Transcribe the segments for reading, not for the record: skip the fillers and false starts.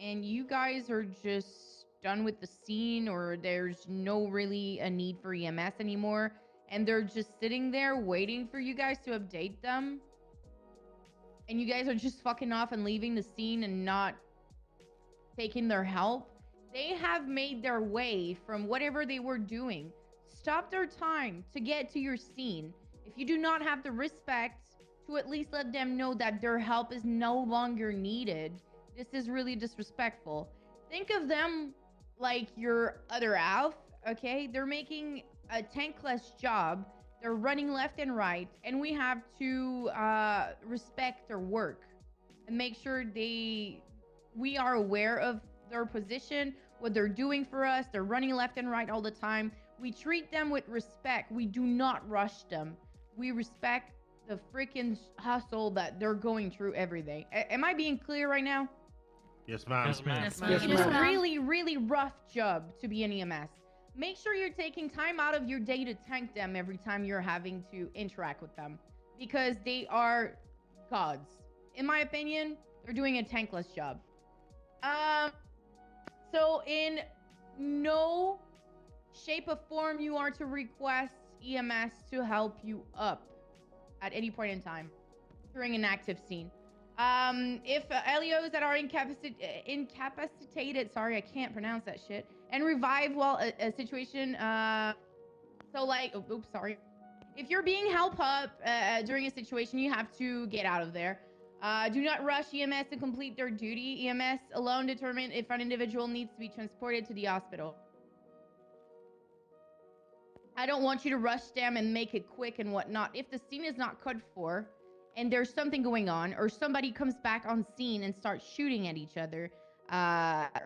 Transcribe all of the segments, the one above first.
and you guys are just done with the scene, or there's no really a need for EMS anymore, and they're just sitting there waiting for you guys to update them, and you guys are just fucking off and leaving the scene and not taking their help, they have made their way from whatever they were doing, stop their time to get to your scene. If you do not have the respect to at least let them know that their help is no longer needed, this is really disrespectful. Think of them like your other Alf, okay? They're making a tankless job. They're running left and right, and we have to respect their work and make sure we are aware of their position, what they're doing for us. They're running left and right all the time. We treat them with respect. We do not rush them. We respect the freaking hustle that they're going through every day. Am I being clear right now? Yes, ma'am. Yes, ma'am. Yes, ma'am. It is a really, really rough job to be an EMS. Make sure you're taking time out of your day to thank them every time you're having to interact with them, because they are gods. In my opinion, they're doing a tankless job. So in no shape of form you are to request EMS to help you up at any point in time during an active scene. If LEOs that are incapacitated, sorry, I can't pronounce that shit, and revive while a situation, so like, oops, sorry. If you're being helped up during a situation, you have to get out of there. Do not rush EMS to complete their duty. EMS alone determine if an individual needs to be transported to the hospital. I don't want you to rush them and make it quick and whatnot. If the scene is not cut for, and there's something going on, or somebody comes back on scene and starts shooting at each other,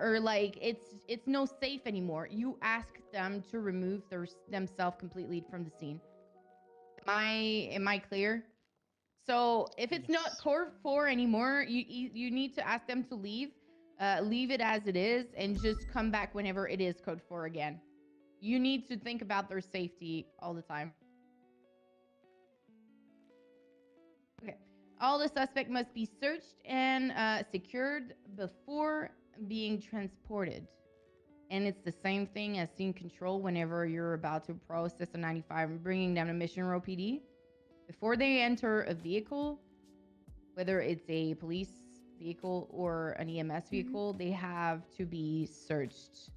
or like it's no safe anymore, you ask them to remove themselves completely from the scene. Am I clear? So if it's not core 4 anymore, you need to ask them to leave it as it is, and just come back whenever it is code 4 again. You need to think about their safety all the time. Okay. All the suspect must be searched and secured before being transported. And it's the same thing as scene control whenever you're about to process a 95 and bringing them to Mission Row PD. Before they enter a vehicle, whether it's a police vehicle or an EMS vehicle, they have to be searched.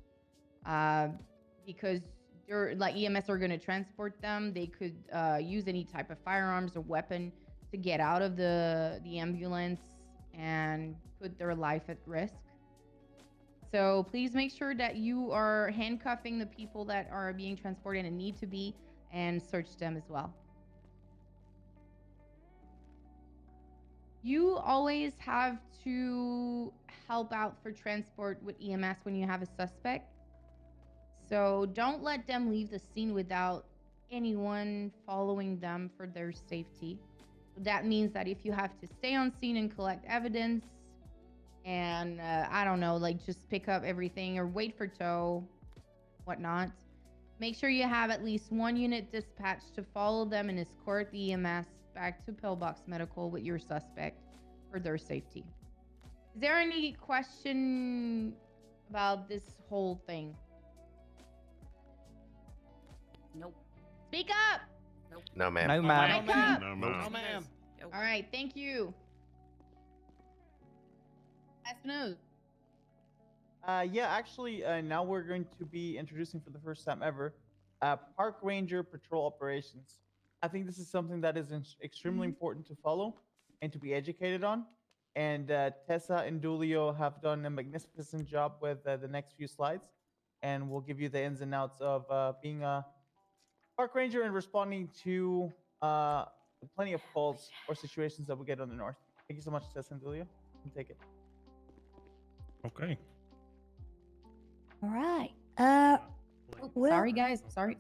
Because they're like, EMS are going to transport them. They could use any type of firearms or weapon to get out of the ambulance and put their life at risk. So please make sure that you are handcuffing the people that are being transported and need to be, and search them as well. You always have to help out for transport with EMS when you have a suspect. So don't let them leave the scene without anyone following them for their safety. That means that if you have to stay on scene and collect evidence, and I don't know, like just pick up everything or wait for tow, whatnot, make sure you have at least one unit dispatched to follow them and escort the EMS back to Pillbox Medical with your suspect for their safety. Is there any question about this whole thing? Nope. Speak up! Nope. No, ma'am. No, ma'am. Speak up! No, No, ma'am. ma'am. Nope. All right, thank you. Espinosa. Yeah, actually, now we're going to be introducing for the first time ever Park Ranger Patrol Operations. I think this is something that is extremely important to follow and to be educated on. And Tessa and Dulio have done a magnificent job with the next few slides. And we'll give you the ins and outs of being a Park Ranger and responding to plenty of calls or situations that we get on the north. Thank you so much, Tessa and Dulio. You can take it. Okay. All right. Well, Sorry, guys. Sorry.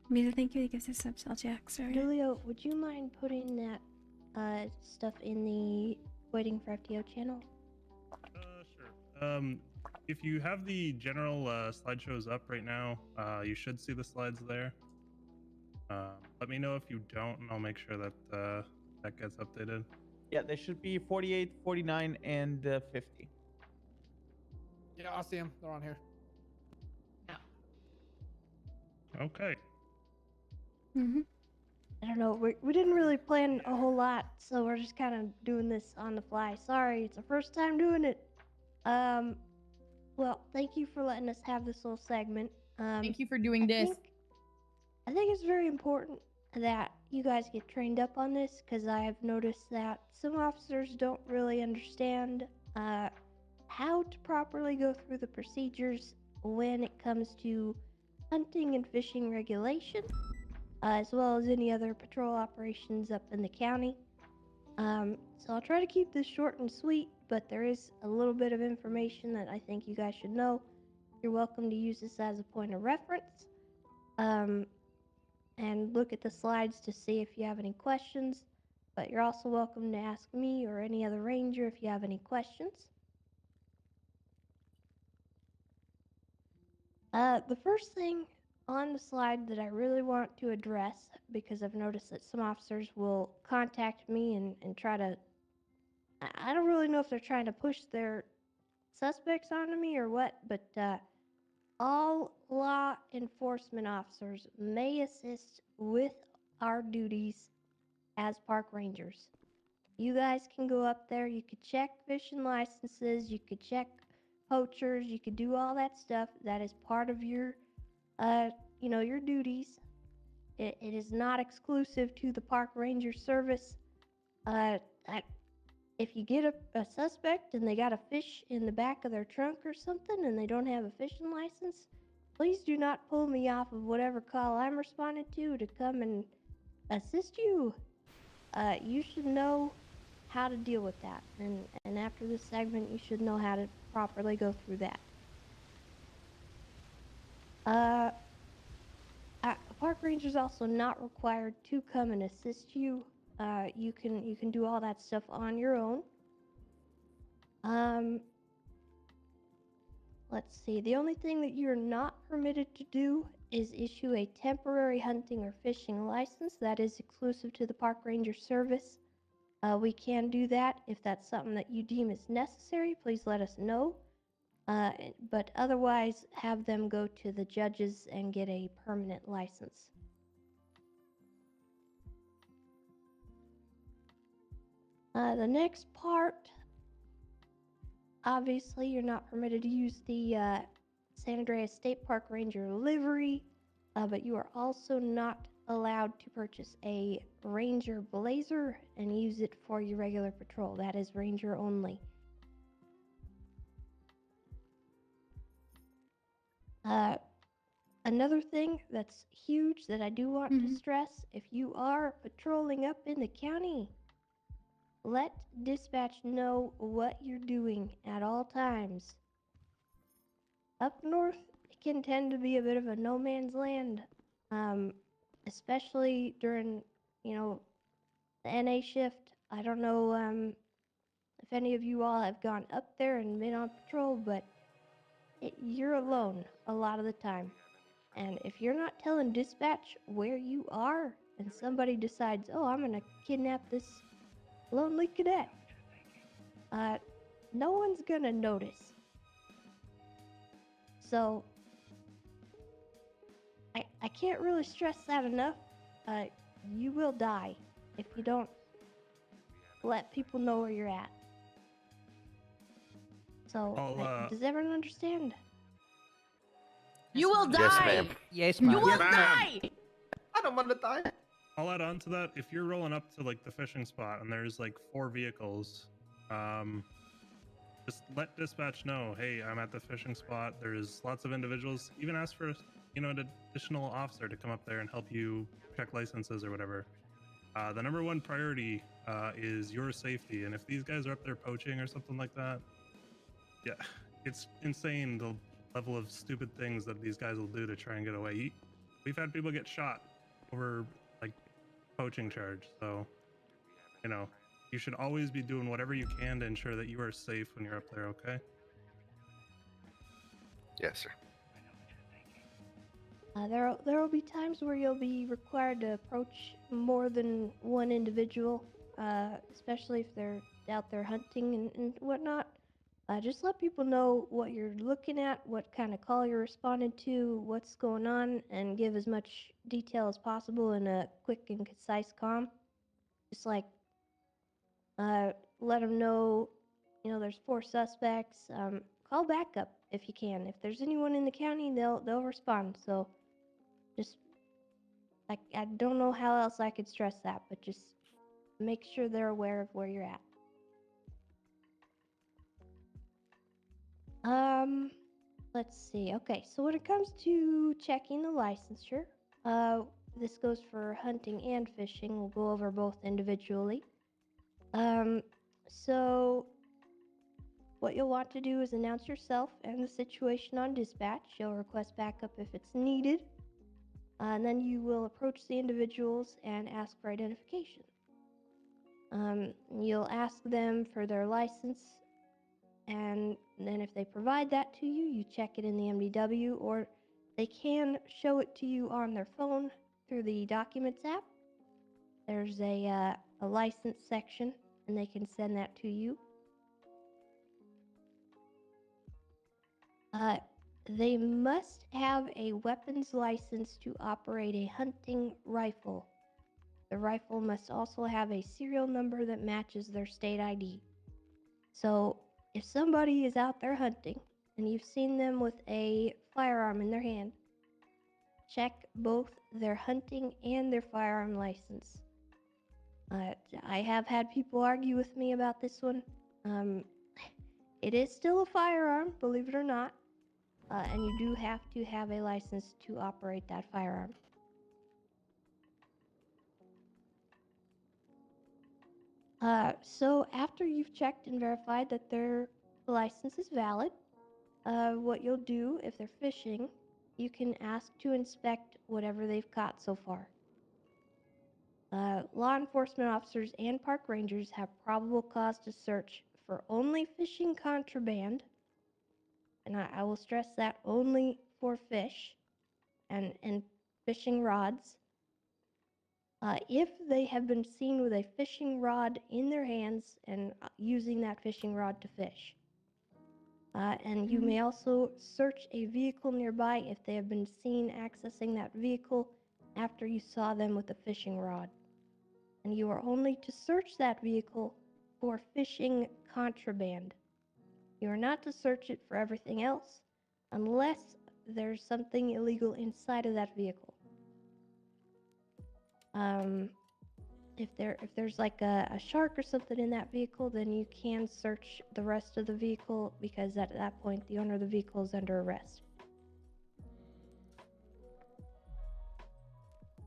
Mesa, thank you. That gives us some cell jack. Sorry. Julio, would you mind putting that stuff in the waiting for FTO channel? Sure. If you have the general slideshows up right now, you should see the slides there. Let me know if you don't, and I'll make sure that that gets updated. Yeah, there should be 48, 49, and 50. Yeah, I see them. They're on here. Okay. Mm-hmm. I don't know. We didn't really plan a whole lot, so we're just kind of doing this on the fly. Sorry, it's our first time doing it. Well, thank you for letting us have this little segment. Thank you for doing this. I think it's very important that you guys get trained up on this because I have noticed that some officers don't really understand how to properly go through the procedures when it comes to hunting and fishing regulation, as well as any other patrol operations up in the county. So I'll try to keep this short and sweet, but there is a little bit of information that I think you guys should know. You're welcome to use this as a point of reference. And look at the slides to see if you have any questions, but you're also welcome to ask me or any other ranger if you have any questions. The first thing on the slide that I really want to address, because I've noticed that some officers will contact me and try to, I don't really know if they're trying to push their suspects onto me or what, but all law enforcement officers may assist with our duties as park rangers. You guys can go up there, you could check fishing licenses, you could check poachers, you could do all that stuff. That is part of your, your duties. It is not exclusive to the park ranger service. If you get a suspect and they got a fish in the back of their trunk or something and they don't have a fishing license, please do not pull me off of whatever call I'm responding to come and assist you. You should know how to deal with that. And after this segment, you should know how to properly go through that. A park ranger is also not required to come and assist you. You can do all that stuff on your own. Let's see. The only thing that you're not permitted to do is issue a temporary hunting or fishing license. That is exclusive to the park ranger service. We can do that if that's something that you deem is necessary. Please let us know. But otherwise, have them go to the judges and get a permanent license. The next part, obviously, you're not permitted to use the San Andreas State Park Ranger livery, but you are also not allowed to purchase a Ranger blazer and use it for your regular patrol. That is Ranger only. Another thing that's huge that I do want to stress, if you are patrolling up in the county, let dispatch know what you're doing at all times. Up north, it can tend to be a bit of a no man's land, especially during, the NA shift. I don't know if any of you all have gone up there and been on patrol, but you're alone a lot of the time. And if you're not telling dispatch where you are and somebody decides, oh, I'm going to kidnap this lonely cadet, no one's going to notice. So I can't really stress that enough. You will die if you don't let people know where you're at. So, does everyone understand? You will die. Yes, ma'am. Yes, You ma'am. will Yes, ma'am. die. I don't want to die. I'll add on to that. If you're rolling up to like the fishing spot and there's like 4 vehicles, just let dispatch know, hey, I'm at the fishing spot. There's lots of individuals. Even ask for, an additional officer to come up there and help you check licenses or whatever. The number one priority is your safety. And if these guys are up there poaching or something like that, yeah, it's insane the level of stupid things that these guys will do to try and get away. We've had people get shot over like poaching charge. So, you should always be doing whatever you can to ensure that you are safe when you're up there, okay? Yes, sir. There will be times where you'll be required to approach more than one individual, especially if they're out there hunting and whatnot. Just let people know what you're looking at, what kind of call you're responding to, what's going on, and give as much detail as possible in a quick and concise comm. Just like let them know, there's 4 suspects. Call backup if you can. If there's anyone in the county, they'll respond. So just like I don't know how else I could stress that, but just make sure they're aware of where you're at. Let's see. Okay, so when it comes to checking the licensure, this goes for hunting and fishing. We'll go over both individually. So what you'll want to do is announce yourself and the situation on dispatch. You'll request backup if it's needed. And then you will approach the individuals and ask for identification. You'll ask them for their license, and then if they provide that to you, you check it in the MDW, or they can show it to you on their phone through the Documents app. There's a license section, and they can send that to you. They must have a weapons license to operate a hunting rifle. The rifle must also have a serial number that matches their state ID. So if somebody is out there hunting and you've seen them with a firearm in their hand, check both their hunting and their firearm license. I have had people argue with me about this one. It is still a firearm, believe it or not, and you do have to have a license to operate that firearm. So after you've checked and verified that their license is valid, what you'll do if they're fishing, you can ask to inspect whatever they've caught so far. Law enforcement officers and park rangers have probable cause to search for only fishing contraband, and I will stress that only for fish and fishing rods. If they have been seen with a fishing rod in their hands and using that fishing rod to fish. And you may also search a vehicle nearby if they have been seen accessing that vehicle after you saw them with a fishing rod. And you are only to search that vehicle for fishing contraband. You are not to search it for everything else unless there's something illegal inside of that vehicle. If there's like a shark or something in that vehicle, then you can search the rest of the vehicle, because at that point the owner of the vehicle is under arrest.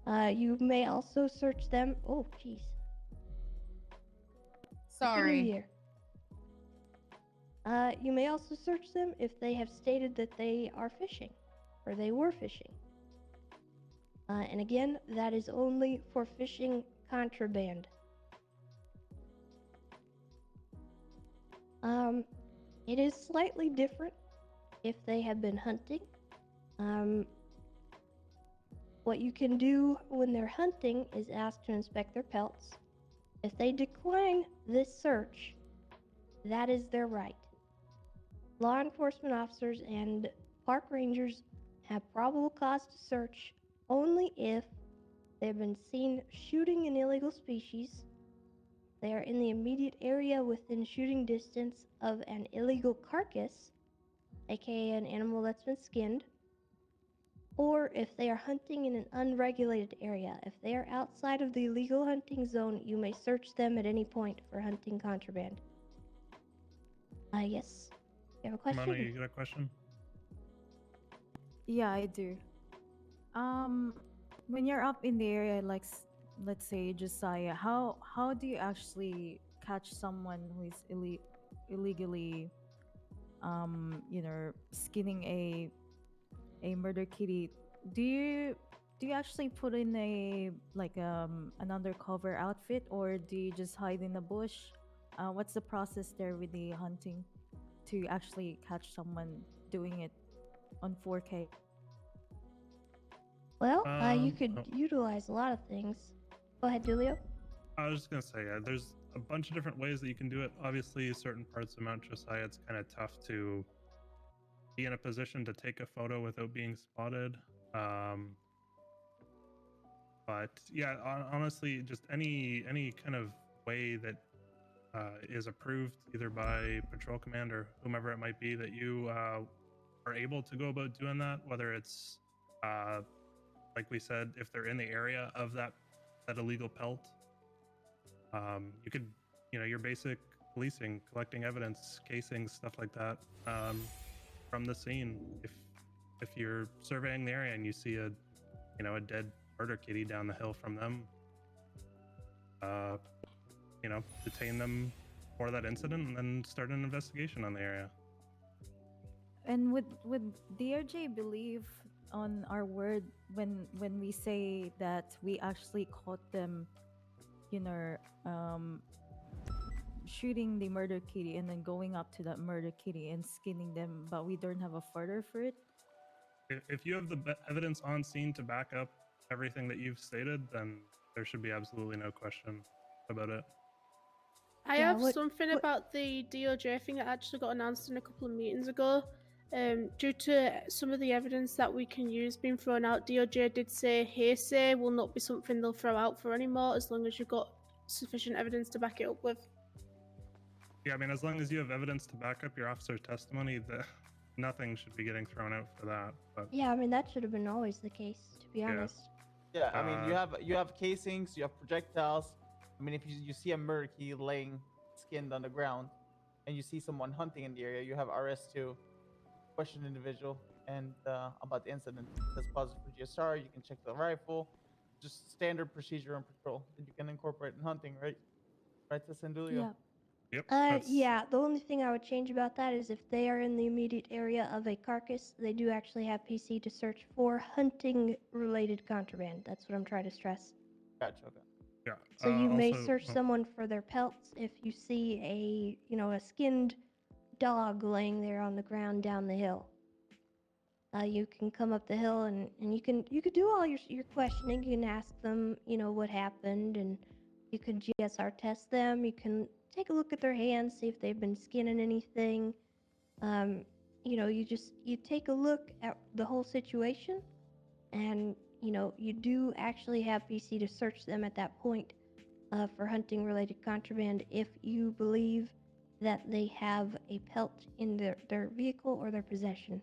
You may also search them. Oh, jeez. Happy New Sorry. Year. You may also search them if they have stated that they are fishing, or they were fishing. And again, that is only for fishing contraband. It is slightly different if they have been hunting. What you can do when they're hunting is ask to inspect their pelts. If they decline this search, that is their right. Law enforcement officers and park rangers have probable cause to search only if they have been seen shooting an illegal species, they are in the immediate area within shooting distance of an illegal carcass, aka an animal that's been skinned, or if they are hunting in an unregulated area. If they are outside of the legal hunting zone, you may search them at any point for hunting contraband. Yes. You have a question? Mona, you got a question? Yeah, I do. When you're up in the area, like let's say Josiah, how do you actually catch someone who is illegally, skinning a murder kitty? Do you actually put in an undercover outfit, or do you just hide in the bush? What's the process there with the hunting to actually catch someone doing it on 4K? Well, you Oh. could utilize a lot of things. Go ahead, Julio. I was just gonna say, there's a bunch of different ways that you can do it. Obviously, certain parts of Mount Josiah, it's kind of tough to be in a position to take a photo without being spotted. But yeah, honestly, just any kind of way that is approved either by patrol command or whomever it might be that you are able to go about doing that, whether it's like we said, if they're in the area of that illegal pelt, you could, your basic policing, collecting evidence, casings, stuff like that, from the scene. If you're surveying the area and you see a dead murder kitty down the hill from them, detain them for that incident and then start an investigation on the area. And would DRJ believe on our word when we say that we actually caught them, shooting the murder kitty and then going up to that murder kitty and skinning them, but we don't have a photo for it? If you have the evidence on scene to back up everything that you've stated, then there should be absolutely no question about it. I Yeah, have something about the DOJ thing that actually got announced in a couple of meetings ago. Due to some of the evidence that we can use being thrown out, DOJ did say hearsay will not be something they'll throw out for anymore as long as you've got sufficient evidence to back it up with. Yeah, I mean, as long as you have evidence to back up your officer's testimony, nothing should be getting thrown out for that. But Yeah, I mean that should have been always the case, to be honest. Yeah, I mean you have casings, you have projectiles. I mean, if you see a murder kitty laying skinned on the ground, and you see someone hunting in the area, you have RS2, question individual, and about the incident. It says positive for GSR. You can check the rifle. Just standard procedure on patrol that you can incorporate in hunting, right? Right, Sandulio? Yeah. yep. Yeah, the only thing I would change about that is if they are in the immediate area of a carcass, they do actually have PC to search for hunting-related contraband. That's what I'm trying to stress. Gotcha. Okay. Yeah. So you may also- search someone for their pelts if you see a skinned dog laying there on the ground down the hill. You can come up the hill and you could do all your questioning. You can ask them, what happened, and you could GSR test them. You can take a look at their hands, see if they've been skinning anything. You take a look at the whole situation, and you do actually have PC to search them at that point for hunting related contraband if you believe that they have a pelt in their vehicle or their possession.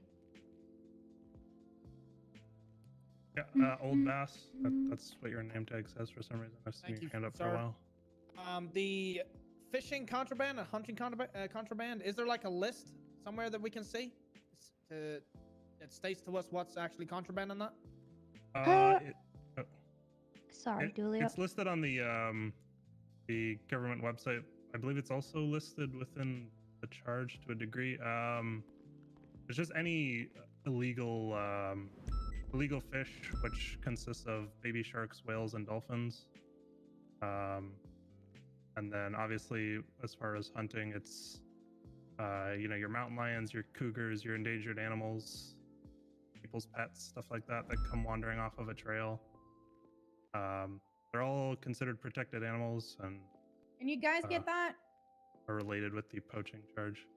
Yeah, Old Bass. That's what your name tag says for some reason. I've seen Thank your you, hand up for sir. a while. The fishing contraband and hunting contraband, is there like a list somewhere that we can see that states to us what's actually contraband on that? Sorry, Dulio. It's listed on the government website. I believe it's also listed within the charge to a degree. There's just any illegal fish, which consists of baby sharks, whales, and dolphins. And then obviously, as far as hunting, it's your mountain lions, your cougars, your endangered animals, people's pets, stuff like that come wandering off of a trail. They're all considered protected animals and Can you guys get that? are related with the poaching charge.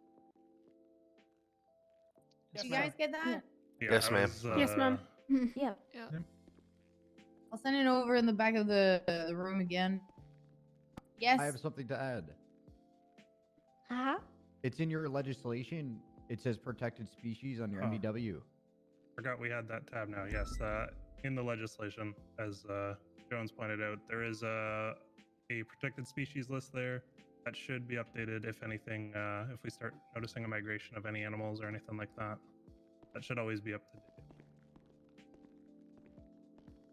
Did you guys get that? Yeah, Yes, I ma'am. was, Yes, ma'am. Yeah. I'll send it over in the back of the room again. Yes. I have something to add. Uh-huh. It's in your legislation. It says protected species on your Oh. MBW. Forgot we had that tab now. Yes, in the legislation, as Jones pointed out, there is a protected species list there that should be updated if anything, if we start noticing a migration of any animals or anything like that. That should always be up to date.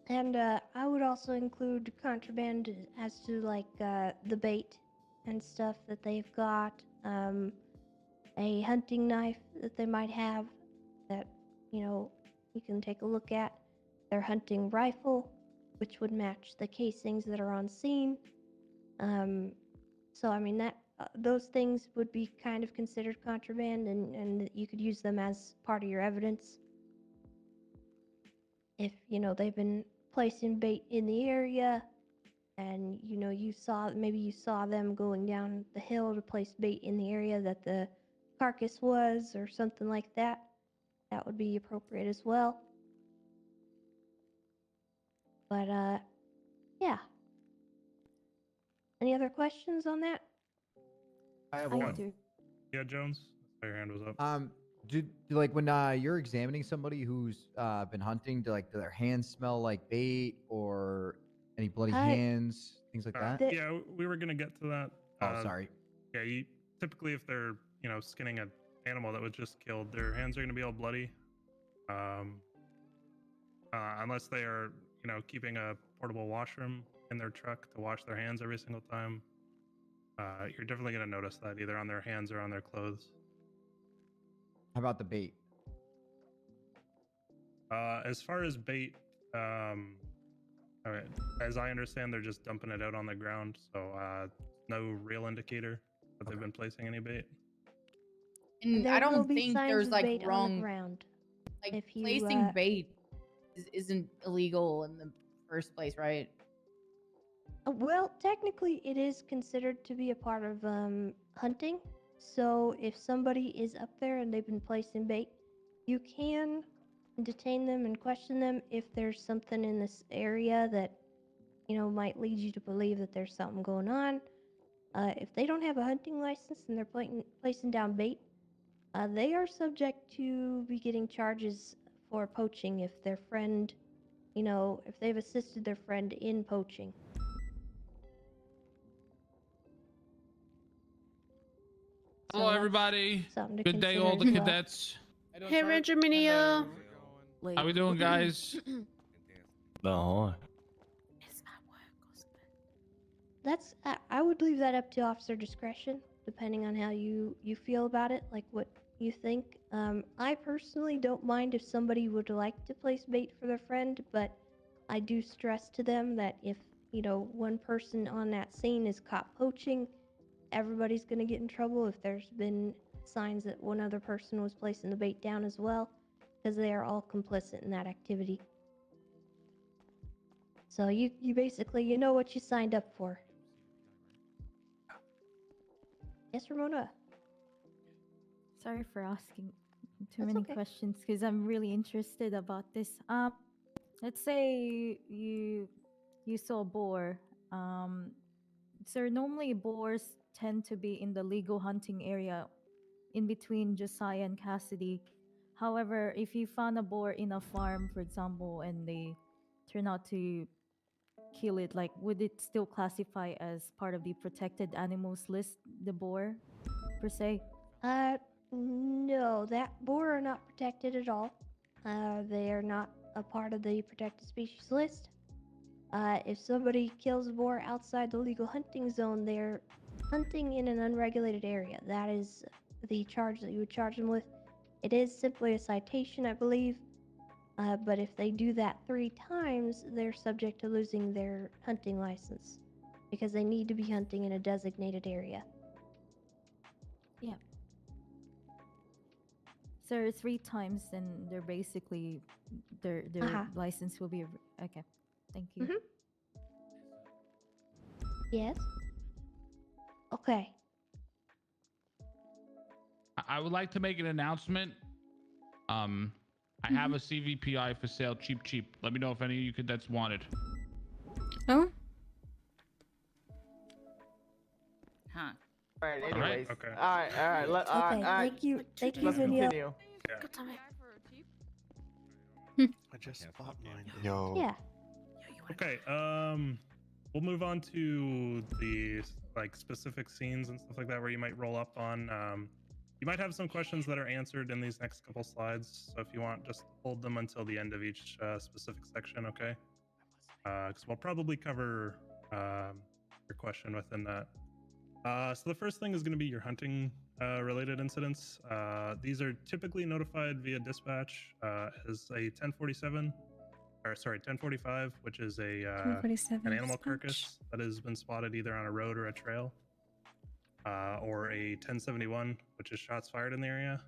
And I would also include contraband as to like the bait and stuff that they've got, a hunting knife that they might have that you can take a look at, their hunting rifle, which would match the casings that are on scene. So I mean that those things would be kind of considered contraband, and you could use them as part of your evidence if they've been placing bait in the area, and you saw them going down the hill to place bait in the area that the carcass was or something like that, that would be appropriate as well. But yeah. Any other questions on that? I have I one. do. Yeah, Jones. Your hand was up. Do like when you're examining somebody who's been hunting, do their hands smell like bait or any bloody hands, things like that? Yeah, we were gonna get to that. Oh, sorry. Yeah, typically if they're skinning an animal that was just killed, their hands are gonna be all bloody. Unless they are keeping a portable washroom in their truck to wash their hands every single time. You're definitely gonna notice that either on their hands or on their clothes. How about the bait? As far as bait, all right, as I understand, they're just dumping it out on the ground, so no real indicator that they've been placing any bait. And There I will don't be think signs there's of like bait on the wrong, ground. like If you, placing bait isn't illegal in the first place, right? Well, technically, it is considered to be a part of hunting. So if somebody is up there and they've been placing bait, you can detain them and question them if there's something in this area that might lead you to believe that there's something going on. If they don't have a hunting license and they're placing down bait, they are subject to be getting charges for poaching if their friend, if they've assisted their friend in poaching. Hello, everybody. Something to Good day, consider all the as well. cadets. Hey, Ranger Minio. How we doing, guys? No. That's I would leave that up to officer discretion, depending on how you feel about it, like what you think. I personally don't mind if somebody would like to place bait for their friend, but I do stress to them that if one person on that scene is caught poaching, everybody's going to get in trouble if there's been signs that one other person was placing the bait down as well, because they are all complicit in that activity. So you basically what you signed up for. Yes, Ramona. Sorry for asking too That's many okay. questions because I'm really interested about this. Let's say you saw a boar. So normally boars tend to be in the legal hunting area in between Josiah and Cassidy. However, if you found a boar in a farm, for example, and they turn out to kill it, like would it still classify as part of the protected animals list, the boar, per se? No, that boar are not protected at all. They are not a part of the protected species list. If somebody kills a boar outside the legal hunting zone, they're hunting in an unregulated area. That is the charge that you would charge them with. It is simply a citation, I believe. But if they do that 3 times, they're subject to losing their hunting license because they need to be hunting in a designated area. Yeah. So 3 times, then they're basically their license will be okay. Thank you. Mhm. Yes. Okay. I would like to make an announcement. I have a CVPI for sale, cheap. Let me know if any of you cadets want it. Oh? All right. All right, Anyways. okay. All right. All right. Thank you. Thank you, Let's Video. continue. I just bought mine. Yo. Yeah. Okay. We'll move on to the specific scenes and stuff like that where you might roll up on. You might have some questions that are answered in these next couple slides. So if you want, just hold them until the end of each specific section, okay? Because we'll probably cover your question within that. So the first thing is going to be your hunting related incidents. These are typically notified via dispatch as a 1045, which is an animal carcass that has been spotted either on a road or a trail. Or a 1071, which is shots fired in the area.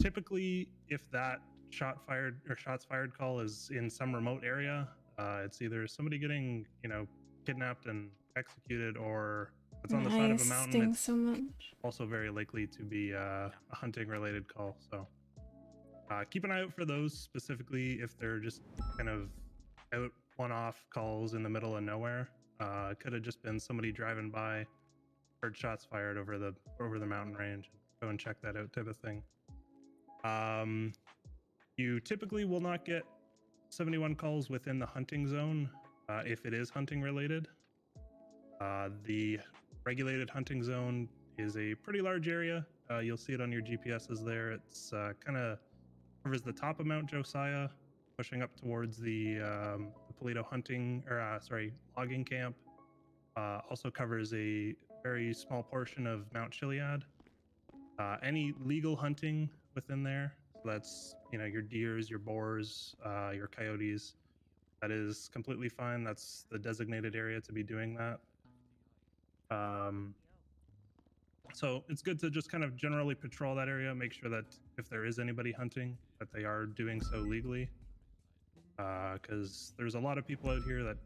Typically, if that shots fired call is in some remote area, It's either somebody getting, kidnapped and executed, or it's on the side of a mountain. It's so much. also very likely to be a hunting-related call. So keep an eye out for those specifically if they're just kind of out one-off calls in the middle of nowhere. It could have just been somebody driving by, heard shots fired over the mountain range. Go and check that out, type of thing. You typically will not get 71 calls within the hunting zone if it is hunting related. The regulated hunting zone is a pretty large area. You'll see it on your GPSs there. It's kind of covers the top of Mount Josiah, pushing up towards the Polito logging camp. Also covers a very small portion of Mount Chiliad. Any legal hunting within there, so that's your deers, your boars, your coyotes, that is completely fine. That's the designated area to be doing that. So it's good to just kind of generally patrol that area, make sure that if there is anybody hunting, that they are doing so legally. Because there's a lot of people out here that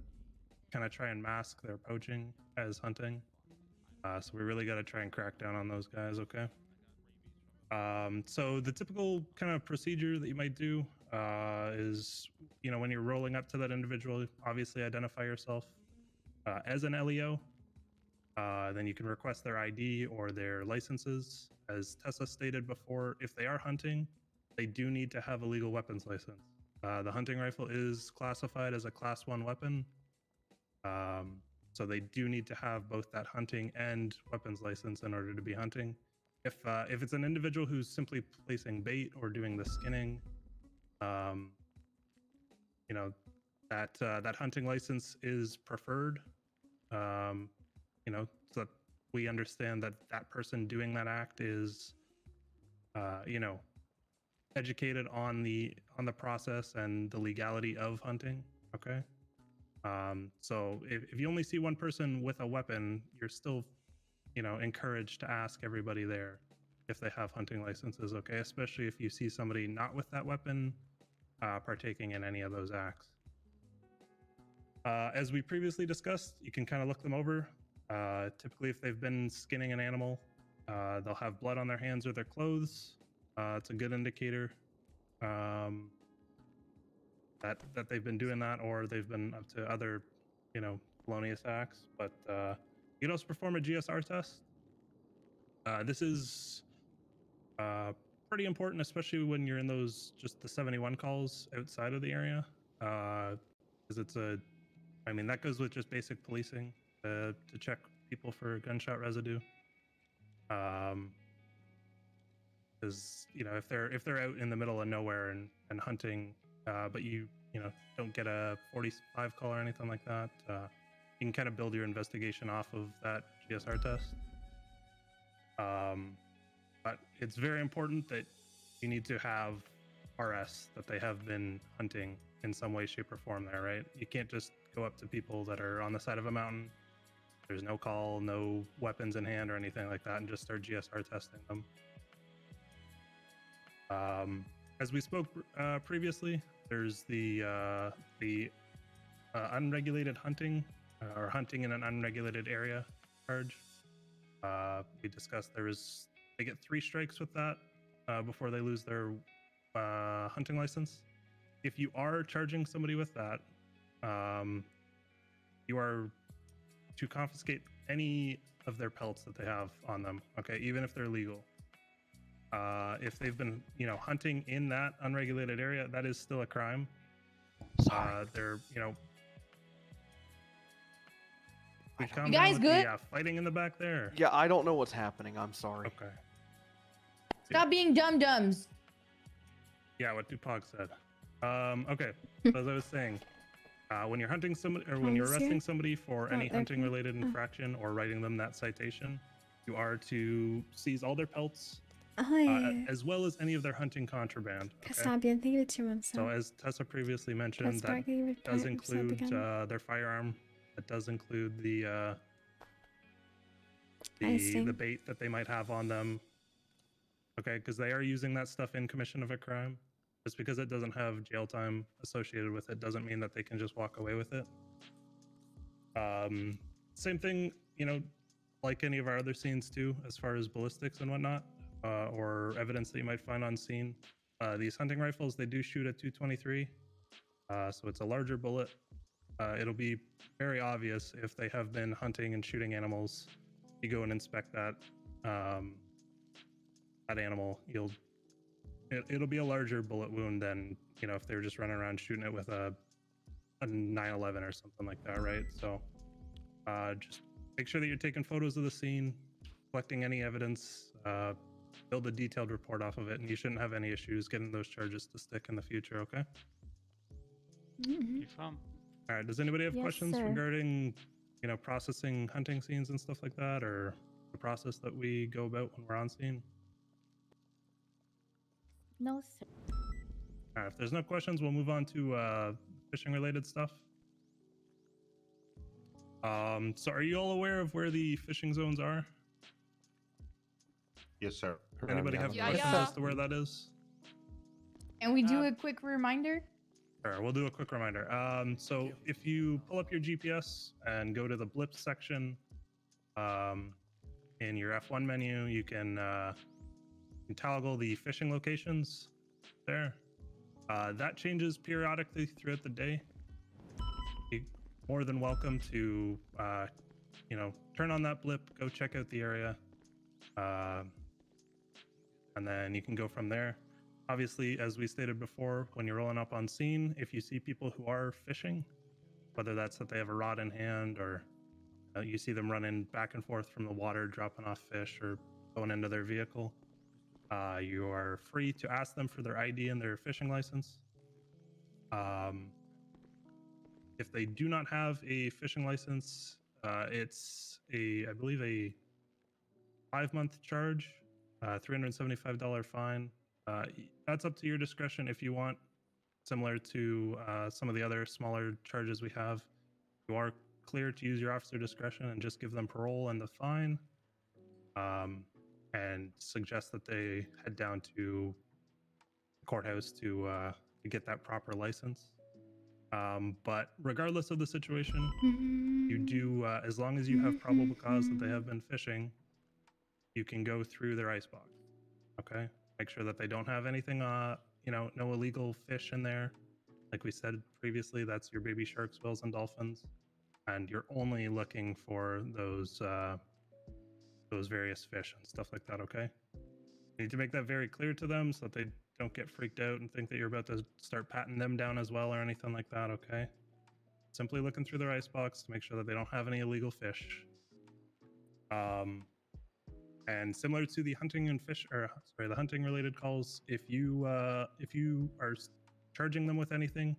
kind of try and mask their poaching as hunting. So we really got to try and crack down on those guys, okay? So the typical kind of procedure that you might do is, when you're rolling up to that individual, obviously identify yourself as an LEO. Then you can request their ID or their licenses. As Tessa stated before, if they are hunting, they do need to have a legal weapons license. The hunting rifle is classified as a Class 1 weapon. So they do need to have both that hunting and weapons license in order to be hunting. If it's an individual who's simply placing bait or doing the skinning, that hunting license is preferred. So that we understand that that person doing that act is, educated on the process and the legality of hunting. Okay. So if you only see one person with a weapon, you're still, encouraged to ask everybody there if they have hunting licenses. Okay. Especially if you see somebody not with that weapon, partaking in any of those acts. As we previously discussed, you can kind of look them over. Typically, if they've been skinning an animal, they'll have blood on their hands or their clothes. It's a good indicator that they've been doing that, or they've been up to other, felonious acts. But you can also perform a GSR test. This is pretty important, especially when you're in those just the 71 calls outside of the area, because that goes with just basic policing. To check people for gunshot residue, because if they're out in the middle of nowhere and hunting, but you don't get a 45 call or anything like that, you can kind of build your investigation off of that GSR test. But it's very important that you need to have RS that they have been hunting in some way, shape, or form there, right? You can't just go up to people that are on the side of a mountain. There's no call, no weapons in hand or anything like that, and just start GSR testing them. As we spoke previously, there's the unregulated hunting or hunting in an unregulated area charge. We discussed they get 3 strikes with that before they lose their hunting license. If you are charging somebody with that, you are to confiscate any of their pelts that they have on them, okay, even if they're legal. If they've been, hunting in that unregulated area, that is still a crime. They're, You guys good? Yeah, fighting in the back there. Yeah, I don't know what's happening. I'm sorry. Okay. Stop being dum-dums. Yeah, what Tupac said. Okay, so as I was saying, when you're hunting somebody, or when you're arresting somebody for any hunting-related infraction or writing them that citation, you are to seize all their pelts, as well as any of their hunting contraband. Okay? So as Tessa previously mentioned, that does include their firearm. That does include the bait that they might have on them. Okay, because they are using that stuff in commission of a crime. Just because it doesn't have jail time associated with it doesn't mean that they can just walk away with it. Same thing, you know, like any of our other scenes too, as far as ballistics and whatnot, or evidence that you might find on scene. These hunting rifles, they do shoot at 223, so it's a larger bullet. It'll be very obvious if they have been hunting and shooting animals. You go and inspect that that animal, it'll be a larger bullet wound than, you know, if they were just running around shooting it with a 911 or something like that, right? So just make sure that you're taking photos of the scene, collecting any evidence, build a detailed report off of it, and you shouldn't have any issues getting those charges to stick in the future, okay? Fun. All right, does anybody have Yes, questions sir. regarding, you know, processing hunting scenes and stuff like that, or the process that we go about when we're on scene? No, sir. All right, if there's no questions, we'll move on to fishing related stuff. So are you all aware of where the fishing zones are? Yes, sir. Anybody have Yeah, questions yeah. as to where that is? And we do a quick reminder. Sure, we'll do a quick reminder. So if you pull up your GPS and go to the blip section in your F1 menu, you can toggle the fishing locations there. That changes periodically throughout the day. You're more than welcome to, you know, turn on that blip, go check out the area, and then you can go from there. Obviously, as we stated before, when you're rolling up on scene, if you see people who are fishing, whether that's that they have a rod in hand or you see them running back and forth from the water, dropping off fish or going into their vehicle, you are free to ask them for their ID and their fishing license. If they do not have a fishing license, it's I believe a 5-month charge, $375 fine. That's up to your discretion if you want, similar to some of the other smaller charges we have. You are clear to use your officer discretion and just give them parole and the fine, and suggest that they head down to the courthouse to get that proper license. But regardless of the situation, you do, as long as you have probable cause that they have been fishing, you can go through their icebox. Okay, make sure that they don't have anything, you know, no illegal fish in there. Like we said previously, that's your baby sharks, whales, and dolphins, and you're only looking for those various fish and stuff like that. Okay, you need to make that very clear to them so that they don't get freaked out and think that you're about to start patting them down as well or anything like that. Okay, simply looking through their icebox to make sure that they don't have any illegal fish. And similar to the hunting and fish, or sorry, the hunting related calls, if you are charging them with anything,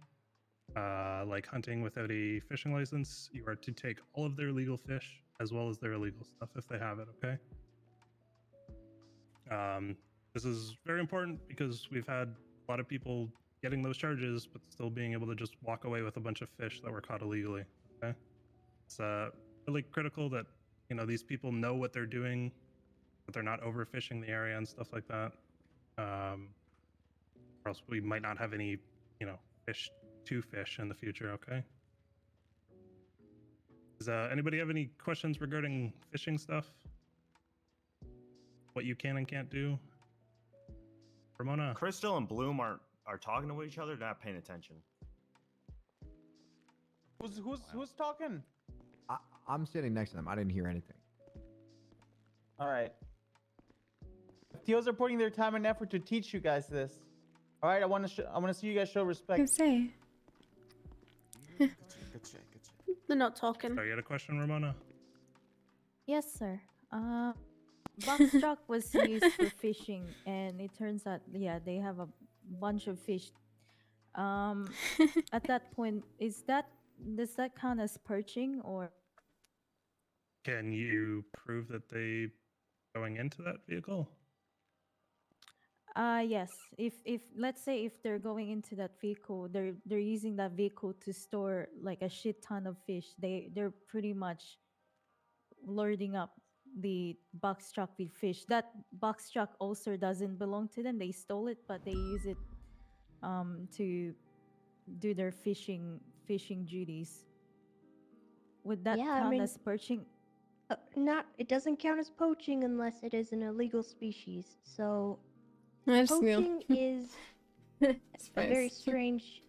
like hunting without a fishing license, you are to take all of their legal fish as well as their illegal stuff if they have it. Okay. This is very important because we've had a lot of people getting those charges, but still being able to just walk away with a bunch of fish that were caught illegally. Okay. It's really critical that, you know, these people know what they're doing, that they're not overfishing the area and stuff like that, or else we might not have any, you know, fish to fish in the future. Okay. Does anybody have any questions regarding fishing stuff? What you can and can't do? Ramona? Crystal and Bloom are talking to each other, not paying attention. Who's talking? I'm sitting next to them. I didn't hear anything. All right. TOs are putting their time and effort to teach you guys this. All right, I want to see you guys show respect. Say. Good shit. They're not talking. Sorry, you had a question, Ramona? Yes, sir. Box truck was used for fishing, and it turns out, yeah, they have a bunch of fish. At that point, does that count as perching, or? Can you prove that they going into that vehicle? Yes. If let's say if they're going into that vehicle, they're using that vehicle to store like a shit ton of fish. They're pretty much loading up the box truck with fish. That box truck also doesn't belong to them. They stole it, but they use it to do their fishing duties. Would that Yeah, I count mean- as poaching? It doesn't count as poaching unless it is an illegal species. So That's new. poaching is It's a very nice. strange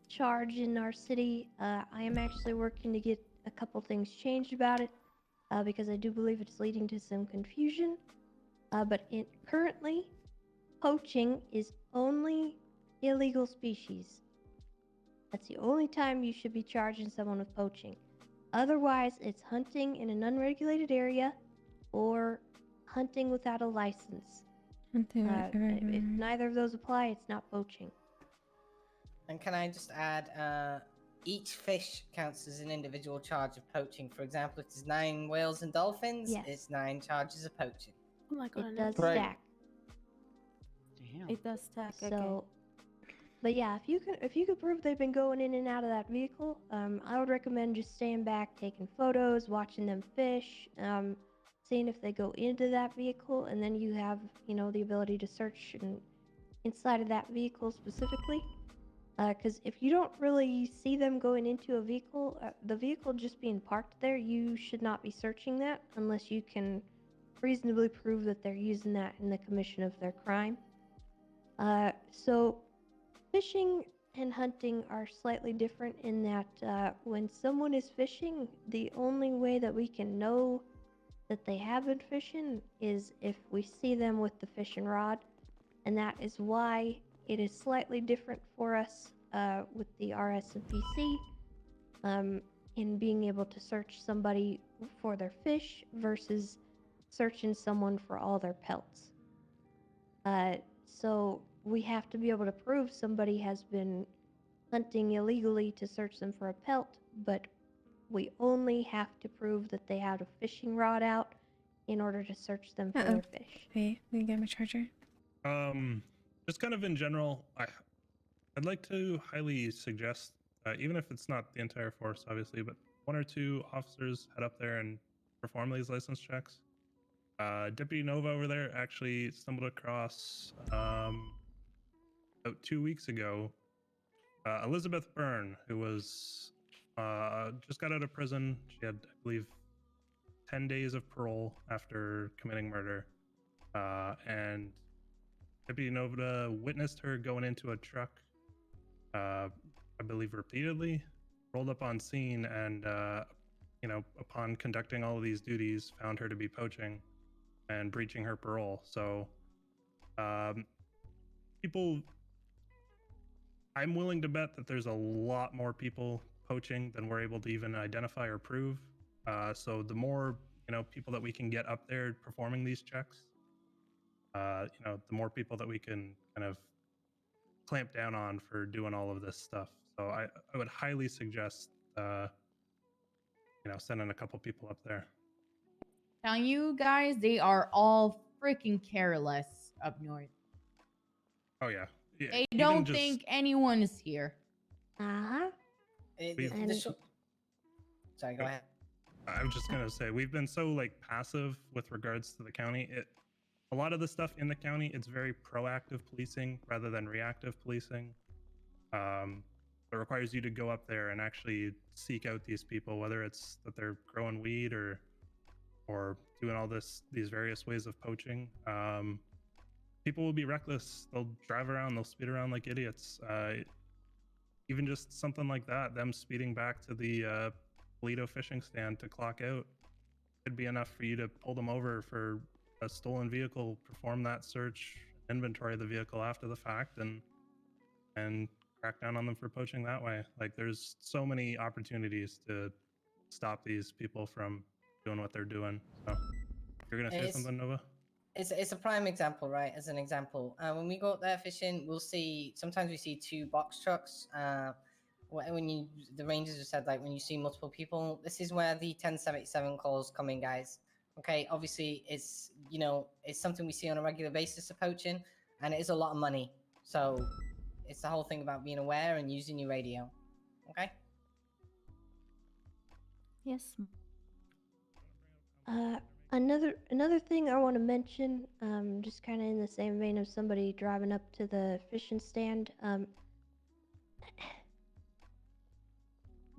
charge in our city. I am actually working to get a couple things changed about it because I do believe it's leading to some confusion. But currently, poaching is only illegal species. That's the only time you should be charging someone with poaching. Otherwise, it's hunting in an unregulated area or hunting without a license. If neither of those apply, it's not poaching. And can I just add, each fish counts as an individual charge of poaching. For example, if there's 9 whales and dolphins, Yes. it's 9 charges of poaching. Oh my god. It does Right. stack. Damn. It does stack. Okay. So, but yeah, if you could prove they've been going in and out of that vehicle, I would recommend just staying back, taking photos, watching them fish, seeing if they go into that vehicle, and then you have the ability to search inside of that vehicle specifically. Because if you don't really see them going into a vehicle, the vehicle just being parked there, you should not be searching that unless you can reasonably prove that they're using that in the commission of their crime. So fishing and hunting are slightly different in that when someone is fishing, the only way that we can know that they have been fishing is if we see them with the fishing rod, and that is why it is slightly different for us with the RS&PC in being able to search somebody for their fish versus searching someone for all their pelts. So we have to be able to prove somebody has been hunting illegally to search them for a pelt, but we only have to prove that they had a fishing rod out in order to search them for Uh-oh. their fish. Wait, let me get my charger. Just kind of in general, I'd like to highly suggest, even if it's not the entire force, obviously, but 1 or 2 officers head up there and perform these license checks. Deputy Nova over there actually stumbled across about 2 weeks ago Elizabeth Byrne, who was just got out of prison. She had, I believe, 10 days of parole after committing murder, and Deputy Nova witnessed her going into a truck, I believe repeatedly, rolled up on scene, and upon conducting all of these duties, found her to be poaching and breaching her parole. So people, I'm willing to bet that there's a lot more people poaching than we're able to even identify or prove. So the more people that we can get up there performing these checks, the more people that we can kind of clamp down on for doing all of this stuff. So I would highly suggest sending a couple people up there. Telling you guys, they are all freaking careless up north. Oh yeah. They even don't just- think anyone is here. Uh-huh. Sorry, go ahead. I'm just gonna say we've been so passive with regards to the county. A lot of the stuff in the county, it's very proactive policing rather than reactive policing. It requires you to go up there and actually seek out these people, whether it's that they're growing weed or doing all these various ways of poaching. People will be reckless. They'll drive around, they'll speed around like idiots. Even just something like that, them speeding back to the Toledo fishing stand to clock out, could be enough for you to pull them over for a stolen vehicle, perform that search, inventory the vehicle after the fact, and crack down on them for poaching that way. There's so many opportunities to stop these people from doing what they're doing. So you're gonna say something, Nova? It's a prime example, right? As an example, when we go up there fishing, sometimes we see 2 box trucks. When the rangers have said when you see multiple people, this is where the 1077 calls come in, guys. Okay, obviously it's something we see on a regular basis of poaching, and it is a lot of money. So it's the whole thing about being aware and using your radio. Okay. Yes. Another thing I want to mention, just kind of in the same vein of somebody driving up to the fishing stand,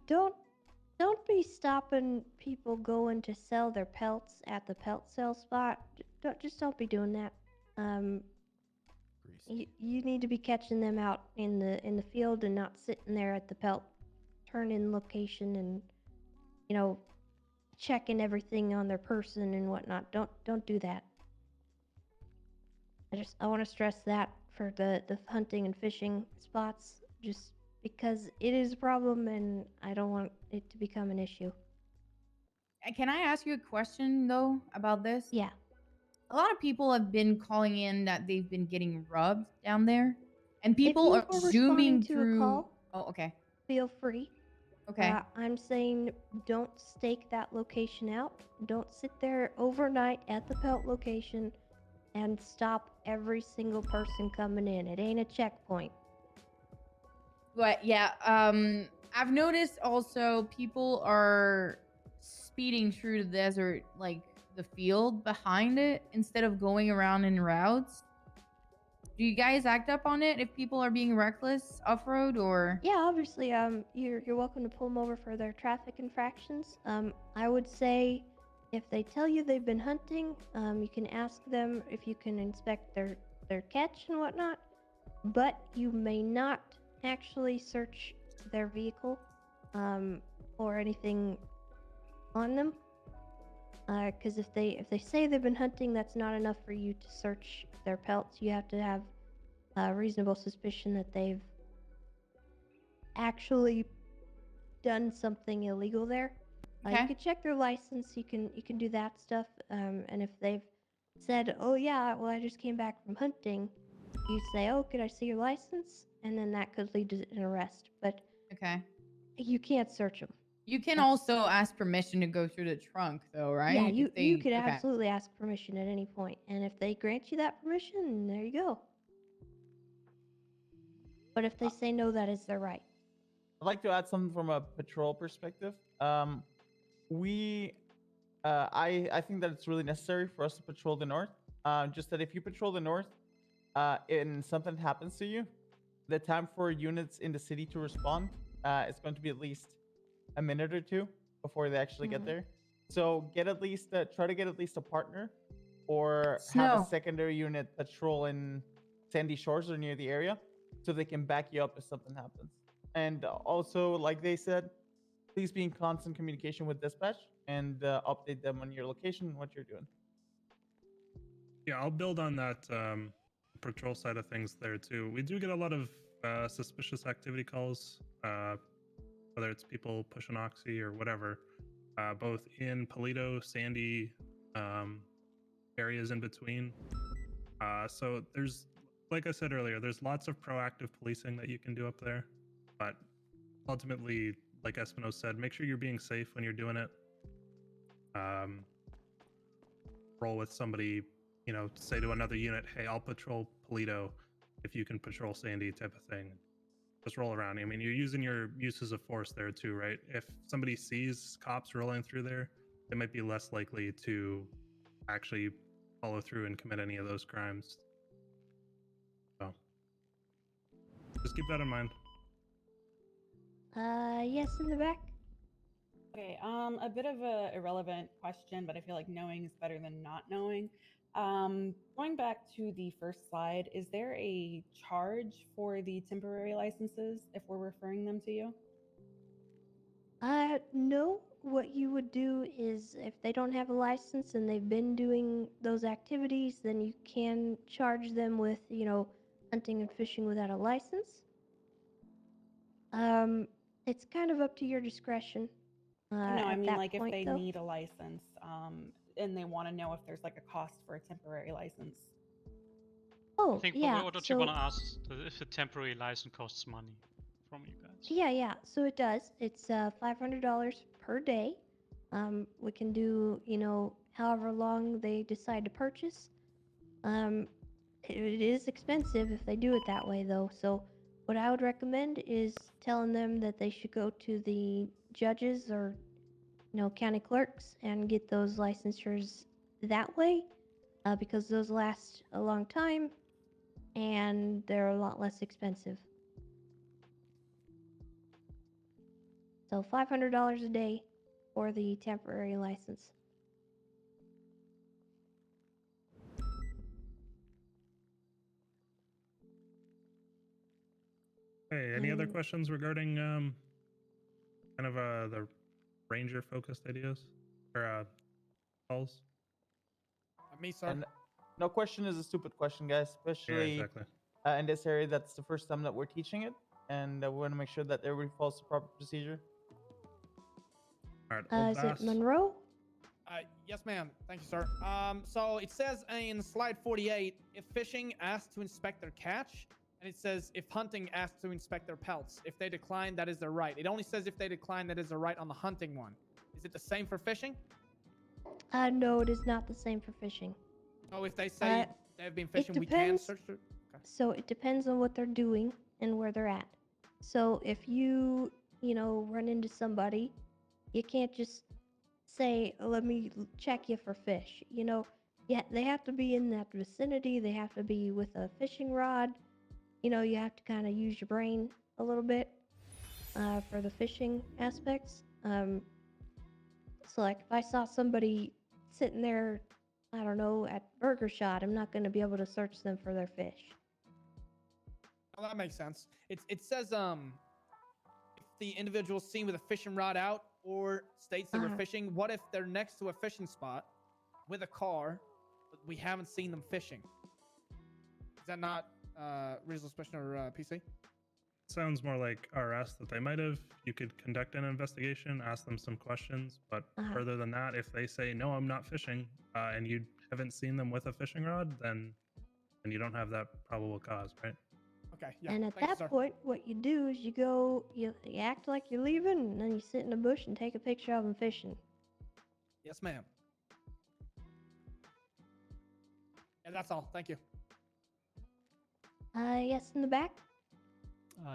don't be stopping people going to sell their pelts at the pelt sale spot. Don't be doing that. You need to be catching them out in the field and not sitting there at the pelt turn-in location and checking everything on their person and whatnot. Don't do that. I want to stress that for the hunting and fishing spots, just because it is a problem and I don't want it to become an issue. Can I ask you a question though about this? Yeah. A lot of people have been calling in that they've been getting rubbed down there, and people if are you were zooming responding to through. a call, Oh, okay. feel free. Okay. I'm saying don't stake that location out. Don't sit there overnight at the pelt location and stop every single person coming in. It ain't a checkpoint. But yeah, I've noticed also people are speeding through the desert, like the field behind it, instead of going around in routes. Do you guys act up on it if people are being reckless off-road, or? Yeah, obviously, you're welcome to pull them over for their traffic infractions. I would say if they tell you they've been hunting, you can ask them if you can inspect their catch and whatnot, but you may not actually search their vehicle, or anything on them. Because if they say they've been hunting, that's not enough for you to search their pelts. You have to have reasonable suspicion that they've actually done something illegal there. You Okay. can check their license. You can do that stuff. And if they've said, "Oh yeah, well I just came back from hunting," you say, "Oh, could I see your license?" And then that could lead to an arrest. But Okay. you can't search them. You can also ask permission to go through the trunk, though, right? Yeah, If you could okay. absolutely ask permission at any point, and if they grant you that permission, there you go. But if they say no, that is their right. I'd like to add something from a patrol perspective. We, I think that it's really necessary for us to patrol the north. Just that if you patrol the north, and something happens to you, the time for units in the city to respond, is going to be at least a minute or two before they actually get there. So get at least try to get at least a partner, or have a secondary unit patrol in Sandy Shores or near the area, so they can back you up if something happens. And also, like they said, please be in constant communication with dispatch and update them on your location and what you're doing. Yeah, I'll build on that patrol side of things there too. We do get a lot of suspicious activity calls, whether it's people pushing oxy or whatever, both in Polito, Sandy, areas in between. So there's, like I said earlier, there's lots of proactive policing that you can do up there, but ultimately, like Espino said, make sure you're being safe when you're doing it. Roll with somebody, say to another unit, hey, I'll patrol Polito if you can patrol Sandy, type of thing. Just roll around. I mean, you're using your uses of force there too, right? If somebody sees cops rolling through there, they might be less likely to actually follow through and commit any of those crimes. So just keep that in mind. Yes, in the back. Okay, a bit of a irrelevant question, but I feel like knowing is better than not knowing. Going back to the first slide, is there a charge for the temporary licenses if we're referring them to you? No. What you would do is, if they don't have a license and they've been doing those activities, then you can charge them with, hunting and fishing without a license. It's kind of up to your discretion. No, I mean, like, point, if they though. need a license, and they want to know if there's like a cost for a temporary license. Oh, I think yeah. what don't you want to ask if a temporary license costs money from you guys? Yeah. So it does. It's $500 per day. We can do, however long they decide to purchase. It is expensive if they do it that way, though. So what I would recommend is telling them that they should go to the judges or, county clerks and get those licensures that way because those last a long time and they're a lot less expensive. So $500 a day for the temporary license. Hey, any other And- questions regarding kind of the ranger focused ideas or calls? Me, sir. And no question is a stupid question, guys, Yeah, especially exactly. in this area. That's the first time that we're teaching it, and we want to make sure that everybody follows the proper procedure. All right, is it Monroe? Yes, ma'am. Thank you, sir. So it says in slide 48, if fishing asks to inspect their catch, and it says if hunting asks to inspect their pelts. If they decline, that is their right. It only says if they decline, that is their right on the hunting one. Is it the same for fishing? No, it is not the same for fishing. Oh, if they say they've been fishing, we can depends. search through. Okay. So it depends on what they're doing and where they're at. So if you run into somebody, you can't just say, "Let me check you for fish." Yeah, they have to be in that vicinity. They have to be with a fishing rod. You have to kind of use your brain a little bit for the fishing aspects. So like if I saw somebody sitting there, I don't know, at Burger Shot, I'm not going to be able to search them for their fish. Well, that makes sense. It says if the individual seen with a fishing rod out or states they were fishing, what if they're next to a fishing spot with a car, but we haven't seen them fishing? Is that not reasonable suspicion or PC? Sounds more like RS that they might have. You could conduct an investigation, ask them some questions, but further than that, if they say no, I'm not fishing, and you haven't seen them with a fishing rod, then you don't have that probable cause, right? Okay. Yeah. And at thank you, that sir. point, what you do is you act like you're leaving, and then you sit in a bush and take a picture of them fishing. Yes, ma'am. Yeah, that's all. Thank you. Yes, in the back.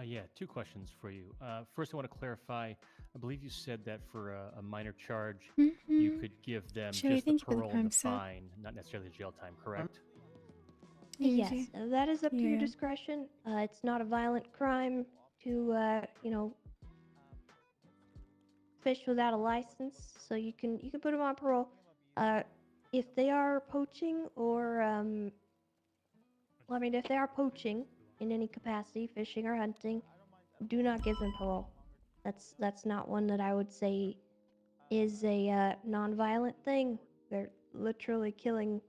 Yeah, two questions for you. First, I want to clarify. I believe you said that for a minor charge, you could give them Sherry, just the thank you for the parole and prime the sub. fine, not necessarily the jail time, correct? Yes, Easy. that is up to your Yeah. discretion. It's not a violent crime to fish without a license, so you can put them on parole. If they are poaching or if they are poaching in any capacity, fishing or hunting, do not give them parole. That's not one that I would say is a non-violent thing. They're literally killing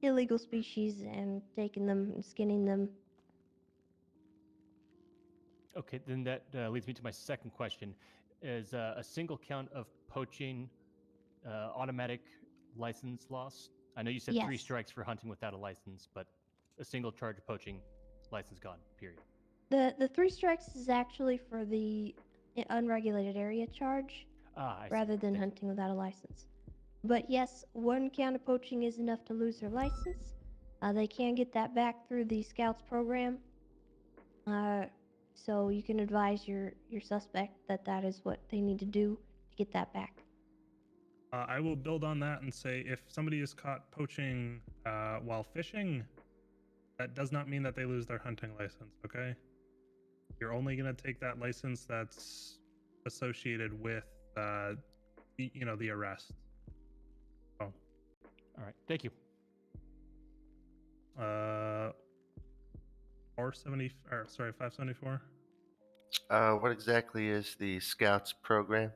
illegal species and taking them and skinning them. Okay, then that leads me to my second question. Is a single count of poaching automatic license loss? I know you said 3 Yes. strikes for hunting without a license, but a single charge of poaching, license gone, period. The 3 strikes is actually for the unregulated area charge I see. rather than Thank you. hunting without a license. But yes, 1 count of poaching is enough to lose their license. They can get that back through the Scouts program. So you can advise your suspect that is what they need to do to get that back. I will build on that and say if somebody is caught poaching while fishing, that does not mean that they lose their hunting license, okay? You're only going to take that license that's associated with the arrest. Oh. All right, thank you. 574. What exactly is the Scouts program?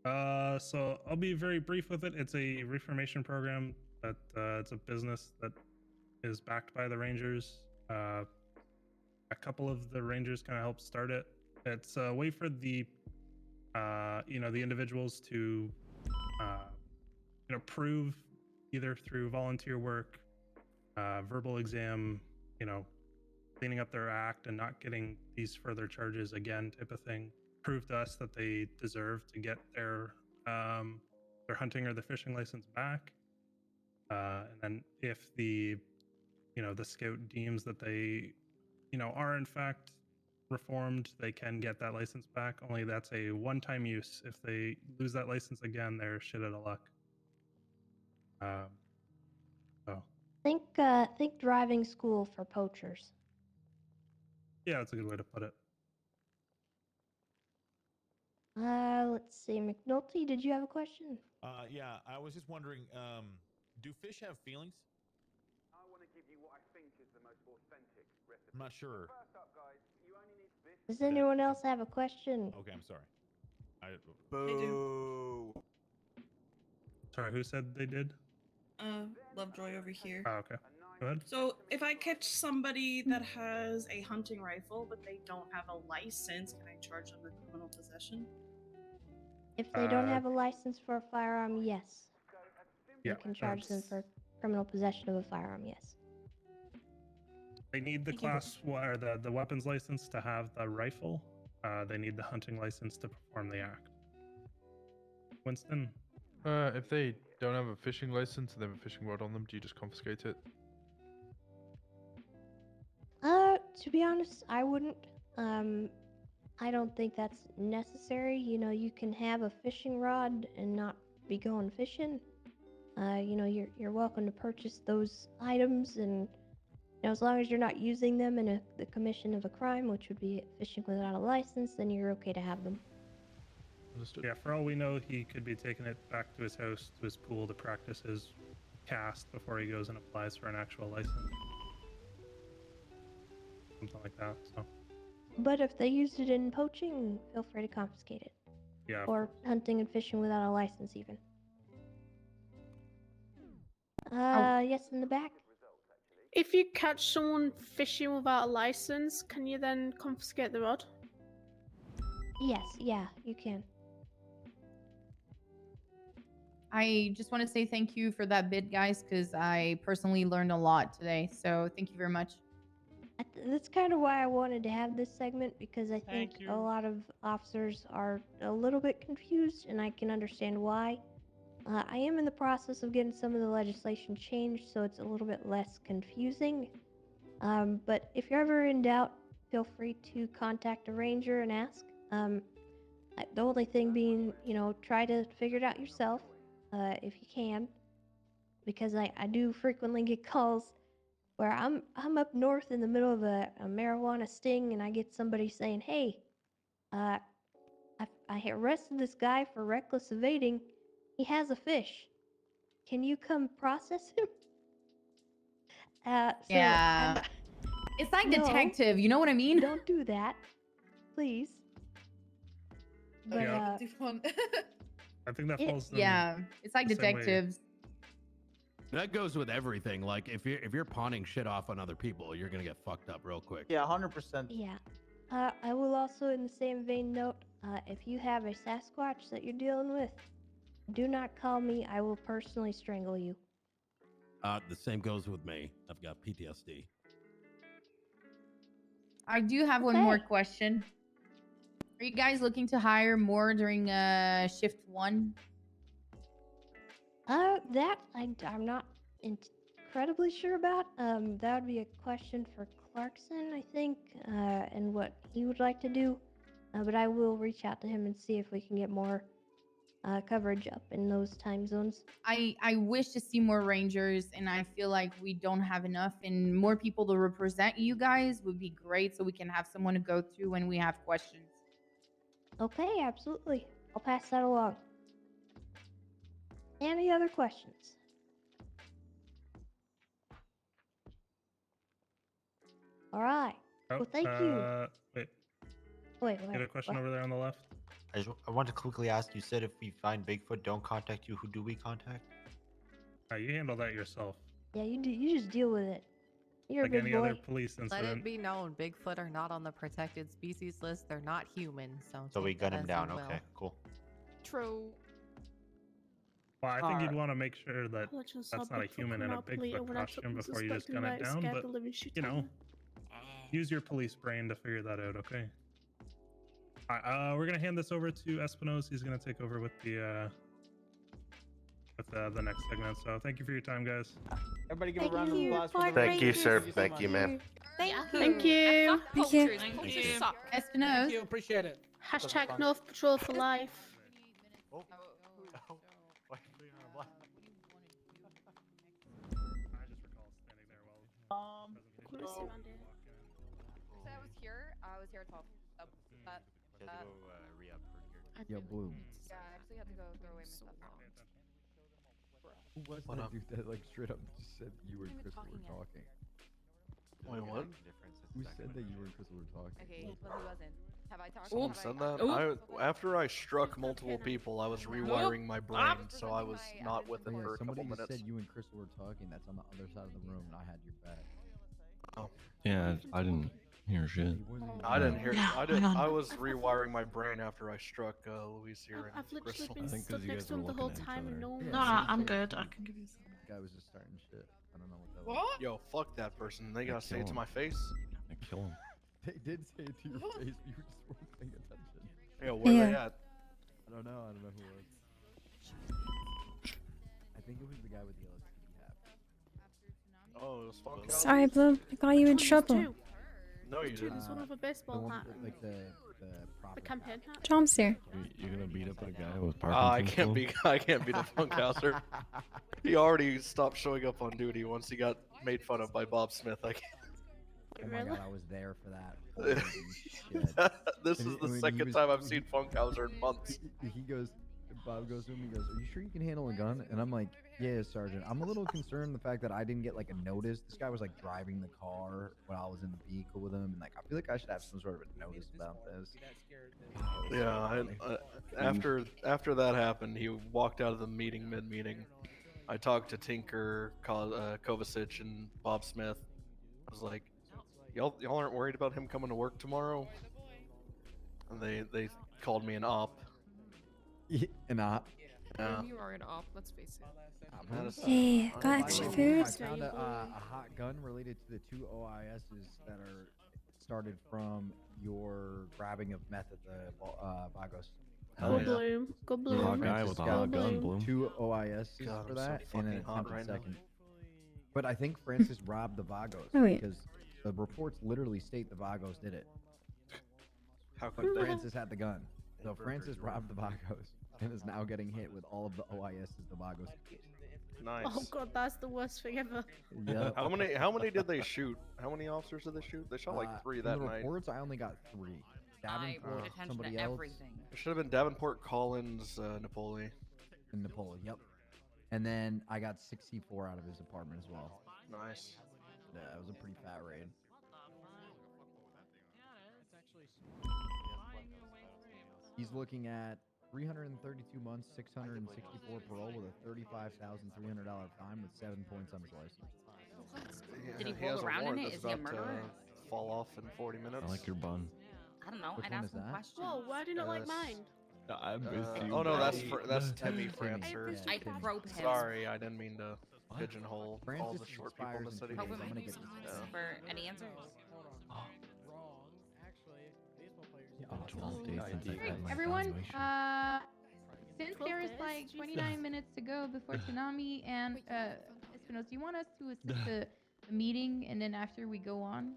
So I'll be very brief with it. It's a reformation program that it's a business that is backed by the Rangers. A couple of the Rangers kind of helped start it. It's a way for the the individuals to prove either through volunteer work, verbal exam, cleaning up their act and not getting these further charges again type of thing. Prove to us that they deserve to get their hunting or the fishing license back. And then if the scout deems that they are in fact reformed, they can get that license back. Only that's a one-time use. If they lose that license again, they're shit out of luck. So Think driving school for poachers. yeah, that's a good way to put it. Let's see. McNulty, did you have a question? Yeah, I was just wondering, do fish have feelings? I'm not sure. Does anyone else have a question? Okay, I'm sorry. Boo. Sorry, who said they did? Lovejoy over here. Oh, okay. Go ahead. So, if I catch somebody that has a hunting rifle but they don't have a license, can I charge them with criminal possession? If they don't have a license for a firearm, yes. Yeah, You can charge them for criminal possession of a firearm, yes. They need the class or the weapons license to have the rifle. They need the hunting license to perform the act. Winston? If they don't have a fishing license and they have a fishing rod on them, do you just confiscate it? To be honest, I wouldn't. I don't think that's necessary. You know, you can have a fishing rod and not be going fishing. You know, you're welcome to purchase those items, and you know, as long as you're not using them in the commission of a crime, which would be fishing without a license, then you're okay to have them. Understood. Yeah, for all we know, he could be taking it back to his house, to his pool, to practice his cast before he goes and applies for an actual license. Something like that, so. But if they used it in poaching, feel free to confiscate it. Yeah. Or hunting and fishing without a license, even. Yes, in the back. If you catch someone fishing without a license, can you then confiscate the rod? Yes, yeah, you can. I just want to say thank you for that bit, guys, because I personally learned a lot today. So thank you very much. That's kind of why I wanted to have this segment, because I think Thank you. a lot of officers are a little bit confused, and I can understand why. I am in the process of getting some of the legislation changed, so it's a little bit less confusing. But if you're ever in doubt, feel free to contact a ranger and ask. The only thing being, you know, try to figure it out yourself, if you can, because I do frequently get calls where I'm up north in the middle of a marijuana sting, and I get somebody saying, "Hey, I arrested this guy for reckless evading. He has a fish. Can you come process him?" Yeah. It's like No, detective, you know what I mean? Don't do that, please. But Yeah. I think that falls in Yeah, it's like the same way. detectives. That goes with everything. Like if you're pawning shit off on other people, you're gonna get fucked up real quick. Yeah, 100%. Yeah. I will also, in the same vein, note if you have a Sasquatch that you're dealing with, do not call me. I will personally strangle you. The same goes with me. I've got PTSD. I do have one more question. Are you guys looking to hire more during shift 1? That I'm not incredibly sure about. That would be a question for Clarkson, I think, and what he would like to do. But I will reach out to him and see if we can get more coverage up in those time zones. I wish to see more rangers, and I feel like we don't have enough, and more people to represent you guys would be great, so we can have someone to go through when we have questions. Okay, absolutely. I'll pass that along. Any other questions? All right. Oh, Well, thank you. Wait. Wait. You had a question what? over there on the left? I want to quickly ask, you said if we find Bigfoot, don't contact you. Who do we contact? You handle that yourself. Yeah, you just deal with it. You're Like a big any boy. other police Let incident. it be known, Bigfoot are not on the protected species list. They're not human, so. So we take gun that him as down. you will. Okay, cool. True. Well, I think you'd want to make sure that Legends that's are not a booked for human in a criminal plea, and Bigfoot when I took costume them before you just suspecting gun it that, down, scared but, the living shit you out of know, me. use your police brain to figure that out, okay? We're going to hand this over to Espinosa. He's going to take over with the next segment. So thank you for your time, guys. Everybody give a round of applause for the Thank you, Rangers. sir. so Thank you, much. ma'am. Thank you. Thank you. Thank you. Thank you. Espinosa. Thank you. Appreciate it. Hashtag North Patrol for life. Mr. Mandy. So I was here. I was here at 12. Re-up for here. Yo, Bloom. Yeah, I actually had to go throw away my stuff. Who was What that up? dude that like straight up just said you and Crystal were talking? Wait, what? Who said that you and Crystal were talking? Okay, well, he wasn't. Have I talked? Someone said that? After I struck multiple people, I was rewiring my brain, so I was not with it Yeah, for a couple somebody just minutes. said you and Crystal were talking. That's on the other side of the room, and I had your back. Oh. Yeah, I didn't hear shit. I didn't hear. I was rewiring my brain after I struck Luis here I've and literally Crystal. been stood next to him the whole time and no one. No, I'm good. I can give you some. Guy was just starting shit. I don't know what that was. What? Yo, fuck that person. They gotta say kill it to him. my face. I kill him. They did say it to your face, but you just weren't paying attention. Yo, where they at? I don't know. I don't know who it was. I think it was the guy with the LSPD hat. Oh, it was Funk. Sorry, Bloom. I got you in trouble. No, you Dude, didn't. there's one with a baseball one, hat. like the The campaign hat. Tom's here. You're gonna beat up a guy with I Parkinson's? can't Bloom? be. I can't beat a Funkhauser. He already stopped showing up on duty once he got made fun of by Bob Smith. I can't. Oh my god, I was there for that. Holy shit. This And is he- the when he second was- time I've seen Funkhauser in months. He goes, Bob goes to him, he goes, "Are you sure you can handle a gun?" And I'm like, "Yeah, Sergeant. I'm a little concerned the fact that I didn't get like a notice. This guy was like driving the car when I was in the vehicle with him, and like I feel like I should have some sort of a notice about this." Yeah, after that happened, he walked out of the meeting mid-meeting. I talked to Tinker, Kovacic, and Bob Smith. I was like, y'all aren't worried about him coming to work tomorrow? And they called me an op. An op. Yeah. You are an op, let's face it. Hey, got By the your way, food? I found a hot gun related to the 2 OISs that are started from your grabbing of meth at the Vagos. Go Bloom. Go Bloom. Hot guy with a hot gun, Bloom. 2 OISs God, for I'm so that and fucking an hot attempted right now. second. But I think Francis robbed the Vagos Oh, wait. because the reports literally state the Vagos did it. How But could they? Francis had the gun. So Francis robbed the Vagos and is now getting hit with all of the OISs the Vagos. Nice. Oh god, that's the worst thing ever. Yeah. How many did they shoot? How many officers did they shoot? They shot like 3 From that the night. reports, I only got 3. I Davenport, paid attention somebody to else, everything. It should have been Davenport, Collins, Napoli. and Napoleon. Yep. And then I got 64 out of his apartment as well. Nice. Yeah, it was a pretty fat raid. He's looking at 332 months, 664 parole with a $35,300 fine with 7 points on his license. Did he has roll a around in warrant it? that's Is he a about to murderer? fall off in 40 minutes. I like your bun. I don't know. Which I'd one ask is him that? questions. Whoa, why do you not like mine? I miss you. Oh no, that's buddy. that's Timmy Timmy. Francer. Yeah, I Timmy. probe him. Sorry, I didn't mean to pigeonhole all Francis the short people in the expires city. in 2 Probe days. him I'm gonna get this down. for any answers. Been 12 days since I've had my Everyone, evaluation. since 12 there's days? like Jesus. 29 minutes to go before Tsunami and Espinosa, do you want us to assist the meeting and then after we go on?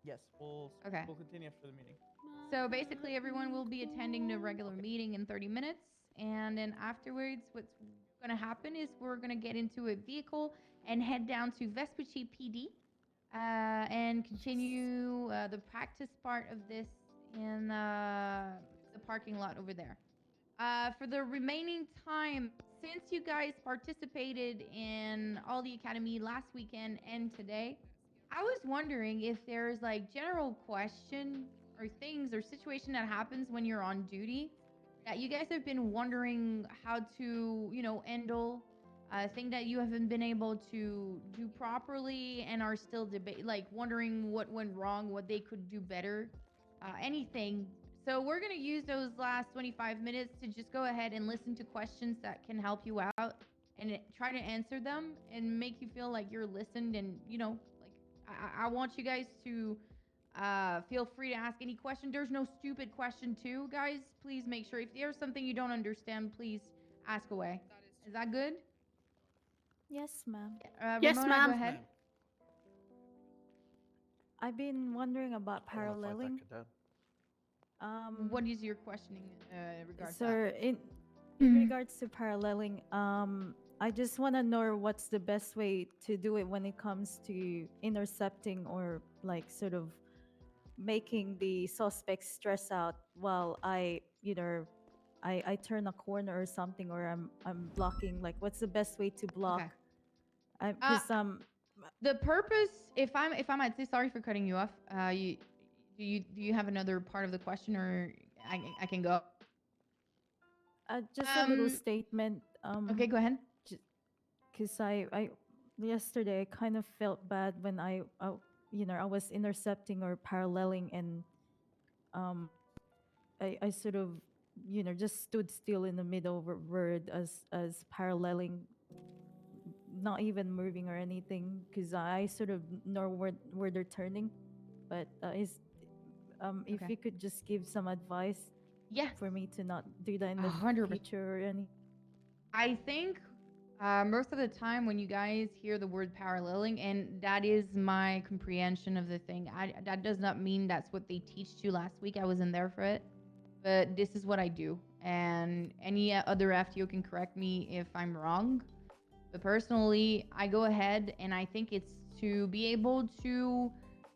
Yes, we'll Okay. we'll continue after the meeting. So basically, everyone will be attending the regular meeting in 30 minutes, and then afterwards, what's gonna happen is we're gonna get into a vehicle and head down to Vespucci PD, and continue the practice part of this in the parking lot over there. For the remaining time, since you guys participated in All the Academy last weekend and today, I was wondering if there's like general question or things or situation that happens when you're on duty that you guys have been wondering how to, handle, thing that you haven't been able to do properly and are still wondering what went wrong, what they could do better, anything. So we're going to use those last 25 minutes to just go ahead and listen to questions that can help you out and try to answer them and make you feel like you're listened. And, I want you guys to feel free to ask any question. There's no stupid question too, guys. Please make sure if there's something you don't understand, please ask away. Is that good? Yes, ma'am. Yes, Ramona, ma'am. Go ahead. I've been wondering about paralleling. What is your questioning regards to Sir, that? in Mhm. regards to paralleling, I just want to know what's the best way to do it when it comes to intercepting or like sort of making the suspects stress out while I either I turn a corner or something, or I'm blocking. Like, what's the best way to block? Okay. Because The purpose, if I might say, sorry for cutting you off. Do you have another part of the question, or I can go? just a little statement. Okay, go ahead. Because I yesterday I kind of felt bad when I I was intercepting or paralleling, and I sort of just stood still in the middle of a word as paralleling, not even moving or anything, because I sort of know where they're turning. But if you could just give some advice, for me to not do that in the 100%. future or any. I think most of the time when you guys hear the word paralleling, and that is my comprehension of the thing, that does not mean that's what they teach you last week. I wasn't there for it, but this is what I do. And any other FTO can correct me if I'm wrong. But personally, I go ahead and I think it's to be able to,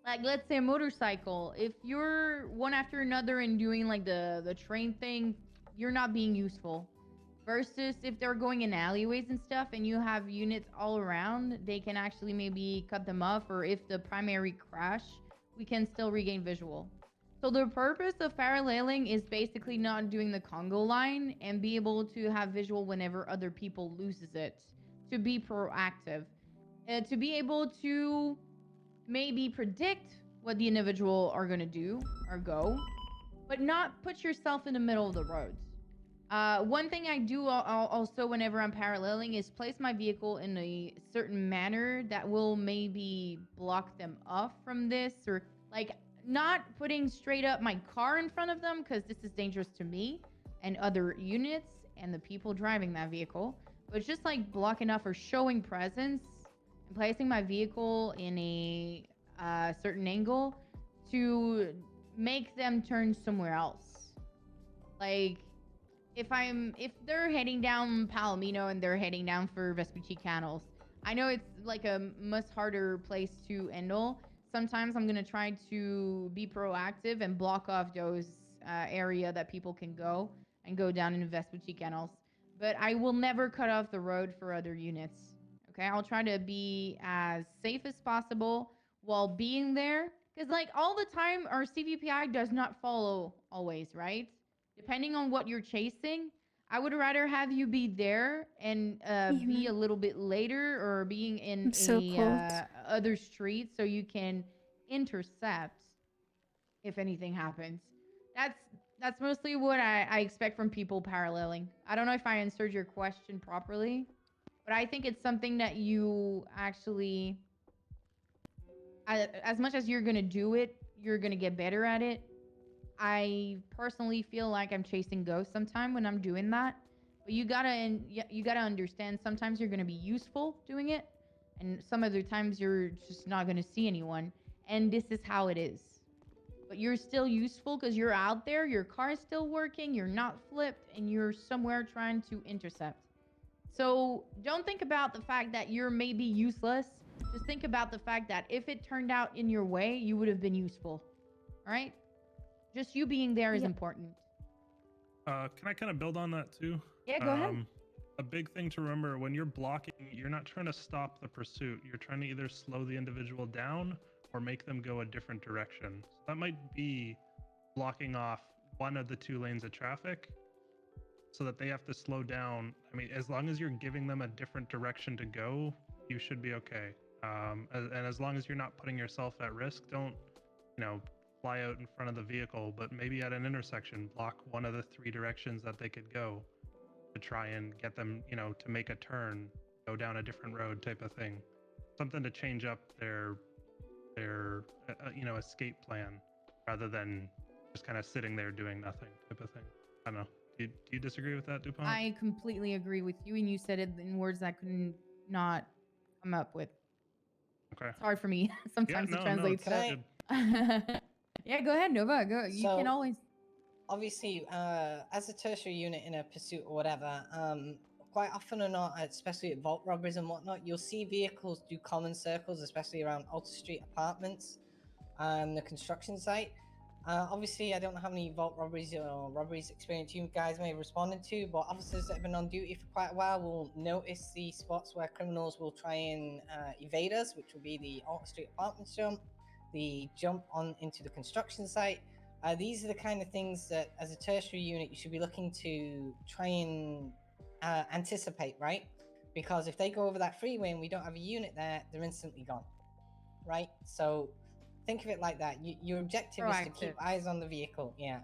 like, let's say a motorcycle. If you're one after another and doing like the train thing, you're not being useful. Versus if they're going in alleyways and stuff and you have units all around, they can actually maybe cut them off, or if the primary crash, we can still regain visual. So the purpose of paralleling is basically not doing the Congo line and be able to have visual whenever other people loses it. To be proactive. To be able to maybe predict what the individual are going to do or go, but not put yourself in the middle of the road. One thing I do also whenever I'm paralleling is place my vehicle in a certain manner that will maybe block them off from this, or like not putting straight up my car in front of them, because this is dangerous to me and other units and the people driving that vehicle, but just like blocking off or showing presence and placing my vehicle in a certain angle to make them turn somewhere else. Like, if they're heading down Palomino and they're heading down for Vespucci Canals, I know it's like a much harder place to handle. Sometimes I'm gonna try to be proactive and block off those area that people can go and go down in Vespucci Canals. But I will never cut off the road for other units. Okay, I'll try to be as safe as possible while being there. Because like all the time, our CVPI does not follow always, right? Depending on what you're chasing, I would rather have you be there and be a little bit later, or being in I'm so cold. other streets so you can intercept if anything happens. That's mostly what I expect from people paralleling. I don't know if I answered your question properly, but I think it's something that you actually, as much as you're going to do it, you're going to get better at it. I personally feel like I'm chasing ghosts sometime when I'm doing that. But you gotta understand, sometimes you're gonna be useful doing it, and some other times you're just not gonna see anyone. And this is how it is. But you're still useful because you're out there, your car's still working, you're not flipped, and you're somewhere trying to intercept. So don't think about the fact that you're maybe useless. Just think about the fact that if it turned out in your way, you would have been useful. All right? Just you being there is important. Can I kind of build on that too? Yeah, go ahead. A big thing to remember when you're blocking, you're not trying to stop the pursuit. You're trying to either slow the individual down or make them go a different direction. So that might be blocking off one of the two lanes of traffic so that they have to slow down. I mean, as long as you're giving them a different direction to go, you should be okay. And as long as you're not putting yourself at risk, don't, fly out in front of the vehicle, but maybe at an intersection, block one of the three directions that they could go to try and get them, to make a turn, go down a different road type of thing. Something to change up their escape plan rather than just kind of sitting there doing nothing type of thing. I don't know. Do you disagree with that, DuPont? I completely agree with you, and you said it in words I could not come up with. Okay. It's hard for me sometimes to translate. Yeah, go ahead, Nova. Go. You can always. Obviously, as a tertiary unit in a pursuit or whatever, quite often or not, especially at vault robberies and whatnot, you'll see vehicles do common circles, especially around Alta Street apartments, the construction site. Obviously, I don't know how many vault robberies or robberies experience you guys may have responded to, but officers that have been on duty for quite a while will notice the spots where criminals will try and evade us, which will be the Alta Street apartments jump, the jump on into the construction site. These are the kind of things that, as a tertiary unit, you should be looking to try and anticipate, right? Because if they go over that freeway and we don't have a unit there, they're instantly gone, right? So think of it like that. Your objective is to keep eyes on the vehicle, yeah.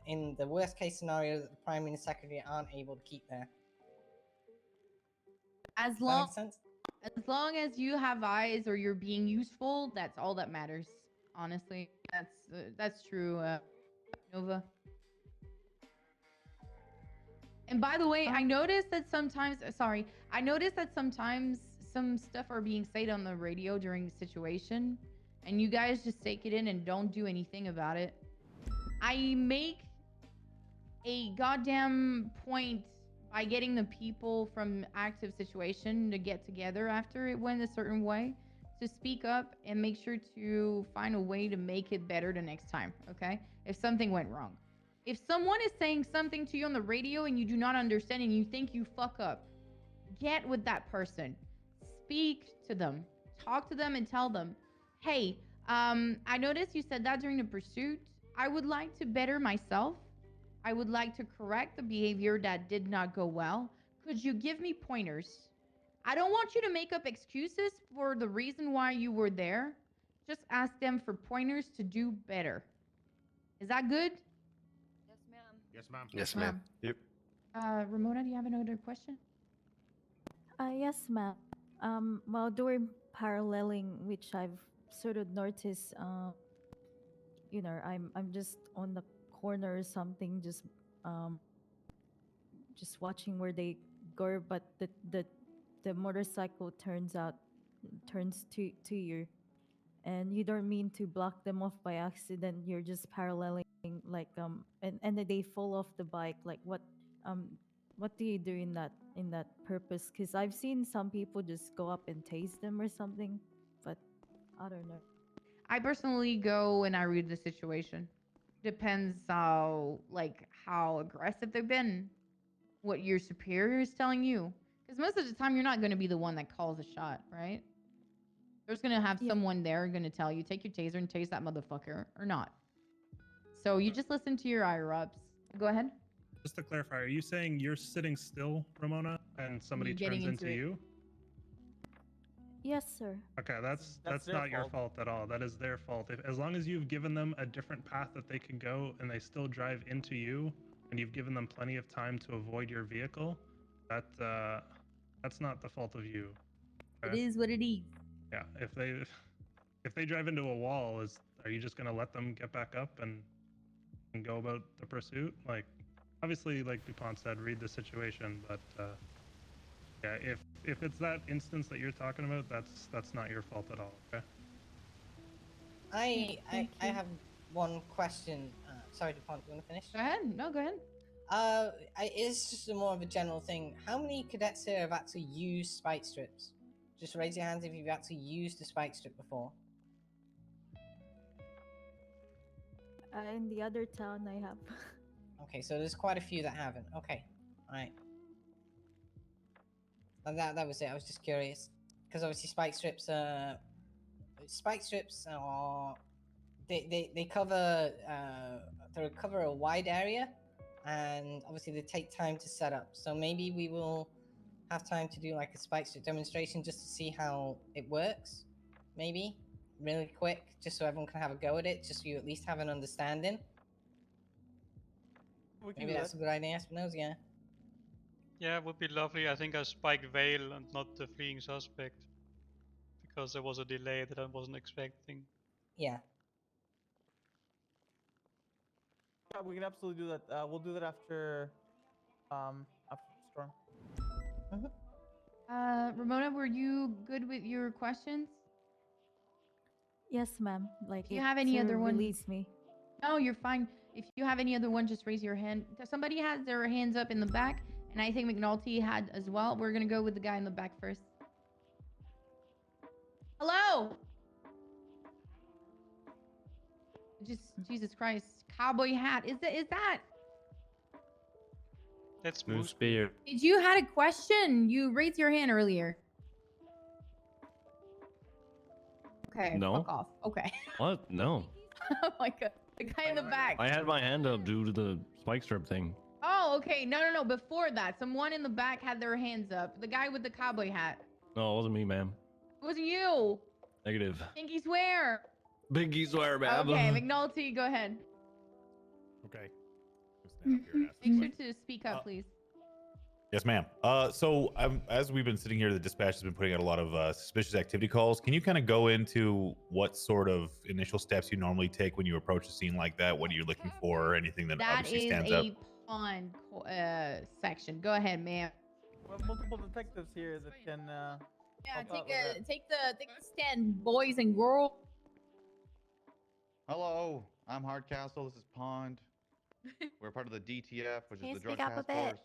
In the worst case scenario that the primary and secondary aren't able to keep there. As long as you have eyes or you're being useful, that's all that matters. Honestly, that's true, Nova. And by the way, I noticed that sometimes, I noticed that sometimes some stuff are being said on the radio during the situation, and you guys just take it in and don't do anything about it. I make a goddamn point by getting the people from active situation to get together after it went a certain way, to speak up and make sure to find a way to make it better the next time, okay? If something went wrong. If someone is saying something to you on the radio and you do not understand and you think you fuck up, get with that person. Speak to them. Talk to them and tell them, hey, I noticed you said that during the pursuit. I would like to better myself. I would like to correct the behavior that did not go well. Could you give me pointers? I don't want you to make up excuses for the reason why you were there. Just ask them for pointers to do better. Is that good? Yes, ma'am. Yes, ma'am. Yes, ma'am. Yep. Ramona, do you have another question? Yes, ma'am. While doing paralleling, which I've sort of noticed, you know, I'm just on the corner or something, just watching where they go, but the motorcycle turns to you, and you don't mean to block them off by accident. You're just paralleling, like and then they fall off the bike. Like what do you do in that purpose? Because I've seen some people just go up and tase them or something, but I don't know. I personally go and I read the situation. Depends how aggressive they've been, what your superior is telling you. Because most of the time, you're not going to be the one that calls a shot, right? There's going to have someone there going to tell you, take your taser and tase that motherfucker, or not. So you just listen to your higher ups. Go ahead. Just to clarify, are you saying you're sitting still, Ramona, and somebody turns into you? Yes, sir. Okay, that's not your fault at all. That is their fault. As long as you've given them a different path that they can go and they still drive into you, and you've given them plenty of time to avoid your vehicle, that's not the fault of you. Okay? It is what it is. Yeah, if they drive into a wall, are you just gonna let them get back up and go about the pursuit? Like, obviously, like DuPont said, read the situation, but yeah, if it's that instance that you're talking about, that's not your fault at all. Okay. I have one question. Sorry, DuPont, do you want to finish? Go ahead. No, go ahead. It's just more of a general thing. How many cadets here have actually used spike strips? Just raise your hands if you've actually used a spike strip before. In the other town, I have. Okay, so there's quite a few that haven't. Okay, all right. That was it. I was just curious because obviously spike strips are they cover a wide area, and obviously they take time to set up. So maybe we will have time to do like a spike strip demonstration just to see how it works. Maybe really quick, just so everyone can have a go at it, just so you at least have an understanding. Maybe that's a good idea, Espinosa, yeah. Yeah, it would be lovely. I think a spike veil and not the fleeing suspect, because there was a delay that I wasn't expecting. Yeah. Yeah, we can absolutely do that. We'll do that after the storm. Ramona, were you good with your questions? Yes, ma'am. Like, do you have any other ones? Release me. No, you're fine. If you have any other one, just raise your hand. Somebody has their hands up in the back, And I think McNulty had as well. We're gonna go with the guy in the back first. Hello. Just Jesus Christ, cowboy hat. Is that? That's Moose Moose Beard. Did you had a question? You raised your hand earlier. Okay, No. fuck off. Okay. What? No. Oh my god, the guy in the back. I had my hand up due to the spike strip thing. Oh, okay. No. Before that, someone in the back had their hands up. The guy with the cowboy hat. No, it wasn't me, ma'am. It wasn't you. Negative. Pinky swear. Pinky swear, ma'am. Okay, McNulty, go ahead. Okay. Stand up here and ask this Make sure question. to speak up, please. Yes, ma'am. So as we've been sitting here, the dispatch has been putting out a lot of suspicious activity calls. Can you kind of go into what sort of initial steps you normally take when you approach a scene like that? What are you looking for, or anything that That obviously is stands out? a pond section. Go ahead, ma'am. We have multiple detectives here that can. Yeah, help out take the stand, boys and girls. Hello, I'm Hardcastle. This is Pond. We're part of the DTF, which Can you is the Drug speak up a Task bit? Force.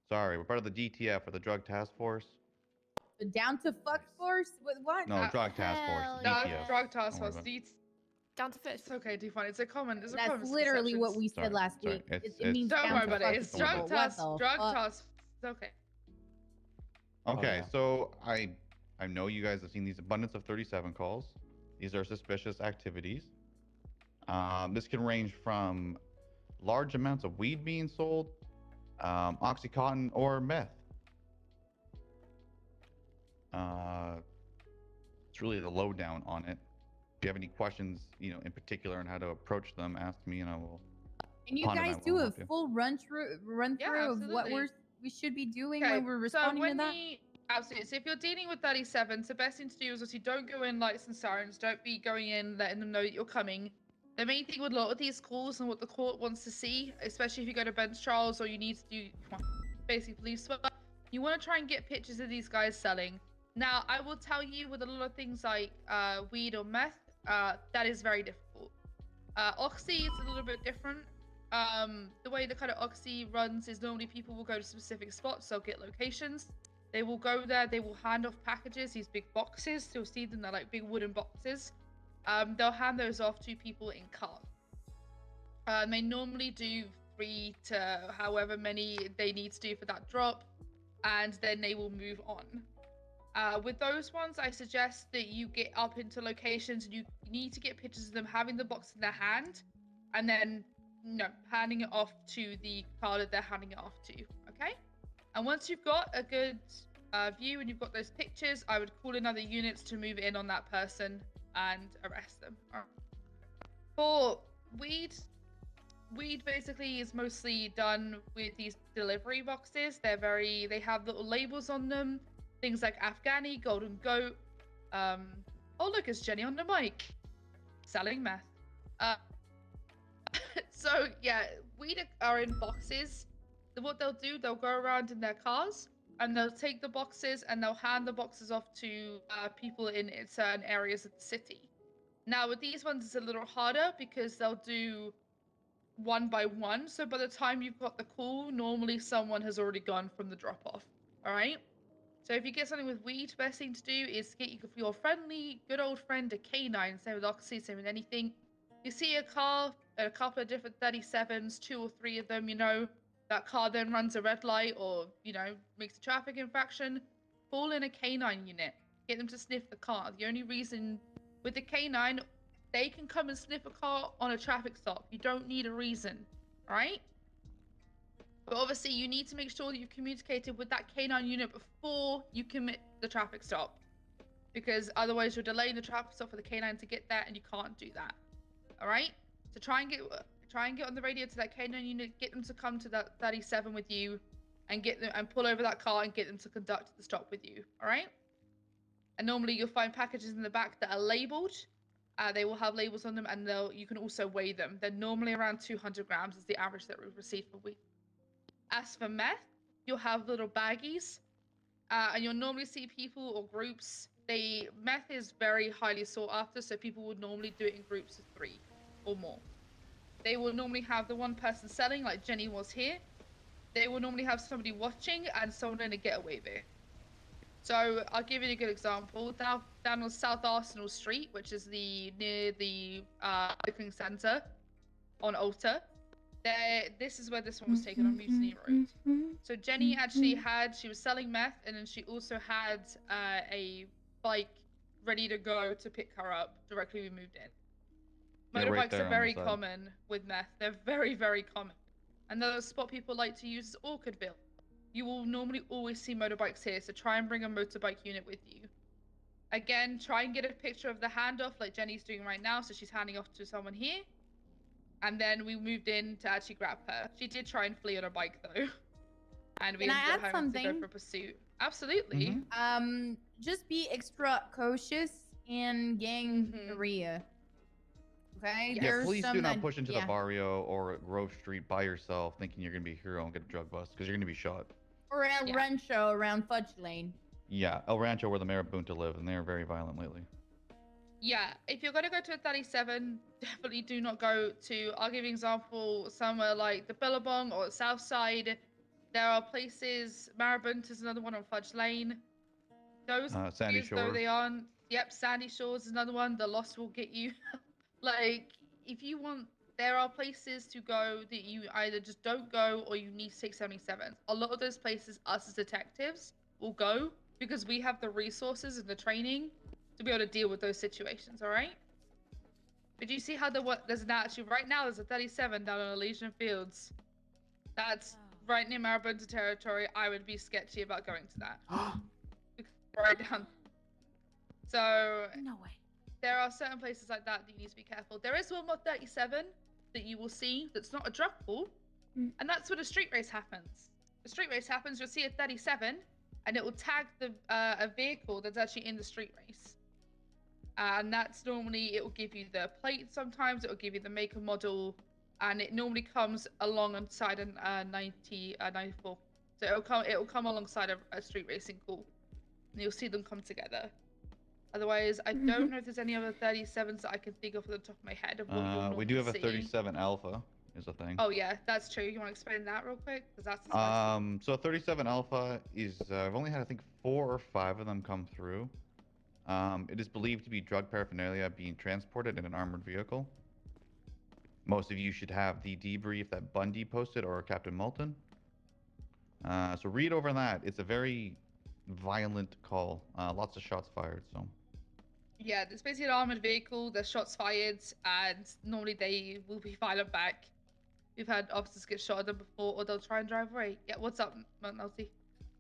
Sorry, we're part of the DTF, or the Drug Task Force. The down to fuck force? What? No, Drug Task Force. DTF. Drug Task Don't worry Force. about it. Down to fish. It's okay, do fine. It's a common. It's a That's common literally what we Sorry, said last sorry. week. It's- It means Don't down worry to about fuck it. It's people. drug What task. the Drug fuck? task. It's okay. Okay, yeah. so I know you guys have seen these abundance of 37 calls. These are suspicious activities. This can range from large amounts of weed being sold, Oxycontin, or meth. It's really the lowdown on it. If you have any questions, in particular on how to approach them, ask me and I will. Can you Pond and I guys will do a help you. full run through of what absolutely. we should be doing Okay, when we're responding to that? Absolutely. So if you're dealing with 37, the best thing to do is obviously don't go in lights and sirens. Don't be going in letting them know that you're coming. The main thing with a lot of these calls and what the court wants to see, especially if you go to bench trials or you need to do basically police work, you want to try and get pictures of these guys selling. Now, I will tell you with a lot of things like weed or meth, that is very difficult. Oxy is a little bit different. The way the kind of Oxy runs is normally people will go to specific spots, they'll get locations. They will go there, they will hand off packages, these big boxes. You'll see them, they're like big wooden boxes. They'll hand those off to people in cars. They normally do 3 to however many they need to do for that drop, and then they will move on. With those ones, I suggest that you get up into locations and you need to get pictures of them having the box in their hand, and then handing it off to the car that they're handing it off to. Okay? And once you've got a good view and you've got those pictures, I would call in other units to move in on that person and arrest them. All right. For weed basically is mostly done with these delivery boxes. They have little labels on them, things like Afghani, Golden Goat. Oh look, it's Jenny on the mic, selling meth. So yeah, weed are in boxes. What they'll do, they'll go around in their cars and they'll take the boxes and they'll hand the boxes off to people in certain areas of the city. Now with these ones, it's a little harder because they'll do one by one. So by the time you've got the call, normally someone has already gone from the drop off. All right. So if you get something with weed, best thing to do is get your friendly, good old friend, a K9, same with Oxy, same with anything. You see a car, a couple of different 37s, 2 or 3 of them, that car then runs a red light or, makes a traffic infraction, call in a K9 unit. Get them to sniff the car. The only reason with the K9, they can come and sniff a car on a traffic stop. You don't need a reason, all right? But obviously, you need to make sure that you've communicated with that K9 unit before you commit the traffic stop. Because otherwise, you're delaying the traffic stop for the K9 to get there, and you can't do that, all right? So try and get on the radio to that K9 unit, get them to come to that 37 with you, and get them and pull over that car and get them to conduct the stop with you. All right. And normally you'll find packages in the back that are labeled. They will have labels on them, and you can also weigh them. They're normally around 200 grams is the average that we've received for weed. As for meth, you'll have little baggies, and you'll normally see people or groups. Meth is very highly sought after, so people would normally do it in groups of 3 or more. They will normally have the one person selling, like Jenny was here, they will normally have somebody watching and someone in a getaway vehicle. So I'll give you a good example. Down on South Arsenal Street, which is near the booking center on Alta. This is where this one was taken on Mutiny Road. So Jenny actually she was selling meth, and then she also had a bike ready to go to pick her up directly we moved in. Yeah, Motorbikes right there are on the very side. common with meth. They're very, very common. Another spot people like to use is Orchardville. You will normally always see motorbikes here, so try and bring a motorbike unit with you. Again, try and get a picture of the handoff like Jenny's doing right now, so she's handing off to someone here. And then we moved in to actually grab her. She did try and flee on a bike though. And we Can I ended up add having to go something? for pursuit. Absolutely. Just be extra cautious in gang area. Okay, Yeah, there's please some do not that- push into yeah. the barrio or Grove Street by yourself thinking you're going to be a hero and get a drug bust because you're going to be shot. Or El Rancho around Fudge Lane. Yeah, El Rancho where the Marabunta live, and they're very violent lately. Yeah, if you're gonna go to a 37, definitely do not go to, I'll give you an example, somewhere like the Billabong or South Side. There are places, Marabunta is another one on Fudge Lane. Those Sandy areas, though Shores. they aren't, yep, Sandy Shores is another one. The Lost will get you. Like, if you want, there are places to go that you either just don't go or you need to take 77s. A lot of those places, us as detectives will go because we have the resources and the training to be able to deal with those situations, all right? But you see how there's an actually, right now there's a 37 down on Elysian Fields. That's right near Marabunta territory. I would be sketchy about going to that. Right down. So, No way. there are certain places like that you need to be careful. There is one more 37 that you will see that's not a drug pool, and that's when a street race happens. A street race happens, you'll see a 37, and it will tag a vehicle that's actually in the street race. And that's normally, it will give you the plate sometimes, it will give you the make and model, and it normally comes alongside a 94. So it'll come alongside a street racing call, and you'll see them come together. Otherwise, I don't know if there's any other 37s that I can think of off the top of my head of what you'll normally We do have a see. 37 Alpha is a thing. Oh yeah, that's true. You want to explain that real quick? Because that's the So 37 Alpha is I've only had I think 4 or 5 of them come through. It is believed to be drug paraphernalia being transported in an armored vehicle. Most of you should have the debrief that Bundy posted or Captain Moulton. So read over that. It's a very violent call. Lots of shots fired. So. Yeah, there's basically an armored vehicle. There's shots fired, and normally they will be violent back. We've had officers get shot at them before, or they'll try and drive away. Yeah, what's up, McNulty?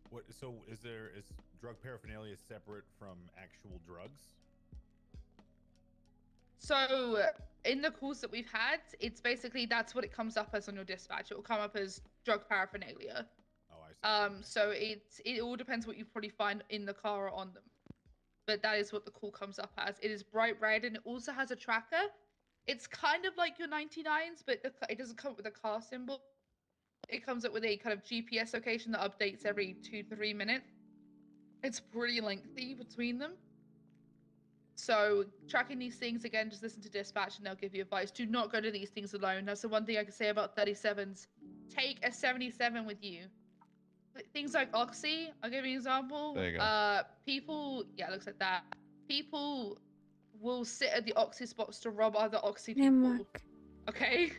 What? So is drug paraphernalia separate from actual drugs? So in the calls that we've had, it's basically that's what it comes up as on your dispatch. It will come up as drug paraphernalia. Oh, I see. So it all depends what you probably find in the car or on them. But that is what the call comes up as. It is bright red, and it also has a tracker. It's kind of like your 99s, but it doesn't come with a car symbol. It comes up with a kind of GPS location that updates every 2-3 minutes. It's pretty lengthy between them. So tracking these things, again, just listen to dispatch and they'll give you advice. Do not go to these things alone. That's the one thing I can say about 37s. Take a 77 with you. Things like Oxy, I'll give you an example. There you go. People, yeah, it looks like that. People will sit at the Oxy spots to rob other Oxy people. Okay?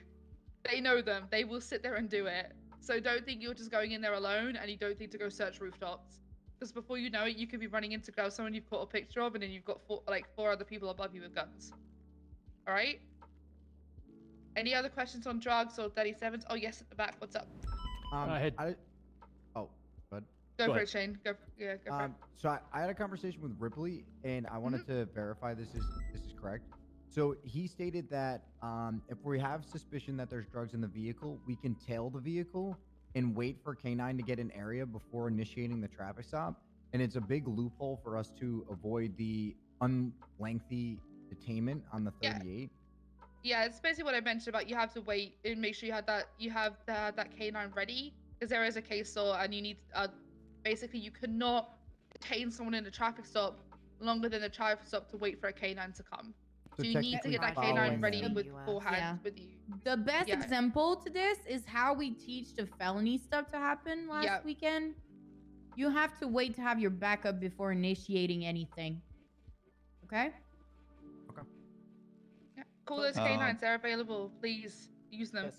They know them. They will sit there and do it. So don't think you're just going in there alone, and you don't think to go search rooftops. Because before you know it, you could be running into grab someone you've caught a picture of, and then you've got four other people above you with guns. All right? Any other questions on drugs or 37s? Oh, yes, at the back. What's up? Go for it, Shane. Go for it. So I had a conversation with Ripley, and I wanted to verify this is correct. So he stated that if we have suspicion that there's drugs in the vehicle, we can tail the vehicle and wait for K9 to get an area before initiating the traffic stop. And it's a big loophole for us to avoid the unlengthy detainment on the 38. Yeah, it's basically what I mentioned about you have to wait and make sure you have that K9 ready, because there is a case law, and you need basically you cannot detain someone in a traffic stop longer than the traffic stop to wait for a K9 to come. So you need to technically get that following canine ready them. beforehand with you. The best Yeah. example to this is how we teach the felony stuff to happen last weekend. You have to wait to have your backup before initiating anything. Okay? Yeah. Call those canines. They're available. Please use them. Yeah,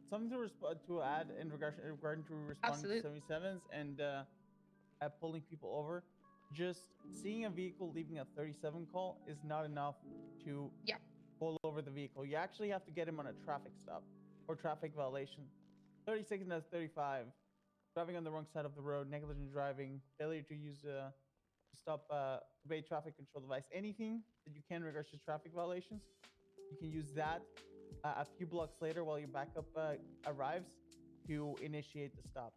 something to add in regarding to responding to 77s and pulling people over. Just seeing a vehicle leaving a 37 call is not enough to pull over the vehicle. You actually have to get him on a traffic stop or traffic violation. 36 and that's 35. Driving on the wrong side of the road, negligent driving, failure to use stop obey traffic control device. Anything that you can in regards to traffic violations, you can use that a few blocks later while your backup arrives to initiate the stop.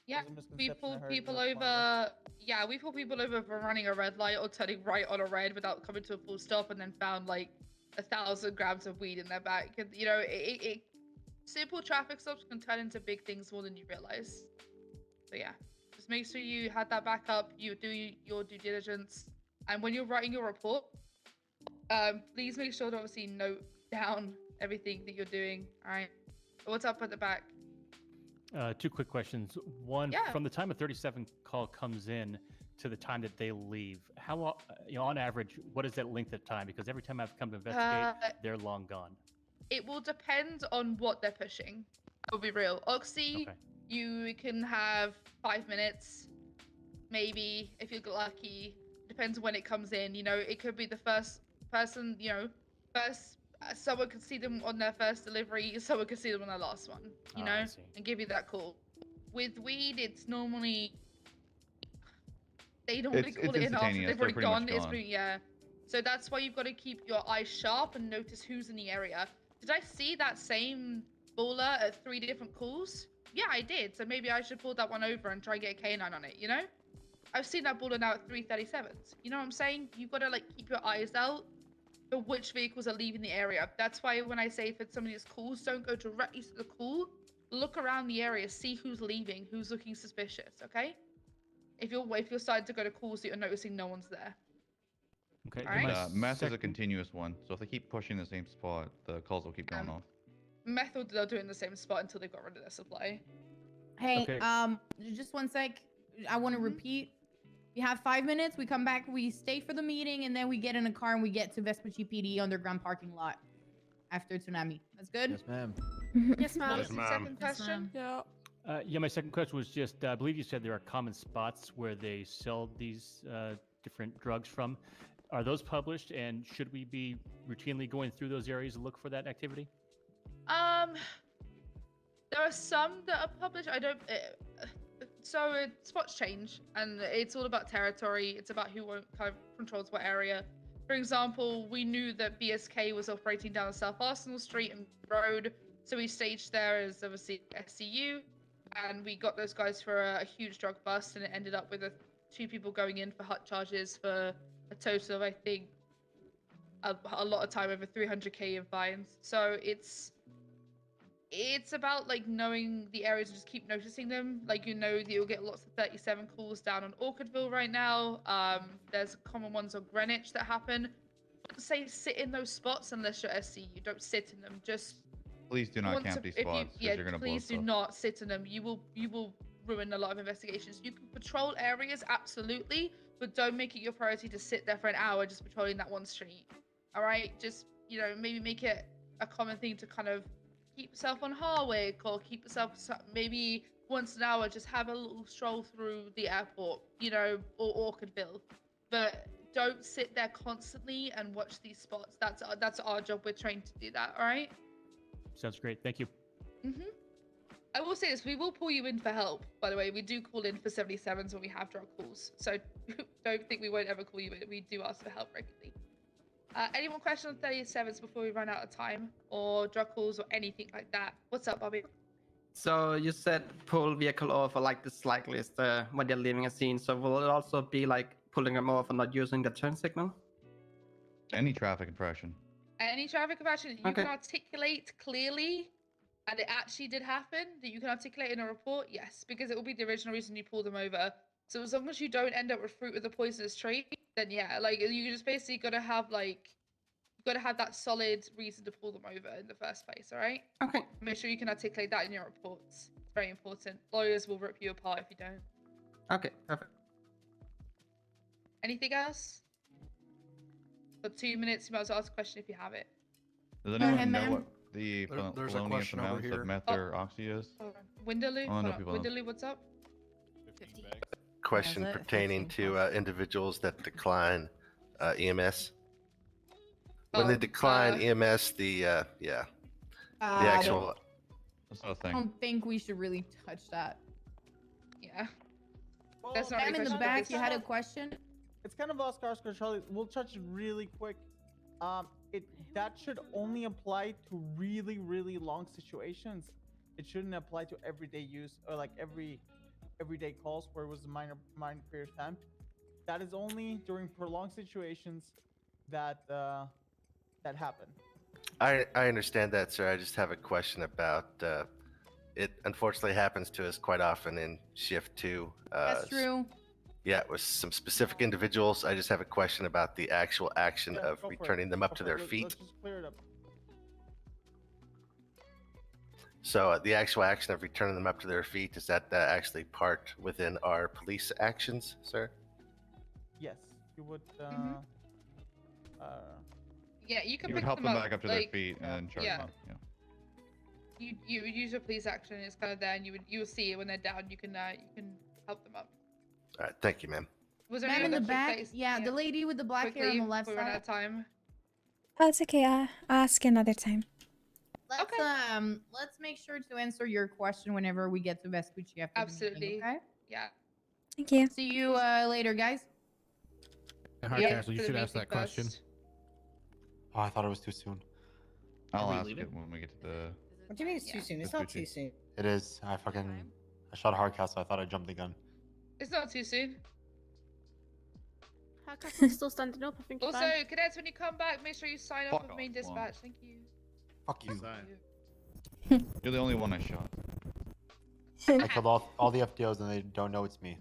Yeah, we pull people over. Yeah, we pull people over for running a red light or turning right on a red without coming to a full stop, and then found like 1,000 grams of weed in their back. And, you know, simple traffic stops can turn into big things more than you realize. So yeah, just make sure you have that backup. You do your due diligence, and when you're writing your report, please make sure to obviously note down everything that you're doing. All right, what's up at the back? Two quick questions. One, from the time a 37 call comes in to the time that they leave, how long, on average, what is that length of time? Because every time I've come to investigate, they're long gone. It will depend on what they're pushing. I'll be real. Oxy, you can have 5 minutes, maybe, if you're lucky. Depends when it comes in. You know, it could be the first person, someone could see them on their first delivery, someone could see them on their last one, you know, and give you that call. With weed, it's normally, they normally call it in after they've already gone. So that's why you've got to keep your eyes sharp and notice who's in the area. Did I see that same baller at 3 different calls? Yeah, I did. So maybe I should pull that one over and try and get a canine on it, you know? I've seen that baller now at 337s. You know what I'm saying? You've got to like keep your eyes out for which vehicles are leaving the area. That's why when I say if it's somebody's calls, don't go directly to the call. Look around the area, see who's leaving, who's looking suspicious, okay? If you're starting to go to calls that you're noticing no one's there. Okay. Alright? Meth is a continuous one, so if they keep pushing the same spot, the calls will keep going off. Meth they'll do it in the same spot until they've got rid of their supply. Hey, just one sec. I want to repeat. We have 5 minutes. We come back. We stay for the meeting, and then we get in a car and we get to Vespucci PD underground parking lot after tsunami. That's good. Yes, ma'am. Yes, ma'am. Second question. Yeah, my second question was just, I believe you said there are common spots where they sell these different drugs from. Are those published, and should we be routinely going through those areas to look for that activity? There are some that are published. I don't. So spots change, and it's all about territory. It's about who kind of controls what area. For example, we knew that BSK was operating down South Arsenal Street and Road, so we staged there as obviously SCU, and we got those guys for a huge drug bust, and it ended up with 2 people going in for hut charges for a total of, I think, a lot of time, over 300k in fines. So it's about like knowing the areas and just keep noticing them. Like, you know that you'll get lots of 37 calls down on Orchardville right now. There's common ones on Greenwich that happen. Don't say sit in those spots unless you're SCU. Don't sit in them. Just please do not camp these spots because you're gonna blow please do stuff. not sit in them. You will ruin a lot of investigations. You can patrol areas, absolutely, but don't make it your priority to sit there for an hour just patrolling that one street. All right, just, you know, maybe make it a common thing to kind of keep yourself on Harwick, or keep yourself maybe once an hour, just have a little stroll through the airport, you know, or Orchardville. But don't sit there constantly and watch these spots. That's our job. We're trained to do that. All right. Sounds great. Thank you. I will say this: we will pull you in for help. By the way, we do call in for 77s when we have drug calls. So don't think we won't ever call you in. We do ask for help regularly. Any more questions on 37s before we run out of time, or drug calls or anything like that? What's up, Bobby? So you said pull vehicle over like the cyclist when they're leaving a scene. So will it also be like pulling them over, not using the turn signal? Any traffic infraction. Any traffic infraction that you can articulate clearly, and it actually did happen, that you can articulate in a report, yes, because it will be the original reason you pull them over. So as long as you don't end up with fruit with a poisonous tree, then yeah, like you just basically gotta have that solid reason to pull them over in the first place. All right. Okay. Make sure you can articulate that in your reports. It's very important. Lawyers will rip you apart if you don't. Okay, perfect. Anything else? For 2 minutes, you might as well ask a question if you have it. Does Go ahead, anyone know ma'am. what the There's a felonious question over amounts here. of meth or oxy is? Windaloo? I wanna know if people know. Windaloo, what's up? Question Is it pertaining 15 to plus? individuals that decline EMS. When Oh, they decline EMS, the actual. That's not a I thing. don't think we should really touch that. Yeah. Well, That's not Ma'am, in the question. back, you had a question? It's kind of lost cars, Charlie. We'll touch it really quick. That should only apply to really, really long situations. It shouldn't apply to everyday use or like everyday calls where it was a minor period of time. That is only during prolonged situations that that happen. I understand that, sir. I just have a question about it. Unfortunately, happens to us quite often in shift 2. That's true. Yeah, with some specific individuals. I just have a question about the actual action Yeah, of go for it. returning them up Go to for their it. feet. Let's just clear it up. So the actual action of returning them up to their feet, is that actually part within our police actions, sir? Yes, you would. Yeah, you can You pick would help them up, back up to like, their feet and then charge yeah. them. Yeah. You would use your police action. It's kind of there, and you will see it when they're down. You can help them up. All right, thank you, ma'am. Was there Ma'am, anyone in the that took back? place? Yeah, the lady with the black hair on the left we run out side. of time. Oh, it's okay. I'll ask another time. Let's make sure to answer your question whenever we get to Vespucci after Absolutely. the meeting, okay? Yeah. Thank you. See you later, guys. Hardcastle, you should ask that question. Oh, I thought it was too soon. I'll ask it when we get to the. What do you mean it's too soon? It's not too soon. It is. I shot Hardcastle. I thought I jumped the gun. It's not too soon. Hardcastle's still standing up. I think. Also, Fine. cadets, when you come back, make sure you sign up Fuck with main off, dispatch. Thank you. Fuck you. You're the only one I shot. I killed all the FDOs and they don't know it's me.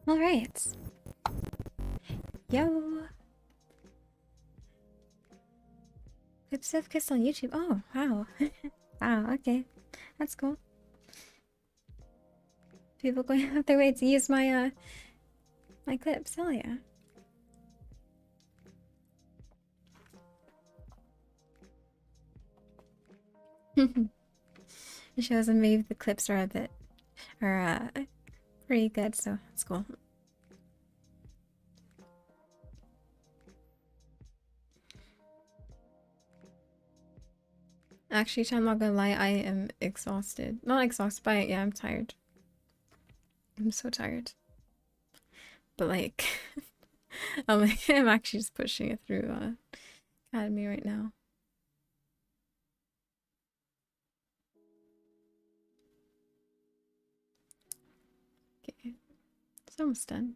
All right. Yo. Clips of Kiss on YouTube. Oh, wow. Wow, okay. That's cool. People going out their way to use my My clips, hell yeah. It shows and maybe the clips are pretty good, so it's cool. Actually, I'm not gonna lie, I am exhausted. Not exhausted, but yeah, I'm tired. I'm so tired. But like, I'm actually just pushing it through Academy right now. Okay, it's almost done.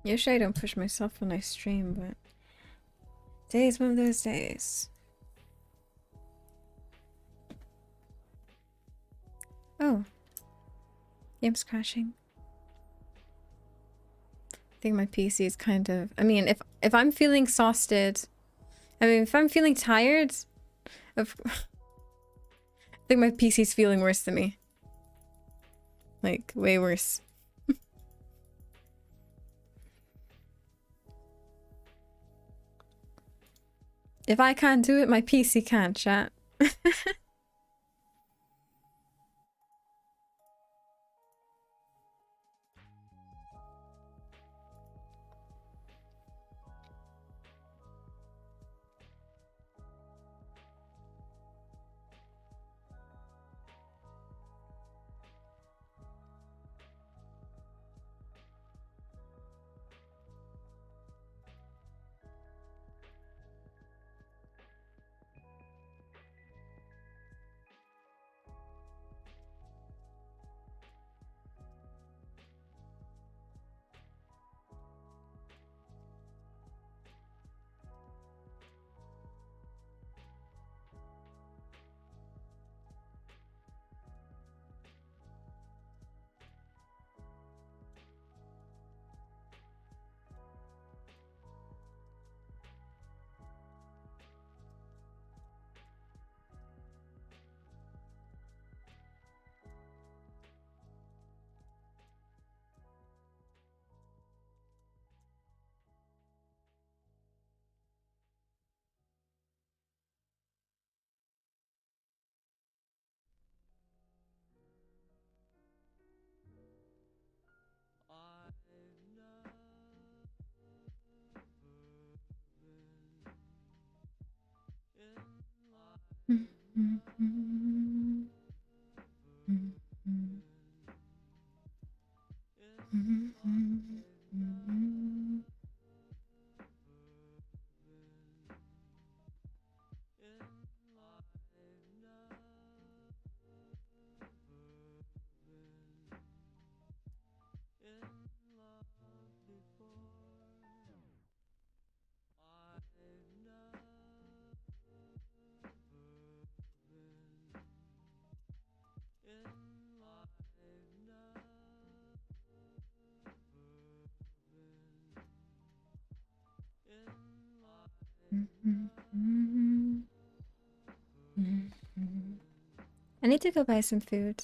Usually I don't push myself when I stream, but today's one of those days. Oh. Game's crashing. I think my PC is kind of... I mean, if I'm feeling exhausted... I mean, if I'm feeling tired... I think my PC's feeling worse than me. Like, way worse. If I can't do it, my PC can't, chat. I need to go buy some food.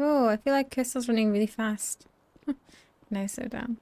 Oh, I feel like Crystal's running really fast. Now slow down.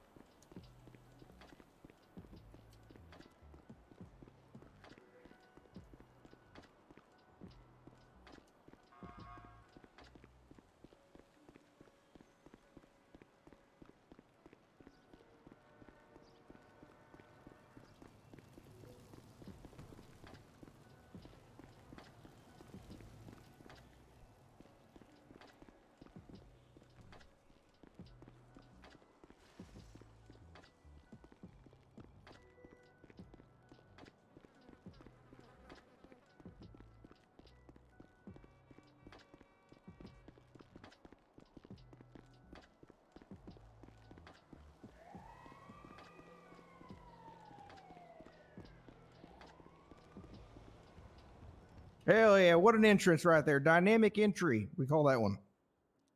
Hell yeah! What an entrance right there. Dynamic entry. We call that one.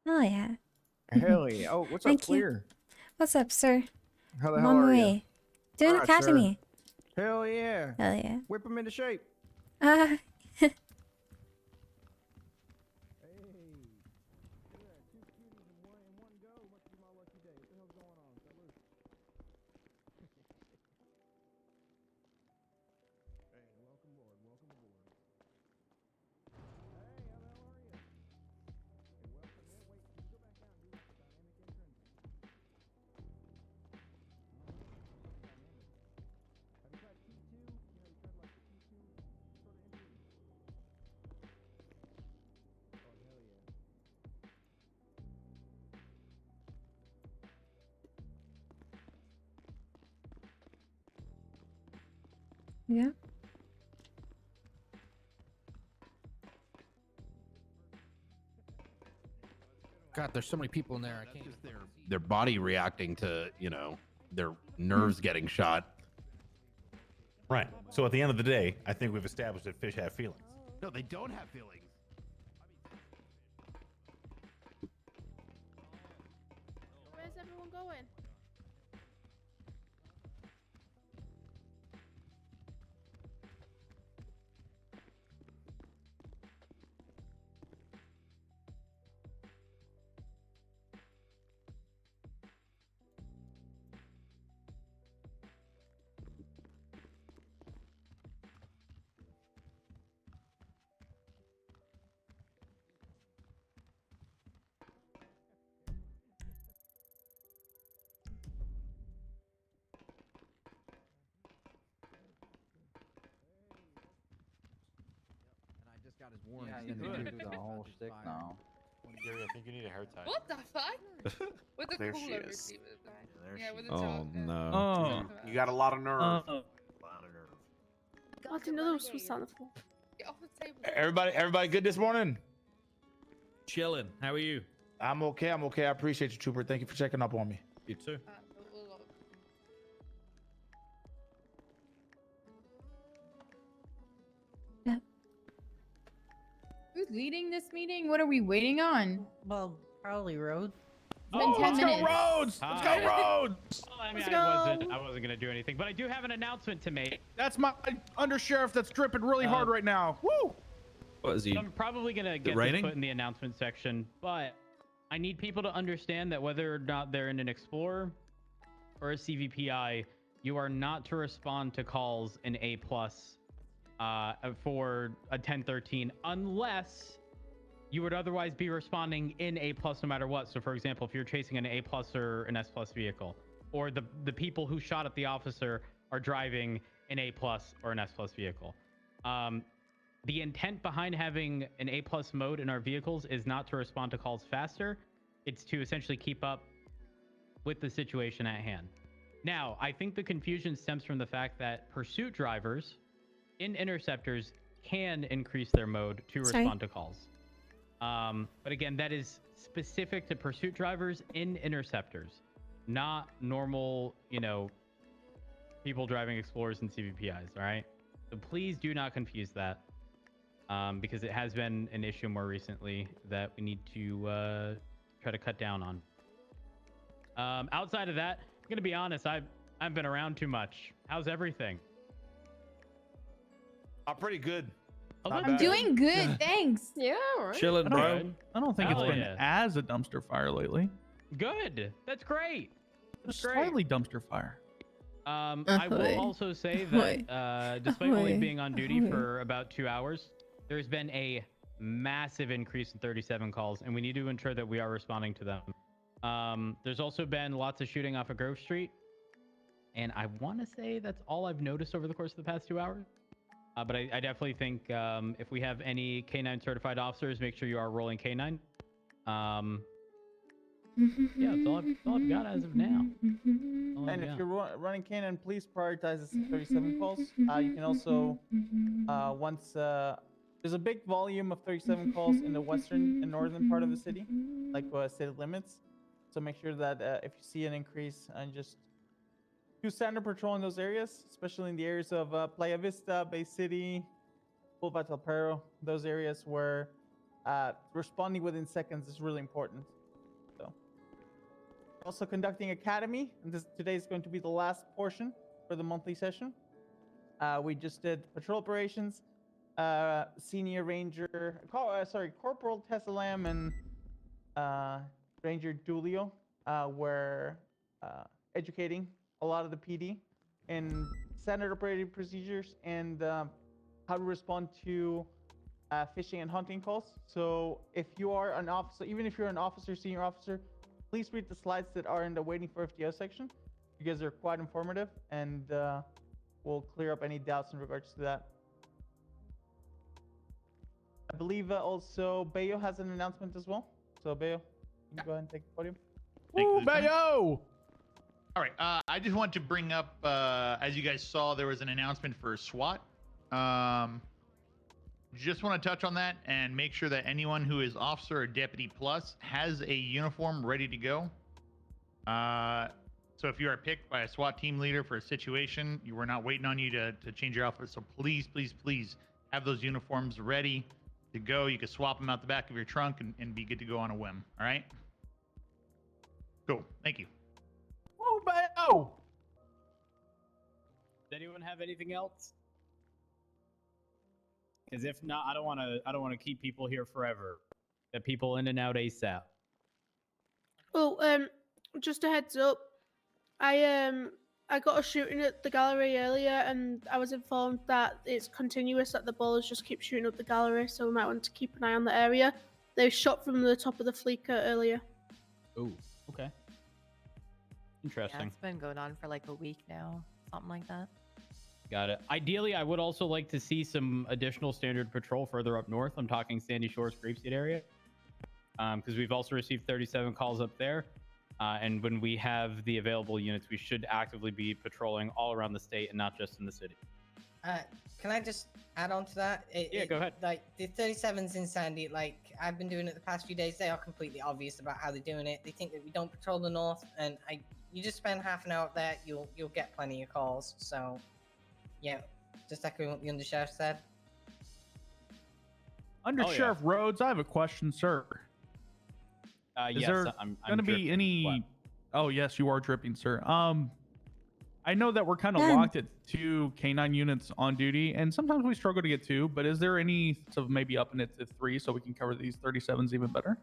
Oh yeah. Hell yeah! Oh, what's up, Thank you. Clear? What's up, sir? How the I'm hell on my are you? way. Doing Alright, sir. academy. Hell yeah! Hell yeah. Whip them into shape. Uh, yeah. God, there's so many people in there. I can't. Their body reacting to, their nerves getting shot. Right. So at the end of the day, I think we've established that fish have feelings. No, they don't have feelings. Where's everyone going? Got his warrant Yeah, you extended could. to the whole stick now. Gary, I think you need a hair tie. What the fuck? With the There she cooler is. receiver. There Yeah, she with is. the Oh, dog. no. Oh. You got a lot of nerve. A lot of nerve. I didn't know there was Swiss on the floor. Get off the table. Everybody good this morning? Chilling. How are you? I'm okay. I appreciate you, Trooper. Thank you for checking up on me. You too. Who's leading this meeting? What are we waiting on? Well, probably Rhodes. It's been 10 minutes. Rhodes! Let's go, Rhodes! Well, I mean, Let's I wasn't gonna do anything, but I do have an announcement to make. That's my undersheriff that's dripping really hard right now. Woo! What is he? I'm probably gonna get this raining? put in the announcement section, but I need people to understand that whether or not they're in an Explorer or a CVPI, you are not to respond to calls in A+ for a 1013 unless you would otherwise be responding in A+ no matter what. So for example, if you're chasing an A+ or an S+ vehicle, or the people who shot at the officer are driving an A+ or an S+ vehicle. The intent behind having an A+ mode in our vehicles is not to respond to calls faster. It's to essentially keep up with the situation at hand. Now, I think the confusion stems from the fact that pursuit drivers in interceptors can increase their mode to respond to calls. But again, that is specific to pursuit drivers in interceptors, not normal, people driving Explorers and CVPIs, all right? So please do not confuse that, because it has been an issue more recently that we need to try to cut down on. Outside of that, I'm going to be honest, I've been around too much. How's everything? I'm pretty good. I'm doing good, thanks. Yeah, right. Chilling, bro. I don't think it's Hell been yeah. as a dumpster fire lately. Good. That's great. That's great. Slightly dumpster fire. I will also say that despite only being on duty for about 2 hours, there's been a massive increase in 37 calls, and we need to ensure that we are responding to them. There's also been lots of shooting off of Grove Street, and I want to say that's all I've noticed over the course of the past 2 hours. But I definitely think if we have any K9 certified officers, make sure you are rolling K9. Yeah, that's all I've got as of now. And if you're running Cannon, please prioritize the 37 calls. You can also, once there's a big volume of 37 calls in the western and northern part of the city, like city limits. So make sure that if you see an increase, and just do standard patrol in those areas, especially in the areas of Playa Vista, Bay City, Boulevard del Perro, those areas where responding within seconds is really important. So, also conducting academy, and today is going to be the last portion for the monthly session. We just did patrol operations, senior ranger, Corporal Tessalam and Ranger Dulio were educating a lot of the PD in standard operating procedures and how to respond to fishing and hunting calls. So if you are an officer, even if you're an officer, senior officer, please read the slides that are in the waiting for FTO section because they're quite informative and will clear up any doubts in regards to that. I believe also Bayo has an announcement as well. So Bayo, you can go ahead and take the podium. Woo, Bayo! All right, I just want to bring up, as you guys saw, there was an announcement for SWAT. Just want to touch on that and make sure that anyone who is officer or deputy plus has a uniform ready to go. So if you are picked by a SWAT team leader for a situation, we're not waiting on you to change your outfit. So please, please, please have those uniforms ready to go. You can swap them out the back of your trunk and be good to go on a whim. All right? Cool. Thank you. Woo, Bayo! Does anyone have anything else? Because if not, I don't want to keep people here forever. Get people in and out ASAP. Oh, just a heads up. I got a shooting at the gallery earlier, and I was informed that it's continuous. That the ballers just keep shooting up the gallery, so we might want to keep an eye on the area. They shot from the top of the Fleeker earlier. Oh, okay. Interesting. Yeah, it's been going on for like a week now, something like that. Got it. Ideally, I would also like to see some additional standard patrol further up north. I'm talking Sandy Shores, Grapeseed area. Because we've also received 37 calls up there. And when we have the available units, we should actively be patrolling all around the state and not just in the city. Can I just add on to that? Yeah, go ahead. Like, the 37s in Sandy, like, I've been doing it the past few days, they are completely obvious about how they're doing it. They think that we don't patrol the north, and you just spend half an hour up there, you'll get plenty of calls. So, yeah, just echoing what the undersheriff said. Undersheriff Rhodes, I have a question, sir. Is Yes, there I'm going to be dripping. any... What? Oh, yes, you are dripping, sir. I know that we're kind of Yeah. locked at 2 K9 units on duty, and sometimes we struggle to get 2, but is there any of maybe upping it to 3 so we can cover these 37s even better?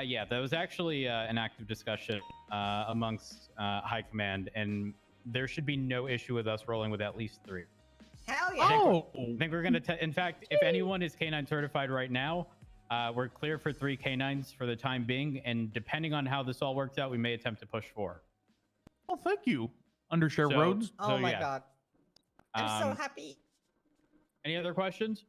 Yeah, that was actually an active discussion amongst High Command, and there should be no issue with us rolling with at least 3. Hell yeah! I think we're going to... In fact, if anyone is K9 certified right now, we're clear for 3 K9s for the time being, and depending on how this all works out, we may attempt to push 4. Oh, thank you, Undersheriff So- Rhodes. Oh my yeah. god. I'm so happy. Any other questions?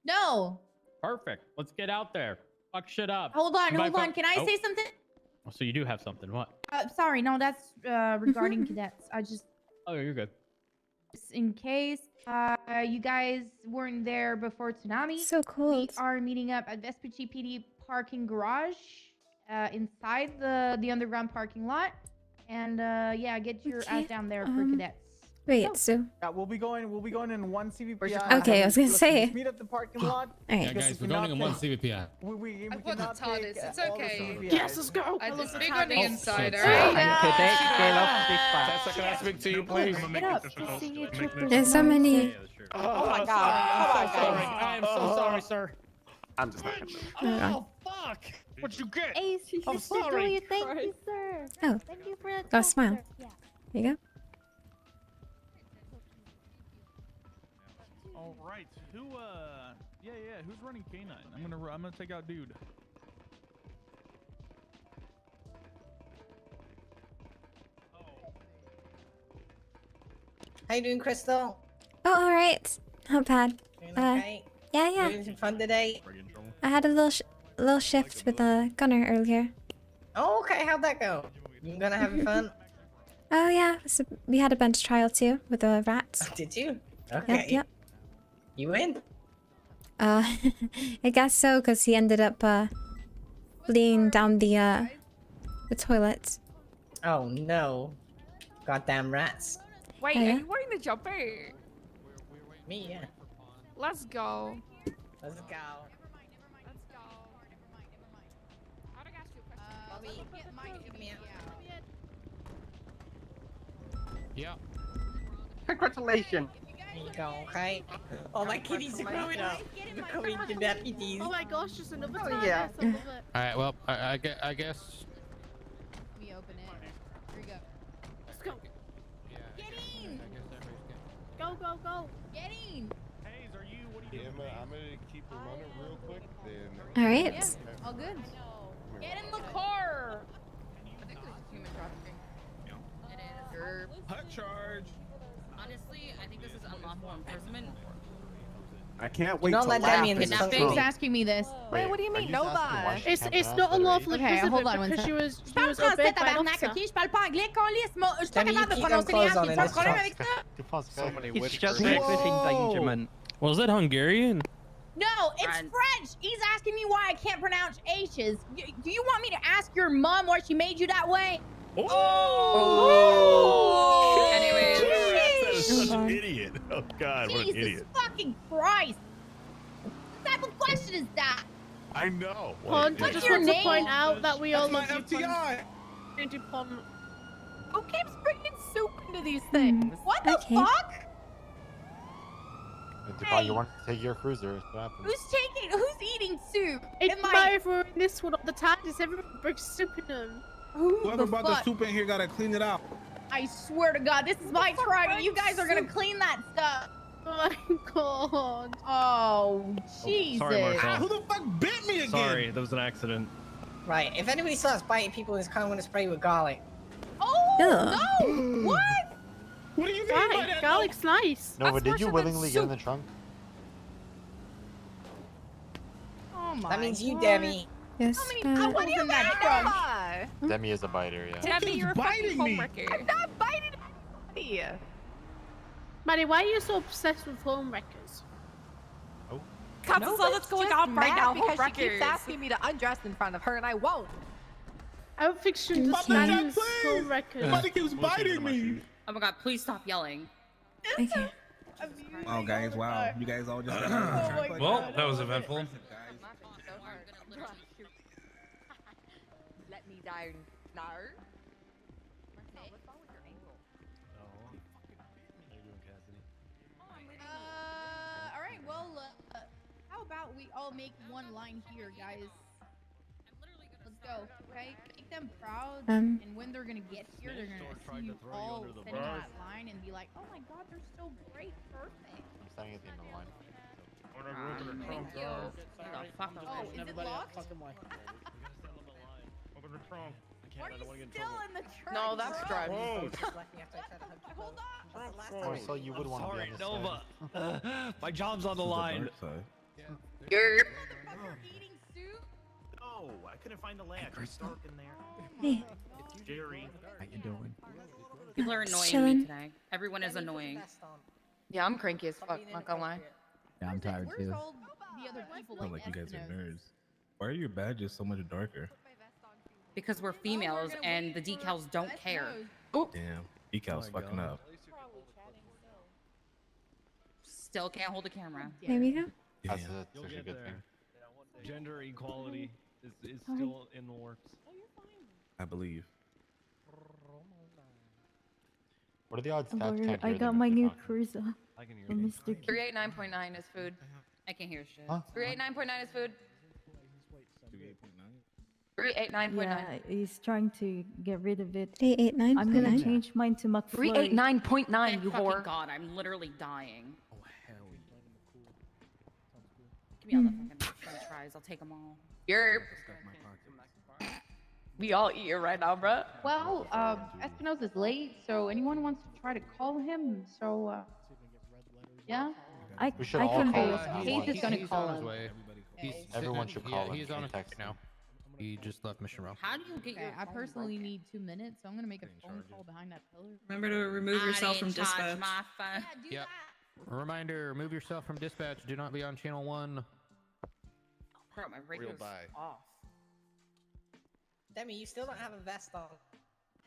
No. Perfect. Let's get out there. Fuck shit up. Hold on, And by hold on. fuck- Can I Oh. say something? Oh, so you do have something. What? Sorry, no, that's regarding cadets. I just, Oh, you're good. in case you guys weren't there before Tsunami. So cool. We are meeting up at Vespucci PD parking garage inside the underground parking lot. And yeah, get your ass down there for cadets. Wait, so Yeah, we'll be going in 1 CVPI. Okay, I was gonna Listen, say. just meet at the parking lot. Alright. Yeah, guys, We we're going cannot in 1 take- CVPI. We I've got the cannot take TARDIS. It's all the okay. CVPIs. Yes, let's go! It's big on the Oh, inside, shit. alright? Tessa, can I speak to you, please? I'm gonna make it difficult. There's so many. Oh my god. Come on, guys. I am so sorry, sir. I'm just not gonna move. Oh, God. Fuck! What'd you get? Ace, I'm Mr. sorry. Julia, thank you, sir. Oh. Thank you for that. Go talk, smile. sir. Yeah. There you go. All right, who's running K9? I'm gonna take out dude. How you doing, Crystal? Oh, all right. Not bad. Doing okay? Yeah, yeah. Doing anything fun today? I had a little shift with a gunner earlier. Oh, okay. How'd that go? You gonna have fun? Oh yeah, so we had a bench trial too with the rats. Did you? Okay. Yep. You win? I guess so, cause he ended up fleeing down the toilet. Oh no. Goddamn rats. Wait, Oh, yeah? are you wearing the jumper? Me, yeah. Let's go. Let's go. Let's go. I would ask you a question. Bobby, Get my me out. Yeah. Congratulations. There you go, okay? Oh, my kitties are growing up. Becoming the deputies. Oh my gosh, just another Oh, time. yeah. I love it. All right. Well, I guess. Let me open it. Here you go. Let's go. Yeah. Get in! Go, go, go. Get in! Hayes, are you? What are Yeah, I'm gonna keep it running real quick. Then. All right. Yeah, all good. Get in the car! I think this is human trafficking. It is. Hot charge. Honestly, I think this is unlawful imprisonment. I can't wait Don't to let laugh Damien at this kidnap trunk. Who's asking me this? Wait, what do you mean, nobody? It's not unlawful Okay, imprisonment hold on one because sec. she was Je parle obeyed français, by an tabarnak, officer. ok? Je parle pas anglais, câlisse, moi. Je suis pas Damien, capable de keep them prononcer les clothes H. on Tu in as un this problème truck. avec ça? So many It's witch just burgers. fishing Whoa. Was that Hungarian? No, it's French. He's asking me why I can't pronounce H's. Do you want me to ask your mom why she made you that way? Oh! Anyways. That is such an idiot. Oh God, what an Jesus idiot. fucking Christ. What type of question is that? I know. Pond, I What's just your want to name? point out that we all That's my love you, FTI. Pond. Do Pond. Who keeps bringing soup into these things? What the Okay. fuck? Devon, you want to take your cruiser? That's what happens. Who's eating soup? It Am I- matter if we're in this one all the time. Does everyone bring soup in them? Who Whoever the brought fuck? the soup in here gotta clean it out. I swear to God, this is my tribe, and you guys are gonna clean that stuff. Oh my god. Oh, Jesus. Sorry, Marcel. Who the fuck bit me again? Sorry, that was an accident. Right, if anybody starts biting people in this car, I'm gonna spray with garlic. Oh, Ugh. no! What? What do you mean by Right, that? garlic's nice. Nova, did you willingly get in the trunk? Oh my That means you, God. Demi. Yes. What do you mean that trunk? Demi is a biter, yeah. Debbie, you're a biting fucking me? homewrecker. I'm not biting anybody. Maddie, why are you so obsessed with home wreckers? That's No, all that's bitch, going just on right mad now because because she she keeps keeps asking me to undress in front of her, and I won't. I don't think she Okay. understands Please. home wreckers. Somebody keeps biting me. Oh my god, please stop yelling. Okay. Oh, guys, wow. You guys all just got out of the track like Well, that was eventful. Let me down. No. All right, well, how about we all make one line here, guys? Let's go, okay? Make them proud, and when they're gonna get here, they're gonna see you all sitting in that line and be like, oh my god, they're so great, perfect. I'm standing at the end of the line. Thank you. Oh, is it locked? Open the trunk. Why are you still in the trunk? No, that's bro? driving. Whoa. Hold on. Or so you would want to be on this Nova. My job's on the line. You're eating soup? No, I couldn't find the lamp. It's dark in there. Hey. It's Jerry. How you doing? People are annoying Chillin'. me today. Everyone is annoying. Yeah, I'm cranky as fuck, not gonna lie. Yeah, I'm tired Where's too. all the other people Sound like like you guys are Eskimos? nerds. Why are your badges so much darker? Because we're females and the decals don't care. Damn, decal's fucking up. Still can't hold a camera. There we go. That's Damn. a good thing. Gender equality is Alright. still in the works. I believe. What are the odds? Oh, Cat Lord, can't I hear got them my if they're new talking? cruiser I can hear from you. Mr. Q. 389.9 is food. I can't hear shit. Huh? 389.9 is food. 38.9. 389.9. Yeah, he's trying to get rid of it. 389. I'm gonna change mine to McFlurry. 389.9, Thank you fucking whore. god, I'm literally dying. Oh hell Give me all the fucking french fries, I'll take them all. You're. We all eat it right now, bruh. Well, Espinosa's late, so anyone wants to try to call him? So, yeah? We should I all can call do him. it. Hayes is gonna He's call on his him. way. He's Everyone should call him He's on and his text way now. him. He just left Mission Row. How do you get Okay, your I phone personally broken? need 2 minutes, so I'm gonna make a phone call behind that pillar. Remember to remove yourself I from didn't charge dispatch. my phone. Yeah, do Yep. that. Reminder: remove yourself from dispatch. Do not be on channel 1. Bro, my radio's off. Demi, you still don't have a vest on.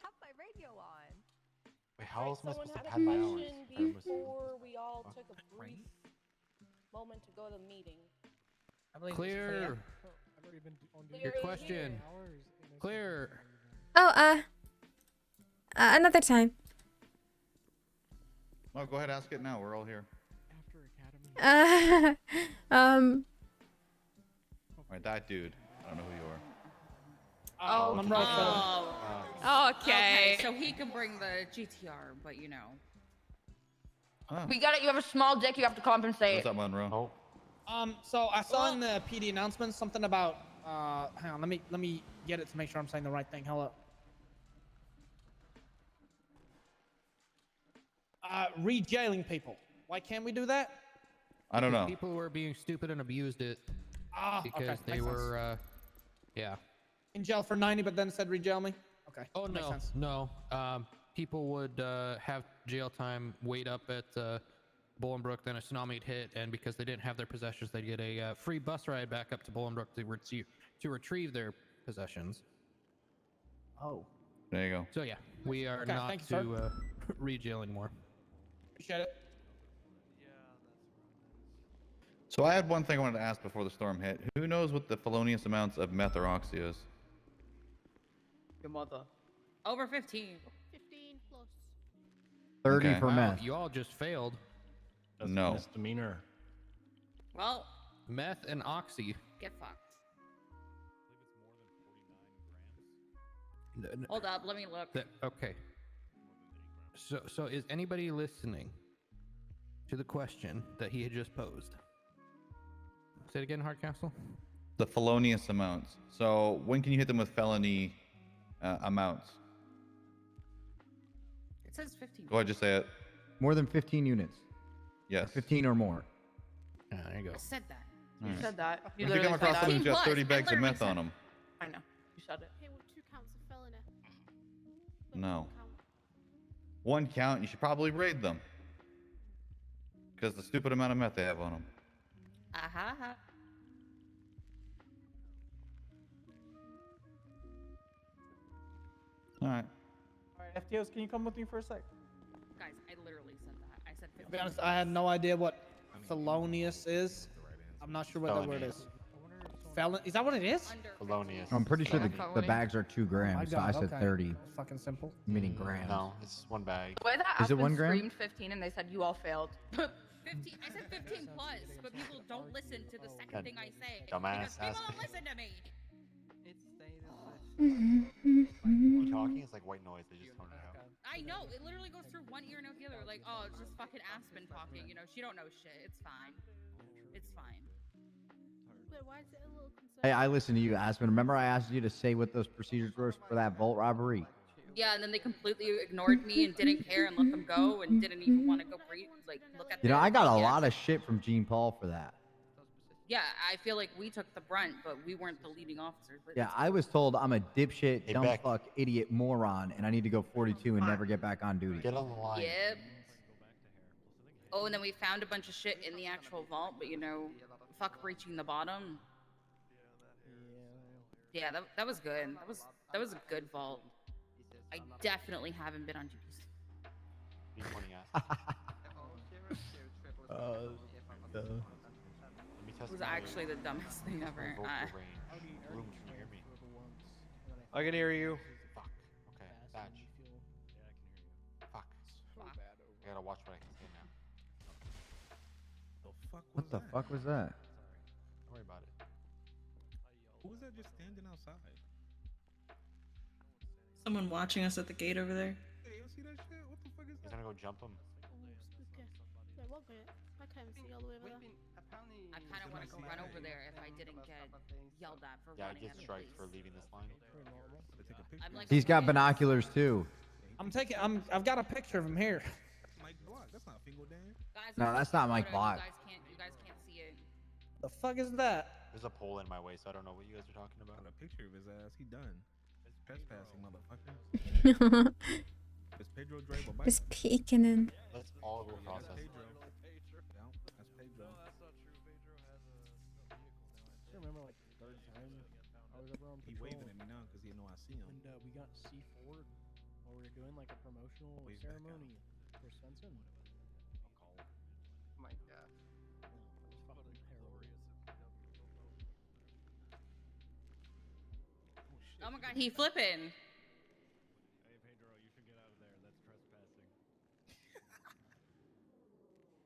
Have my radio on. Wait, how else am I Someone supposed to had a pad my hours? question if I remember before we all took a brief moment to go to the meeting. I believe Clear. Your Clear, question. Clear. Oh, another time. No, go ahead, ask it now. We're all here. Um, Alright, that dude. I don't know who you are. Oh, Monroe okay. So he can bring the GTR, but you know. We got it. You have a small dick. You have to compensate. What's up, Monroe? So I saw in the PD announcement something about hang on, let me get it to make sure I'm saying the right thing. Hello. Re-jailing people. Why can't we do that? I don't know. People were being stupid and abused it because okay, they makes were, yeah. In jail for 90, but then said re-jail me. Okay. Oh makes no, sense. no. People would have jail time, wait up at Bolingbrook, then a tsunami would hit, and because they didn't have their possessions, they'd get a free bus ride back up to Bolingbrook to retrieve their possessions. Oh. There you go. So yeah, we are Okay, not thank you, to re-jail anymore. Appreciate it. So I had one thing I wanted to ask before the storm hit. Who knows what the felonious amounts of meth or oxy is? Your mother. Over 15. 15 plus. 30 Okay. for Wow, meth. you all just failed. That's No. misdemeanor. Well, Meth and oxy. get fucked. Hold up, let me look. Okay. So is anybody listening to the question that he had just posed? Say it again, Hardcastle. The felonious amounts. So when can you hit them with felony amounts? It says 15. Go ahead, just say it. More than 15 units. Yes. 15 or more. There you go. I said that. All You right. said that. You If you come literally said across that. someone who's got 30 I bags of literally meth said on them, I know. You said it. Okay, well, 2 counts of felony. no. One count, you should probably raid them. Because the stupid amount of meth they have on them. Aha. All right. Alright, FTOs, can you come with me for a sec? Guys, I literally said that. I said 15. To be honest, I had no idea what felonious is. I'm not sure what that word is. Felon? Is that what it is? Felonious. I'm pretty sure the Felony. bags are 2 grams, so I God, said okay. 30, Fucking simple. meaning grams. No, it's one bag. The way that Is it Aspen 1 gram? screamed 15 and they said you all failed. 15. I said 15 plus, but people don't listen to the second God, thing I say. dumbass Because people Aspen. don't listen to me. You talking? It's like white noise. They just tone it out. I know. It literally goes through one ear and out the other. Like, oh, it's just fucking Aspen talking. You know, she don't know shit. It's fine. It's fine. Wait, why is it a little concerned? Hey, I listened to you, Aspen. Remember I asked you to say what those procedures were for that vault robbery? Yeah, and then they completely ignored me and didn't care and let them go and didn't even want to go look at. You know, their- I got a yeah. lot of shit from Gene Paul for that. Yeah, I feel like we took the brunt, but we weren't the leading officers. But Yeah, I was told I'm a dipshit, Hey, dumb Beck. fuck, idiot, moron, and I need to go 42 and never get back on duty. Get on the line. Yep. Oh, and then we found a bunch of shit in the actual vault, but you know, fuck reaching the bottom. Yeah, that was good. That was a good vault. I definitely haven't been on duty. Be pointing at. Let me test It was my actually the dumbest thing ever. vocal range. Room, can you hear me? I can hear you. Fuck. Okay, Thatch. Fuck. I gotta watch what I can say now. What the fuck was that? Don't worry about it. Who was that just standing outside? Someone watching us at the gate over there. Hey, you see that shit? What the fuck is He's that? gonna go jump him. Okay. Wait, what bit? I can't even see all the way over there. I kind of want to go run over there if I didn't get yelled at for Yeah, I running get out of striked for police. leaving this line. I'm like, He's got binoculars too. I've got a picture of him here. Mike Block. That's not Fingal Dan. Guys, No, that's not Mike Block. You guys can't see it. The fuck is that? There's a pole in my way, so I don't know what you guys are talking about. Got a picture of his ass. He done. Trespassing, motherfucker. Is Pedro Dre a bike? Just peeking in. Let's all go process. Pedro. Yeah, that's Pedro. I remember like the third time I was ever on He patrol. waving at me now because he know I see him. And we got C4. we're doing like a promotional ceremony for Svensson. My God. Oh my god, he flipping. Hey Pedro, you should get out of there. That's trespassing.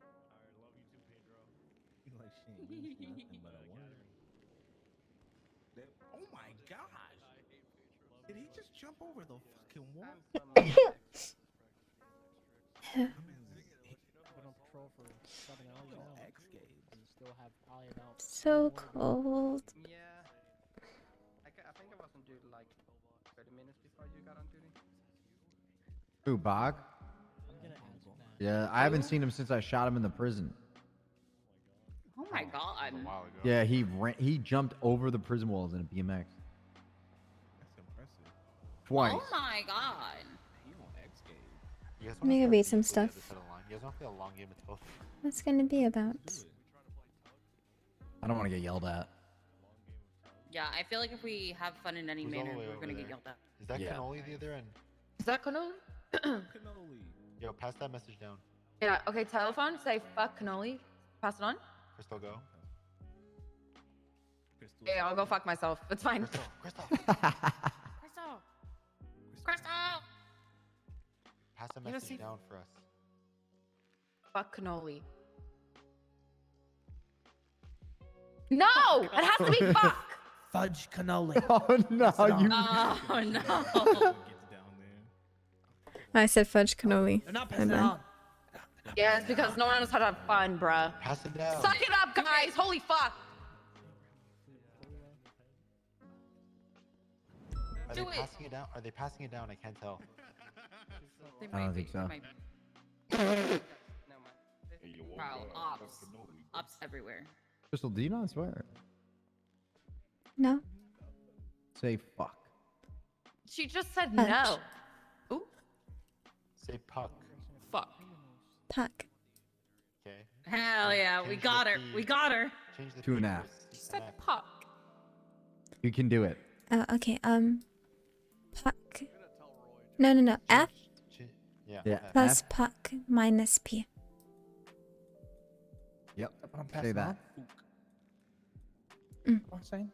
Alright, love you too, Pedro. He's like, shit, you ain't nothing but a word. Oh my gosh! Did he just jump over the fucking wall? Been on patrol for 7 hours now. We still have probably about So more to go. cold. Yeah. I think I was on duty like 30 minutes before you got on duty. Who, Bog? I'm gonna ask that. Yeah, I haven't seen him since I shot him in the prison. Oh my god. A while ago. Yeah, he jumped over the prison walls in a BMX. That's impressive. Twice. Oh my god. He on X Games. You guys I'm gonna wanna beat start some deeply at stuff. the set of the line? You guys want to play a long game of tough? What's gonna be about? I don't want to get yelled at. Yeah, I feel like if we have fun in any Who's all manner, the way we're over gonna there? get yelled at. Is that Yeah. cannoli the other end? Is that cannoli? Cannoli. Yo, pass that message down. Yeah, okay, telephone, say fuck cannoli. Pass it on. Crystal, go. Yeah, I'll go fuck myself. It's fine. Crystal. Crystal! Crystal! Pass the You know, message see- down for us. Fuck cannoli. No! It has to be fuck! Fudge cannoli. Oh no, you. Oh no. I said fudge cannoli. They're not My passing it bad. on. Yeah, it's because no one knows how to have fun, bruh. Pass it down. Suck it up, guys! Holy fuck! Are Do they it. passing it down? Are they passing it down? I can't tell. They I don't might think be, so. they might be. No, man. Wow, ops. Ops everywhere. Crystal, do you not swear? No. Say fuck. She just said Fudge. no. Ooh. Say puck. Fuck. Puck. Okay. Hell yeah, we Change got the her. P. We got her. Change the 2.5. She said puck. You can do it. Okay. Puck. No. F Yeah. Yeah. plus F. puck minus P. Yep. I'm Say passing that. on. Mm. What I'm saying?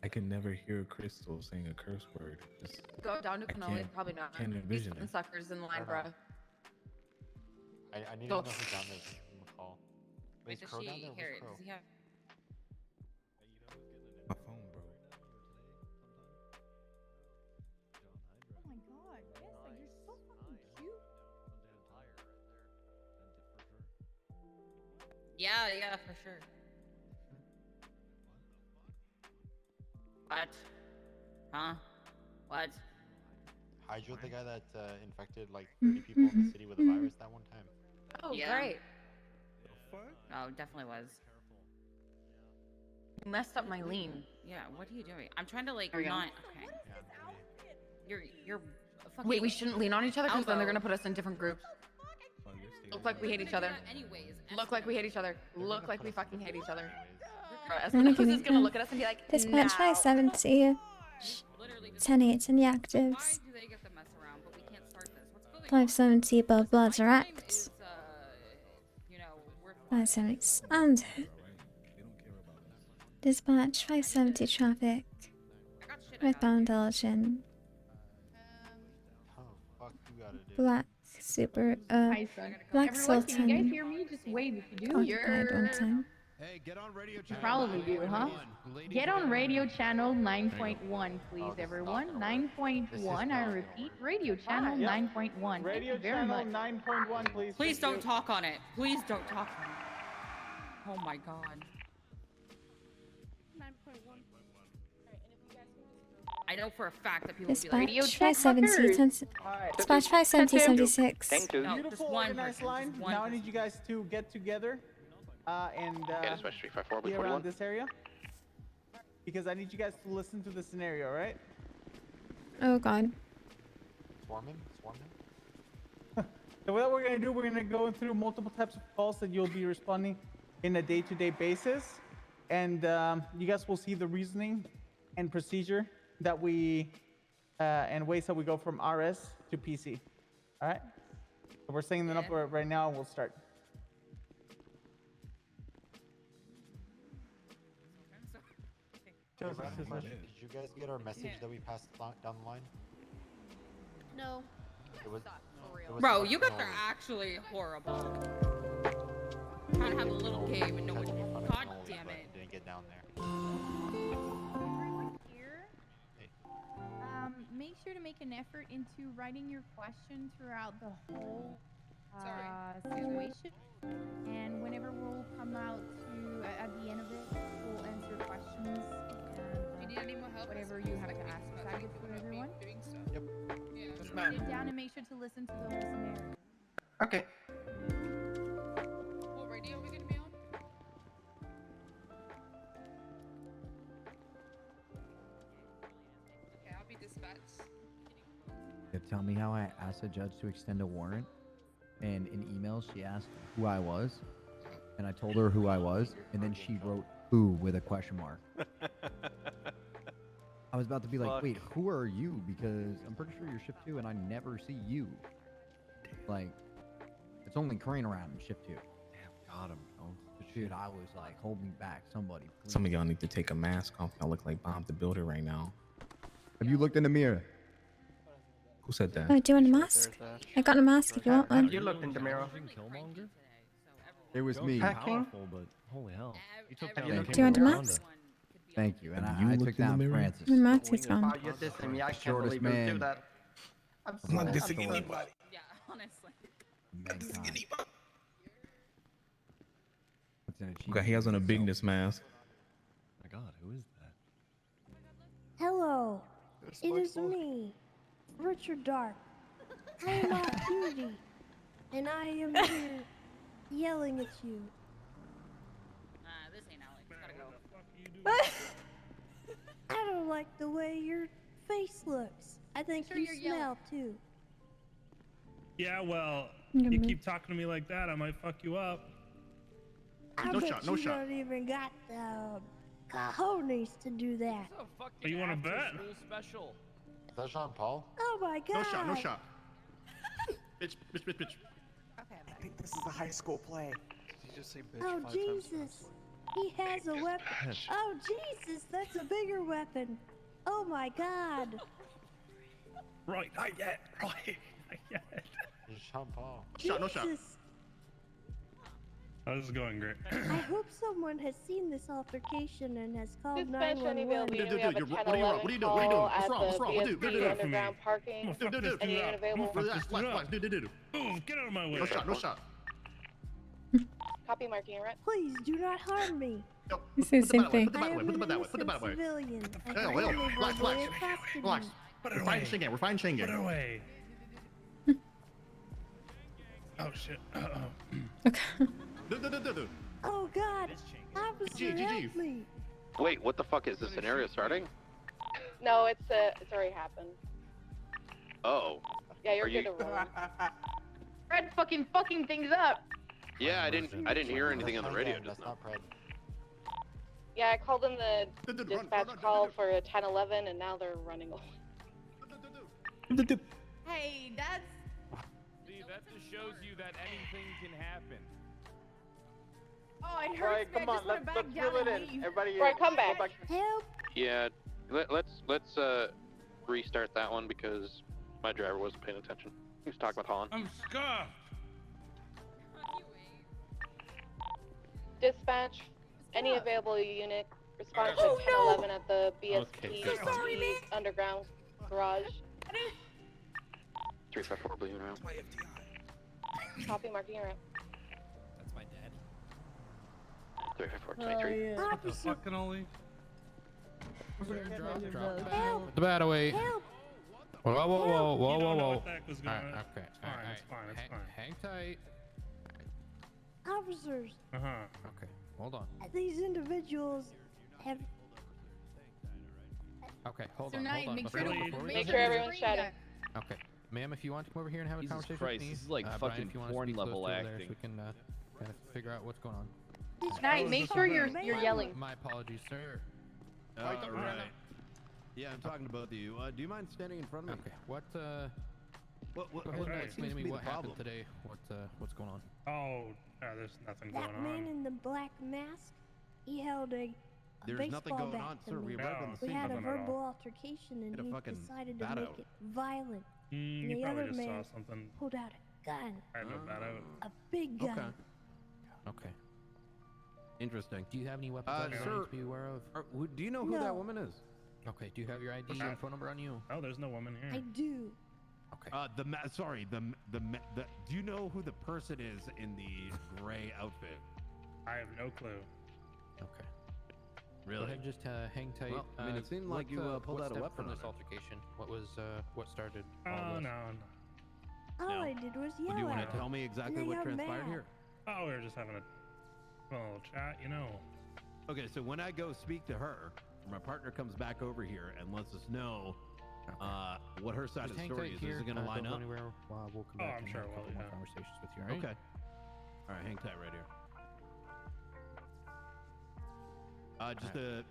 I can never hear Crystal saying a curse word. Just, Go down to I cannoli. can't- Probably not. can't These envision fucking it. suckers in line, I don't bruh. I need to Go. know who's down there from the call. Wait, Is does Crow she down there? hear Where's it? Crow? Does he have? my phone, bro. Oh my god, yes, like you're so fucking cute. Yeah, for sure. What? Huh? What? Hydra, the guy that infected like 30 people in the city with a virus that one time. Oh, Yeah. great. Oh, definitely was. You messed up my lean. Yeah, what are you doing? I'm trying to like There we go. not. Okay. You're. Fucking Wait, we shouldn't lean on each other because then they're elbow. gonna put us in different groups. Look like we hate each other. Anyways. Look like we hate each other. Look like we fucking hate each other. I'm gonna Who's give just gonna look at us and be like, Dispatch no. 570. 10-8 in the actives. Why do they get to mess around, but we can't start this? What's going on? 570 above bloods are act. Is, you know, we're 570 sound. Dispatch 570 traffic. Westbound Elgin. Oh, fuck, you gotta do. Black super Hi, son. Black Everyone, can you guys Sultan. hear me? Just wave if you do. Occupied one time. Hey, get on radio You channel. probably do, huh? 9.1. Get on radio channel 9.1, please, everyone. 9.1, I repeat, radio channel 9.1. Thank you very much. 9.1, please. Please don't talk on it. Please don't talk on it. Oh my god. 9.1. I know for a fact that people will be like, Dispatch 570 Dispatch 570 76. No, Beautiful, just one organized person, line. just one Now I person. need you guys to get together and dispatch 354, be 41. around this area. Because I need you guys to listen to the scenario, all right? Oh god. Swarming? So what we're gonna do, we're gonna go through multiple types of calls that you'll be responding in a day-to-day basis, and you guys will see the reasoning and procedure that we and ways that we go from RS to PC. All right. So we're setting them up right now, and we'll start. Did you guys get our message that we passed down the line? No. Bro, you guys are actually horrible. Trying to have a little game and no one. God damn it. Didn't get down there. Here, make sure to make an effort into writing your question throughout the whole situation. And whenever we'll come out to at the end of it, we'll answer questions. Do you need any more help? Whatever you have to ask. Is that good for everyone? Yep. Write it down and make sure to listen to the whole scenario. Okay. What radio are we gonna be on? Okay, I'll be dispatched. Tell me how I asked a judge to extend a warrant, and in emails she asked who I was, and I told her who I was, and then she wrote "who" with a question mark. I was about to be like, wait, who are you? Because I'm pretty sure you're shift 2, and I never see you. Like, it's only Crane around in shift 2. Damn, got him, bro. Dude, I was like, hold me back, somebody. Please. Some of y'all need to take a mask off. Y'all look like Bob the Builder right now. Have you looked in the mirror? Who said that? Oh, do you want a mask? I got a mask if you want one. You looked in the mirror. It was me. Powerful, but holy hell. You took Do you want a mask? Thank you. And Have you I looked took in the down mirror? Francis. My mask is gone. Wow, you're dissing me. I can't Shortest believe you do man. that. I'm I'm not so dissing sorry. anybody. Yeah, honestly. Mankind. That's an Okay, achievement. he has on a bigness mask. My God, who is that? Hello, it is me, Richard Dark. I am off duty, and I am here yelling at you. This ain't Alex. Gotta go. I don't like the way your face looks. I think Sure you you're smell yelling. too. Yeah, well, You you keep talking to me like that, I might fuck you up. I No bet shot, no you shot. don't even got the cojones to do that. Oh, you want to bet? Is that Jean Paul? Oh my god! No shot, no shot. bitch. I think this is a high school play. Did you just say bitch Oh 5 times Jesus! He has a weapon. Oh Jesus! That's a bigger weapon. Oh my god! Right, not yet. Right, not yet. It's Jean Paul. Shot, no shot. Jesus. Oh, this is going great. I hope someone has seen this altercation and has called Dispatch, any 911. available, Dude, we have a dude, 1011 what are you doing? call What's at wrong? What's the wrong? What do? BSP Do it. underground parking. Dude. Any unavailable? Move, get out of my way. No shot, no shot. Copy, marking your rep. Please do not harm me. This is the same thing. Put the I bat am away. Put the an bat away. Put the innocent bat away. civilian. and Hey, only relax, verbally relax, accosted relax. me. We're fighting Shingen. We're fighting Put it Shingen. away. Oh shit. Dude. Oh God! Officer, help me! Wait, what the fuck is this scenario starting? No, it's already happened. Oh. Yeah, you're Are good you- to roll. Fred fucking things up. Yeah, I didn't hear anything on the radio just That's now. not Pred. Yeah, I called in the dispatch call for a 1011, and now they're running away. Hey, that's. See, that just shows you that anything can happen. Oh, I heard. Alright, come on, let's reel it in. Everybody, Right, come back. Help! Yeah, let's restart that one because my driver wasn't paying attention. He was talking about Holland. I'm scuffed. Dispatch, any available unit, respond to Oh, no. 1011 at the BSP Okay. So sorry, man. underground garage. 354 Blue now. Copy, marking your rep. That's my dad. 354 23. What the fucking only? Help! Put the bat away. Help! Whoa. You don't know Whoa. what the heck was going on. Alright, okay. It's fine, it's fine, it's fine. Hang tight. Officers, Okay, hold on. these individuals have. Okay, hold So on. now Hold on. make Before sure we- to before we Make go sure there- everyone's chatting. Okay, ma'am, if you want to come over here and have a Jesus conversation Christ, with me, this is like Brian, fucking if you want to porn speak close level to over there, acting. so we can kind of figure out what's going on. Night, make sure you're yelling. My apologies, sir. Alright. Yeah, I'm talking to both of you. Do you mind standing in front of me? Okay. What Go ahead and what explain to seems me be the what happened problem? today. What's going on? Oh, there's nothing That going man on. in the black mask, he held a There's baseball nothing going bat on, to sir. me. We arrived on the We scene. had a Nothing at all. verbal altercation, and Get a he fucking decided to bat make out. it violent. And You the probably other just man saw something. pulled out a gun, I had no bat out. a big gun. Okay. Interesting. Do you have any weapons on you that I sir, need to be aware of? do you know who that No. woman is? Okay. Do you have your ID and phone number on you? Oh, there's no woman here. I do. Okay. Do you know who the person is in the gray outfit? I have no clue. Okay. Go Really? ahead and just hang tight. Well, I mean, it seemed like you pulled what out a stemmed weapon from on this her. altercation. What started? all Oh, this? no. All I did was yell Do you want at to tell me exactly they what got transpired mad. here? Oh, we were just having a little chat, you know. Okay, so when I go speak to her, my partner comes back over here and lets us know what her side Just of the hang story tight is. here. Is it going to line Don't go up? anywhere. We'll come Oh, back I'm and sure have a it will, couple more yeah. conversations with you. All right? Okay. All right, hang tight right here. Just to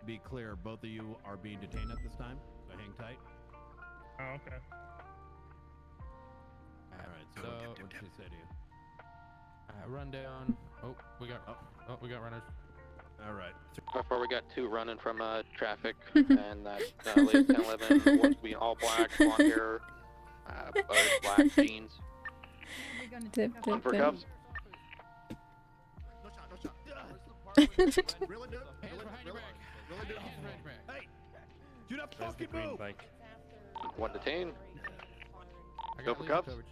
be clear, both of you are being detained at this time, so hang tight. Oh, okay. All right, so what did she say to you? Rundown. Oh, we got runners. All right. Before we got two running from traffic, and that lady 1011 wants to be all black, blonde hair, black jeans. One for cuffs. Hey, do not fucking move. One detained. I Go got for legal cuffs. coverage.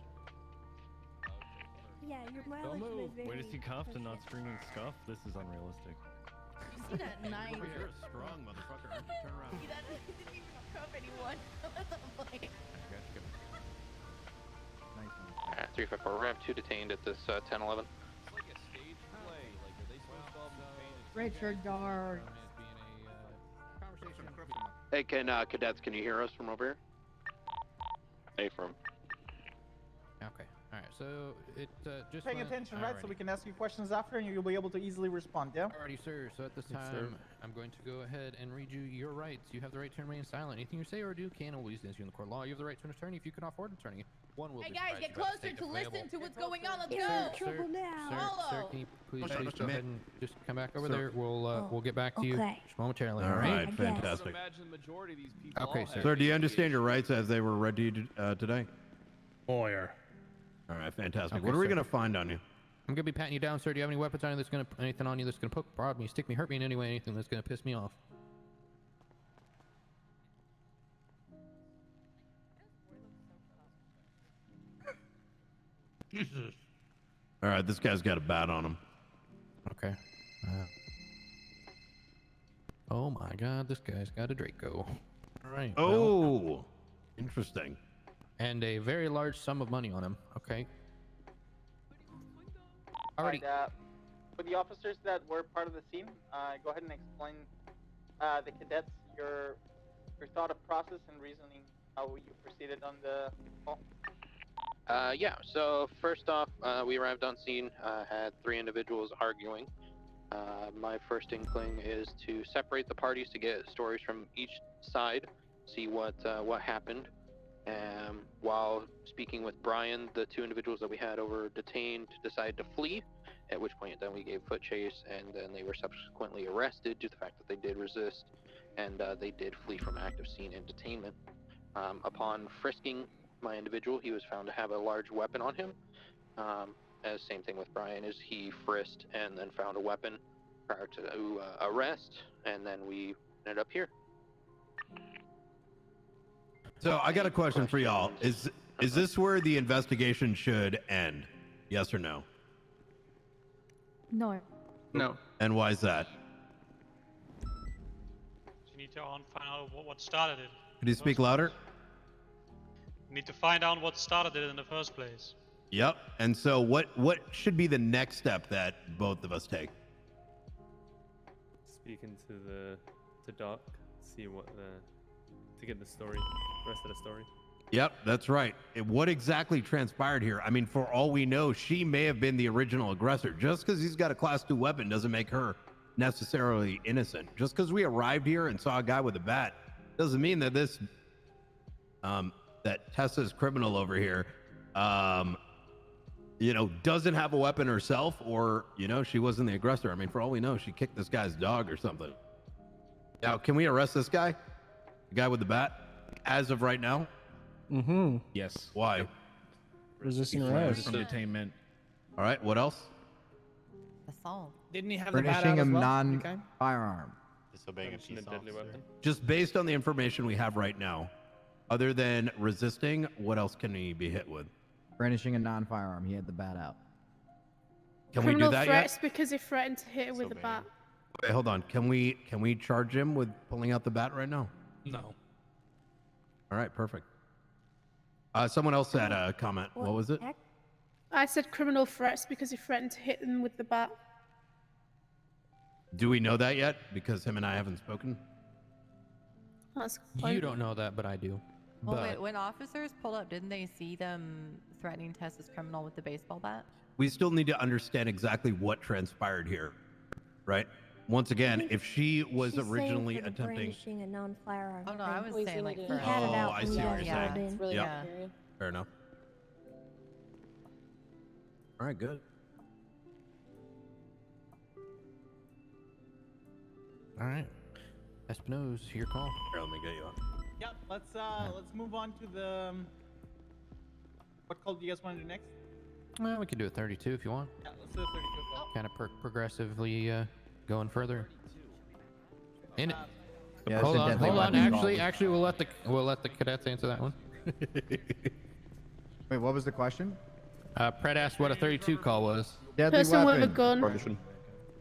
Yeah, your mileage Don't may move. vary. Way to see cuffed and not screaming scuff. This is unrealistic. You see that knife? You're a strong motherfucker. Aren't you? Turn around. See that? It didn't even cuff anyone. What the fuck? 354. We're gonna have two detained at this 1011. Richard Dark. Hey, cadets, can you hear us from over here? Hey, from. Okay. All right. So it just Paying went- attention, right? So alrighty. we can ask you questions after, and you'll be able to easily respond. Yeah. Alrighty, sir. So at this Yes, time, sir. I'm going to go ahead and read you your rights. You have the right to remain silent. Anything you say or do can always against you in the court of law. You have the right to an attorney if you can afford an attorney. One will Hey be guys, provided get you by the closer state to if listen available. to what's going on. Let's You're go. in trouble now. Sir, can you please go ahead and just come back over Sir. there? We'll get back to you okay. just momentarily. All All right, right. fantastic. Imagine the majority of these people. Okay, all sir. have Sir, do you understand your rights as they were read to you today? Lawyer. All right, fantastic. Okay, what are we sir. going to find on you? I'm gonna be patting you down, sir. Do you have any weapons on you anything on you that's gonna poke, prod me, stick me, hurt me in any way, anything that's gonna piss me off? Jesus. All right, this guy's got a bat on him. Okay. Oh my God, this guy's got a Draco. All right. well, Oh, interesting. and a very large sum of money on him. Okay. Alrighty. Alright, for the officers that were part of the scene, go ahead and explain the cadets your thought of process and reasoning how you proceeded on the call. Yeah, so first off, we arrived on scene, had three individuals arguing. My first inkling is to separate the parties to get stories from each side, see what happened. While speaking with Brian, the two individuals that we had over detained decided to flee, at which point then we gave foot chase, and then they were subsequently arrested due to the fact that they did resist, and they did flee from active scene and detainment. Upon frisking my individual, he was found to have a large weapon on him. As same thing with Brian, is he frisked and then found a weapon prior to arrest, and then we ended up here. So I got a question for y'all. Is this where the investigation should end? Yes or no? No. No. And why is that? You need to find out what started it. Could you speak louder? You need to find out what started it in the first place. Yep. And so what should be the next step that both of us take? Speaking to Doc, see what to get the story, rest of the story. Yep, that's right. What exactly transpired here? I mean, for all we know, she may have been the original aggressor. Just because he's got a class 2 weapon doesn't make her necessarily innocent. Just because we arrived here and saw a guy with a bat doesn't mean that this that Tessa's criminal over here doesn't have a weapon herself, or she wasn't the aggressor. I mean, for all we know, she kicked this guy's dog or something. Now, can we arrest this guy, the guy with the bat, as of right now? Yes. Why? Resisting arrest. arrest. Detainment. All right, what else? Assault. Didn't he have the bat Furnishing out a as well? non-firearm. Disobeying a peace officer. Just based on the information we have right now, other than resisting, what else can he be hit with? Brandishing a non-firearm. He had the bat out. Can we do Criminal that threats yet? because he threatened to hit it with a bat. Wait, hold on. Can we charge him with pulling out the bat right now? No. All right, perfect. Someone else had a comment. What was it? I said criminal threats because he threatened to hit them with the bat. Do we know that yet? Because him and I haven't spoken. That's You don't know that, but I do. Well, But wait, when officers pulled up, didn't they see them threatening Tessa's criminal with the baseball bat? We still need to understand exactly what transpired here, right? Once again, if she was She's saying originally for the attempting. brandishing a non-firearm. Oh no, I was saying like He for had it out I when see you what you're guys saying. pulled in. Yep. Fair enough. All right, good. all right, Espinosa, your call. Here, let me get you on. Yep. Let's move on to the. What call do you guys want to do next? Well, we can do it 32 if you want. Yeah, let's do 32 as well. Kind of progressively going further. In it. Yeah, hold it's a on, deadly hold on. weapon Actually, we'll let the cadets answer that one. Wait, what was the question? Pred asked what a 32 call was. Deadly Person with a weapon. gun.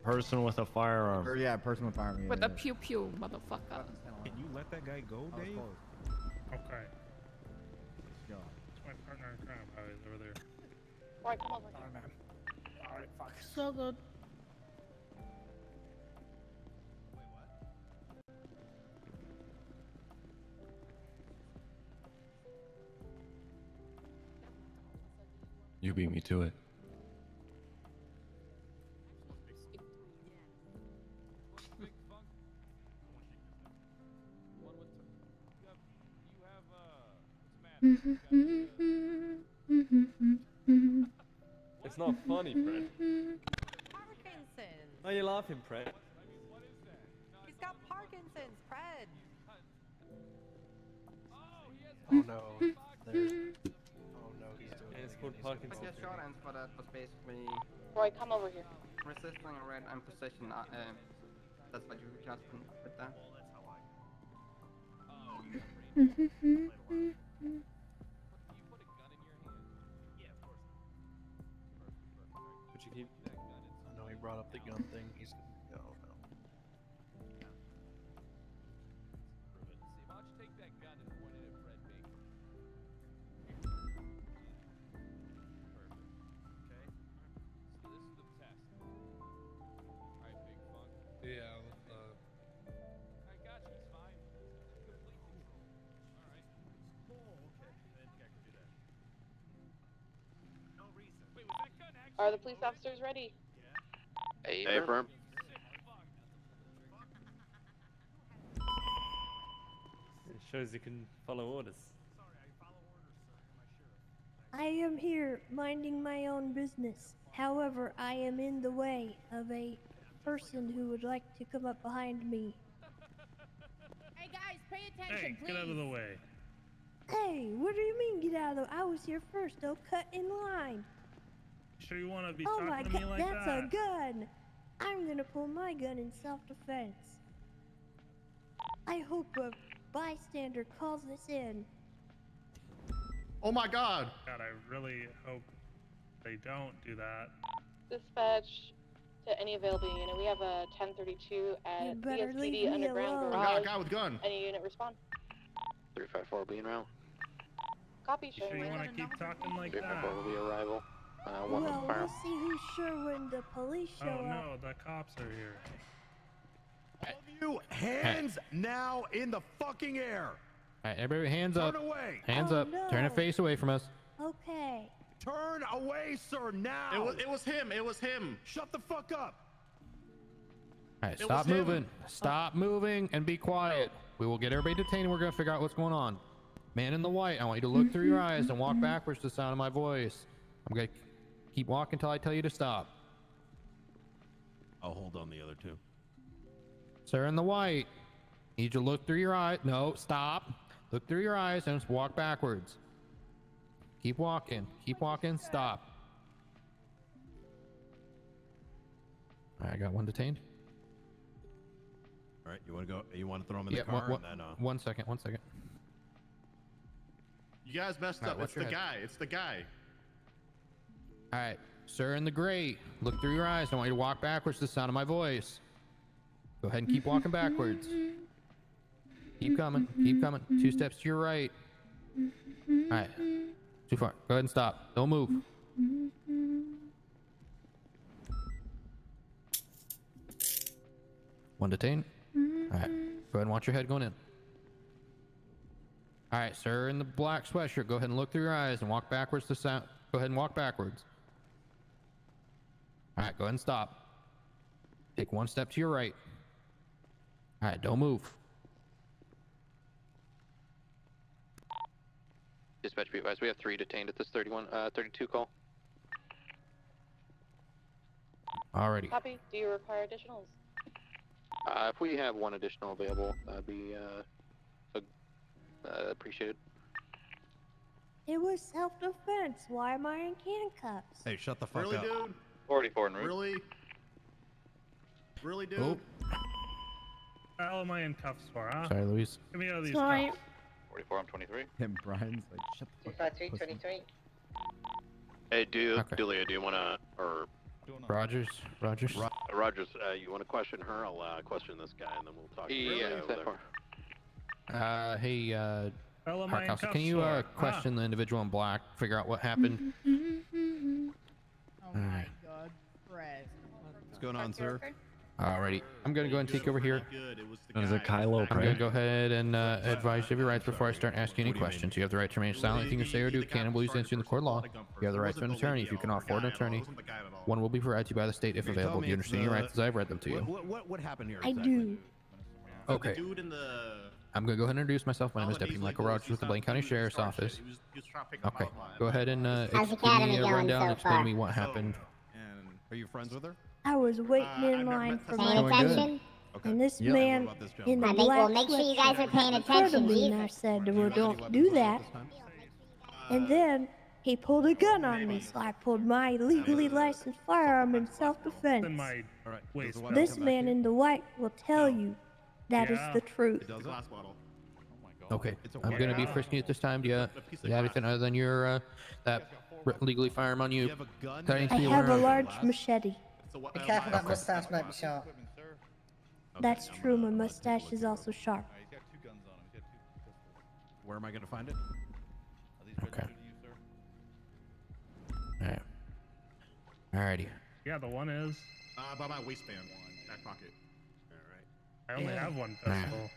Person with a firearm. Or, yeah, person with firearm. With a pew pew, motherfucker. Can you let that guy go, Dave? Okay. It's my partner in crime. Oh, he's over there. Alright, come over. Alright, fuck. So good. You beat me to it. It's not funny, Fred. Parkinson's. Why are you laughing, Fred? He's got Parkinson's, Fred. Oh no. There's... Oh no, he's doing It's it called again. Parkinson's. But yeah, short answer for that was basically Roy, come over here. resisting arrest and possession. That's what you just put that. But you keep. I know he brought up the gun thing. He's gonna go now. Yeah. Are the police officers ready? Hey, firm. It shows you can follow orders. I am here minding my own business. However, I am in the way of a person who would like to come up behind me. Hey guys, pay attention, Hey, get out of the way. Hey, what do you mean get out of the... I was here first. Don't cut in line. Sure you want to be Oh talking my to me god, like that's that? a gun! I'm gonna pull my gun in self-defense. I hope a bystander calls this in. Oh my god! God, I really hope they don't do that. Dispatch to any available unit. We have a 1032 at better leave BSPD me Underground alone. Garage. Guy with gun. Any unit respond? 354 will be in route. Copy, You sure you want to keep talking like that? 354 will be arrival. One Well, with fire. we'll see who's sure when the police show Oh up. no, the cops are here. You hands now in the fucking air. All right, everybody, hands up. Turn away. Hands Oh, up. Turn a no. face away from us. Okay. Turn away, sir, now. It was him. It was him. Shut the fuck up. All right, It stop was him. moving. Stop moving and be quiet. We will get everybody detained and we're going to figure out what's going on. Man in the white, I want you to look through your eyes and walk backwards to the sound of my voice. I'm going to keep walking until I tell you to stop. I'll hold on the other two. Sir in the white, need you to look through your eyes. No, stop. Look through your eyes and just walk backwards. Keep walking. Keep walking. Stop. All right, I got one detained. All right, you want to go? You want to throw him in Yeah, the car? one, and then, one second. One second. You guys messed Alright, up. watch It's the your head. guy. It's the guy. All right, sir in the gray, look through your eyes. I want you to walk backwards to the sound of my voice. Go ahead and keep walking backwards. Keep coming. Keep coming. 2 steps to your right. All right. Too far. Go ahead and stop. Don't move. One detained. All right. Go ahead and watch your head going in. All right, sir in the black sweatshirt. Go ahead and look through your eyes and walk backwards to sound. Go ahead and walk backwards. All right, go ahead and stop. Take 1 step to your right. All right, don't move. Dispatch, be advised, we have 3 detained at this 32 call. Alrighty. Copy. Do you require additionals? If we have 1 additional available, that'd be appreciated. It was self-defense. Why am I in handcuffs? Hey, shut the fuck Really, up. dude? 44 en route. Really? Really, dude? Oh, What am I in cuffs for, huh? sorry, Luis. Give me all these Sorry. cuffs. 44, I'm 23. And Brian's like, shut the fuck up. 253, Hey, Okay. Delia, do you want to, or Rogers. Rogers, you want to question her? I'll question this guy, and then we'll talk. Yeah, over there. Hey, Hell am I in Hardcastle, cuffs can you for? question the individual in black, figure out what happened? Oh my god, Fred. What's going on, sir? Alrighty, I'm gonna go ahead and take over here. Is it Kylo I'm gonna Ren? go ahead and advise you of your rights before I start asking any questions. You have the right to remain silent. Anything you say or do can be used against you in the court of law. You have the right to an attorney. If you cannot afford an attorney, one will be provided to you by the state if Okay, available. tell Do me you it's understand your the- rights as I've read them to you? What happened here? I Exactly? do. Okay. The dude in the... I'm gonna go ahead and introduce myself. My name is Deputy Michael Rogers with the Blaine County Sheriff's Office. He was trying to pick up Okay, my- go ahead and How's give Academy me a going rundown and so explain to far? me what happened. And Are you friends with her? I was waiting I've in never line met for this Paying my Going good. attention? Okay. and this Yeah, man what about this in the gentleman? I think black we'll make sure you guys are sweatshirt paying in front of attention, me, and Jesus. I said, Do you well, have any don't weapons do with you at that. this time? And then he pulled a gun on me, so I pulled my legally licensed firearm in In self-defense. my All right. Wait, does the weapon This come back man here? in the white will tell you that is Yeah. the truth. It does it? glass bottle. Okay, It's a I'm gonna be weapon. frisking you at this time. Do you A piece of have anything glass. other than your that legally firearm on Do you you? have a gun? That I need I to be have aware a of? large machete. It's a Be careful, that my- mustache might be sharp. Okay, That's I'm true, gonna- my I'm gonna take a mustache look is here real also quick. sharp. Where am I gonna find it? Okay. Alright. Alrighty. Yeah, the one is. By my waistband. Back pocket. I only have one Alright. pistol.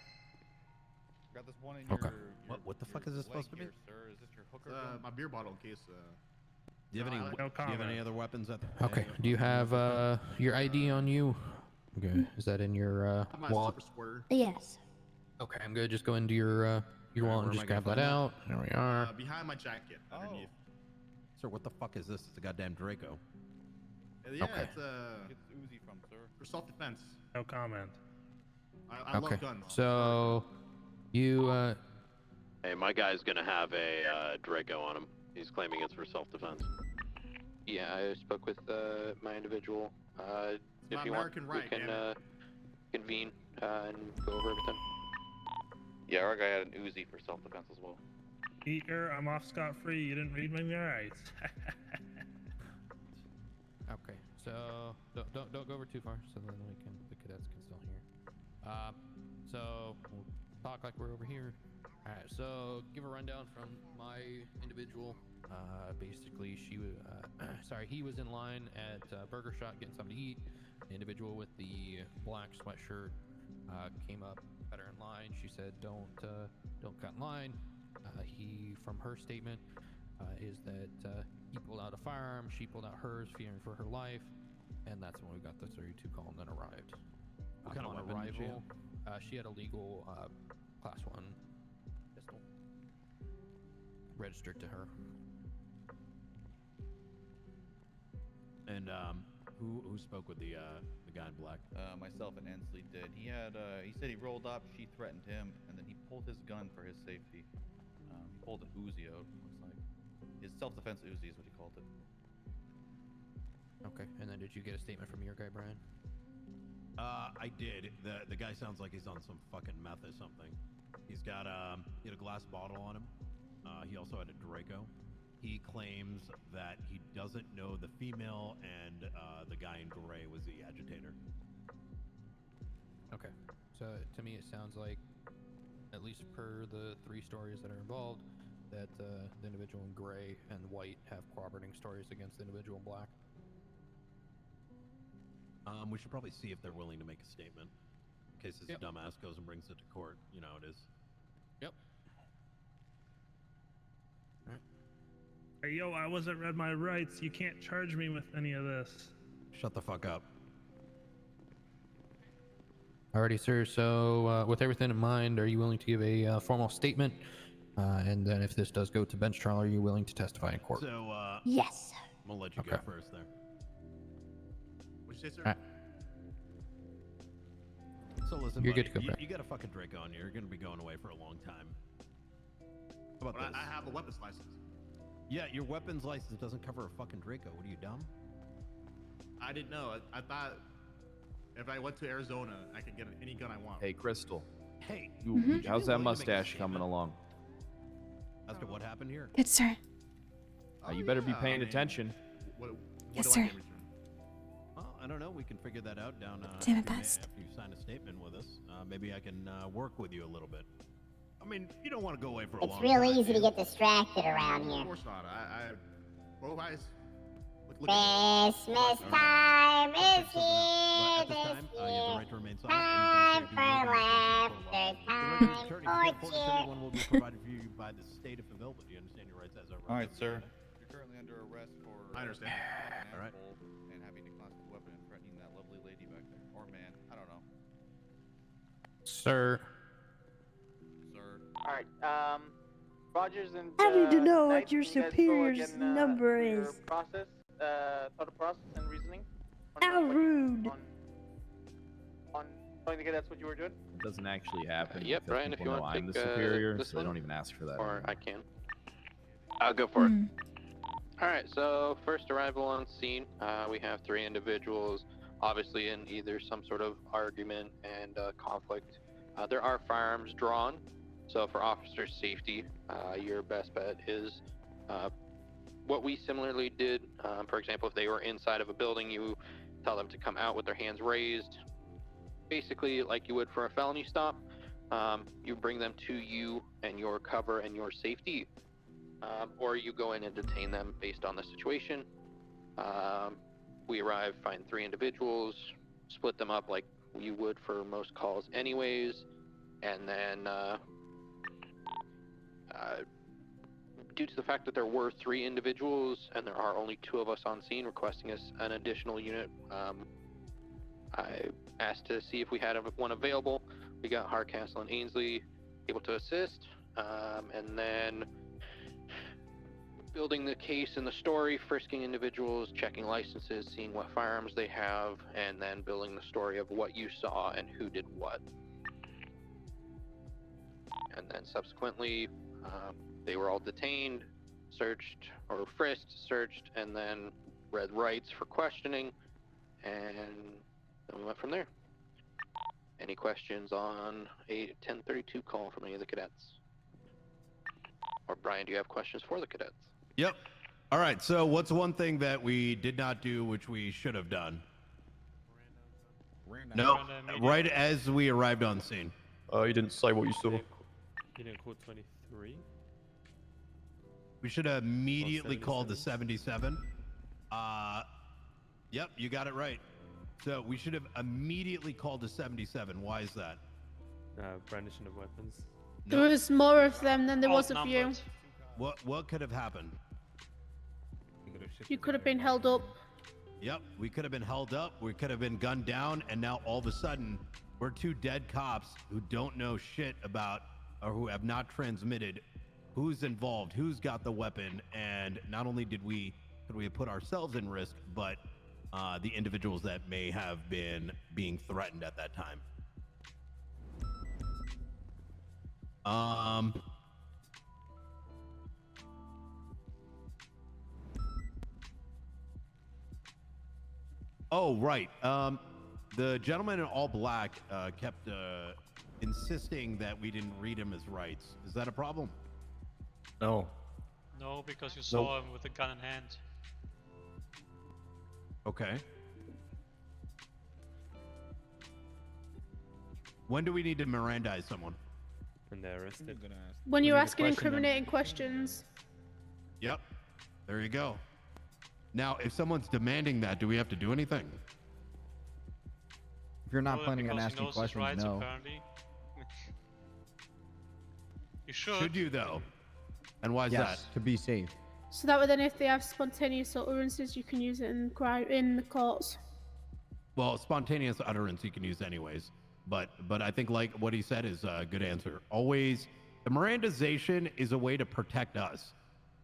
Got this one in Okay. What the fuck is this supposed to be? My beer bottle in case. Do you have any? No Do you have any comment. other weapons at? Okay. Do you have your ID on you? Okay. Is that in your my wallet? super squirter. Yes. Okay. I'm gonna just go into your Alright, wallet and where am just I gonna grab that find out. There we are. Behind my jacket. Underneath. Sir, what the fuck is this? It's a goddamn Draco. Yeah, Okay. it's Uzi from, sir. For self-defense. No comment. I Okay. love guns. So you Hey, my guy's gonna have a Draco on him. He's claiming it's for self-defense. Yeah, I spoke with my individual. If my you American want, right, we can damn convene and go over everything. Yeah, our guy had an Uzi for self-defense as well. Eater, I'm off scot-free. You didn't read my rights. okay? So don't go over too far, so then the cadets can still hear. So we'll talk like we're over here. All right. So give a rundown from my individual. Basically, he was in line at Burger Shot getting something to eat. The individual with the black sweatshirt came up, got her in line. She said, "Don't cut in line." From her statement, is that he pulled out a firearm, she pulled out hers, fearing for her life, and that's when we got the 32 call and then arrived. What kind of On weapon did she arrival, she had a legal Class 1 pistol. Registered to her. And who spoke with the guy in black? Myself and Ensley did. He had he said he rolled up, she threatened him, and then he pulled his gun for his safety. He pulled an Uzi out, looks like. His self-defense Uzi is what he called it. Okay, and then did you get a statement from your guy, Brian? I did. The guy sounds like he's on some fucking meth or something. He had a glass bottle on him. He also had a Draco. He claims that he doesn't know the female and the guy in gray was the agitator. Okay, so to me it sounds like, at least per the 3 stories that are involved, that the individual in gray and white have cooperating stories against the individual in black. We should probably see if they're willing to make a statement, in case this dumbass goes and brings it to court. You know how it is. Yep. Hey, yo, I wasn't read my rights. You can't charge me with any of this. Shut the fuck up. Alrighty, sir. So, with everything in mind, are you willing to give a formal statement? And then, if this does go to bench trial, are you willing to testify in court? So, yes. I'm gonna let you go first there. What'd you say, sir? Alright. So listen, You're buddy, good to go, Brett. you got a fucking Draco on you. You're gonna be going away for a long time. How about this? I have a weapons license. Yeah, your weapons license doesn't cover a fucking Draco. What are you, dumb? I didn't know. I thought if I went to Arizona, I could get any gun I want. Hey, Crystal. Hey. How's that mustache coming along? As to what happened here? Good, sir. You better be paying attention. Yes, sir. Well, I don't know. We can figure that out down Do my after best. you sign a statement with us. Maybe I can work with you a little bit. I mean, you don't want to go away for a long It's real time. easy to get distracted around Of here. course not. Both eyes. Christmas time is But here at this time, you have the year. right to remain silent. Time for laughter, time for Everyone cheer. will be provided for you by the state of Seville, but you understand your rights as a All right, sir. resident. You're currently under arrest for I understand. All right. and having a classic weapon and threatening that lovely lady back there, or man, I don't know. Sir. All right. Rogers and. I need to know Knight, what your can you guys go superior's again, number your is. Process, thought process and reasoning. How rude. On telling the cadets what you were doing. It doesn't actually happen. Yep, because Brian, if people you know want to I'm the take superior, this so they one, don't even ask for that. or I can. I'll go for it. All right, so first arrival on scene, we have 3 individuals, obviously in either some sort of argument and conflict. There are firearms drawn, so for officer safety, your best bet is what we similarly did. For example, if they were inside of a building, you tell them to come out with their hands raised, basically like you would for a felony stop. You bring them to you and your cover and your safety, or you go in and detain them based on the situation. We arrive, find 3 individuals, split them up like you would for most calls anyways, and then due to the fact that there were 3 individuals and there are only 2 of us on scene requesting us an additional unit, I asked to see if we had one available. We got Hardcastle and Ainsley able to assist, and then building the case and the story, frisking individuals, checking licenses, seeing what firearms they have, and then building the story of what you saw and who did what. And then subsequently, they were all detained, searched, or frisked, searched, and then read rights for questioning, and then we went from there. Any questions on a 1032 call from any of the cadets? Or Brian, do you have questions for the cadets? Yep. All right. So what's one thing that we did not do, which we should have done? No, right as we arrived on scene. Oh, you didn't say what you saw. You didn't call 23? We should have immediately called the 77. Yep, you got it right. So we should have immediately called the 77. Why is that? Brandishing of weapons. There was more of them than there was of you. What could have happened? You could have been held up. Yep, we could have been held up, we could have been gunned down, and now all of a sudden, we're 2 dead cops who don't know shit about or who have not transmitted who's involved, who's got the weapon, and not only could we put ourselves in risk, but the individuals that may have been being threatened at that time. Oh, right. The gentleman in all black kept insisting that we didn't read him his rights. Is that a problem? No. No, because you saw him with a gun in hand. Okay. When do we need to Mirandize someone? When they're arrested. When you're asking incriminating questions. Yep. There you go. Now, if someone's demanding that, do we have to do anything? If you're not Well, planning on because he asking knows his questions, rights, no. apparently. You should. Should you, though? And why is Yes, to be safe. So that way then if they have spontaneous utterances, you can use it in the courts. Well, spontaneous utterance you can use anyways. But I think like what he said is a good answer. Always, the Mirandization is a way to protect us.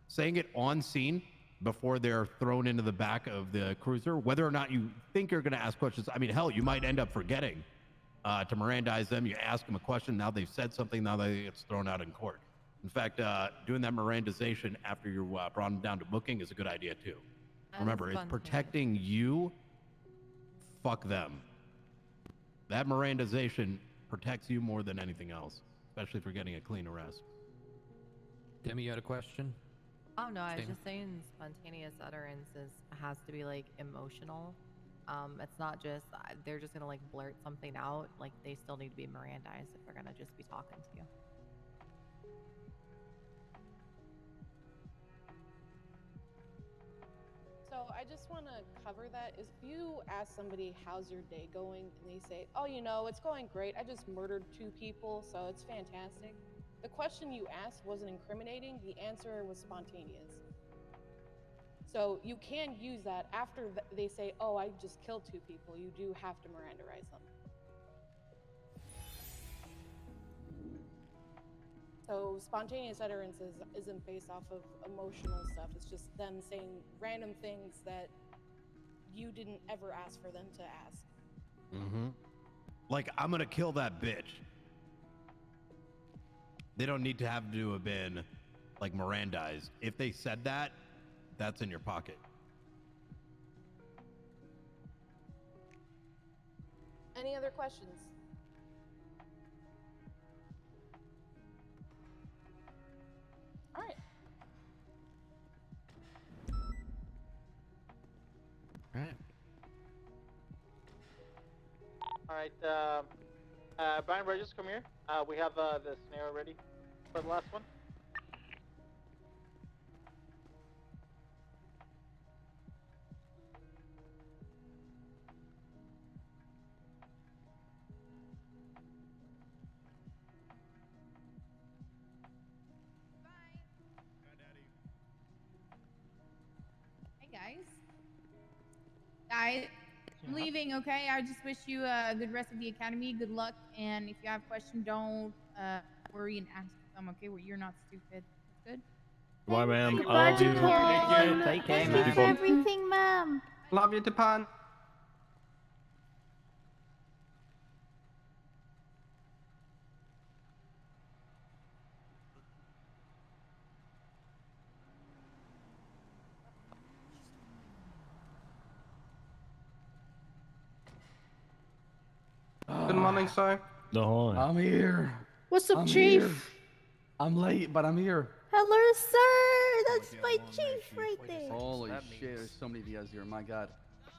Saying it on scene before they're thrown into the back of the cruiser, whether or not you think you're going to ask questions. I mean, hell, you might end up forgetting to Mirandize them. You ask them a question, now they've said something, now they get thrown out in court. In fact, doing that Mirandization after you brought them down to booking is a good idea too. Remember, it's protecting you. Fuck them. That Mirandization protects you more than anything else, especially for getting a clean arrest. Demi, you had a question? Oh no, I was Same. just saying spontaneous utterances has to be like emotional. It's not just they're just gonna like blurt something out. Like they still need to be Mirandized if they're gonna just be talking to you. So I just want to cover that. If you ask somebody, how's your day going? And they say, oh, you know, it's going great. I just murdered 2 people, so it's fantastic. The question you asked wasn't incriminating. The answer was spontaneous. So you can use that after they say, oh, I just killed 2 people. You do have to Mirandarize them. So spontaneous utterances isn't based off of emotional stuff. It's just them saying random things that you didn't ever ask for them to ask. Mm-hmm. Like, I'm gonna kill that bitch. They don't need to have been like Mirandized. If they said that, that's in your pocket. Any other questions? All right. All right, Brian Burgess, come here. We have the scenario ready for the last one. Hey guys, I'm leaving. Okay, I just wish you a good rest of the academy. Good luck, and if you have questions, don't worry and ask them. Okay, well, you're not stupid. That's good. Goodbye, ma'am. Goodbye, Japan. Take care, Good ma'am. people. Everything, ma'am. Love you, Japan. Good morning, sir. No. I'm here. What's up, I'm Chief? here. I'm late, but I'm here. Hello, sir. That's my chief right there. Holy shit, there's so many Diaz here, my god.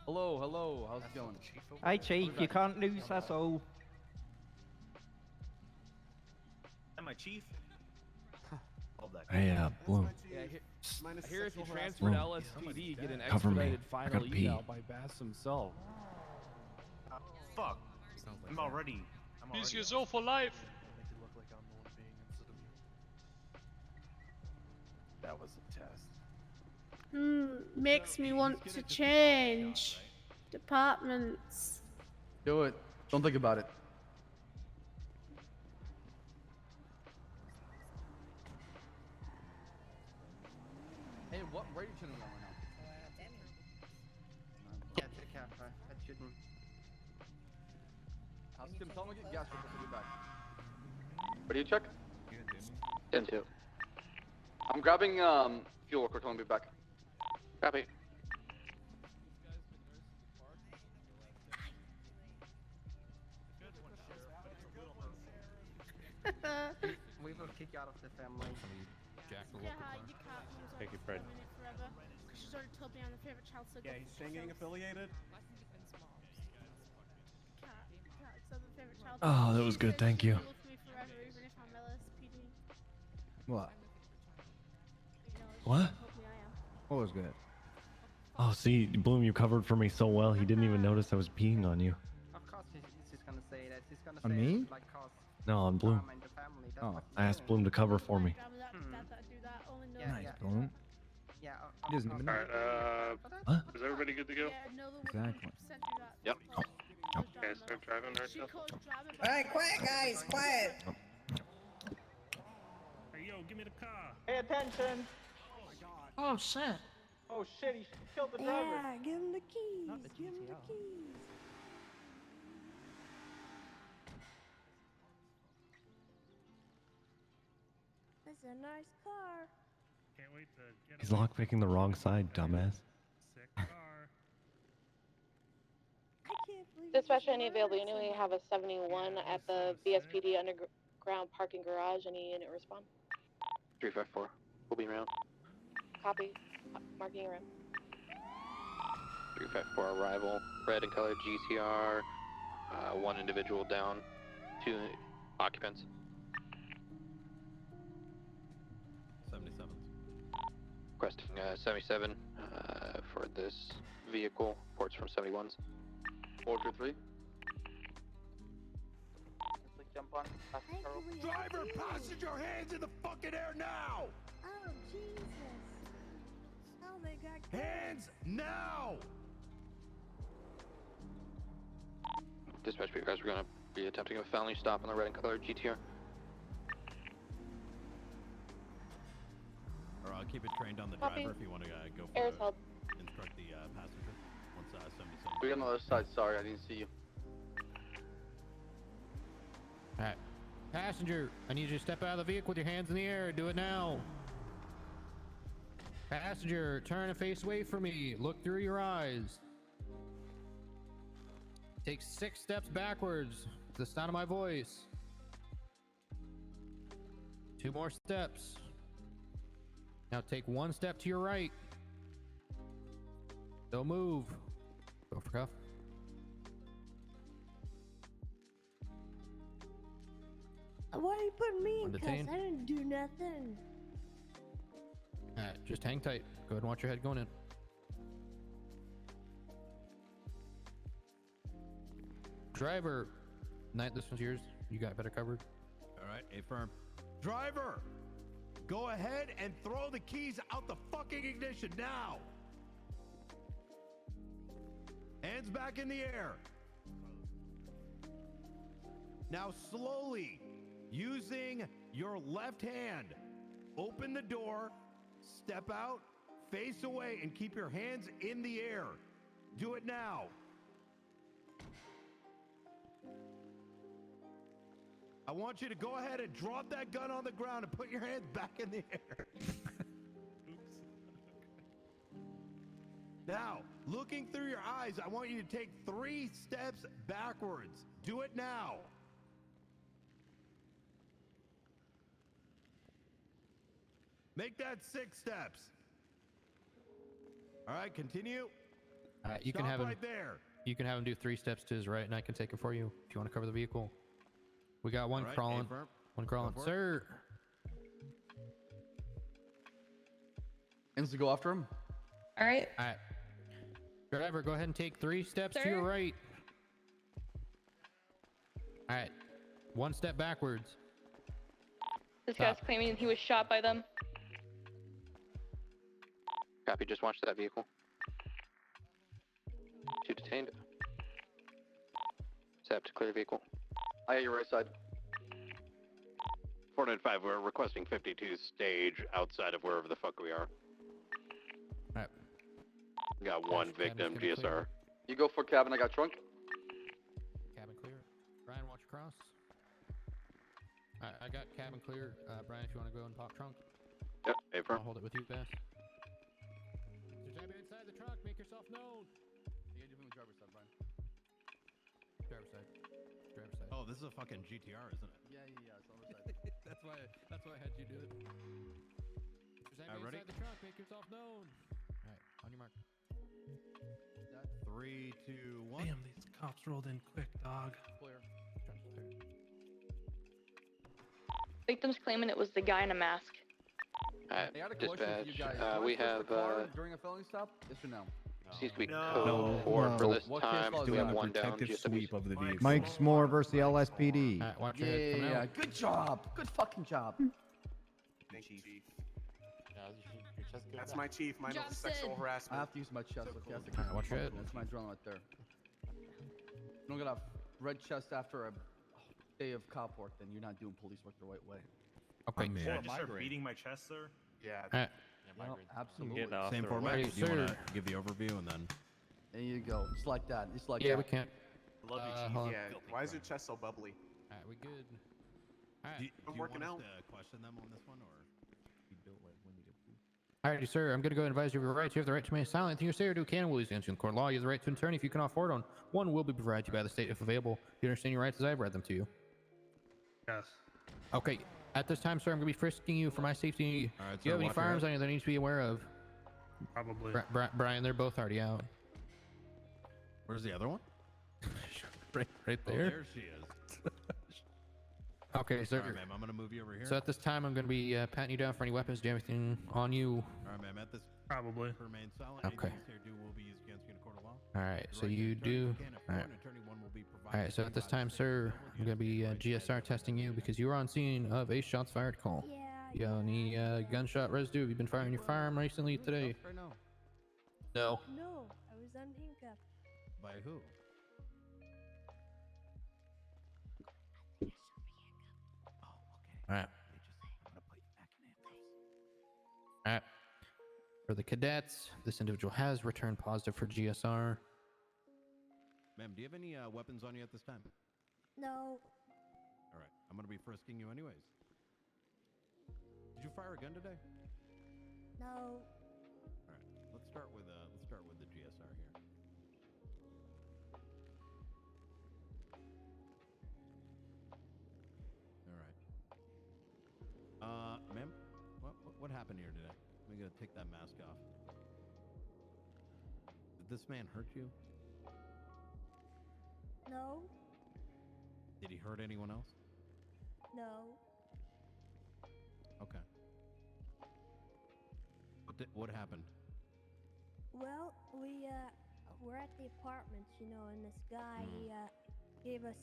Hello, how's it going? Hey, Chief, you can't lose, that's all. Am I chief? Hey, Blue. Yeah, I hear if you Blue. transfer to LSPD, you get an Cover me. expedited I final gotta pee. eval by Bass himself. Fuck. I'm already. PCSO for life. That was a test. Makes me want to change departments. Do it. Don't think about it. what are you turning on right now? Yeah, take care. That shouldn't. How's Tim? Tell him to get gas real quick. I'll be back. What do you check? 10-2. I'm grabbing fuel. Quick, I'll be back. Copy. We will kick you out of the family. Jack the Yeah, local you can't. He was Thank you, already Fred. been it forever. She's already told me I'm the favorite child. So Yeah, he's gang affiliated. Oh, that was good, thank you. What? What? What was good? Oh, see, Bloom, you covered for me so well. He didn't even notice I was peeing on you. Of course, he's just gonna say that. He's gonna On say me? like cause No, on Bloom. drama in the family. That's Oh. what I asked Bloom to cover for me. Nice, Bloom. Yeah. He doesn't even know. What? Is everybody good to go? Exactly. Yep. Okay, start driving right now. Alright, quiet guys, quiet. Hey, yo, give me the car. Pay attention. Oh shit. Oh shit, he killed the driver. Yeah, give him the keys. Give him the keys. That's a nice car. Can't wait to get He's lockpicking the wrong side, dumbass. sick car. I can't believe Dispatcher, any available? You know we have a 71 at the BSPD underground parking garage. Any unit respond? 354. We'll be around. Copy. Marking around. 354 arrival. Red and colored GTR. One individual down. 2 occupants. 77. Requesting 77 for this vehicle. Reports from 71s. 423. Let's jump on. Driver, passenger, hands in the fucking air now! Oh, Jesus. Oh, they got Hands now! Dispatch, you guys are going to be attempting a felony stop on the red and colored GTR. Or I'll keep it trained on the Copy. driver if you want to go for Air's held. instruct the passenger. Once 77. We're on the other side. Sorry, I didn't see you. Alright. Passenger, I need you to step out of the vehicle with your hands in the air. Do it now. Passenger, turn and face away from me. Look through your eyes. Take 6 steps backwards. It's the sound of my voice. 2 more steps. Now take 1 step to your right. Don't move. Go for cuff. Why are you putting me in cuffs? Detain. I didn't do nothing. Alright, just hang tight. Go ahead and watch your head going in. Driver. Knight, this one's yours. You got better covered. All right, affirm. Driver, go ahead and throw the keys out the fucking ignition now. Hands back in the air. Now slowly, using your left hand, open the door, step out, face away, and keep your hands in the air. Do it now. I want you to go ahead and drop that gun on the ground and put your hands back in the air. Now, looking through your eyes, I want you to take 3 steps backwards. Do it now. Make that 6 steps. All right, continue. All right, you Stop can have him. right there. You can have him do 3 steps to his right, and I can take it for you if you want to cover the vehicle. We got one All right, crawling. affirm. One crawling, Go for it. sir. Ends to go after him. All right. All right. Driver, go ahead and take 3 steps to your Sir? right. All right. 1 step backwards. This guy's Stop. claiming he was shot by them. Copy, just watch that vehicle. 2 detained. Step to clear vehicle. I hit your right side. 495, we're requesting 52 stage outside of wherever the fuck we are. Got one victim, GSR. You go for cabin, I got trunk. Cabin clear. Brian, watch across. I got cabin clear. Brian, if you want to go and pop trunk. Yep, paper. I'll hold it with you, Bass. So type inside the trunk, make yourself known. You gotta do it from the driver's side, Brian. Driver's side. Driver's side. Oh, this is a fucking GTR, isn't it? Yeah, it's on the side. that's why I had you do it. If there's anybody Ready? inside the trunk, make yourself known. Alright, on your mark. 3, 2, 1. Damn, these cops rolled in quick, dog. Clear. Victims claiming it was the guy in a mask. I got a question for you Dispatch, guys. we have, during a felony stop? Yes or no? seems to be No. code 4 for this What time. case law Do we is have that? one down? Protective GSW. sweep of the vehicle. Mike S'more versus the LSPD. Alright, watch your head coming Yeah, out. good job. Good fucking job. Thank you, Chief. That's That's my chief. Mine was sexual I harassment. have to use my chest. Okay, that's Alright, watch your head. That's my adrenaline right there. You don't got a red chest after a day of cop work, then you're not doing police work the right way. Okay. Should I Man. just start beating my chest, sir? Yeah. Alright. Absolutely. Get off Same the format. Ready, Do you want sir. to give the overview and then? There you go. It's like that. It's like Yeah, that. we can't. Love you, hold on. Chief. Yeah. Why is your chest so bubbly? Alright, we good. Do Alright. you, I'm do you working want out. us to question them on this one, or? Alrighty, sir. I'm going to go and advise you of your rights. You have the right to remain silent. Anything you say or do can and will be against you in court of law. You have the right to an attorney if you cannot afford one. One will be provided to you by the state if available. Do you understand your rights as I've read them to you? Yes. Okay. At this time, sir, I'm going to be frisking you for my safety. All right, Do you sir, have any watch your firearms head. on you that I need to be aware of? Probably. Brian, they're both already out. Where's the other one? Right Oh, there. there she is. Okay, sir. All right, ma'am. I'm gonna move you over here. So at this time, I'm going to be patting you down for any weapons. Do you have anything on you? All right, ma'am. At this, Probably. remain silent. Okay. Anything you say or do will be used against you in a court of law. All right. The So right to you an attorney do. if you can't afford All right. an attorney, one will be provided All right. So to at you this by the time, state sir, level. I'm going to be GSR testing you because you were on scene of a shots fired call. Yeah. You got any gunshot residue? Have you been firing your firearm recently today? Right now. No. No, I was unhandcuffed. By who? All right. All right. For the cadets, this individual has returned positive for GSR. Ma'am, do you have any weapons on you at this time? No. All right. I'm gonna be frisking you anyways. Did you fire a gun today? No. All right. Let's start with the GSR here. All right. Ma'am, what happened here today? I'm gonna take that mask off. Did this man hurt you? No. Did he hurt anyone else? No. Okay. What happened? Well, we're at the apartments, you know, and this guy, he gave us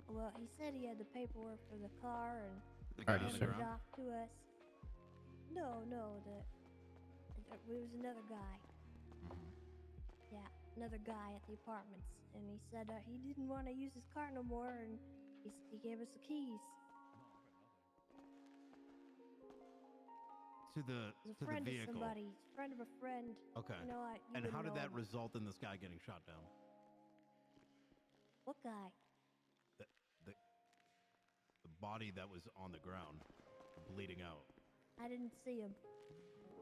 well, he said he had the paperwork for the car and The guy on handed the it ground? off to us. No, it was another guy. Yeah, another guy at the apartments, and he said he didn't want to use his car no more, and he gave us the keys. To the He's a to the friend of vehicle. somebody, friend of a friend. Okay. You know, you And how wouldn't did know that him. result in this guy getting shot down? What guy? The body that was on the ground, bleeding out. I didn't see him.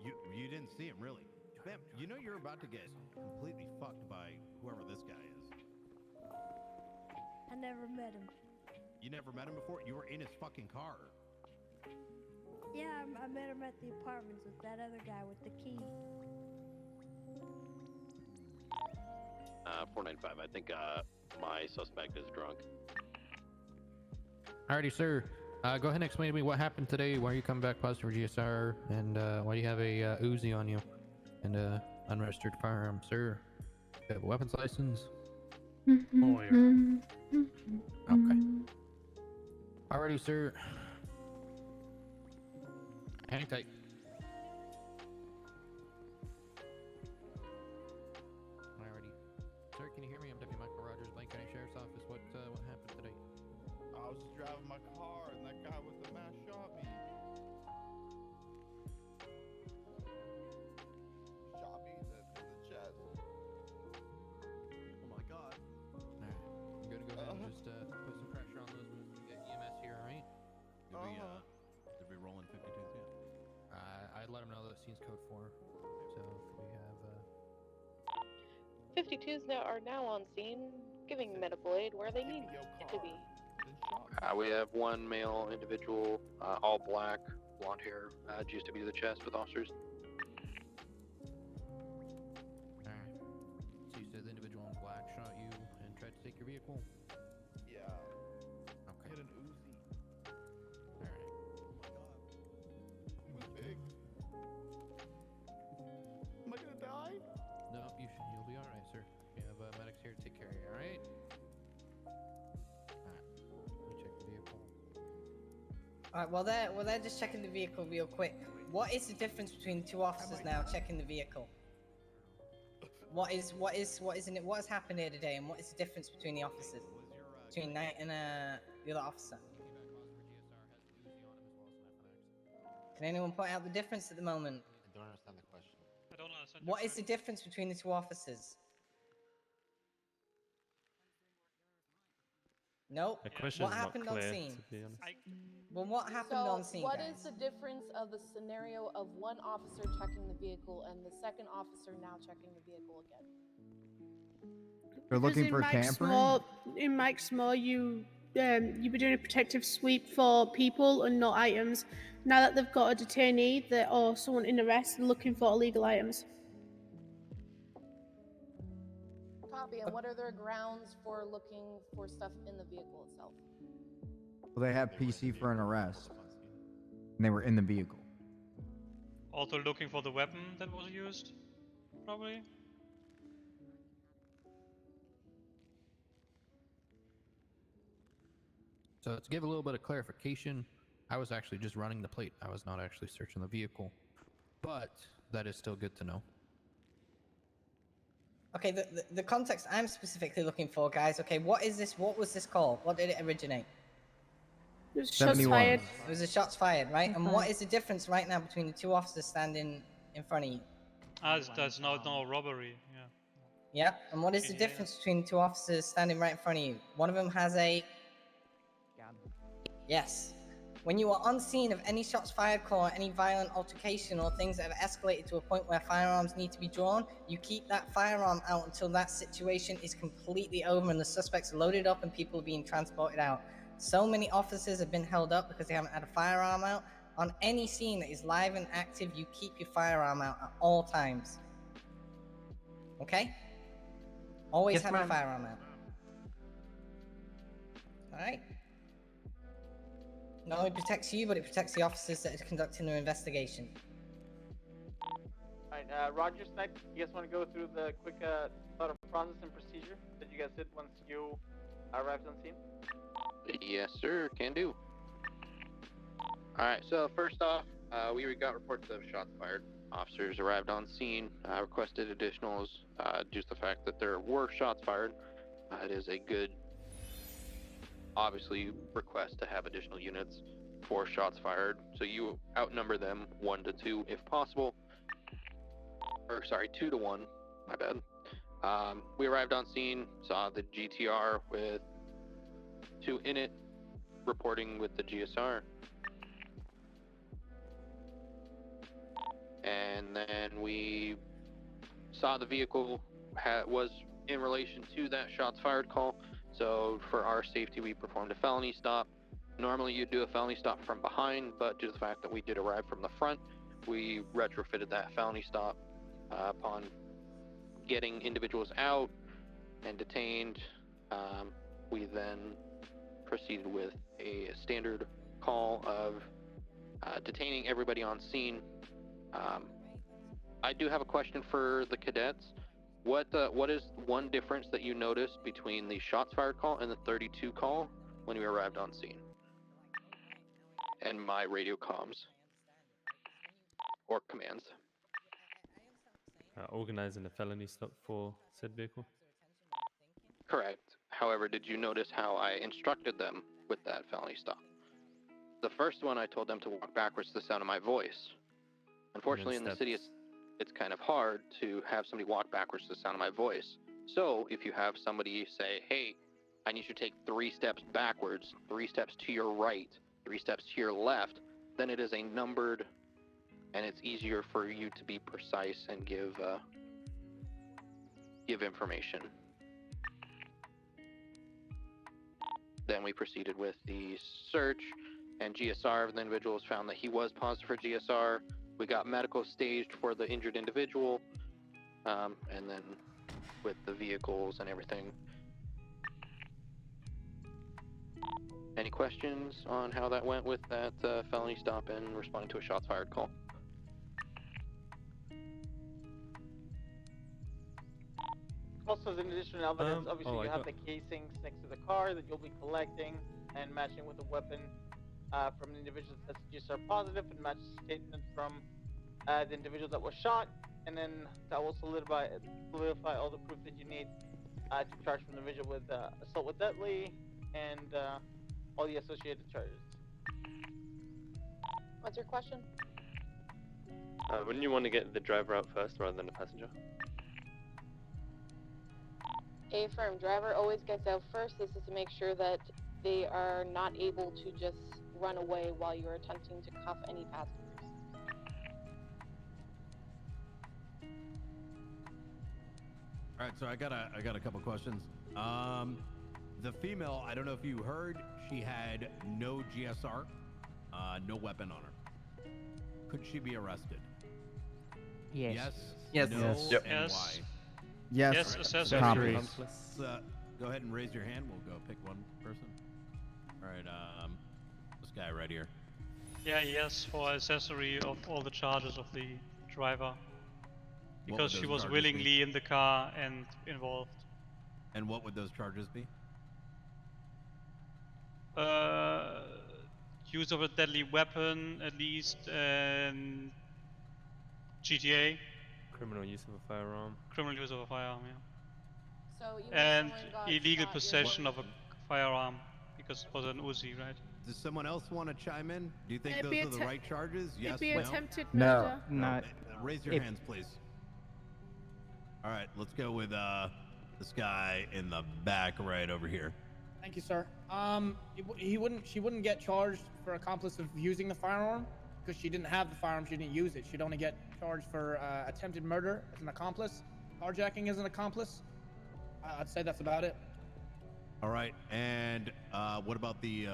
You didn't see him, really? Ma'am, you know you're about to get completely fucked by whoever this guy is. I never met him. You never met him before? You were in his fucking car. Yeah, I met him at the apartments with that other guy with the key. 495. I think my suspect is drunk. Alrighty, sir. Go ahead and explain to me what happened today. Why are you coming back positive for GSR, and why do you have a Uzi on you and unregistered firearm, sir? You have a weapons license? Lawyer. Okay. Alrighty, sir. Hang tight. Alrighty. Sir, can you hear me? I'm Deputy Michael Rogers, Lane County Sheriff's Office. What happened today? I was just driving my car and that guy with the mask shot me. Shot me, out for. So if we have 52s that are now on scene, giving medical aid where they need to be. We have one male individual, all black, blonde hair, juiced to be to the chest with officers. Alright. So you said the individual in black shot you and tried to take your vehicle? Yeah. Okay. Hit an Uzi. Alright. It was big. Am I gonna die? No, you'll be alright, sir. We have medics here to take care of you, alright? Alright. Let me check the vehicle. Alright, well they're just checking the vehicle real quick. What is the difference between the two officers now checking the vehicle? What has happened here today, and what is the difference between the officers? Between Knight and the other officer? Can anyone point out the difference at the moment? I don't understand the question. I don't understand. What is the difference between the two officers? Nope. The question What is not happened on clear, scene? to be honest. Well, what happened So, on scene, what guys? is the difference of the scenario of one officer checking the vehicle and the second officer now checking the vehicle again? They're looking in for Mike's tampering? More, in Mike's More, you be doing a protective sweep for people and not items. Now that they've got a detainee or someone in arrest, they're looking for illegal items. Copy. And what are their grounds for looking for stuff in the vehicle itself? Well, they have PC for an arrest. And they were in the vehicle. Also looking for the weapon that was used, probably. So to give a little bit of clarification, I was actually just running the plate. I was not actually searching the vehicle. But that is still good to know. Okay, the context I'm specifically looking for, guys. Okay, what is this? What was this call? What did it originate? It was shots fired. It was a shots fired, right? And what is the difference right now between the two officers standing in front of you? There's no robbery. Yeah. Yeah. And what is the difference between the two officers standing right in front of you? One of them has a gun. Yes. When you are on scene of any shots fired call, or any violent altercation, or things that have escalated to a point where firearms need to be drawn, you keep that firearm out until that situation is completely over and the suspects are loaded up and people are being transported out. So many officers have been held up because they haven't had a firearm out. On any scene that is live and active, you keep your firearm out at all times. Okay? Always Yes, have your ma'am. firearm out. Alright? Not only protects you, but it protects the officers that are conducting their investigation. Alright, Roger, Snipe, you guys want to go through the quick thought of process and procedure that you guys did once you arrived on scene? Yes, sir. Can do. Alright, so first off, we got reports of shots fired. Officers arrived on scene, requested additionals due to the fact that there were shots fired. It is a good, obviously, request to have additional units for shots fired. So you outnumber them 1 to 2 if possible. Or, sorry, 2 to 1. My bad. We arrived on scene, saw the GTR with 2 in it, reporting with the GSR. And then we saw the vehicle was in relation to that shots fired call. So for our safety, we performed a felony stop. Normally you'd do a felony stop from behind, but due to the fact that we did arrive from the front, we retrofitted that felony stop upon getting individuals out and detained. We then proceeded with a standard call of detaining everybody on scene. I do have a question for the cadets. What is one difference that you noticed between the shots fired call and the 32 call when we arrived on scene? And my radio comms or commands. Organizing a felony stop for said vehicle. Correct. However, did you notice how I instructed them with that felony stop? The first one, I told them to walk backwards to the sound of my voice. Unfortunately, in the city, it's kind of hard to have somebody walk backwards to the sound of my voice. So if you have somebody say, hey, I need you to take 3 steps backwards, 3 steps to your right, 3 steps to your left, then it is a numbered and it's easier for you to be precise and give information. Then we proceeded with the search, and GSR of the individuals found that he was positive for GSR. We got medical staged for the injured individual, and then with the vehicles and everything. Any questions on how that went with that felony stop and responding to a shots fired call? Also, as an additional evidence, obviously you have the casings next to the car that you'll be collecting and matching with a weapon from the individual that tests GSR positive, and match the statement from the individual that was shot, and then that will solidify all the proof that you need to charge from the individual with assault with deadly and all the associated charges. What's your question? Wouldn't you want to get the driver out first rather than the passenger? Affirm. Driver always gets out first. This is to make sure that they are not able to just run away while you're attempting to cuff any passengers. All right, so I got a couple questions. The female, I don't know if you heard, she had no GSR, no weapon on her. Could she be arrested? Yes. Yes. Yes. No, Yes. and Yes. why? Yes. Yes, accessory. Let's, go ahead and raise your hand. We'll go pick one person. All right, this guy right here. Yeah, yes, for accessory of all the charges of the driver. What Because would she those was charges willingly be? in the car and involved. And what would those charges be? Use of a deadly weapon, at least, and GTA. Criminal use of a firearm. Criminal use of a firearm, yeah. So even And if someone got illegal shot, possession of a firearm, because it was an Uzi, right? Does someone else want to chime in? Do you think It'd those be are the right charges? Yes, It'd be no? attempted No. murder. Not. Raise your If- hands, please. All right, let's go with this guy in the back right over here. Thank you, sir. She wouldn't get charged for accomplice of using the firearm because she didn't have the firearm. She didn't use it. She'd only get charged for attempted murder as an accomplice, carjacking as an accomplice. I'd say that's about it. All right, and what about the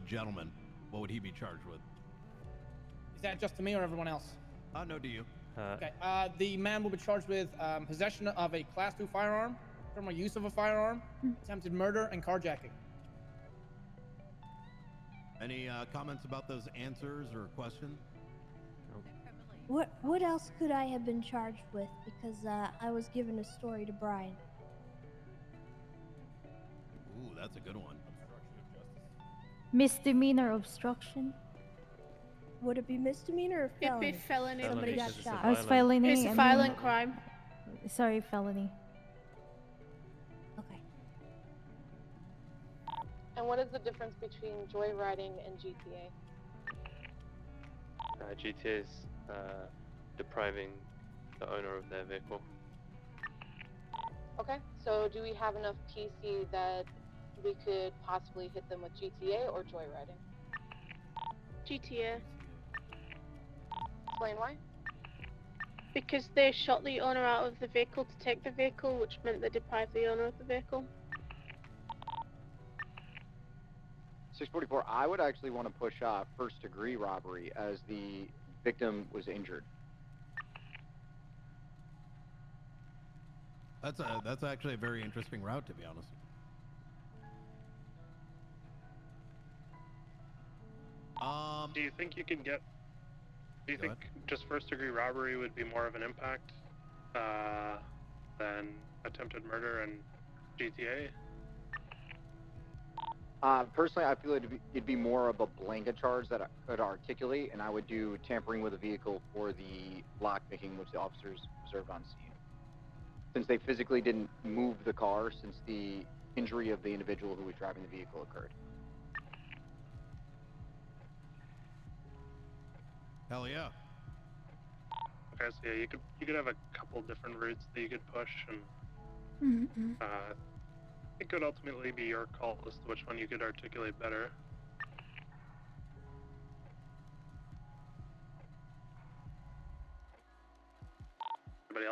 gentleman? What would he be charged with? Is that just to me or everyone else? No, to you. Okay. The man will be charged with possession of a Class 2 firearm, criminal use of a firearm, attempted murder, and carjacking. Any comments about those answers or questions? What else could I have been charged with? Because I was given a story to Brian. Ooh, that's a good one. Misdemeanor obstruction. Would it be misdemeanor or It'd felony? be felony. Somebody got because it's a shot. I was felony. It's a and violent then- crime. Sorry, felony. Okay. And what is the difference between joyriding and GTA? GTA is depriving the owner of their vehicle. Okay, so do we have enough PC that we could possibly hit them with GTA or joyriding? GTA. Explain why. Because they shot the owner out of the vehicle to take the vehicle, which meant they deprived the owner of the vehicle. 644, I would actually want to push first degree robbery as the victim was injured. That's actually a very interesting route, to be honest. Do you think you can get? Do you Go think just first degree robbery would be more of an impact than attempted murder and GTA? Personally, I feel it'd be more of a blanket charge that I could articulate, and I would do tampering with a vehicle for the lockpicking, which the officers observed on scene. Since they physically didn't move the car since the injury of the individual who was driving the vehicle occurred. Hell yeah. Okay, so yeah, you could have a couple different routes that you could push, and it could ultimately be your call as to which one you could articulate better.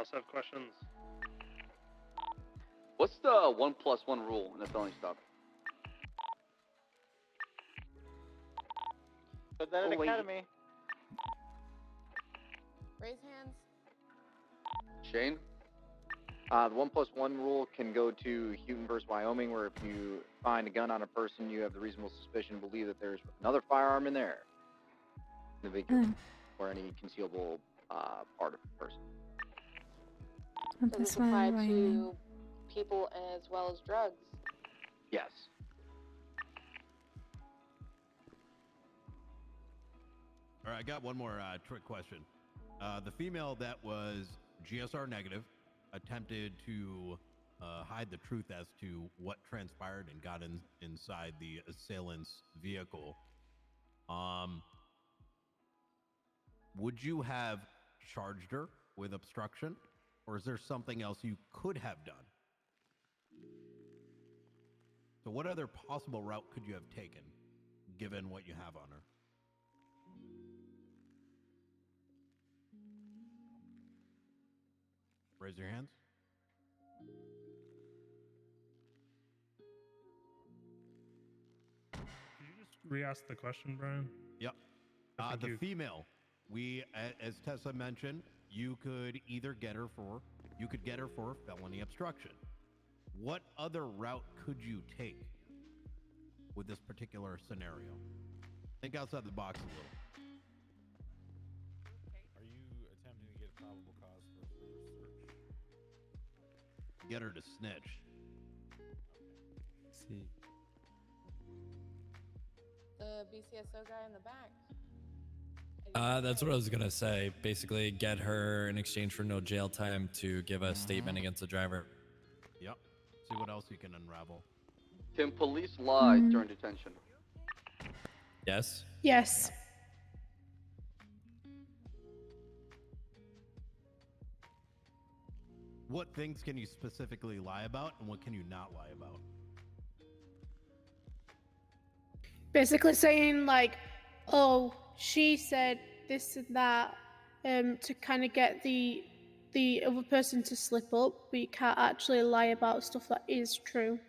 else have questions? What's the 1+1 rule in a felony stop? Put that at Academy. Raise hands. Shane? The 1+1 rule can go to Houghton versus Wyoming, where if you find a gun on a person, you have the reasonable suspicion to believe that there's another firearm in there, in the vehicle, or any concealable part of the person. Does this apply to people as well as drugs? Yes. All right, I got one more trick question. The female that was GSR negative attempted to hide the truth as to what transpired and got inside the assailant's vehicle. Would you have charged her with obstruction, or is there something else you could have done? So what other possible route could you have taken, given what you have on her? Raise your hands. Could you just re-ask the question, Brian? Yep. The female, as Tessa mentioned, you could either get her for felony obstruction. What other route could you take with this particular scenario? Think outside the box a little. Are you attempting to get a probable cause for a further search? Get her to snitch. See. The BCSO guy in the back. That's what I was gonna say. Basically, get her in exchange for no jail time to give a statement against the driver. Yep. See what else you can unravel. Can police lie during detention? Yes. Yes. What things can you specifically lie about, and what can you not lie about? Basically saying like, oh, she said this and that, to kind of get the other person to slip up, but you can't actually lie about stuff that is true.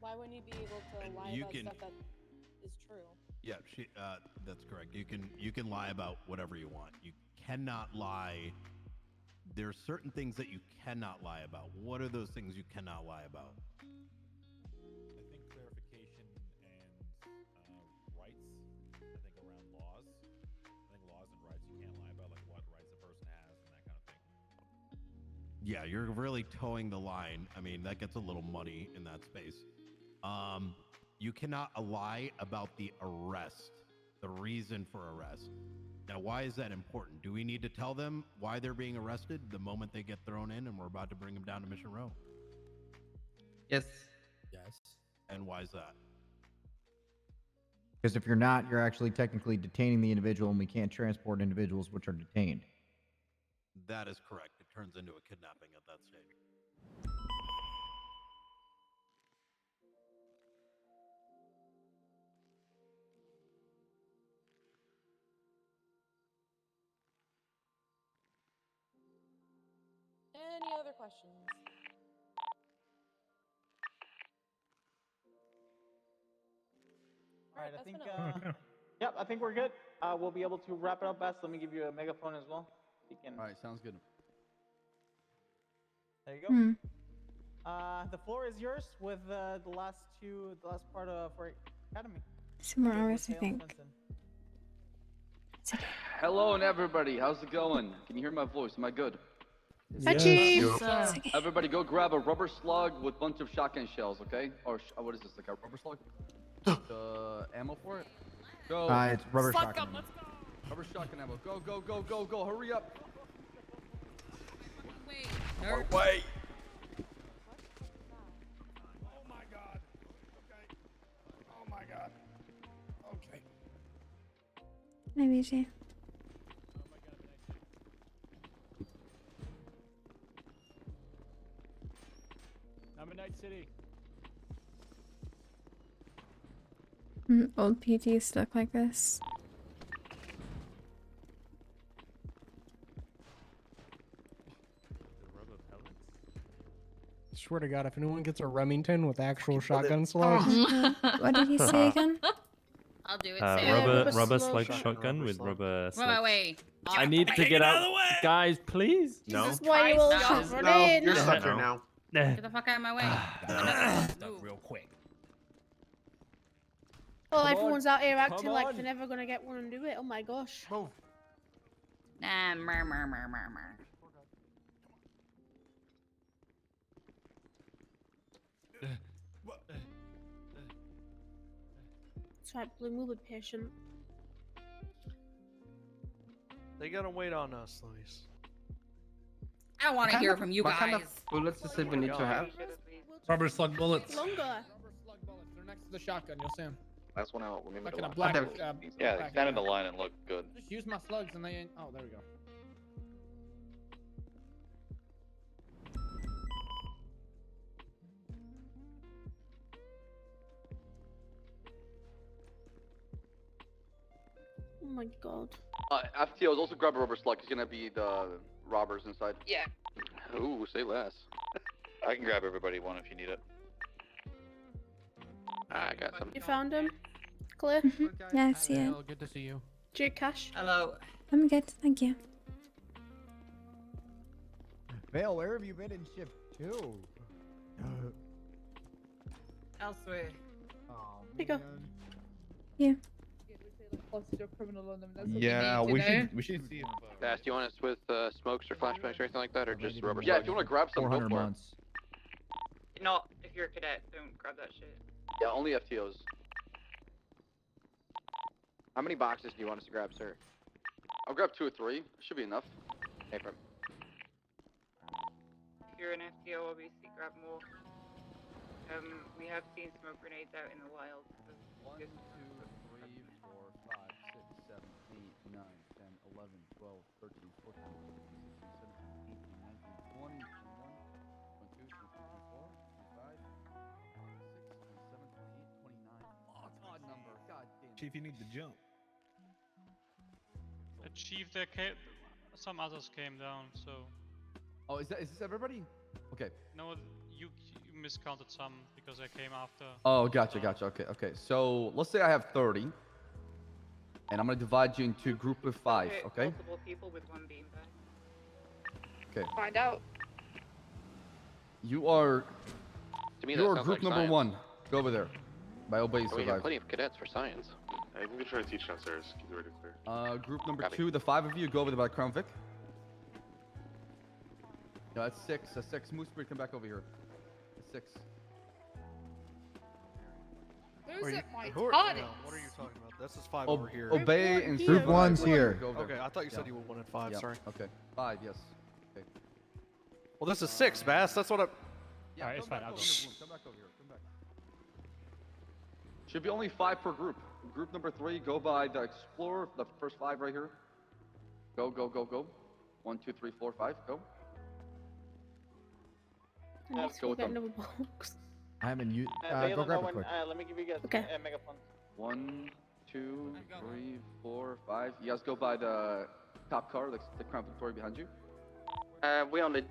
Why wouldn't you be able to lie about stuff that is true? Yeah, that's correct. You can lie about whatever you want. You cannot lie. There are certain things that you cannot lie about. What are those things you cannot lie about? I think clarification and rights. I think around laws. I think laws and rights, you can't lie about like what rights a person has and that kind of thing. Yeah, you're really towing the line. I mean, that gets a little muddy in that space. You cannot lie about the arrest, the reason for arrest. Now, why is that important? Do we need to tell them why they're being arrested the moment they get thrown in and we're about to bring them down to Mission Row? Yes. Yes. And why is that? Because if you're not, you're actually technically detaining the individual, and we can't transport individuals which are detained. That is correct. It turns into a kidnapping at that stage. Any other questions? All right, I that's think. been Yep, I think we're good. We'll be able to wrap it up best. Let me give you a megaphone as well. You can. All right, sounds good. There you go. The floor is yours with the last part of for Academy. Some more hours, I think. Hello and everybody, how's it going? Can you hear my voice? Am I good? Hi, Chief. Yes. Everybody go grab a rubber slug with a bunch of shotgun shells, okay? Or what is this, like a rubber slug? Ammo for it? Go. It's rubber shotgun. Let's go. Rubber shotgun ammo. Go, go, go, go, go. Hurry up. Nerd. Wait. Oh my god. Okay. Oh my god. Okay. Maybe she. I'm in Night City. Old PT stuck like this. swear to God, if anyone gets a Remington with actual shotgun slugs. What did he say again? I'll do it. Sam. Rubber slug shotgun with rubber Wait, slugs. wait. I need to get out. Guys, please. No. This is why you all covered in. You're stuck here now. Get the fuck out of my way. Stuck real quick. Oh, Come on, everyone's out here acting come like on. they're never gonna get one and do it. Oh my gosh. Nah, mer, mer, mer, mer, mer. That's right, Bloom will be patient. They gotta wait on us, Luis. I want to hear from you What guys. kind of bullets does it we need to have? Rubber slug bullets. Longer. They're next to the shotgun. You'll see them. Last one out. We're Like gonna in a line. black. Yeah, they black stand in area. the line and look good. Just use my slugs and they ain't. Oh, there we go. Oh my god. FTOs, also grab a rubber slug. It's gonna be the robbers inside. Yeah. Ooh, say less. I can grab everybody one if you need it. I got some. You found him? Clear? Yeah, I see it. Good to see you. J Cash? Hello. I'm good, thank you. Vale, where have you been in shift 2? Elsewhere. Oh, Here you go. Yeah. Yeah, we should see if. Bass, do you want us with smokes or flashbangs or anything like that, or just rubber Yeah, slugs? if you want to grab some, go 400 for it. months. No, if you're a cadet, don't grab that shit. Yeah, only FTOs. How many boxes do you want us to grab, sir? I'll grab 2 or 3. Should be enough. Hey, from If you're an FTO, obviously grab more. We have seen smoke grenades out in the wild. So 1, 2, 3, 4, 5, 6, 7, 8, 9, 10, 11, 12, 13, 14, 15, 16, 17, 18, 19, 20, 21, 22, 23, 24, 25, 26, 27, 28, 29. Oh, it's an odd number. God damn. Chief, you need to jump. Chief, there came, some others came down, so. Oh, is this everybody? Okay. No, you miscounted some because I came after. Oh, gotcha. Okay. So let's say I have 30, and I'm gonna divide you into group of 5. Okay. Multiple people with one beanbag. Okay. Find out. You are. To me, that You are sounds group like number science. 1. Go over there. By obey Oh, we have survive. plenty of cadets for science. I think we try to teach downstairs. Keep it ready clear. Group number Copy. 2, the 5 of you go over there by Crown Vic. No, that's 6. That's 6. Moose Spirit, come back over here. That's 6. Who's at my Who are, party? no, what are you talking about? This is 5 Ob- over here. Obey and Group survive. one's Go here. over there. Okay, I thought you said Yeah. you wanted 5. Yeah. Sorry. Okay. 5, yes. Okay. Well, this is 6, Bass. That's what I. Yeah, Alright, it's come fine, back I'll over go. here, Bloom. Come back over here. Come back. Should be only 5 per group. Group number 3, go by the Explorer, the first 5 right here. Go. 1, 2, 3, 4, 5, go. Let's go with get them. another box. I haven't used. Valen, Go grab no it one- quick. let me give you guys Okay. megaphone. 1, 2, 3, 4, 5. You guys go by the top car, the Crown Victoria behind you. We only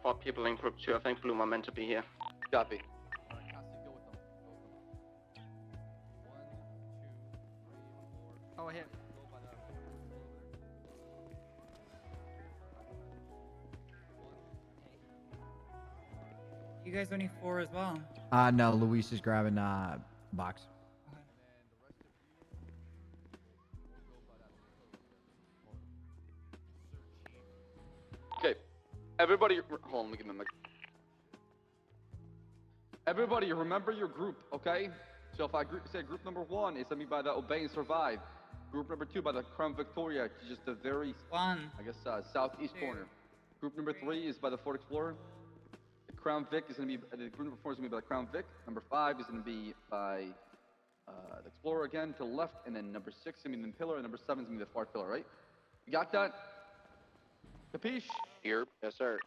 4 people in group 2. I think Bloom are meant to be here. Copy. Oh, him. You guys only 4 as well. No, Luis is grabbing box. Okay. Everybody, hold on, let me give him a mic. Everybody, remember your group, okay? So if I say group number 1 is gonna be by the Obey and Survive. Group number 2 by the Crown Victoria, just the very, I guess, southeast corner. Group number 3 is by the Ford Explorer. The Crown Vic is gonna be, the group number 4 is gonna be by the Crown Vic. Number 5 is gonna be by the Explorer again to the left, and then number 6 is gonna be the Pillar, and number 7 is gonna be the Far Pillar, right? You got that? Capiche? Here, yes sir.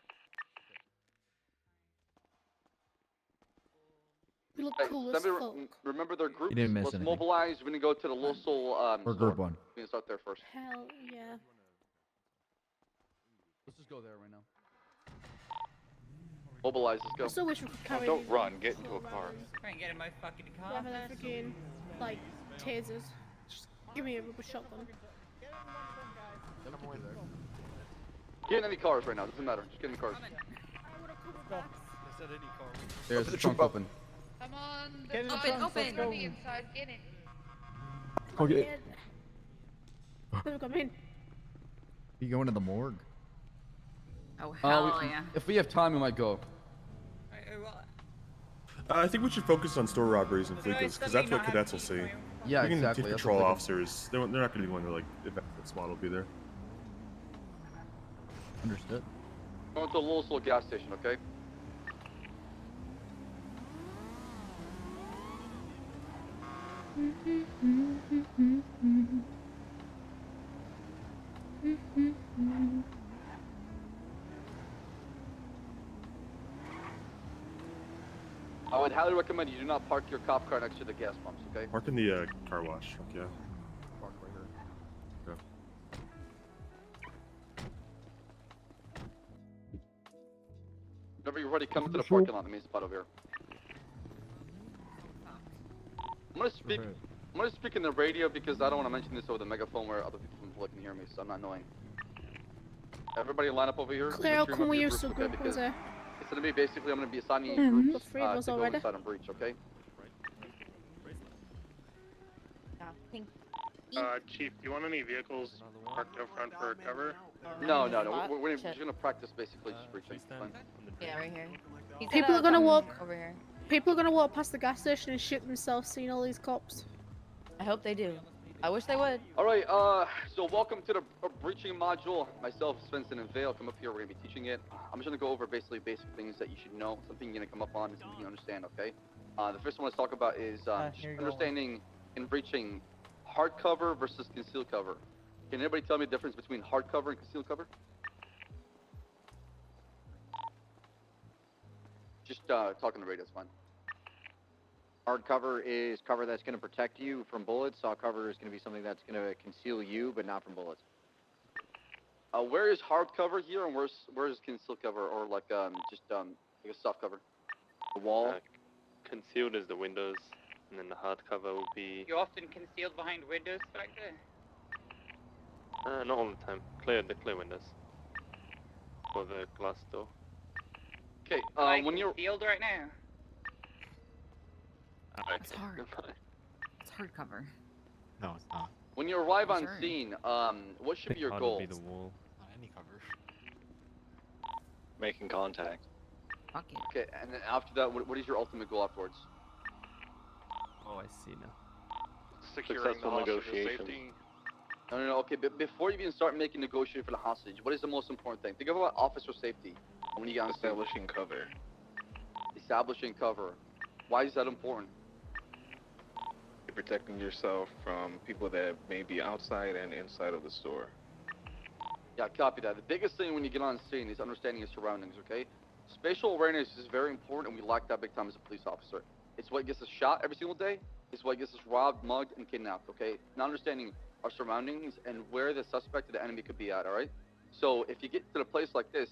We look Hey, cool as somebody fuck. remember their groups. didn't miss Let's anything. mobilize. We're gonna go to the local Or group 1. We're gonna start there first. Hell yeah. Let's just go there right now. Mobilize, let's I go. still wish we could carry Don't these run, on get into a car. Try and get in my fucking car. rather than freaking like tasers. Just give me a rubber shotgun. Get in any cars right now, doesn't matter. Just get in the cars. I said any car. There's the trunk open. Come on, Get in the open, trunk, open. let's go. Be inside. Get in. Okay. Let me come in. You going to the morgue? Oh hell yeah. If we have time, we might go. I think we should focus on store robberies and fleekers, because that's what cadets will see. Yeah, we can exactly, Take that's patrol what I'm officers. They're not going to be one to like event SWAT will be there. Understood. Going to a little gas station, okay? I would highly recommend you do not park your cop car next to the gas pumps, okay? Park in the car wash truck, yeah. Park right here. Okay. Whenever you're ready, come into the parking lot, the main spot over here. I'm gonna speak in the radio because I don't want to mention this over the megaphone where other people from the public can hear me, so I'm not annoying. Everybody line up over here. Claire, Make sure you can we remember use your the groups, group? okay, Was there? it's gonna be basically, I'm gonna be assigning you The groups three of us to go already. inside and breach, okay? Chief, do you want any vehicles parked up front for cover? No. We're just gonna practice basically just breaching. It's fine. Yeah, right here. People are gonna walk over here. People are gonna walk past the gas station and shit themselves seeing all these cops. I hope they do. I wish they would. All right, so welcome to the breaching module. Myself, Svensson, and Vale come up here. We're gonna be teaching it. I'm just gonna go over basically basic things that you should know. Something you're gonna come up on, something you understand. Okay. The first one let's talk about is just understanding in breaching hard cover versus concealed cover. Can anybody tell me the difference between hard cover and concealed cover? Just talking to radio is fine. Hard cover is cover that's going to protect you from bullets. Soft cover is going to be something that's going to conceal you, but not from bullets. Where is hard cover here, and where's concealed cover, or like just like a soft cover? The wall. Concealed is the windows, and then the hard cover will be. You're often concealed behind windows back there. Not all the time. The clear windows. For the glass door. Okay. When you're concealed right now. It's hard. It's hardcover. No, it's not. When you arrive on Sure. scene, what should be your Hard goal? will be the wall. Any cover. Making contact. Fuck it. Okay, and then after that, what is your ultimate goal afterwards? Oh, I see now. Securing Successful the hostage's negotiation. safety. No. Okay, but before you even start making negotiation for the hostage, what is the most important thing? Think about officer safety when you get on scene. Establishing cover. Establishing cover. Why is that important? You're protecting yourself from people that may be outside and inside of the store. Yeah, copy that. The biggest thing when you get on scene is understanding your surroundings, okay? Spatial awareness is very important, and we lack that big time as a police officer. It's what gets us shot every single day. It's what gets us robbed, mugged, and kidnapped, okay? Not understanding our surroundings and where the suspect or the enemy could be at, all right? So if you get to a place like this,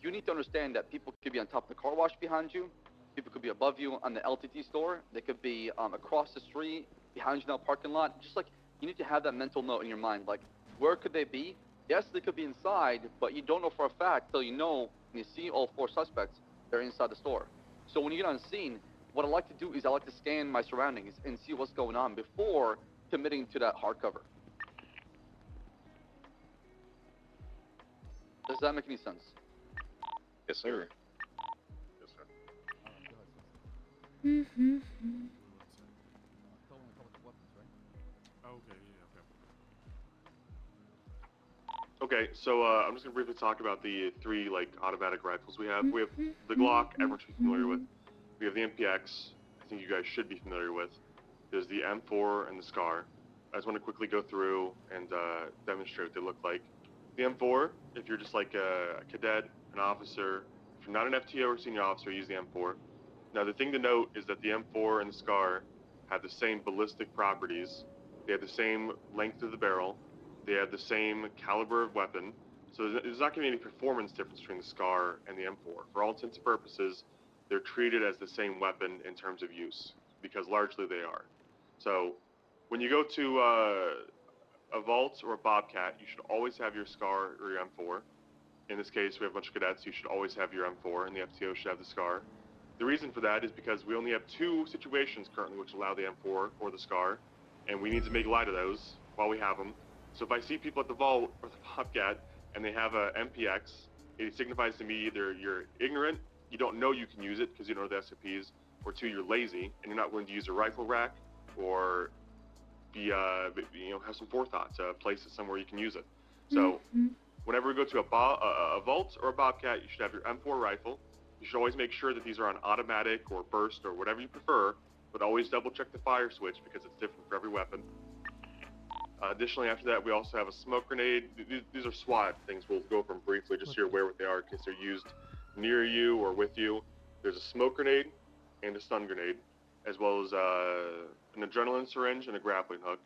you need to understand that people could be on top of the car wash behind you. People could be above you on the LTT store. They could be across the street, behind you in the parking lot. Just like, you need to have that mental note in your mind. Like, where could they be? Yes, they could be inside, but you don't know for a fact till you know and you see all four suspects, they're inside the store. So when you get on scene, what I like to do is I like to scan my surroundings and see what's going on before committing to that hardcover. Does that make any sense? Yes, sir. Yes, sir. Okay, so I'm just gonna briefly talk about the three automatic rifles we have. We have the Glock, everyone should be familiar with. We have the MPX, I think you guys should be familiar with. There's the M4 and the SCAR. I just want to quickly go through and demonstrate what they look like. The M4, if you're just like a cadet, an officer, if you're not an FTO or senior officer, use the M4. Now the thing to note is that the M4 and the SCAR have the same ballistic properties. They have the same length of the barrel. They have the same caliber of weapon. So there's not going to be any performance difference between the SCAR and the M4. For all intents and purposes, they're treated as the same weapon in terms of use, because largely they are. So when you go to a Vault or a Bobcat, you should always have your SCAR or your M4. In this case, we have a bunch of cadets. You should always have your M4, and the FTO should have the SCAR. The reason for that is because we only have 2 situations currently which allow the M4 or the SCAR, and we need to make light of those while we have them. So if I see people at the Vault or the Bobcat and they have a MPX, it signifies to me either you're ignorant, you don't know you can use it because you don't know the SOPs, or 2, you're lazy and you're not willing to use a rifle rack or be have some forethought to place it somewhere you can use it. So whenever we go to a Vault or a Bobcat, you should have your M4 rifle. You should always make sure that these are on automatic or burst or whatever you prefer, but always double check the fire switch because it's different for every weapon. Additionally, after that, we also have a smoke grenade. These are SWAT things. We'll go over them briefly just so you're aware what they are in case they're used near you or with you. There's a smoke grenade and a stun grenade, as well as an adrenaline syringe and a grappling hook.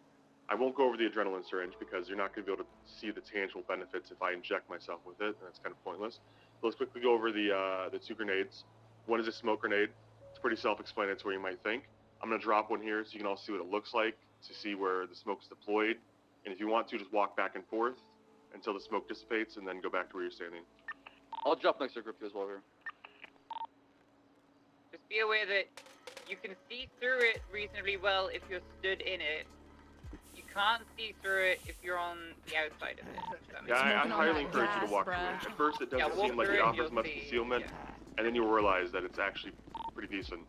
I won't go over the adrenaline syringe because you're not going to be able to see the tangible benefits if I inject myself with it, and that's kind of pointless. So let's quickly go over the 2 grenades. One is a smoke grenade. It's pretty self-explanatory, you might think. I'm going to drop one here so you can all see what it looks like, to see where the smoke is deployed. And if you want to, just walk back and forth until the smoke dissipates and then go back to where you're standing. I'll drop next to your group as well here. Just be aware that you can see through it reasonably well if you're stood in it. You can't see through it if you're on the outside of it. Yeah, I highly encourage you to walk through it. At first, it doesn't seem like it offers much concealment, and then you'll realize that it's actually pretty decent.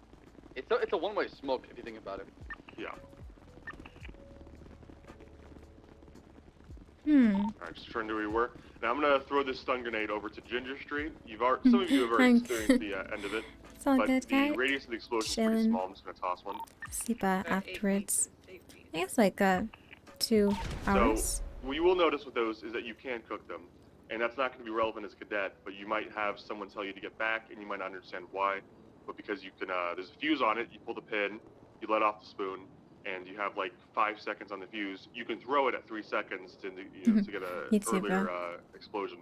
It's a one-way smoke if you think about it. Yeah. Alright, just turn to where you were. Now I'm gonna throw this stun grenade over to Ginger Street. Some of you have already experienced the end of it. It's all but good, the guys. radius of the explosion is Chilling. pretty small. I'm just gonna toss one. Sleep afterwards. I guess like 2 hours. So what you will notice with those is that you can cook them, and that's not going to be relevant as a cadet. But you might have someone tell you to get back, and you might not understand why. But because you can, there's a fuse on it. You pull the pin, you let off the spoon, and you have like 5 seconds on the fuse. You can throw it at 3 seconds to get a earlier explosion.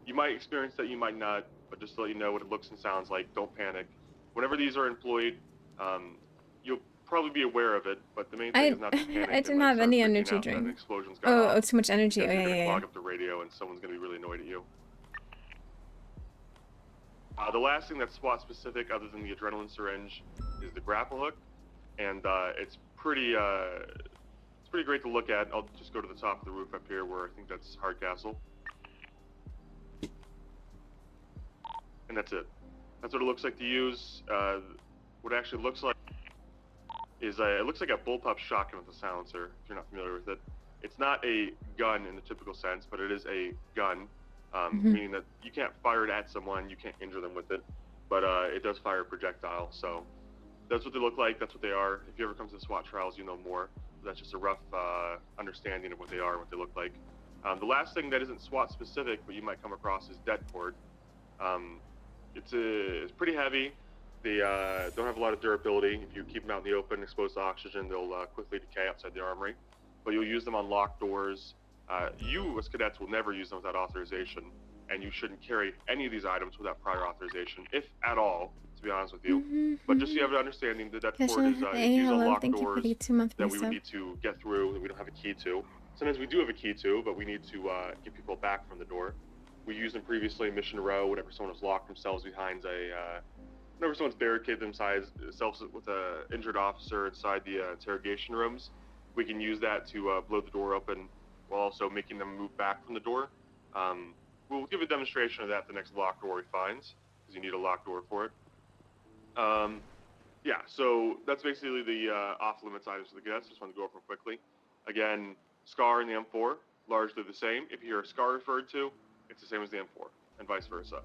You might experience that, you might not. But just to let you know what it looks and sounds like, don't panic. Whenever these are employed, you'll probably be aware of it, but the main thing is not to panic. I didn't have any energy drink. Oh, too much energy. Oh, yeah. Clog up the radio, and someone's gonna be really annoyed at you. The last thing that's SWAT specific, other than the adrenaline syringe, is the grapple hook, and it's pretty great to look at. I'll just go to the top of the roof up here, where I think that's Hardcastle, and that's it. That's what it looks like to use. What it actually looks like is it looks like a bullpup shotgun with a silencer, if you're not familiar with it. It's not a gun in the typical sense, but it is a gun, meaning that you can't fire it at someone, you can't injure them with it, but it does fire a projectile. So that's what they look like, that's what they are. If you ever come to the SWAT trials, you know more. That's just a rough understanding of what they are and what they look like. The last thing that isn't SWAT specific, but you might come across, is dead cord. It's pretty heavy. They don't have a lot of durability. If you keep them out in the open, exposed to oxygen, they'll quickly decay outside the armory. But you'll use them on locked doors. You, as cadets, will never use them without authorization, and you shouldn't carry any of these items without prior authorization, if at all, to be honest with you. But just so you have an understanding, that cord is used on locked doors that we would need to get through that we don't have a key to. Sometimes we do have a key to, but we need to get people back from the door. We used them previously in Mission Row whenever someone was locked themselves behind whenever someone's barricaded themselves with an injured officer inside the interrogation rooms, we can use that to blow the door open while also making them move back from the door. We'll give a demonstration of that at the next locked door he finds, because you need a locked door for it. Yeah, so that's basically the off-limits items for the cadets. Just want to go over them quickly. Again, SCAR and the M4, largely the same. If you hear a SCAR referred to, it's the same as the M4, and vice versa.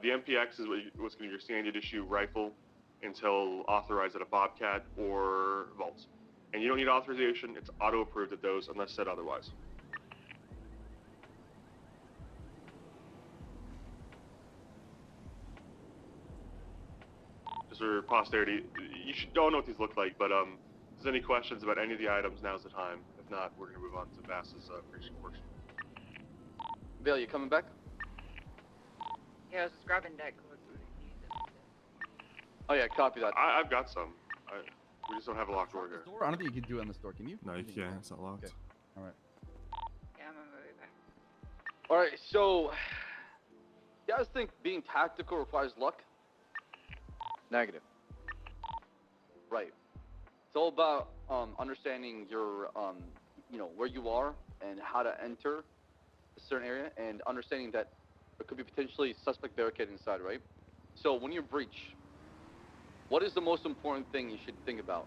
The MPX is what's going to be your standard issue rifle until authorized at a Bobcat or Vault. And you don't need authorization, it's auto-approved at those unless said otherwise. Just for posterity, you should all know what these look like, but if there's any questions about any of the items, now's the time. If not, we're going to move on to Bass's preaching portion. Vale, you coming back? Yeah, I was just grabbing that code. Oh yeah, copy that. I've got some. We just don't have a locked door here. I don't think you can do it on this door, can you? No, you can't. It's not locked. Okay. All right. Yeah, I'm on my way back. All right, so you guys think being tactical requires luck? Negative. Right. It's all about understanding your, where you are and how to enter a certain area, and understanding that there could be potentially suspect barricade inside, right? So when you breach, what is the most important thing you should think about?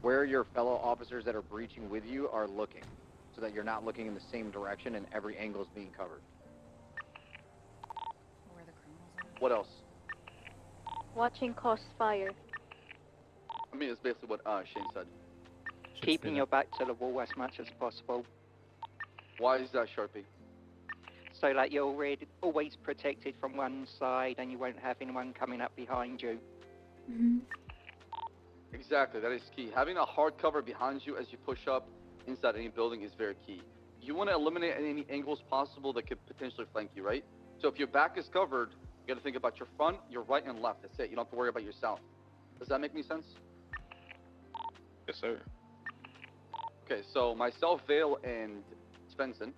Where your fellow officers that are breaching with you are looking, so that you're not looking in the same direction and every angle is being covered. Where the criminals are. What else? Watching costs fire. I mean, it's basically what Shane said. Keeping your back to the wall as much as possible. Why is that, Sharpie? So that you're always protected from one side and you won't have anyone coming up behind you. Exactly, that is key. Having a hard cover behind you as you push up inside any building is very key. You want to eliminate any angles possible that could potentially flank you, right? So if your back is covered, you got to think about your front, your right, and left. That's it. You don't have to worry about yourself. Does that make any sense? Yes, sir. Okay, so myself, Vale, and Svensson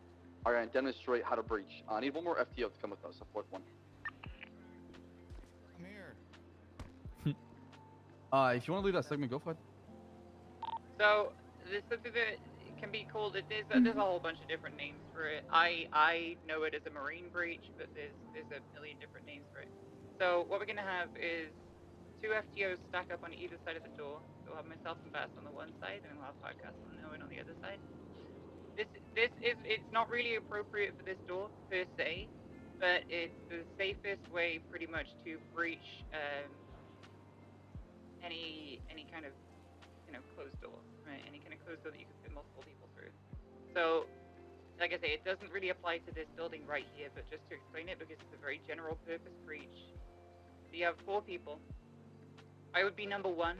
are going to demonstrate how to breach. I need one more FTO to come with us, a fourth one. I'm here. If you want to leave that segment, go for it. So there's something that can be called. There's a whole bunch of different names for it. I know it as a marine breach, but there's a million different names for it. So what we're gonna have is 2 FTOs stack up on either side of the door. So we'll have myself and Bass on the one side, and we'll have Hardcastle and Owen on the other side. It's not really appropriate for this door per se, but it's the safest way pretty much to breach any kind of closed door, right? Any kind of closed door that you can fit multiple people through. So, like I say, it doesn't really apply to this building right here, but just to explain it, because it's a very general purpose breach. So you have 4 people. I would be number 1.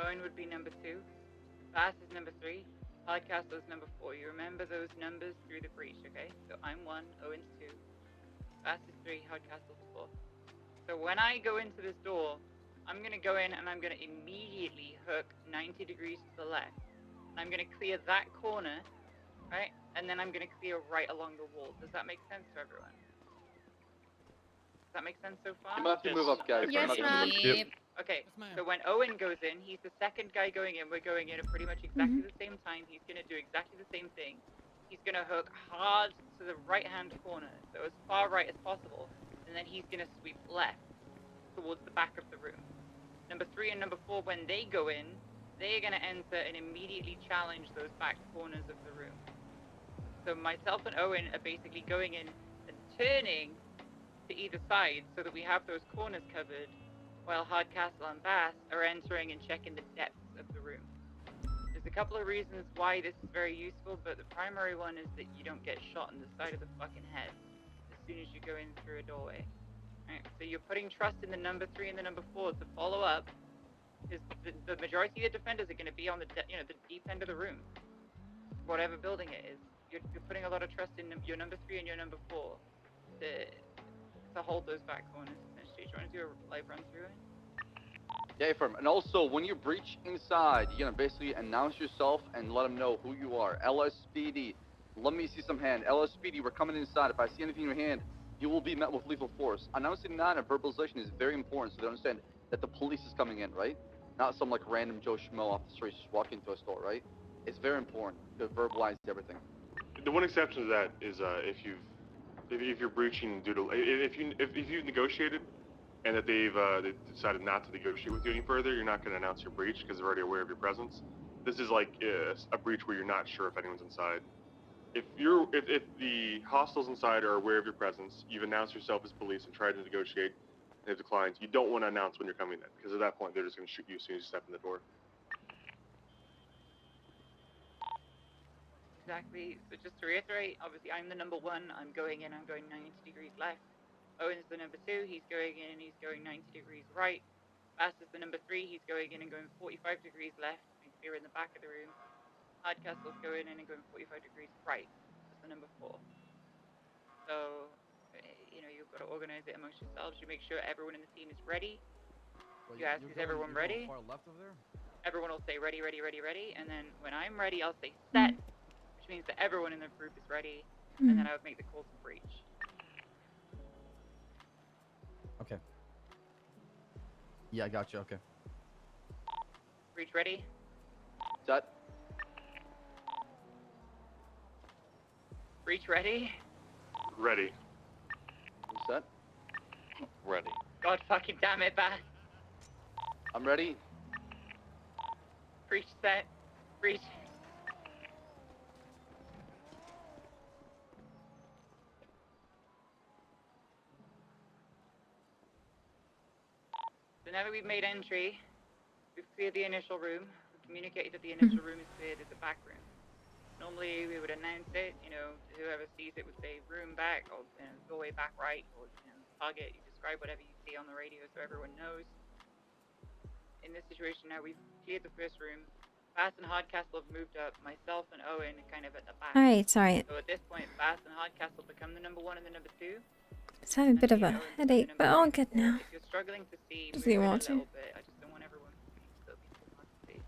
Owen would be number 2. Bass is number 3. Hardcastle is number 4. You remember those numbers through the breach, okay? So I'm 1, Owen's 2. Bass is 3, Hardcastle's 4. So when I go into this door, I'm going to go in and I'm going to immediately hook 90 degrees to the left. I'm going to clear that corner, right? And then I'm going to clear right along the wall. Does that make sense to everyone? Does that make sense so far? You might have to move up, guys. Yes, ma'am. Yep. Okay, so when Owen goes in, he's the second guy going in. We're going in at pretty much exactly the same time. He's going to do exactly the same thing. He's going to hook hard to the right-hand corner, so as far right as possible. And then he's going to sweep left towards the back of the room. Number 3 and number 4, when they go in, they're going to enter and immediately challenge those back corners of the room. So myself and Owen are basically going in and turning to either side so that we have those corners covered, while Hardcastle and Bass are entering and checking the depths of the room. There's a couple of reasons why this is very useful, but the primary one is that you don't get shot in the side of the fucking head as soon as you go in through a doorway. Right, so you're putting trust in the number 3 and the number 4 to follow up, because the majority of the defenders are going to be on the the deep end of the room, whatever building it is. You're putting a lot of trust in your number 3 and your number 4 to hold those back corners. Essentially, do you want to do a live run through it? Yeah, firm. And also, when you breach inside, you're gonna basically announce yourself and let them know who you are. LSPD, let me see some hand. LSPD, we're coming inside. If I see anything in your hand, you will be met with lethal force. Announcing that and verbalization is very important, so they understand that the police is coming in, right? Not some like random Joe Schmo off the street just walking into a store, right? It's very important to verbalize everything. The one exception to that is if you're breaching due to if you've negotiated and that they've decided not to negotiate with you any further, you're not going to announce your breach because they're already aware of your presence. This is like a breach where you're not sure if anyone's inside. If the hostiles inside are aware of your presence, you've announced yourself as police and tried to negotiate, and they've declined, you don't want to announce when you're coming in, because at that point they're just going to shoot you as soon as you step in the door. Exactly. So just to reiterate, obviously I'm the number 1. I'm going in. I'm going 90 degrees left. Owen's the number 2. He's going in and he's going 90 degrees right. Bass is the number 3. He's going in and going 45 degrees left and clear in the back of the room. Hardcastle's going in and going 45 degrees right. Does the number 4. So, you know, you've got to organize it amongst yourselves. You make sure everyone in the team is ready. Well, You ask, is everyone you're going ready? far left over there? Everyone will say ready, ready, ready, ready. And then when I'm ready, I'll say set, which means that everyone in the group is ready. And then I would make the call to breach. Okay. Yeah, I got you. Okay. Breach ready? Set. Breach ready? Ready. Set. Ready. God fucking damn it, Bass. I'm ready. Breach set. Breach. So now that we've made entry, we've cleared the initial room. We communicated that the initial room is cleared as the back room. Normally we would announce it, you know, whoever sees it would say room back or doorway back right or target. You describe whatever you see on the radio so everyone knows. In this situation now, we've cleared the first room. Bass and Hardcastle have moved up. Myself and Owen are kind of at the back. Alright, sorry. So at this point, Bass and Hardcastle become the number 1 and the number 2. Just having a bit of a headache, but all good now. If you're struggling to see, Just move need in a water. little bit. I just don't want everyone to be so hard to see.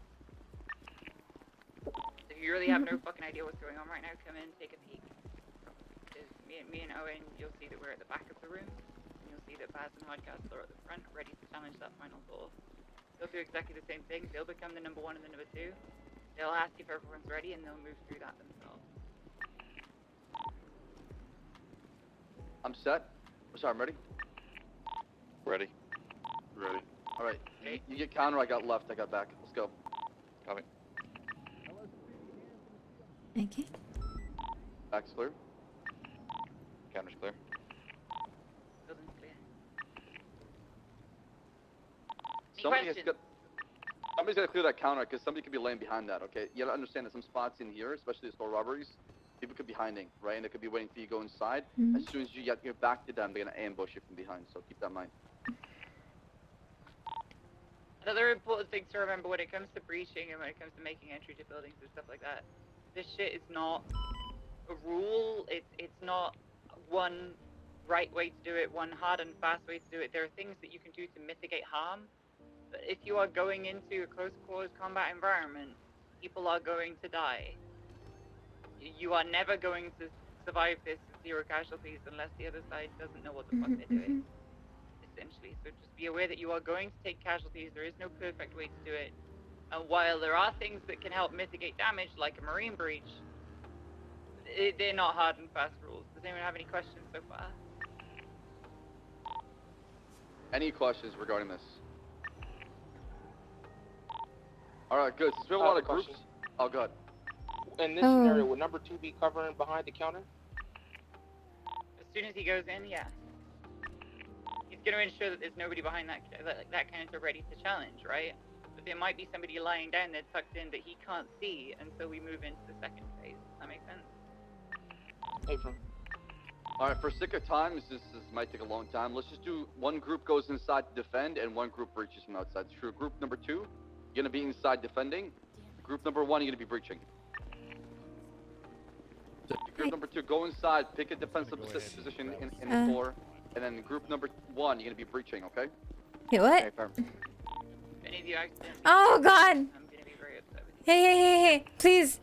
If you really have no fucking idea what's going on right now, come in, take a peek. Me and Owen, you'll see that we're at the back of the room. And you'll see that Baz and Hardcastle are at the front, ready to challenge that final door. They'll do exactly the same thing. They'll become the number 1 and the number 2. They'll ask if everyone's ready, and they'll move through that themselves. I'm set. Sorry, I'm ready. Ready. Ready. All right. You get counter. I got left. I got back. Let's go. Copy. Okay. Back's clear. Counter's clear. Building's clear. Somebody's got to clear that counter because somebody could be laying behind that. Okay. You got to understand that some spots in here, especially the store robberies, people could be hiding, right? And they could be waiting for you to go inside. As soon as you get your back to them, they're gonna ambush you from behind. So keep that in mind. Another important thing to remember when it comes to breaching and when it comes to making entry to buildings and stuff like that, this shit is not a rule. It's not one right way to do it, one hard and fast way to do it. There are things that you can do to mitigate harm. But if you are going into a close quarters combat environment, people are going to die. You are never going to survive this with 0 casualties unless the other side doesn't know what the fuck they're doing, essentially. So just be aware that you are going to take casualties. There is no perfect way to do it. And while there are things that can help mitigate damage, like a marine breach, they're not hard and fast rules. Does anyone have any questions so far? Any questions regarding this? All right, good. Since we have a lot of groups. Oh, good. In this scenario, would number 2 be covering behind the counter? As soon as he goes in, yeah. He's going to ensure that there's nobody behind that counter ready to challenge, right? But there might be somebody lying down there tucked in that he can't see until we move into the second phase. Does that make sense? All right, for sake of time, this might take a long time. Let's just do one group goes inside to defend and one group breaches from outside. So group number 2, you're going to be inside defending. Group number 1, you're going to be breaching. Group number 2, go inside, pick a defensive position in the floor, and then group number 1, you're gonna be breaching, okay? Wait, what? Okay, If any of you accidentally Oh God! I'm gonna be very upset with you. Hey! Please,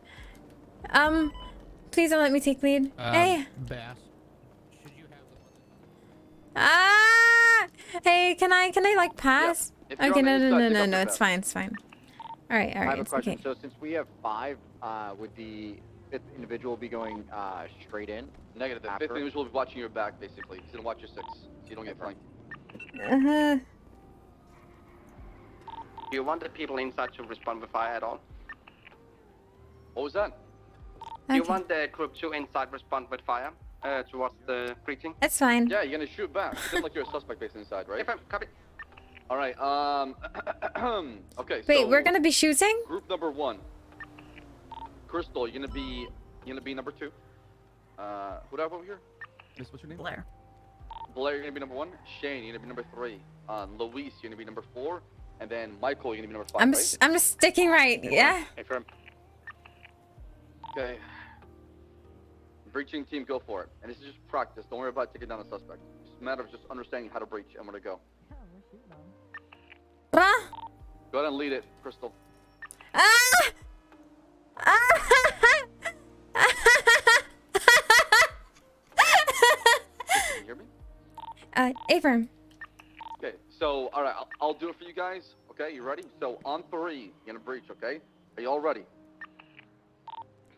please don't let me take lead. Hey! Bass. Hey, can I like pass? If you're Okay, on the inside, pick up no, your it's pass. fine. All right, I have a it's question. okay. So since we have 5, would the 5th individual be going straight in? Negative. The 5th individual will be watching your back, basically. He's gonna watch your 6, so you don't get flanked. Do you want the people inside to respond with fire at all? What was that? Do you want the group to inside respond with fire towards the breaching? That's fine. Yeah, you're gonna shoot back. Pretend like you're a suspect based inside, right? If copy. All right. Okay. Wait, so we're gonna be shooting? Group number 1. Crystal, you're gonna be number 2. Who do I have over here? Miss, what's your name? Blair. Blair, you're gonna be number 1. Shane, you're gonna be number 3. Luis, you're gonna be number 4. And then Michael, you're gonna be number 5. I'm just sticking right. Yeah. Okay. breaching team, go for it. And this is just practice. Don't worry about taking down a suspect. It's a matter of just understanding how to breach and where to go. Go ahead and lead it, Crystal. Can you hear me? Affirm. Okay, so, alright, I'll do it for you guys. Okay, you ready? So, on 3, you're gonna breach, okay? Are you all ready?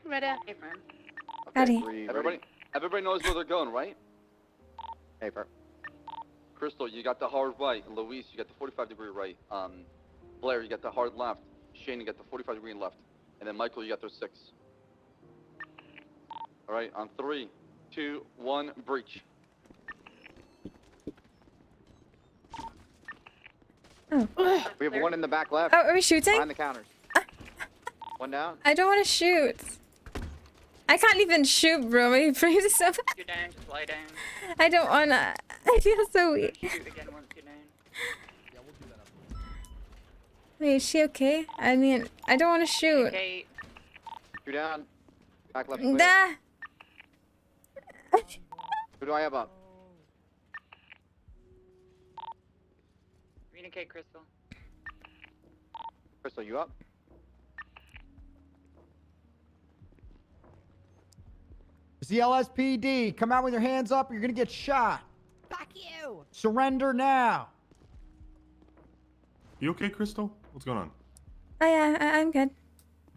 Ready. Okay, Ready. everybody knows where they're going, right? Paper. Crystal, you got the hard right. Luis, you got the 45-degree right. Blair, you got the hard left. Shane, you got the 45-degree left. And then Michael, you got the 6. Alright, on 3, 2, 1, breach. Oh. We have one in the back left. Oh, are we shooting? Behind the counters. One down. I don't want to shoot. I can't even shoot, bro. My brain is so. You're down, just lie down. I don't wanna. I feel so weak. Shoot again once you're down. Wait, is she okay? I mean, I don't want to shoot. Okay. Two down. Back left. Clear. Nah. Who do I have up? Communicate, Crystal. Crystal, you up? It's the LSPD. Come out with your hands up or you're gonna get shot. Fuck you. Surrender now. You okay, Crystal? What's going on? Oh yeah, I'm good.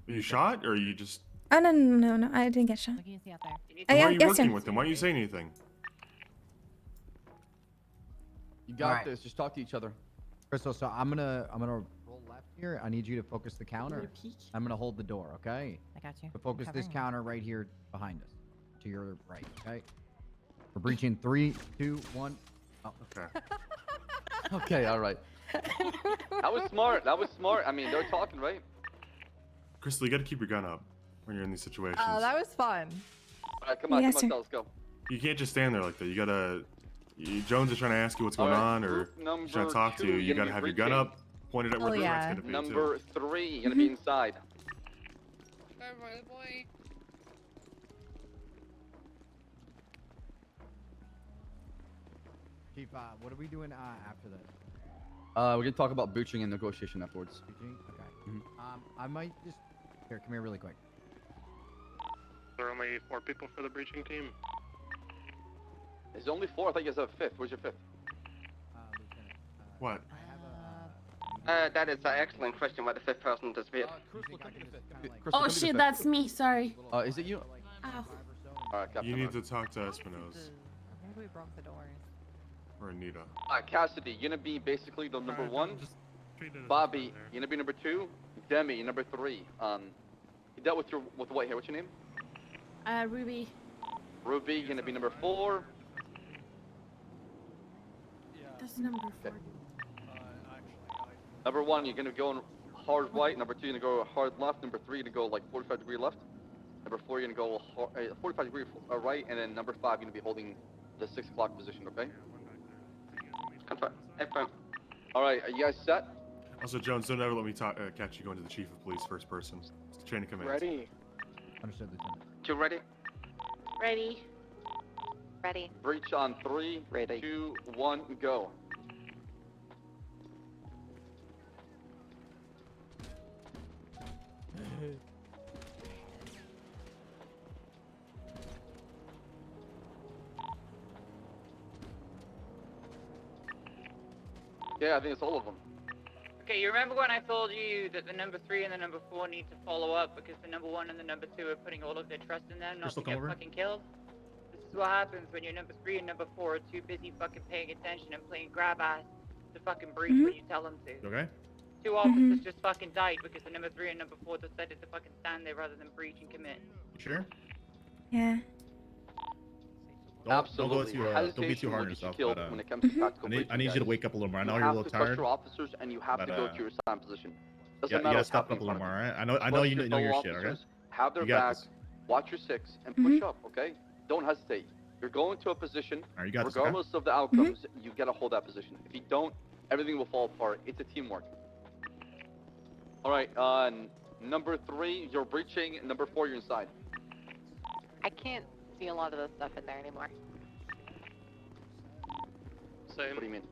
Are you shot, or are you just... Oh no, I didn't get shot. What can you see out there? Why yeah, are you yes, working sir. with them? Why aren't you saying anything? You got Alright. this. Just talk to each other. Crystal, so I'm gonna roll left here. I need you to focus the counter. I'm gonna hold the door, okay? I got you. So focus I'm this covering. counter right here behind us. To your right, okay? We're breaching 3, 2, 1. Oh, okay. Okay, all right. That was smart. That was smart. I mean, they're talking, right? Crystal, you gotta keep your gun up when you're in these situations. Oh, that was fun. Alright, come on, Yes, come on, sir. let's go. You can't just stand there like that. You gotta... Jones is trying to ask you what's going Alright, on, or group he's trying to talk to 2, you. You gonna gotta be have your gun breaching. up, pointed at where Oh, the yeah. threat's gonna be, Number too. 3, you're gonna be inside. Boy. Chief, what are we doing after this? We're gonna talk about breaching and negotiation afterwards. Breaching? Okay. Mhm. I might just... Here, come here really quick. There are only 4 people for the breaching team. There's only 4. I think it's a 5th. Where's your 5th? Lieutenant. What? I have a... That is an excellent question why the 5th person disappeared. Crystal, come to the fifth. kinda like- Crystal, Oh come to the shit, fifth. that's me. Sorry. Is it you? Ow. Alright, Captain. You need to talk to Espinosa I think we broke the doors. or Anita. Cassidy, you're gonna be basically the number 1. Bobby, you're gonna be number 2. Demi, you're number 3. You dealt with the white hair. What's your name? Ruby. Ruby, you're gonna be number 4. That's number 4. Number 1, you're gonna go in hard right. Number 2, you're gonna go hard left. Number 3, you're gonna go like 45-degree left. Number 4, you're gonna go 45-degree right, and then number 5, you're gonna be holding the 6 o'clock position. Okay. Confirm. All right, are you guys set? Also, Jones, don't ever let me catch you going to the chief of police first person. It's chain of command. Ready. Understood, Lieutenant. You ready? Ready. Ready. Breach on 3, Ready. 2, 1, go. Yeah, I think it's all of them. Okay, you remember when I told you that the number 3 and the number 4 need to follow up because the number 1 and the number 2 are putting all of their trust in them not Crystal, to come get over. fucking killed? This is what happens when your number 3 and number 4 are too busy fucking paying attention and playing grab ass to fucking breach when you tell them to. You okay? 2 officers just fucking died because the number 3 and number 4 decided to fucking stand there rather than breach and commit. You sure? Yeah. Don't go Absolutely. too, don't be Hesitation too hard will on get you yourself. killed But, when it comes to tactical I need breaching, you to guys. wake up a little more. I know You you're a have little to trust tired. your officers, and you have but, to go to your assigned position. Doesn't Yeah, you matter gotta what's step up a happening little in more, front of alright? you. I know you Trust know your fellow shit, alright? officers, Have their You got back. this. Watch your 6 and push up. Okay. Don't hesitate. You're going to a position. Alright, you got this, okay? Regardless of the outcomes, you gotta hold that position. If you don't, everything will fall apart. It's a teamwork. All right. Number 3, you're breaching. Number 4, you're inside. I can't see a lot of the stuff in there anymore. Same. What do you mean?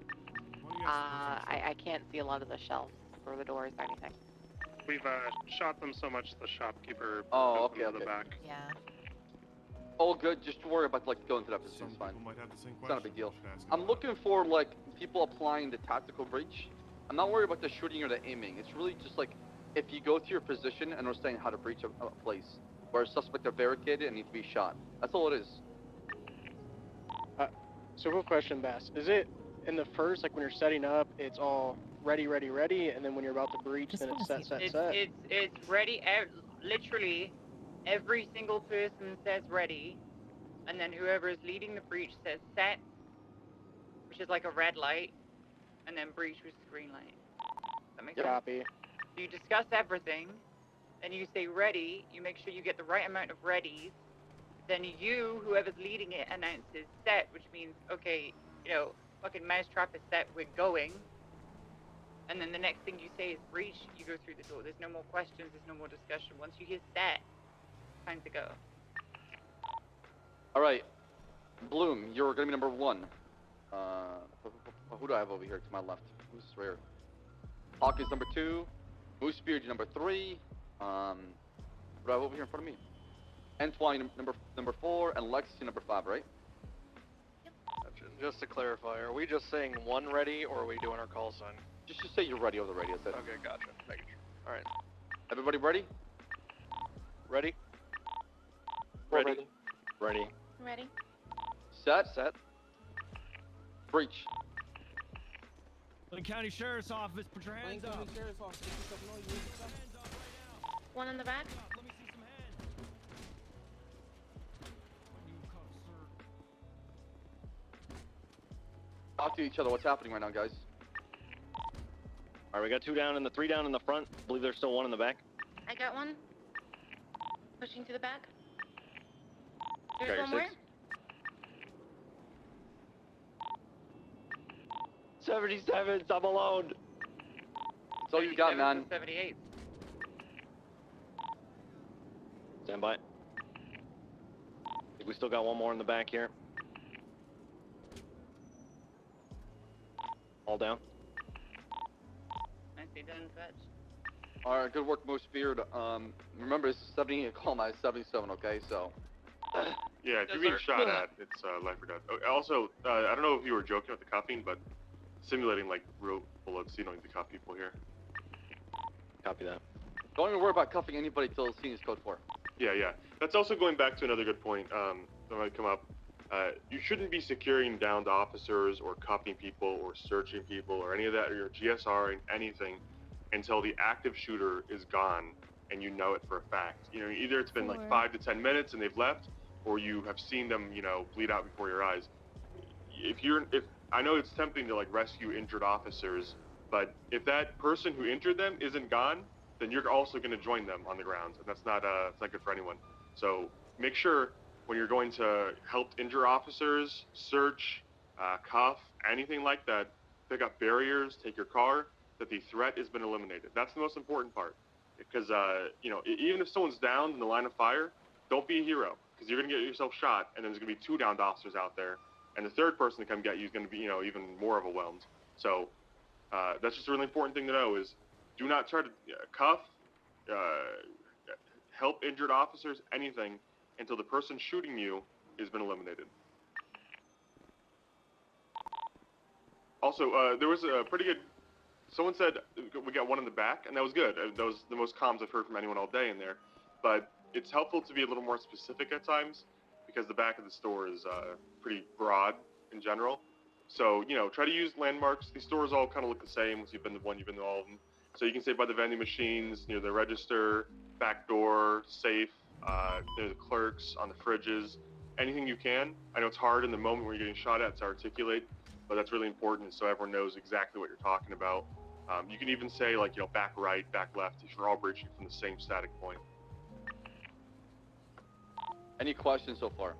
I can't see a lot of the shelves or the doors or anything. We've shot them so much the shopkeeper Oh, moved them okay, to the okay. back. Yeah. All good. Just worry about like going to that position. Some It's fine. people might have the same It's not a question. big deal. You should ask them I'm about looking for like people applying the tactical breach. I'm not worried about the shooting or the aiming. It's really just like if you go to your position and understand how to breach a place where a suspect are barricaded and need to be shot. That's all it is. So quick question, Bass. Is it in the first, like when you're setting up, it's all ready, and then when you're about to breach, then it's set? It's ready. Literally, every single person says ready, and then whoever is leading the breach says set, which is like a red light, and then breach, which is a green light. That makes sense? Copy. So you discuss everything, then you say ready. You make sure you get the right amount of readies. Then you, whoever's leading it, announces set, which means, okay, you know, fucking mousetrap is set, we're going. And then the next thing you say is breach, you go through the door. There's no more questions, there's no more discussion. Once you hear set, time to go. All right, Bloom, you're gonna be number 1. Who do I have over here to my left? Who's right here? Hawkins number 2. Moosebeard number 3. What do I have over here in front of me? Antoine number 4 and Lexi number 5, right? Gotcha. Just to clarify, are we just saying one ready or are we doing our call sign? Just say you're ready over the radio. That's it. Okay, gotcha. Making sure. All right. Everybody ready? Ready? Ready. Ready. Ready? Set. Set. Breach. Lynn County Sheriff's Office, put your hands up. One in the back? Let me see some hands. Talk to each other. What's happening right now, guys? All right, we got 2 down and the 3 down in the front. I believe there's still 1 in the back. I got one. Pushing to the back. Got There's your one more. 6. 77, I'm alone. That's all you got, man. 78. Stand by. Think we still got 1 more in the back here. All down. Nicely done, Fetch. All right, good work, Moosebeard. Remember, this is 78 call my 77, okay? So. Yeah, if you're being shot at, it's life or death. Also, I don't know if you were joking with the cuffing, but simulating like real bullets, you don't need to cuff people here. Copy that. Don't even worry about cuffing anybody till the scene is code 4. Yeah. That's also going back to another good point that might come up. You shouldn't be securing downed officers or cuffing people or searching people or any of that, or your GSR and anything until the active shooter is gone and you know it for a fact. You know, either it's been like 5 to 10 minutes and they've left, or you have seen them, you know, bleed out before your eyes. If I know it's tempting to like rescue injured officers, but if that person who injured them isn't gone, then you're also going to join them on the ground, and that's not good for anyone. So make sure when you're going to help injure officers, search, cuff, anything like that, pick up barriers, take your car, that the threat has been eliminated. That's the most important part, because you know, even if someone's downed in the line of fire, don't be a hero, because you're going to get yourself shot, and there's going to be 2 downed officers out there, and the third person to come get you is going to be, you know, even more overwhelmed. So that's just a really important thing to know is do not try to cuff, help injured officers, anything, until the person shooting you has been eliminated. Also, there was a pretty good, someone said we got 1 in the back, and that was good. That was the most comms I've heard from anyone all day in there. But it's helpful to be a little more specific at times, because the back of the store is pretty broad in general. So, you know, try to use landmarks. These stores all kind of look the same. Once you've been to one, you've been to all of them. So you can say by the vending machines, near the register, back door, safe, near the clerks, on the fridges, anything you can. I know it's hard in the moment when you're getting shot at to articulate, but that's really important so everyone knows exactly what you're talking about. You can even say, like, you know, back right, back left, if you're all breaching from the same static point. Any questions so far?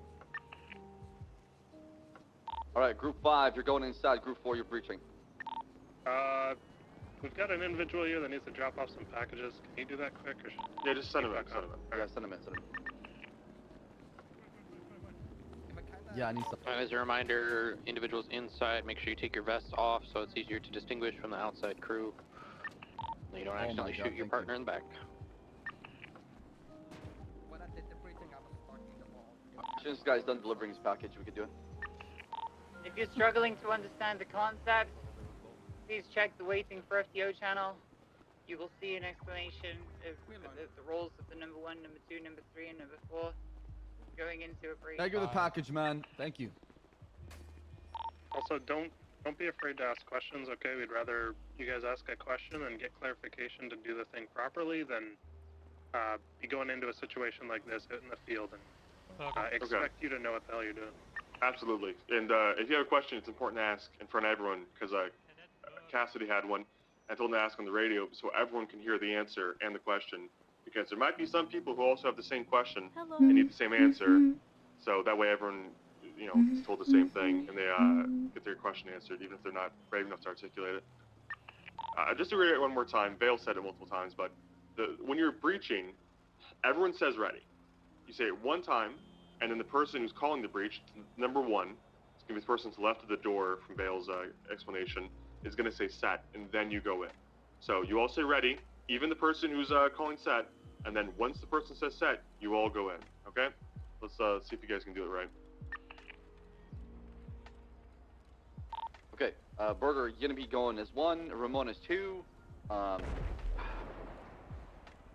All right, group 5, you're going inside. Group 4, you're breaching. We've got an individual here that needs to drop off some packages. Can you do that quick? Or Yeah, just send them in. Yeah, send them in. Yeah, I need some. As a reminder, individuals inside, make sure you take your vests off so it's easier to distinguish from the outside crew. So you don't Oh my accidentally God, shoot your thank partner in the back. As soon as this guy's done delivering his package, we can do it. If you're struggling to understand the concept, please check the waiting for FTO channel. You will see an explanation of the roles of the number 1, number 2, number 3, and number 4 going into a brief. Thank you for the package, man. Thank you. Also, don't be afraid to ask questions. Okay, we'd rather you guys ask a question and get clarification to do the thing properly than be going into a situation like this out in the field and expect you to know what the hell you're doing. Absolutely. And if you have a question, it's important to ask in front of everyone, because Cassidy had one. I told him to ask on the radio so everyone can hear the answer and the question, because there might be some people who also have the same question and need the same answer. So that way everyone, is told the same thing and they get their question answered, even if they're not brave enough to articulate it. Just to reiterate one more time, Vale said it multiple times, but when you're breaching, everyone says ready. You say it one time, and then the person who's calling the breach, number 1, it's going to be the person to the left of the door from Vale's explanation, is going to say set, and then you go in. So you all say ready, even the person who's calling set, and then once the person says set, you all go in, okay? Let's see if you guys can do it right. Okay, Burger, you're gonna be going as 1, Ramon as 2,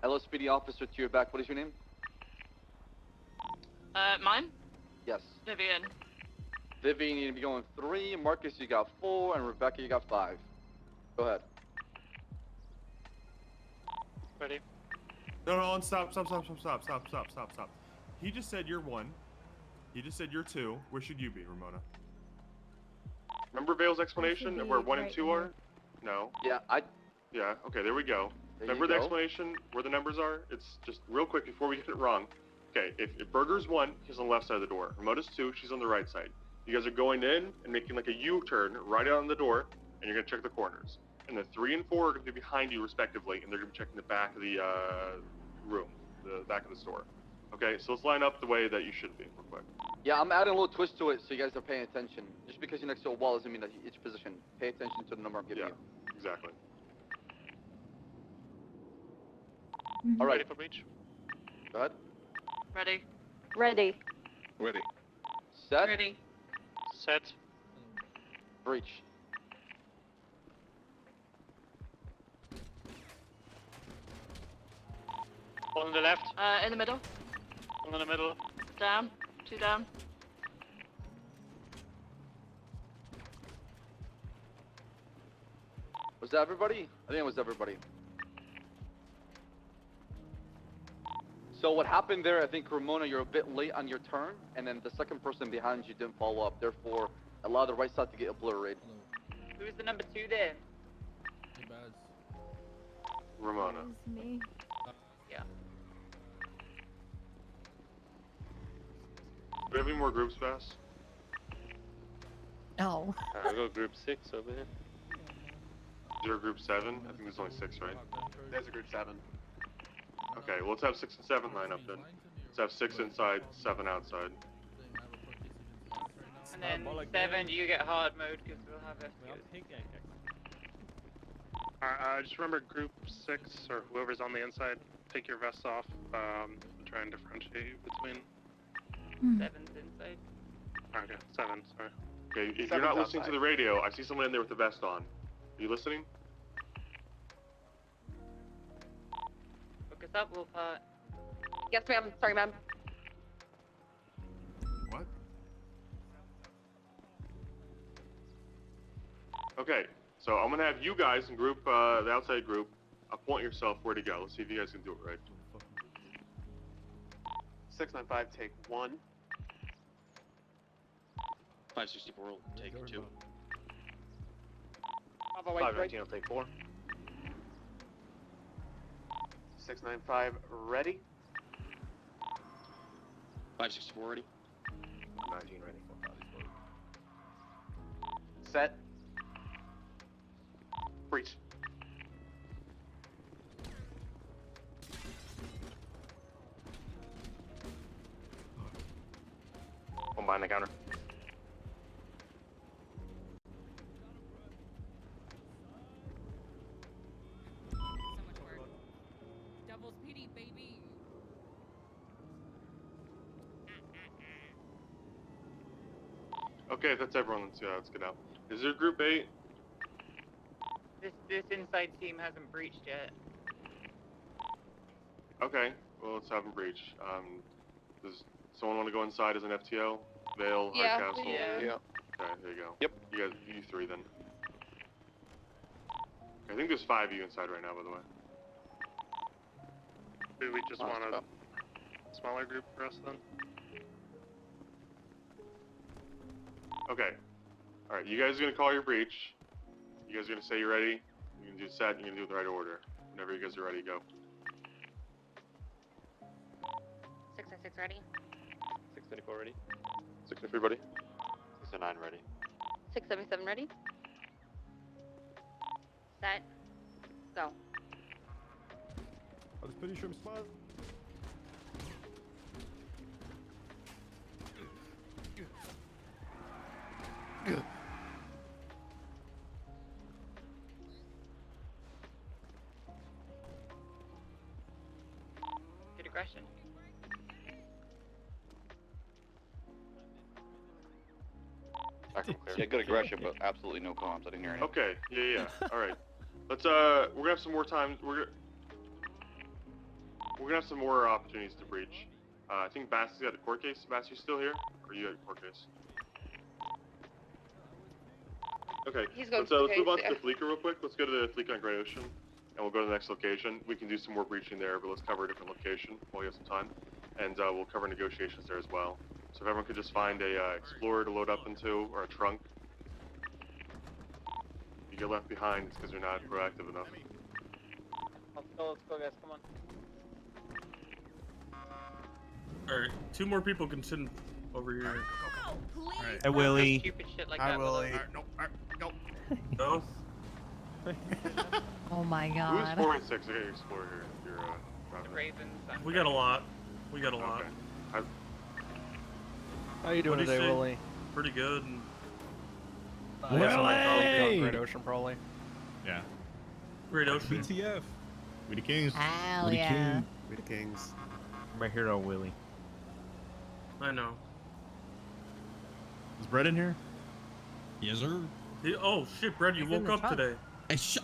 LSPD officer to your back, what is your name? Mine? Yes. Vivian. Vivian, you're gonna be going 3, Marcus, you got 4, and Rebecca, you got 5. Go ahead. Ready? No, stop. He just said you're 1. He just said you're 2. Where should you be, Ramona? Remember Vale's explanation of where 1 and 2 are? No. Yeah, Yeah, okay, there we go. There Remember you the go. explanation where the numbers are? It's just real quick before we get it wrong. Okay, if Burger's 1, he's on the left side of the door. Ramona's 2, she's on the right side. You guys are going in and making like a U-turn right out on the door, and you're gonna check the corners. And the 3 and 4 are gonna be behind you respectively, and they're gonna be checking the back of the room, the back of the store. Okay, so let's line up the way that you should be, real quick. Yeah, I'm adding a little twist to it so you guys are paying attention. Just because you're next to a wall doesn't mean that each position. Pay attention to the number I'm giving you. Exactly. All right. Ready for breach? Go ahead. Ready. Ready. Ready. Set. Ready. Set. Breach. One on the left. In the middle. One in the middle. Down. 2 down. Was that everybody? I think it was everybody. So what happened there, I think, Ramona, you're a bit late on your turn, and then the second person behind you didn't follow up. Therefore, allow the right side to get obliterated. Who's the number 2 there? Ramona. Me. Yeah. Do we have any more groups, Fast? No. I'll go group 6 over here. Is there a group 7? I think there's only 6, right? There's a group 7. Okay, well, let's have 6 and 7 line up then. Let's have 6 inside, 7 outside. And then 7, you get hard mode because we'll have FTOs. Just remember group 6 or whoever's on the inside, take your vests off. Try and differentiate between. 7's inside. Okay, 7. Sorry. Okay, if you're Seven's not listening to outside. the radio, I see someone in there with the vest on. Are you listening? Focus up, Wolf Heart. Yes, ma'am. Sorry, ma'am. What? Okay, so I'm gonna have you guys in group, the outside group, appoint yourself where to go. Let's see if you guys can do it right. 695, take 1. 564 will take 2. 519 will take 4. 695, ready. 564 ready. 19 ready. Set. Breach. One behind the counter. Okay, if that's everyone, let's get out. Is there Group 8? This inside team hasn't breached yet. Okay, well, let's have them breach. Does someone want to go inside as an FTO? Vale, Yeah, Hardcastle? yeah. Okay, there you go. Yep. You three then. I think there's 5 of you inside right now, by the way. Do we just want a smaller group for us then? Okay. Alright, you guys are gonna call your breach. You guys are gonna say you're ready. You're gonna do set, you're gonna do it in the right order. Whenever you guys are ready, go. 606 ready. 624 ready. 6 everybody. 609 ready. 677 ready. Set. Go. I was pretty sure I'm smart. Good aggression. Yeah, good aggression, but absolutely no comms. I didn't hear anything. Okay, yeah. Alright. Let's we're gonna have some more time. We're gonna have some more opportunities to breach. I think Bass got a court case. Bass, you still here? Or are you at a court case? Okay. He's going Let's to the move on case, to the Fleeca real quick. Let's go to the Fleeca on Grey Ocean, and we'll go to the next location. We can do some more breaching there, but let's cover a different location while we have some time, and we'll cover negotiations there as well. So if everyone could just find a Explorer to load up into, or a trunk. If you get left behind, it's because you're not proactive enough. Let's go, guys. Come on. Alright, 2 more people can sit over here. Alright. Hey, Willie. Stupid shit like Hi, that. Willie. Nope. No. Oh my Who's god. 4 and 6? I got your Explorer here. You're, The Ravens. We got a lot. Okay. How you doing What'd you today, say? Willie? Pretty good. And On Great Ocean, probably. Yeah. Great Ocean. BTF. We the kings. Hell We the yeah. king. We the kings. My hero, Willie. I know. Is Brett in here? Yes, sir. Oh shit, Brad, you He's in woke the up trunk. today.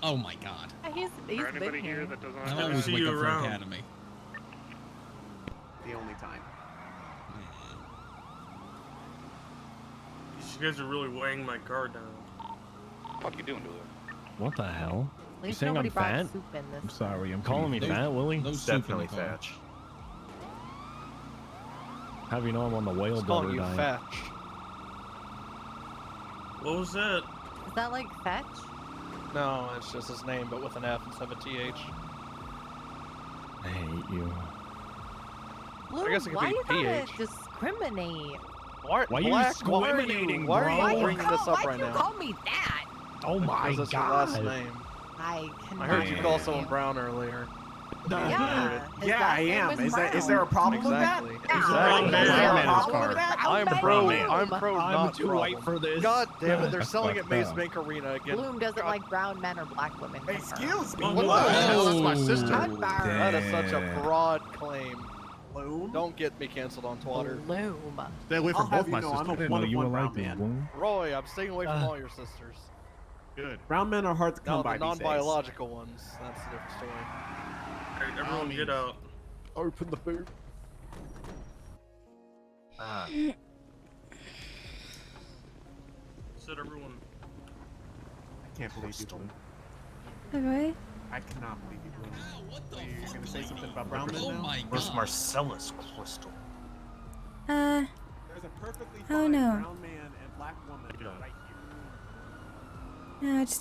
Oh my god. He's Is there been anybody here. here that doesn't I have always see wake you up for around. Academy. The only time. You guys are really weighing my car down. What the fuck you doing, Dula? What the hell? At You least saying nobody I'm brought fat? soup in this. I'm sorry. I'm calling me No- fat, Willie? no soup in the Definitely car. fat. How do you know I'm on the whale Just calling butter you diet? fetch. What was that? Is that like fetch? No, it's just his name, but with an F instead of a TH. I hate you. Blue, guess it could why be you gotta PH. discriminate? Why you discriminating, Why are bro? you bringing this up Why'd right you now? call me that? Oh my Because that's your god. last name. I cannot. I heard you call hear someone Brown earlier. Yeah, his Yeah, last I name am. was Is there a Brown. problem with that? Exactly. Yeah, Exactly. is there a Brown man in his problem car. with that? I'm Brown pro. man. I'm pro. I'm not too problem. white for this. God damn it! They're That's selling at fucked Maze up. Bank Arena again. Bloom doesn't like brown men or black women. Excuse me. Oh, What? wow. That's my sister. Bloom. That is such a Damn. broad claim. Bloom? Don't get me canceled on Twitter. Bloom. Stay away from I'll both have you my know, sisters. I'm a I didn't one know of you were one like brown this, man. Bloom. Roy, I'm staying away from all your sisters. Good. Brown men are hard to No, come the by these days. non-biological ones. That's a different story. Alright, everyone get out. Open the boot. Sit everyone. I can't believe you, Bloom. Okay. I cannot believe you, Bloom. What the You're fuck gonna is say that? something about brown men Oh now? my Where's god. Marcellus Crystal? Uh, There's a perfectly Oh, fine no. brown man and black woman Yeah. right here. no, just,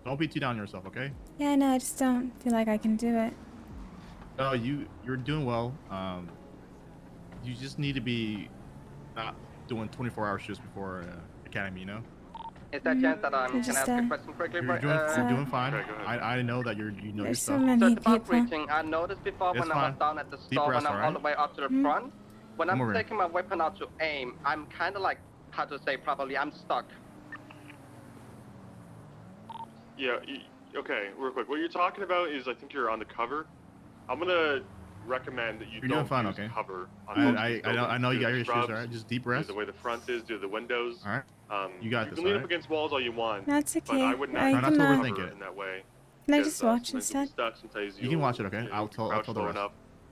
Don't be too down on yourself, okay? yeah, no, I just don't feel like I can do it. No, you're doing well. You just need to be not doing 24-hour shifts before academy, you know? Is there a chance that I can just, ask a question quickly? You're doing fine. Okay, go ahead. I know that you know your There's so stuff. many So it's about people. reaching. I noticed before It's when I fine. was down at the Deep store breaths, when I'm all alright? the way up to the Mhm. front. When Come I'm over here. taking my weapon out to aim, I'm kind of like, how to say properly, I'm stuck. Yeah, Okay, real quick. What you're talking about is I think you're on the cover. I'm gonna recommend that you You're don't doing fine, use okay? cover on most of these I know you buildings. got Do your the issues, shrubs, alright? Just deep do breaths. the way the front is, do the windows. Alright. You got You this, can lean up alright? against walls all you want, That's but I okay. would not I use can, overthink cover it. in that way. Can I Because, just watch sometimes you'll be instead? stuck, sometimes You can watch it, okay? you know, I'll you can tell crouch the low rest. enough.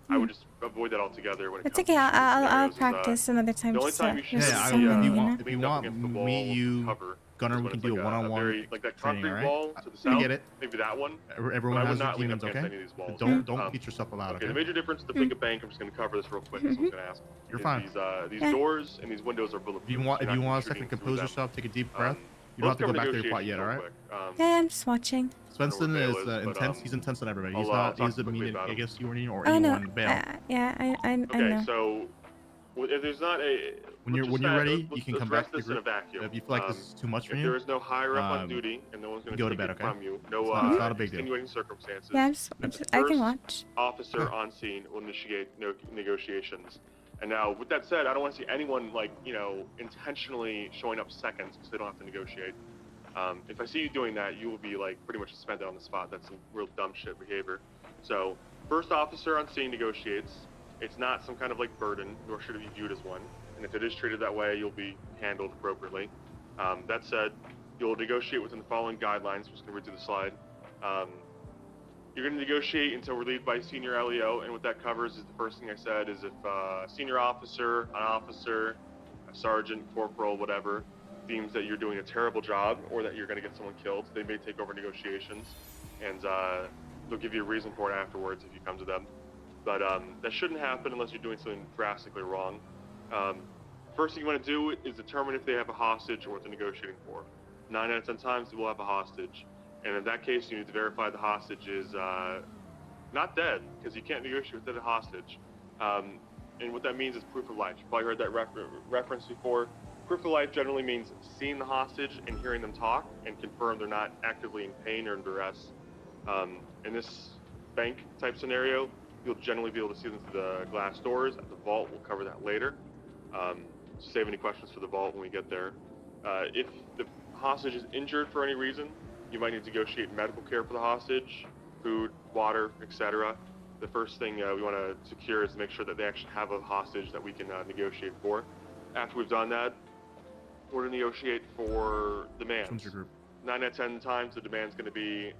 I would just avoid that altogether when it It's comes okay. to shooting I'll scenarios. practice another time. The only Just time you should just Yeah, so if many, you you know. want, me, you, cover Gunner, is we when can it's do like a one-on-one very, like that training, concrete alright? wall to the I south, get it. maybe that one. Everyone but I has would their not lean up demons, against okay? any of these walls. Don't beat yourself out, Okay, okay? the major difference to pick a bank, I'm just going to cover this real quick, that's what I was going to ask. You're is fine. These Yeah. doors and these windows are bulletproof. If you want, so you're not a gonna be second to shooting through compose them. yourself, take a deep breath. You Let's don't have to go cover back to your plot negotiations yet, real alright? quick. Yeah, I'm just watching. Svensson Bail is is, but, intense. He's intense on everybody. He's I'll not. talk He's a quickly mean about him. against you or Oh no. anyone. Bail. Yeah, I Okay, know. so if there's not a When you're ready, you can come address back to this the in a group. vacuum. If you feel like this is too much for If you, there is no higher up on duty and no one's going go to to take bed, it okay? from you, no It's not a big deal. extenuating circumstances. Yeah, I'm just, then the I can first watch. officer on scene will initiate negotiations. And now, with that said, I don't want to see anyone intentionally showing up seconds because they don't have to negotiate. If I see you doing that, you will be pretty much suspended on the spot. That's some real dumb shit behavior. So, first officer on scene negotiates. It's not some kind of burden, nor should it be viewed as one. And if it is treated that way, you'll be handled appropriately. That said, you'll negotiate within the following guidelines. I'm just going to read through the slide. You're going to negotiate until relieved by senior LEO, and what that covers is the first thing I said is if a senior officer, an officer, a sergeant, corporal, whatever, deems that you're doing a terrible job or that you're going to get someone killed, they may take over negotiations, and they'll give you a reason for it afterwards if you come to them. But that shouldn't happen unless you're doing something drastically wrong. First thing you want to do is determine if they have a hostage or what they're negotiating for. 9 out of 10 times they will have a hostage. And in that case, you need to verify the hostage is not dead, because you can't negotiate with a hostage. And what that means is proof of life. You've probably heard that reference before. Proof of life generally means seeing the hostage and hearing them talk and confirm they're not actively in pain or in duress. In this bank type scenario, you'll generally be able to see them through the glass doors. At the vault, we'll cover that later. Save any questions for the vault when we get there. If the hostage is injured for any reason, you might need to negotiate medical care for the hostage, food, water, etc. The first thing we want to secure is to make sure that they actually have a hostage that we can negotiate for. After we've done that, we're going to negotiate for demands. 9 out of 10 times, the demand's going to be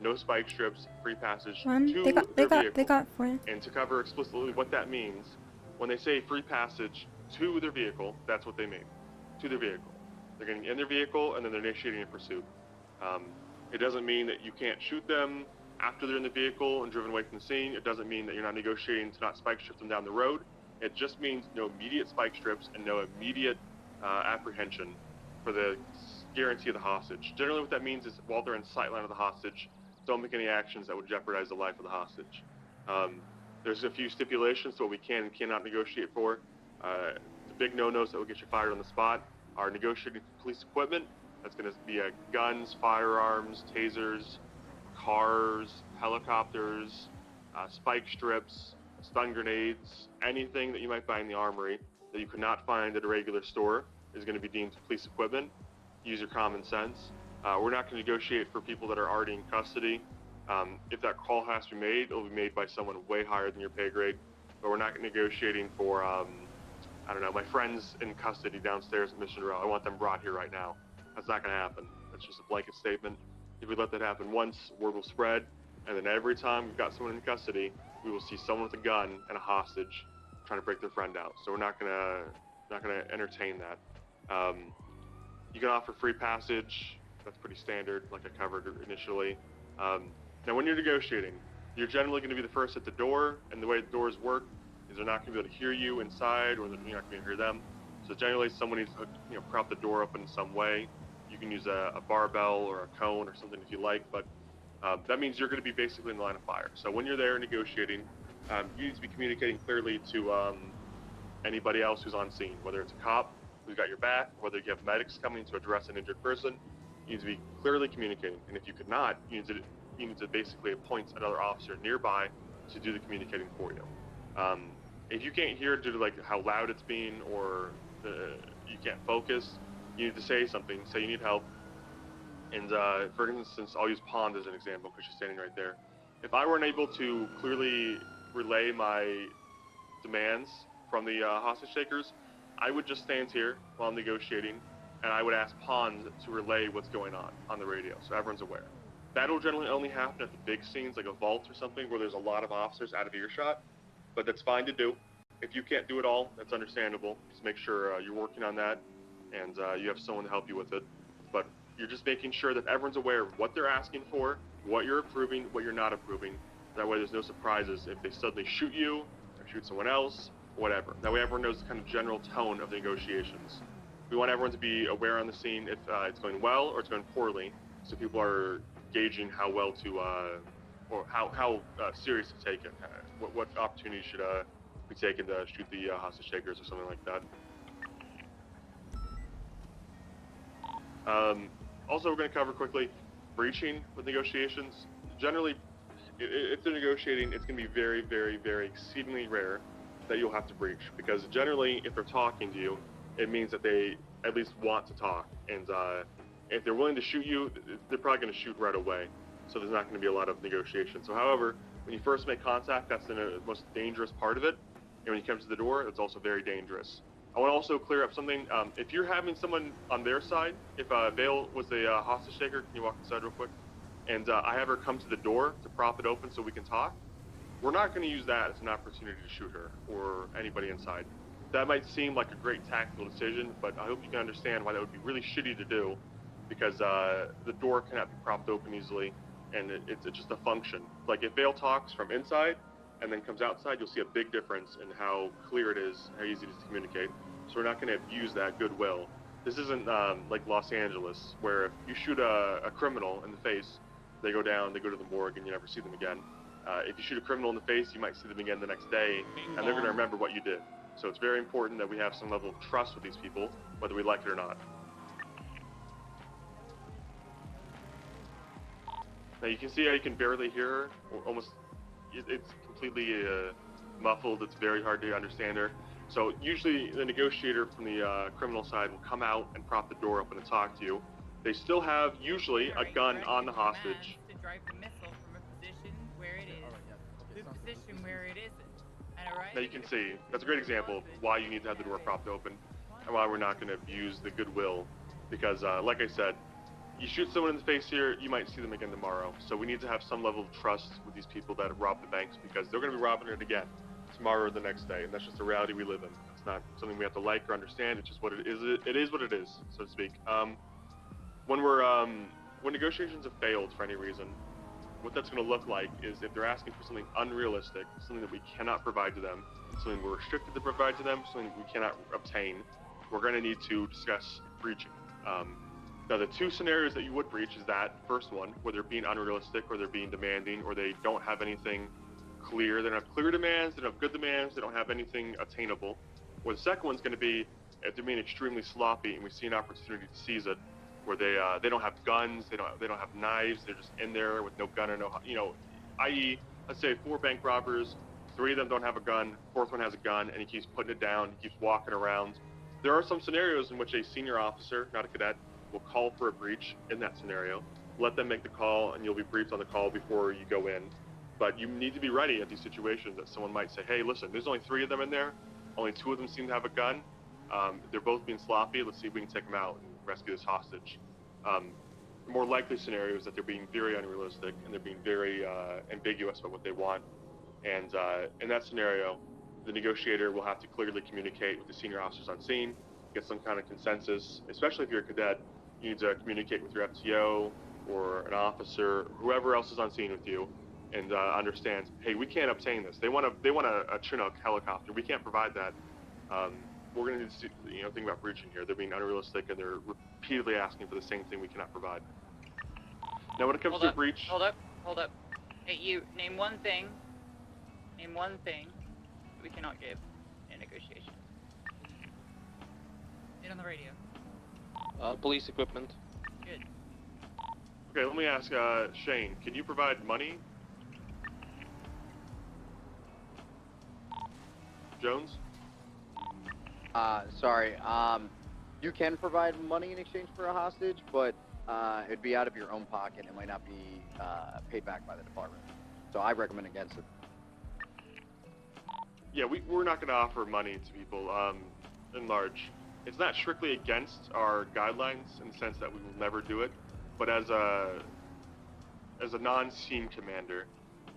no spike strips, free passage to They got 4. And to cover explicitly what that means, when they say free passage to their vehicle, that's what they mean. To their vehicle. They're getting in their vehicle and then they're initiating a pursuit. It doesn't mean that you can't shoot them after they're in the vehicle and driven away from the scene. It doesn't mean that you're not negotiating to not spike strip them down the road. It just means no immediate spike strips and no immediate apprehension for the guarantee of the hostage. Generally what that means is while they're in sightline of the hostage, don't make any actions that would jeopardize the life of the hostage. There's a few stipulations to what we can and cannot negotiate for. The big no-nos that will get you fired on the spot are negotiating for police equipment. That's going to be guns, firearms, tasers, cars, helicopters, spike strips, stun grenades, anything that you might find in the armory that you could not find at a regular store is going to be deemed police equipment. Use your common sense. We're not going to negotiate for people that are already in custody. If that call has to be made, it'll be made by someone way higher than your pay grade. But we're not negotiating for, I don't know, my friend's in custody downstairs at Mission Row. I want them brought here right now. That's not going to happen. That's just a blanket statement. If we let that happen once, word will spread. And then every time we've got someone in custody, we will see someone with a gun and a hostage trying to break their friend out. So we're not gonna entertain that. You can offer free passage. That's pretty standard, like I covered initially. Now, when you're negotiating, you're generally going to be the first at the door, and the way the doors work is they're not going to be able to hear you inside, or you're not going to be able to hear them. So generally, someone needs to prop the door open in some way. You can use a barbell or a cone or something if you like, but that means you're going to be basically in the line of fire. So when you're there negotiating, you need to be communicating clearly to anybody else who's on scene, whether it's a cop who's got your back, whether you have medics coming to address an injured person. You need to be clearly communicating, and if you could not, you need to basically appoint another officer nearby to do the communicating for you. If you can't hear due to how loud it's being or you can't focus, you need to say something. Say you need help. And for instance, I'll use Pond as an example because she's standing right there. If I weren't able to clearly relay my demands from the hostage takers, I would just stand here while I'm negotiating, and I would ask Pond to relay what's going on the radio, so everyone's aware. That'll generally only happen at the big scenes, like a vault or something, where there's a lot of officers out of earshot, but that's fine to do. If you can't do it all, that's understandable. Just make sure you're working on that, and you have someone to help you with it. But you're just making sure that everyone's aware of what they're asking for, what you're approving, what you're not approving. That way there's no surprises if they suddenly shoot you, or shoot someone else, whatever. That way everyone knows the kind of general tone of the negotiations. We want everyone to be aware on the scene if it's going well or it's going poorly, so people are gauging how well to, or how serious to take it. What opportunity should be taken to shoot the hostage takers or something like that. Also, we're going to cover quickly breaching with negotiations. Generally, if they're negotiating, it's going to be very, very, very exceedingly rare that you'll have to breach, because generally, if they're talking to you, it means that they at least want to talk, and if they're willing to shoot you, they're probably going to shoot right away, so there's not going to be a lot of negotiation. So however, when you first make contact, that's the most dangerous part of it, and when you come to the door, it's also very dangerous. I want to also clear up something. If you're having someone on their side, if Vale was a hostage taker, can you walk inside real quick? And I have her come to the door to prop it open so we can talk, we're not going to use that as an opportunity to shoot her or anybody inside. That might seem like a great tactical decision, but I hope you can understand why that would be really shitty to do, because the door cannot be propped open easily, and it's just a function. Like if Vale talks from inside and then comes outside, you'll see a big difference in how clear it is, how easy it is to communicate. So we're not going to abuse that goodwill. This isn't like Los Angeles, where if you shoot a criminal in the face, they go down, they go to the morgue, and you never see them again. If you shoot a criminal in the face, you might see them again the next day, and they're going to remember what you did. So it's very important that we have some level of trust with these people, whether we like it or not. Now you can see how you can barely hear her, or almost, it's completely muffled, it's very hard to understand her. So usually the negotiator from the criminal side will come out and prop the door open and talk to you. They still have, usually, a gun on the hostage. To drive the missile from a position where it is to a position where it isn't. Now you can see, that's a great example of why you need to have the door propped open, and why we're not going to abuse the goodwill. Because, like I said, you shoot someone in the face here, you might see them again tomorrow. So we need to have some level of trust with these people that rob the banks, because they're going to be robbing it again tomorrow or the next day, and that's just the reality we live in. It's not something we have to like or understand. It's just what it is. It is what it is, so to speak. When negotiations have failed for any reason, what that's going to look like is if they're asking for something unrealistic, something that we cannot provide to them, something we're restricted to provide to them, something we cannot obtain, we're going to need to discuss breaching. Now, the two scenarios that you would breach is that first one, where they're being unrealistic, or they're being demanding, or they don't have anything clear. They don't have clear demands, they don't have good demands, they don't have anything attainable. Or the second one's going to be if they're being extremely sloppy, and we see an opportunity to seize it, where they don't have guns, they don't have knives, they're just in there with no gun or no, i.e., let's say 4 bank robbers, 3 of them don't have a gun, 4th one has a gun, and he keeps putting it down, he keeps walking around. There are some scenarios in which a senior officer, not a cadet, will call for a breach in that scenario. Let them make the call, and you'll be briefed on the call before you go in. But you need to be ready at these situations that someone might say, hey, listen, there's only 3 of them in there, only 2 of them seem to have a gun, they're both being sloppy, let's see if we can take them out and rescue this hostage. The more likely scenario is that they're being very unrealistic, and they're being very ambiguous about what they want. And in that scenario, the negotiator will have to clearly communicate with the senior officers on scene, get some kind of consensus, especially if you're a cadet. You need to communicate with your FTO or an officer, whoever else is on scene with you, and understand, hey, we can't obtain this. They want a Chinook helicopter. We can't provide that. We're going to need to think about breaching here. They're being unrealistic, and they're repeatedly asking for the same thing we cannot provide. Now, when it comes to breach... Hold up. Hey, you, name one thing we cannot give in a negotiation. Get on the radio. Police equipment. Good. Okay, let me ask, Shane, can you provide money? Jones? Sorry. You can provide money in exchange for a hostage, but it'd be out of your own pocket. It might not be paid back by the department. So I recommend against it. Yeah, we're not going to offer money to people in large. It's not strictly against our guidelines in the sense that we will never do it, but as a non-scene commander,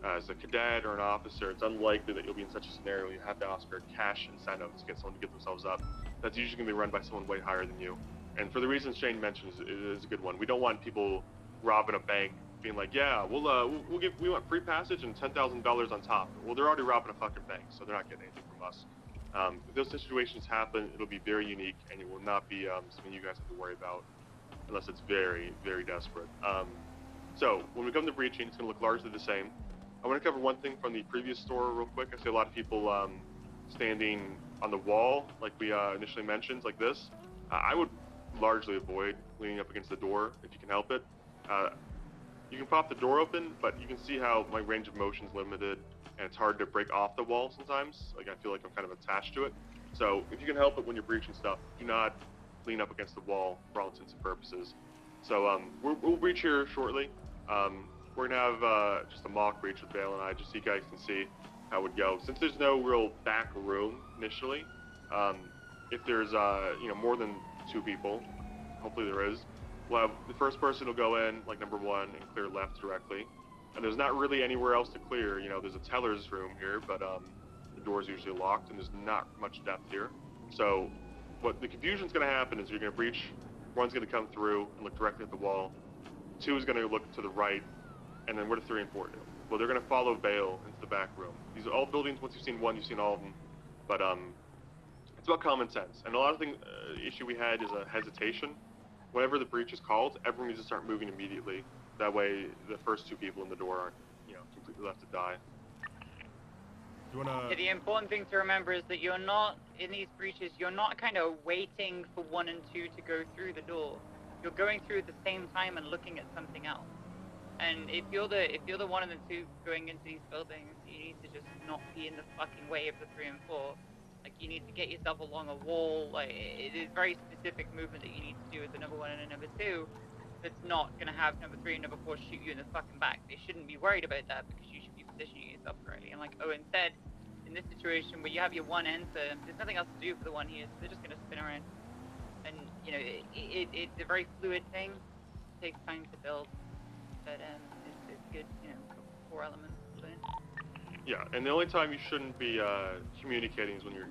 as a cadet or an officer, it's unlikely that you'll be in such a scenario where you have to ask for a cash incentive to get someone to get themselves up. That's usually going to be run by someone way higher than you. And for the reasons Shane mentioned, it is a good one. We don't want people robbing a bank being like, yeah, we want free passage and $10,000 on top. Well, they're already robbing a fucking bank, so they're not getting anything from us. If those situations happen, it'll be very unique, and it will not be something you guys have to worry about unless it's very, very desperate. So when we come to breaching, it's going to look largely the same. I want to cover one thing from the previous store real quick. I see a lot of people standing on the wall, like we initially mentioned, like this. I would largely avoid leaning up against the door if you can help it. You can pop the door open, but you can see how my range of motion is limited, and it's hard to break off the wall sometimes. Like, I feel like I'm kind of attached to it. So if you can help it when you're breaching stuff, do not lean up against the wall for all intents and purposes. So we'll breach here shortly. We're gonna have just a mock breach with Vale and I, just so you guys can see how it would go. Since there's no real back room initially, if there's more than 2 people, hopefully there is, we'll have the first person will go in, like number 1, and clear left directly. And there's not really anywhere else to clear. There's a teller's room here, but the door's usually locked, and there's not much depth here. So what the confusion's gonna happen is you're gonna breach, 1's gonna come through and look directly at the wall, 2 is gonna look to the right, and then where do 3 and 4 do? Well, they're gonna follow Vale into the back room. These are all buildings, once you've seen one, you've seen all of them. But it's about common sense. And a lot of things, issue we had is a hesitation. Whenever the breach is called, everyone needs to start moving immediately. That way, the first 2 people in the door aren't, completely left to die. The important thing to remember is that you're not, in these breaches, you're not kind of waiting for 1 and 2 to go through the door. You're going through at the same time and looking at something else. And if you're the 1 and the 2 going into these buildings, you need to just not be in the fucking way of the 3 and 4. Like, you need to get yourself along a wall. Like, it is very specific movement that you need to do as a number 1 and a number 2. That's not gonna have number 3 and number 4 shoot you in the fucking back. They shouldn't be worried about that because you should be positioning yourself correctly. And like Owen said, in this situation where you have your 1 enter, there's nothing else to do for the 1 here, so they're just gonna spin around. And it's a very fluid thing. It takes time to build, but it's good. 4 elements to it. Yeah, and the only time you shouldn't be communicating is when your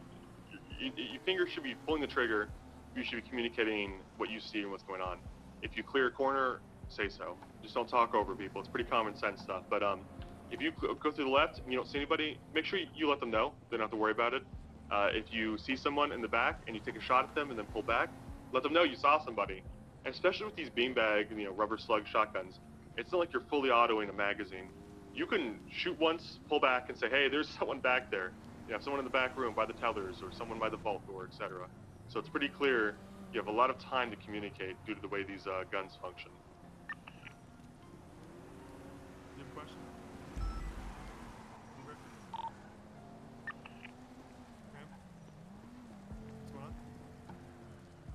finger should be pulling the trigger. You should be communicating what you see and what's going on. If you clear a corner, say so. Just don't talk over people. It's pretty common sense stuff. But if you go through the left and you don't see anybody, make sure you let them know. They don't have to worry about it. If you see someone in the back and you take a shot at them and then pull back, let them know you saw somebody. And especially with these beanbag, rubber slug shotguns, it's not like you're fully autoing a magazine. You can shoot once, pull back, and say, hey, there's someone back there. You have someone in the back room by the tellers or someone by the vault door, etc. So it's pretty clear you have a lot of time to communicate due to the way these guns function. You have a question? What's going on?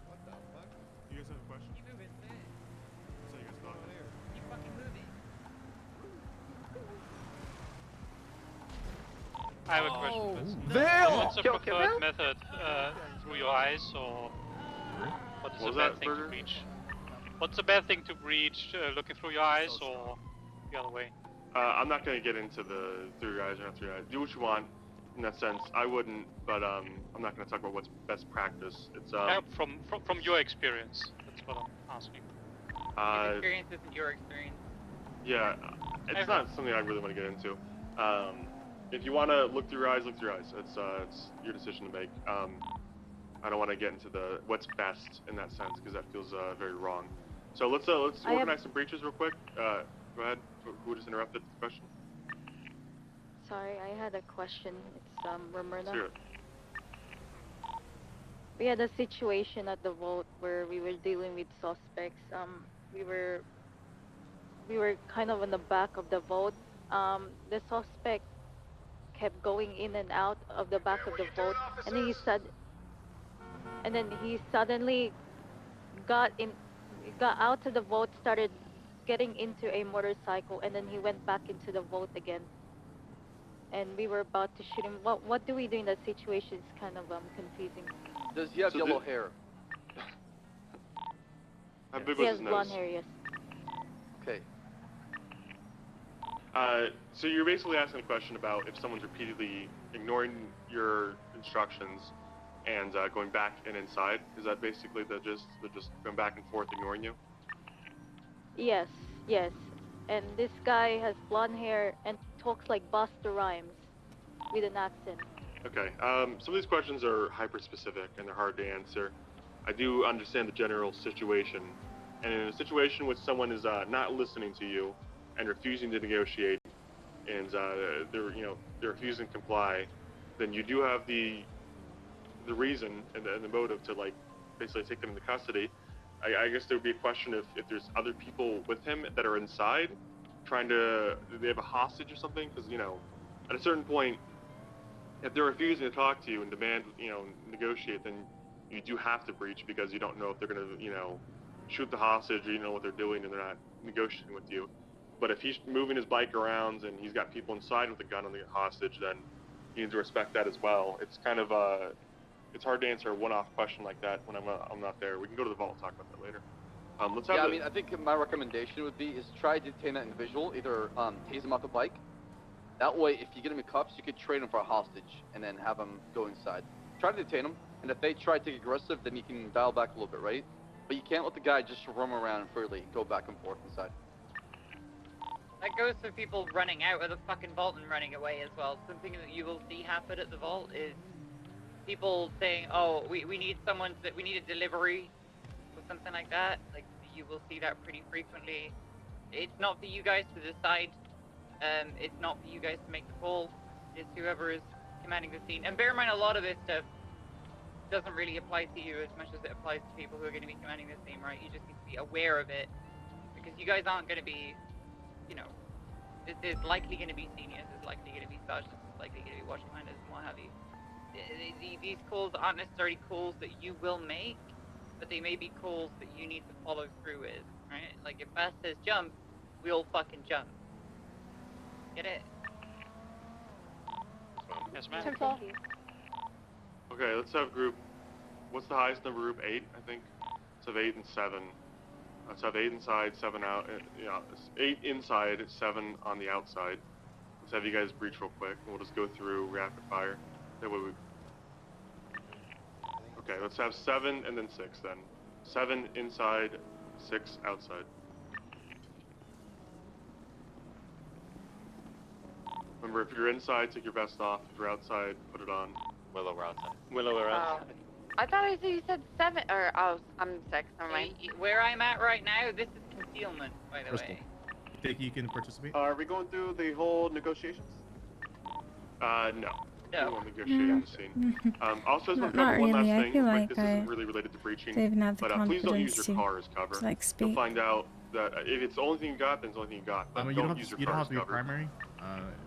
What the fuck? You guys have a question? Keep moving. What's that you guys talking about? Keep fucking moving. I have a question. Vale! What's the preferred method? Through your eyes, or what is What was the bad that, thing Burger? to breach? What's the bad thing to breach? Looking through your eyes, or the other way? I'm not going to get into the through your eyes or not through your eyes. Do what you want in that sense. I wouldn't, but I'm not going to talk about what's best practice. It's From your experience, that's what I'm asking. His experience isn't your experience. Yeah, it's not something I really want to get into. If you want to look through your eyes, look through your eyes. It's your decision to make. I don't want to get into the what's best in that sense because that feels very wrong. So let's organize some breaches real quick. Go ahead. Who just interrupted the question? Sorry, I had a question. It's Romerna. Let's hear it. We had a situation at the vault where we were dealing with suspects. We were kind of in the back of the vault. The suspect kept going in and out of the back of the vault, and then he suddenly got in. got out of the vault, started getting into a motorcycle, and then he went back into the vault again. And we were about to shoot him. What do we do in that situation? It's kind of confusing. Does he have So yellow hair? How big He was has his blonde nose? hair, yes. Okay. So you're basically asking a question about if someone's repeatedly ignoring your instructions and going back and inside. Is that basically they're just going back and forth ignoring you? Yes, yes. And this guy has blonde hair and talks like Busta Rhymes with an accent. Okay. Some of these questions are hyper-specific and they're hard to answer. I do understand the general situation, and in a situation with someone is not listening to you and refusing to negotiate, and they're refusing to comply, then you do have the reason and the motive to like basically take them into custody. I guess there would be a question if there's other people with him that are inside, do they have a hostage or something? Because at a certain point, if they're refusing to talk to you and demand negotiate, then you do have to breach because you don't know if they're gonna shoot the hostage or you know what they're doing and they're not negotiating with you. But if he's moving his bike around and he's got people inside with a gun on the hostage, then you need to respect that as well. It's kind of it's hard to answer a one-off question like that when I'm not there. We can go to the vault and talk about that later. Let's have I think my recommendation would be is try to detain that individual. Either tase him off the bike. That way, if you get him in cuffs, you could trade him for a hostage and then have him go inside. Try to detain him, and if they try to take aggressive, then you can dial back a little bit, right? But you can't let the guy just roam around freely and go back and forth inside. That goes for people running out of the fucking vault and running away as well. Something that you will see happen at the vault is people saying, "Oh, we need we need a delivery," or something like that. Like you will see that pretty frequently. It's not for you guys to decide. It's not for you guys to make the call. It's whoever is commanding the scene. And bear in mind, a lot of this stuff doesn't really apply to you as much as it applies to people who are going to be commanding the scene, right? You just need to be aware of it because you guys aren't going to be, there's likely going to be seniors, there's likely going to be sergeants, there's likely going to be watchminders and what have you. These calls aren't necessarily calls that you will make, but they may be calls that you need to follow through with, right? Like if Bass says jump, we'll fucking jump. Get it? Yes, ma'am. Okay, let's have group. What's the highest number group? 8, I think. Let's have 8 and 7. Let's have 8 inside, 7 out. 8 inside, 7 on the outside. Let's have you guys breach real quick, and we'll just go through rapid fire. That way Okay, let's have 7 and then 6 then. 7 inside, 6 outside. Remember, if you're inside, take your vest off. If you're outside, put it on. Willow, we're outside. Willow, we're outside. I thought you said 7, or I'm 6. Never mind. Where I'm at right now, this is concealment, by the Crystal. way. You think you can participate? Are we going through the whole negotiations? No. We won't negotiate in the scene. Also, as Not one last really. I thing, feel like, like this I isn't really related to breaching, don't even have the but please don't use confidence your to- car as cover. to, like, You'll speak. find out that if it's the only thing you got, then it's the only thing you got. But I mean, don't use your you car don't as have to be a cover. primary.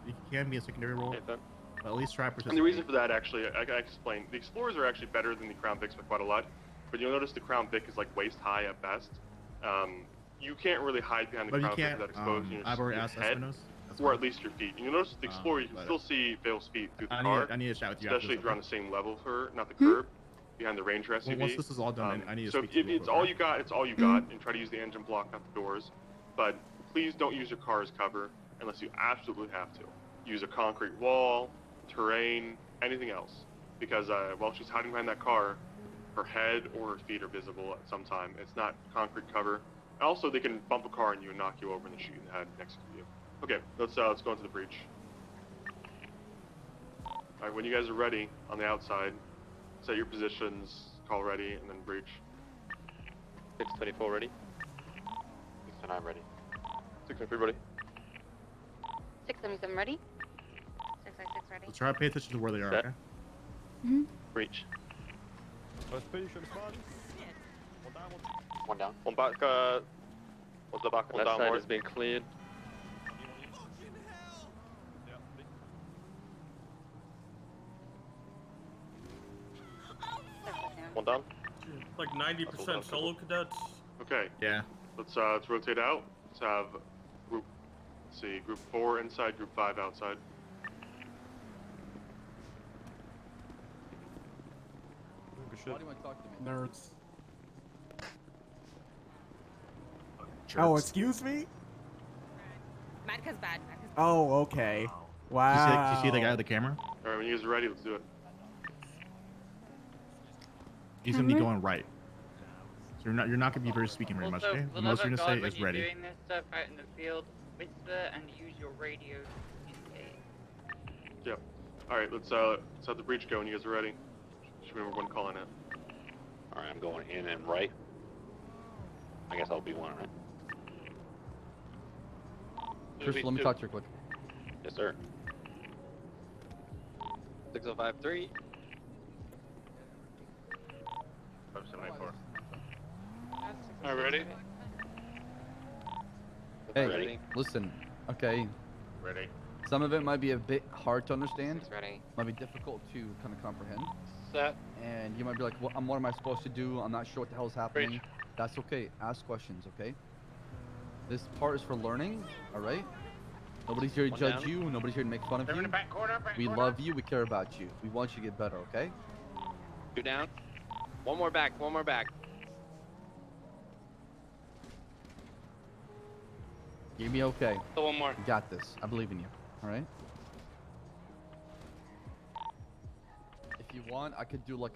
You can be a secondary role. But at least try participate. And the reason for that, actually, I can explain. The Explorers are actually better than the Crown Vics by quite a lot, but you'll notice the Crown Vic is like waist high at best. You can't really hide behind the But you Crown Vic can't, without exposing your, I've already your asked head, Espinosa. That's or fine. at least your feet. And you'll notice with the Explorer, you can but, still see Vale's feet through the I car. need to chat with you after especially this, if you're on okay? the same level with her, not the curb, behind the Ranger SUV. Well, once this is all done, I need to So speak to if you real it's quick, all right? you got, it's all you got, and try to use the engine block, not the doors. But please don't use your car as cover unless you absolutely have to. Use a concrete wall, terrain, anything else. Because while she's hiding behind that car, her head or her feet are visible at some time. It's not concrete cover. Also, they can bump a car on you and knock you over and then shoot you in the head next to you. Okay, let's go into the breach. All right, when you guys are ready on the outside, set your positions, call ready, and then breach. 624 ready. 629 ready. 623 ready. 677 ready. 666 ready. So try to pay attention to where they are, Set. okay? Breach. One down. One back, what's the back one Left down side more? has been cleared. One down. Like 90% solo cadets, Okay. Yeah. Let's rotate out. Let's have group. Let's see, group 4 inside, group 5 outside. Why do you want to talk to me? Nerds. Jerks. Oh, excuse me? Madka's bad. Oh, okay. Do Wow. you see the guy with the camera? All right, when you guys are ready, let's do it. He's gonna be going right. So you're not gonna be very speaking very much, Also, okay? for The the most love you're of gonna say God, when is you're ready. doing this stuff out in the field, whisper and use your radio to communicate. Yep. All right, let's have the breach go when you guys are ready. Just remember when calling it. All right, I'm going in and right. I guess I'll be one, right? Crystal, let me talk to you quick. Yes, sir. 6053. 574. Are we ready? Hey, Ready. listen. Okay. Ready. Some of it might be a bit hard to understand. Ready. Might be difficult to kind of comprehend. Set. And you might be like, what am I supposed to do? I'm not sure what the hell's happening. Breach. That's okay. Ask questions, okay? This part is for learning, all right? Nobody's here to One judge down. you. Nobody's here to make fun of you. Back corner, back We corner. love you. We care about you. We want you to get better, okay? 2 down. One more back. One more back. You're gonna be okay. So one more. You got this. I believe in you, all right? If you want, I could do like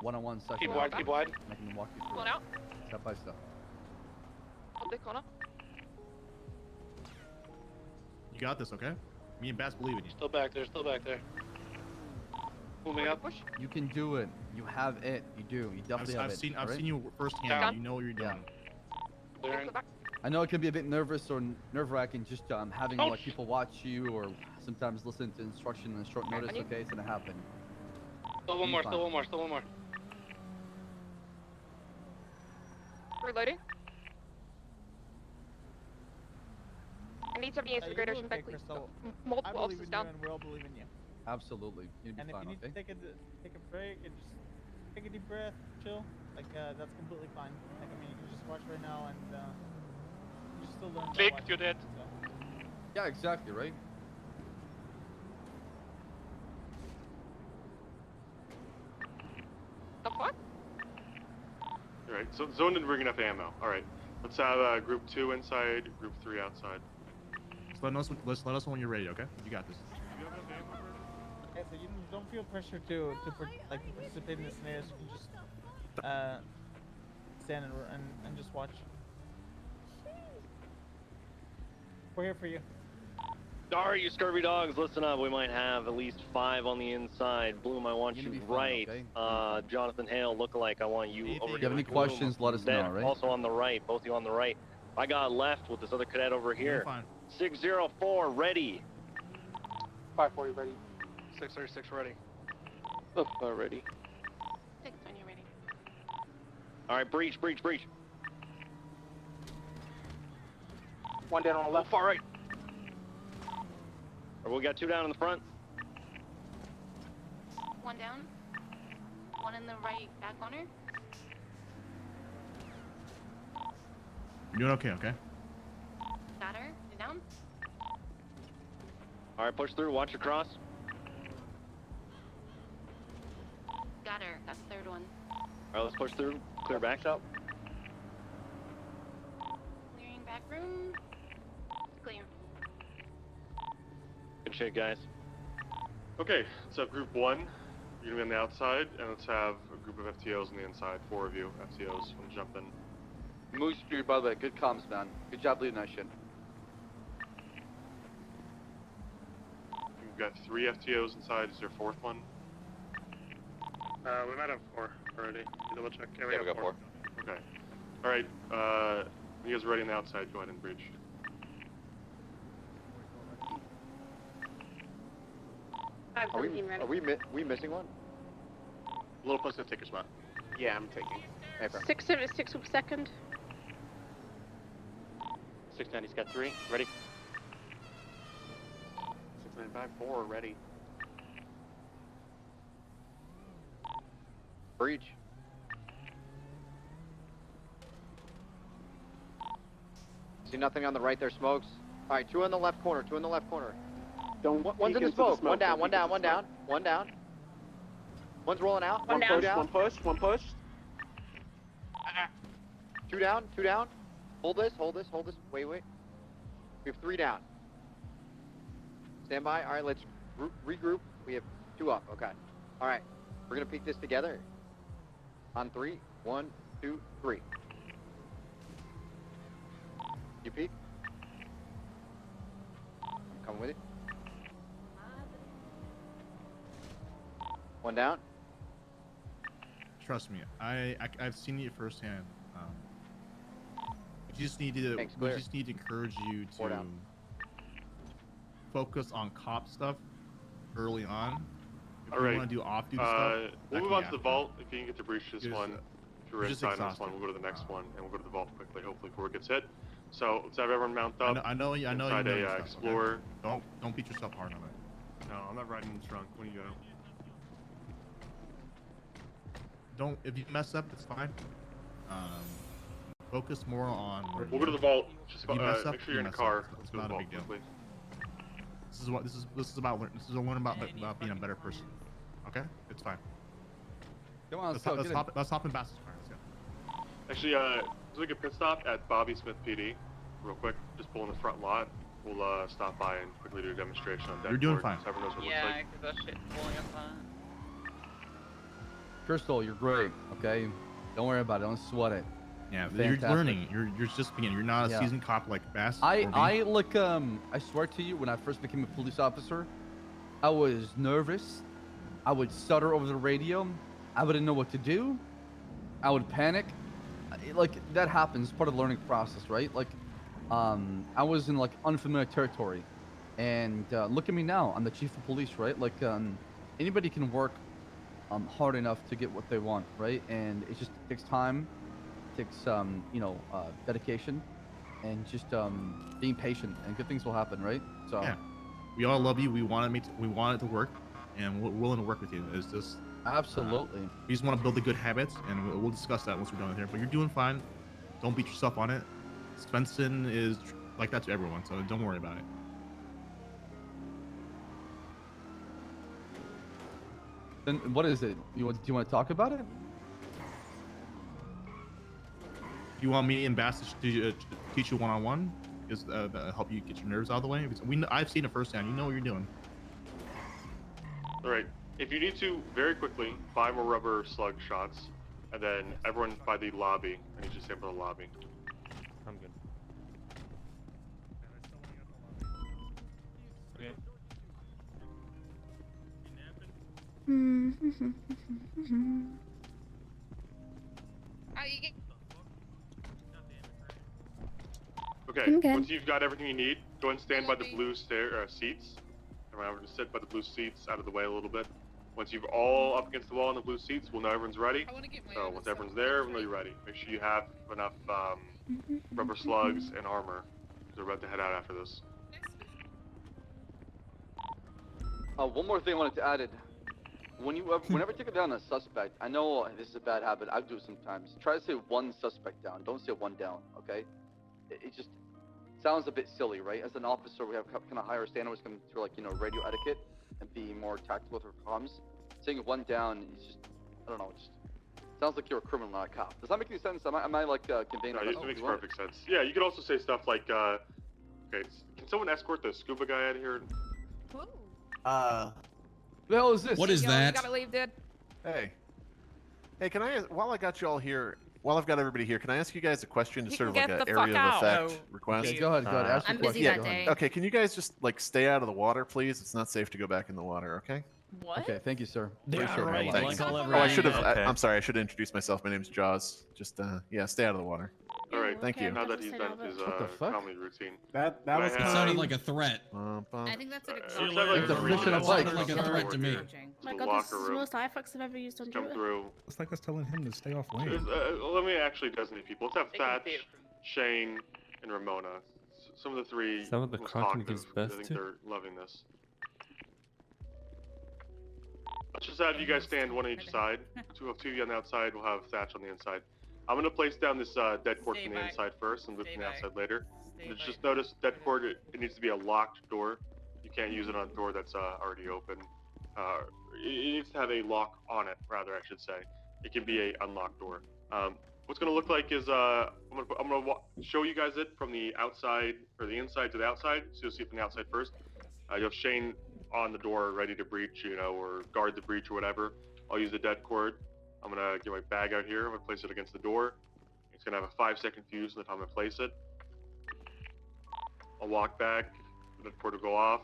one-on-one session. Keep wide, keep wide. I can walk you through Pull it, it out. step by step. Hold the corner. You got this, okay? Me and Bass believe in you. Still back there, still back there. Moving up. Push. You can do it. You have it. You do. You definitely have I've it. seen all right? you firsthand. Down. You know what you're doing. Clearing. I know it can be a bit nervous or nerve-wracking just having like people watch you or sometimes listen to instruction on short notice. you- Okay, it's gonna happen. Still one Be more, fine. still one more, still one more. Reloading. I need somebody in the Great Ocean back, please. Multiple officers down. we all believe in you. Absolutely. You'll be And if fine. you need Okay. to take a break and just take a deep breath, chill, like that's completely fine. Like I mean, you can just watch right now and you still learn. by Click, watching, you're dead. so. Yeah, exactly. Right. The fuck? All right, so Zone didn't bring enough ammo. All right, let's have group 2 inside, group 3 outside. Just let us know when you're ready, okay? You got this. Okay, so you don't feel pressure to participate in the scenarios. You can just stand and just watch. We're here for you. Alright, you scurvy dogs, listen up. We might have at least 5 on the inside. Bloom, I want You're you gonna be fine, right. okay? Jonathan Hale, lookalike, I want you over If you here. have any with Bloom. questions, let us Then know. Right. Also on the right, both of you on the right. I got left with this other cadet over You're here. fine. 604, ready. 540 ready. 636, ready. Ready. 6 when you're ready. Alright, breach. One down on the left. Far right. Or we got 2 down in the front. One down. One in the right back corner. You're doing okay, okay? Got her. You're down. Alright, push through, watch your cross. Got her. Got the third one. Alright, let's push through. Clear back. Clearing back room. Clear. Good shit, guys. Okay, let's have group 1. You're gonna be on the outside, and let's have a group of FTOs on the inside. 4 of you, FTOs, want to jump in. Moose Street, by the way, good comms, man. Good job leading that shit. We've got 3 FTOs inside. Is there a 4th one? We might have 4 already. Double check. Yeah, we Yeah, have we got 4. Okay. All right. When you guys are ready on the outside, go ahead and breach. Are we missing one? Little plus to take a spot. Yeah, I'm taking. Hey, bro. 676 second. 690's got 3, ready. 695, 4 ready. Breach. See nothing on the right there, smokes. All right, 2 in the left corner. 2 in the left corner. Don't. One's in the peek into smoke. One down. Don't One peek into down. the One smoke. down. One down. One's rolling out. One One down. push. One push. One push. 2 down. 2 down. Hold this. Hold this. Hold this. Wait. We have 3 down. Stand by. All right, let's regroup. We have 2 up. Okay. All right. We're gonna peek this together. On 3. 1, 2, 3. You peek. I'm coming with you. 1 down. Trust me, I've seen it firsthand. We just need to Thanks, we clear. just need to encourage you 4 to down. focus on cop stuff early on. If All you right. want to do off-duty stuff, We'll move on to the vault. If you can get to breach this Just, one, if you're just inside on this exhausted. one, we'll go to the next one, and we'll go to the vault quickly, hopefully before it gets hit. So let's have everyone mount up. I know you inside know a your stuff, okay? Explorer. Don't beat yourself hard on it. No, I'm not riding in the trunk. When you go. Don't if you mess up, it's fine. Focus more on. We'll go to the vault. Just If you mess up, make sure you're in a mess car. up. Let's It's go to the not a vault big deal. quickly. This is what this is about. This is a learn about being a better person. Okay, it's fine. Come on, Let's let's go. let's hop in Bass's car. Let's go. Actually, let's make a pit stop at Bobby Smith PD, real quick. Just pull in the front lot. We'll stop by and quickly do a demonstration on deck. You're doing fine. So everyone knows what it Yeah, looks like. because that shit's falling apart. Crystal, you're great. Okay, don't worry about it. Don't sweat it. Yeah, Fantastic. you're learning. You're just beginning. You're not a Yeah. seasoned cop like Bass. or me. I like I swear to you, when I first became a police officer, I was nervous. I would stutter over the radio. I wouldn't know what to do. I would panic. Like that happens, part of the learning process, right? Like, I was in like unfamiliar territory, and look at me now. I'm the chief of police, right? Like, anybody can work hard enough to get what they want, right? And it just takes time, takes dedication, and just being patient, and good things will happen, right? So Yeah, we all love you. We want it to work, and we're willing to work with you. It's just absolutely. we just want to build the good habits, and we'll discuss that once we're done with here. But you're doing fine. Don't beat yourself on it. Svensson is like that to everyone, so don't worry about it. Then what is it? Do you want to talk about it? You want me and Bass to teach you one-on-one? Is help you get your nerves out of the way? Because I've seen it firsthand. You know what you're doing. All right. If you need to, very quickly, 5 more rubber slug shots, and then everyone by the lobby. I need you to stand by the lobby. I'm good. Okay. Okay. I'm good. Once you've got everything you need, go and stand by the blue seats. Everyone just sit by the blue seats out of the way a little bit. Once you've all up against the wall in the blue seats, we'll know everyone's ready. So once everyone's there, we'll know you're ready. Make sure you have enough rubber slugs and armor. We're about to head out after this. One more thing I wanted to add. Whenever taking down a suspect, I know this is a bad habit. I do it sometimes. Try to say one suspect down. Don't say one down. Okay? It just sounds a bit silly, right? As an officer, we have kind of higher standards when to radio etiquette and be more tactical with our comms. Saying one down is just, I don't know, just sounds like you're a criminal, not a cop. Does that make any sense? Am I like conveying? No, it makes perfect sense. Yeah, you could also say stuff like, okay, can someone escort the scuba guy out of here? Who the hell is this? What is that? You gotta leave, dude. Hey. Hey, can I, while I got you all here, while I've got everybody here, can I ask you guys a question? Just You sort of can like get an the area fuck of out. effect No. request. Okay, go ahead. Ask your I'm busy question. that day. Okay, can you guys just like stay out of the water, please? It's not safe to go back in the water, okay? What? Okay, thank you, sir. Yeah, Appreciate it. right. Thanks. Like all Oh, I should have. everybody. I'm sorry. I should have introduced myself. My name's Jaws. Just yeah, stay out of the water. All right. Thank you. Now that he's done his What the fuck? comedy routine. That Can I It have- sounded like a threat. I think that's an let's example. have, like, It's a three fish in a minutes bike. to Like a come threat forward to me. here. Oh To my the god, this locker is the room. most IFAX I've ever used on Come Druid. through. It's like us telling him to stay off lane. Let me actually designate people. Let's have They can Thatch, see it from- Shane, and Ramona. Some of the three. Some of the most Kraken talkative, gives 'cause best I think to. they're loving this. Let's just have you guys stand one on each side. Two of you on the outside. We'll have Thatch on the inside. I'm gonna place down this dead corpse Stay on the back. inside first, and look Stay on the back. outside later. Just notice that cord, it needs to be a locked door. You can't use it on a door that's already open. It needs to have a lock on it, rather, I should say. It can be a unlocked door. What's gonna look like is I'm gonna show you guys it from the outside, or the inside to the outside. So you'll see it from the outside first. You have Shane on the door, ready to breach, or guard the breach or whatever. I'll use the dead cord. I'm gonna get my bag out here. I'm gonna place it against the door. It's gonna have a 5-second fuse from the time I place it. I'll walk back. The dead cord will go off.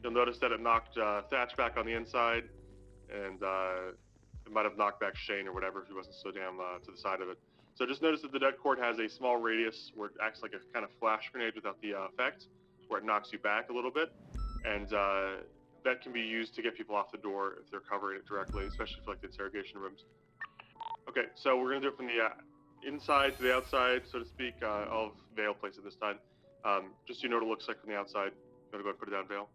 You'll notice that it knocked Thatch back on the inside, and it might have knocked back Shane or whatever if he wasn't so damn to the side of it. So just notice that the dead cord has a small radius where it acts like a kind of flash grenade without the effect, where it knocks you back a little bit, and that can be used to get people off the door if they're covering it directly, especially for like the interrogation rooms. Okay, so we're gonna do it from the inside to the outside, so to speak. I'll have Vale place it this time. Just so you know what it looks like from the outside. I'm gonna go ahead and put it down, Vale.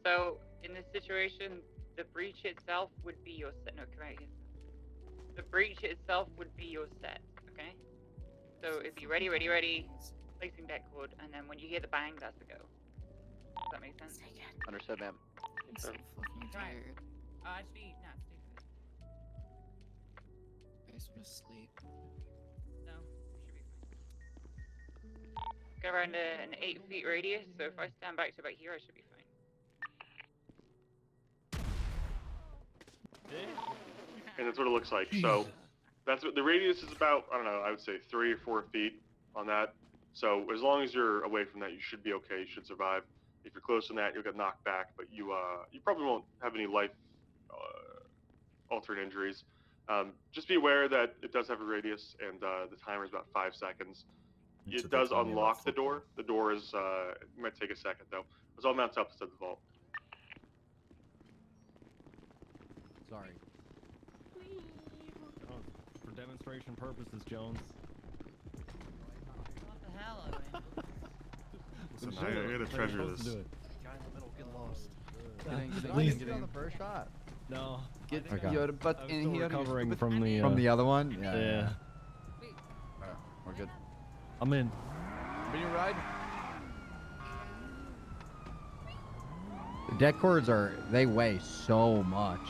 So, in this situation, the breach itself would be your set. No, come out here. The breach itself would be your set, okay? So it'd be ready, placing deck cord, and then when you hear the bang, that's the go. Does that make sense? Understood, ma'am. I'm so fucking tired. Actually, no, stay good. I just want to sleep. No, should be fine. Go around an 8 feet radius, so if I stand back to about here, I should be fine. And that's what it looks like. So that's what the radius is about. I don't know. I would say 3 or 4 feet on that. So as long as you're away from that, you should be okay. You should survive. If you're close to that, you'll get knocked back, but you probably won't have any life altering injuries. Just be aware that it does have a radius, and the timer is about 5 seconds. It does unlock the door. The door is it might take a second though. It's all mounted up to the vault. Sorry. For demonstration purposes, Jones. What the hell, Owen? Listen, I gotta treasure this. Guy in the middle, get lost. Please Get on the first shot. No. Get your butt I'm in still here. recovering from the other one. Yeah. We're good. I'm in. Bring your ride. The deck cords they weigh so much.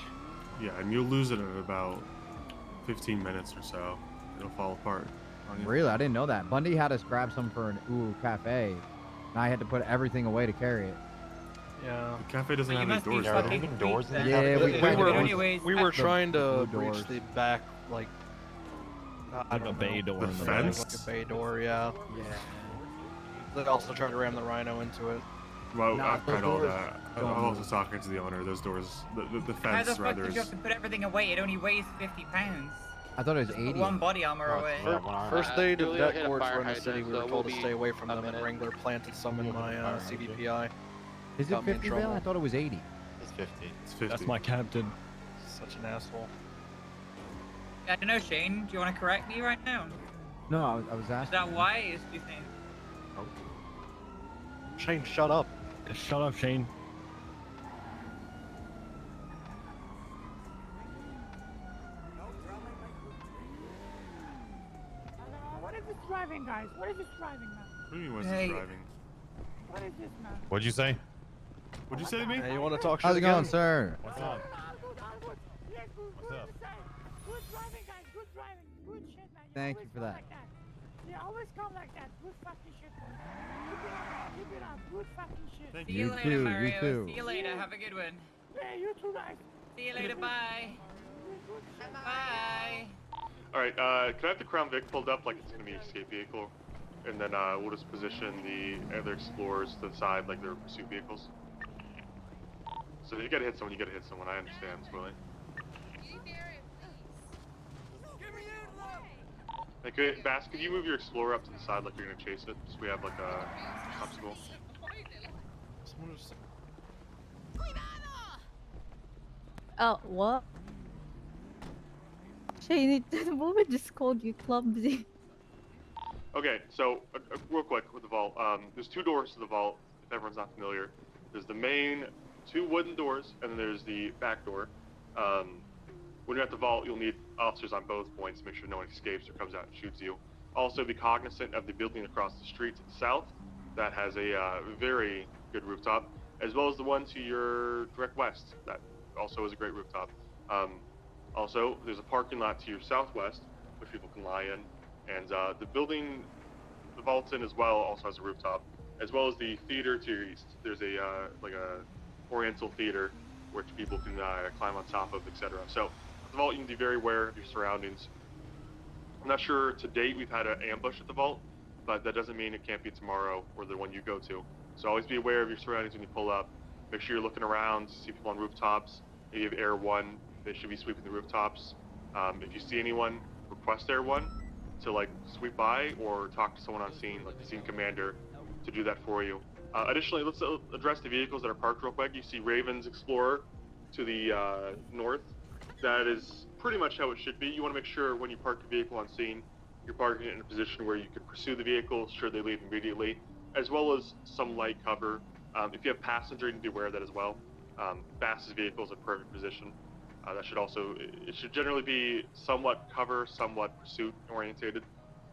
Yeah, and you'll lose it in about 15 minutes or so. It'll fall apart on you. Really? I didn't know that. Bundy had us grab some for an cafe, and I had to put everything away to carry it. Yeah. The cafe doesn't have any doors. Are though. there even doors in the Yeah, cafe? We were trying to doors. breach the back, like I don't a bay know. door in the fence? Like a bay door, yeah. They also tried to ram the Rhino into it. Well, Nah, I've tried all those that. I'm don't also move. talking to the owner. Those doors, the How the fence fuck rather did is. you have to put everything away? It only weighs 50 pounds. I thought it was Just 80. put one body armor away. First day to Julio hit deck a cords fire were in the city. hydrant, We were so told we'll to stay away from be them, and a Wrangler planted some in my CDPI. Is it Got me in 50 Vale? trouble. I thought it was 80. It's 50. It's 50. That's my captain. Such an asshole. I don't know, Shane. Do you want to correct me right now? No, I was Is asking. that wise, do you think? Shane, shut up. Shut up, Shane. What is this driving, guys? What is this driving, man? What do you mean, what's Hey. this driving? What is this, man? What'd you say? What'd you say to me? Hey, you want to talk How's shit it going, again? sir? What's up? Yes, good, What's good up? to say. Good driving, guys. Good driving. Good shit, man. Thank always you for come that. Like that. You always come like that. Good fucking shit, man. Keep it up. Keep it up. Good fucking shit. Thank See you. you You later, too, Mario. you too. See you later. Have a good one. Yeah, you too, guys. See you later. Bye. Good shit. Bye. All right. Can I have the Crown Vic pulled up like it's gonna be an escape vehicle, and then we'll just position the other explorers to the side like they're pursuit vehicles. So if you gotta hit someone, you gotta hit someone. I understand, Willie. Hey, Bass, could you move your Explorer up to the side like you're gonna chase it? So we have like a obstacle. Someone just- Oh, what? Shane, the woman just called you clumsy. Okay, so real quick with the vault, there's 2 doors to the vault. If everyone's not familiar, there's the main 2 wooden doors, and then there's the back door. When you're at the vault, you'll need officers on both points to make sure no one escapes or comes out and shoots you. Also, be cognizant of the building across the street to the south that has a very good rooftop, as well as the one to your direct west that also is a great rooftop. Also, there's a parking lot to your southwest, which people can lie in, and the building, the Vaulton as well, also has a rooftop, as well as the theater to your east. There's a like a Oriental theater, which people can climb on top of, etc. So, at the vault, you need to be very aware of your surroundings. I'm not sure to date we've had an ambush at the vault, but that doesn't mean it can't be tomorrow or the one you go to. So always be aware of your surroundings when you pull up. Make sure you're looking around, see people on rooftops. If you have Air 1, they should be sweeping the rooftops. If you see anyone, request Air 1 to like sweep by or talk to someone on scene, like the scene commander, to do that for you. Additionally, let's address the vehicles that are parked real quick. You see Raven's Explorer to the north. That is pretty much how it should be. You want to make sure when you park your vehicle on scene, you're parking it in a position where you can pursue the vehicle should they leave immediately, as well as some light cover. If you have passenger, you need to be aware of that as well. Bass's vehicle is a perfect position. That should also, it should generally be somewhat cover, somewhat pursuit orientated.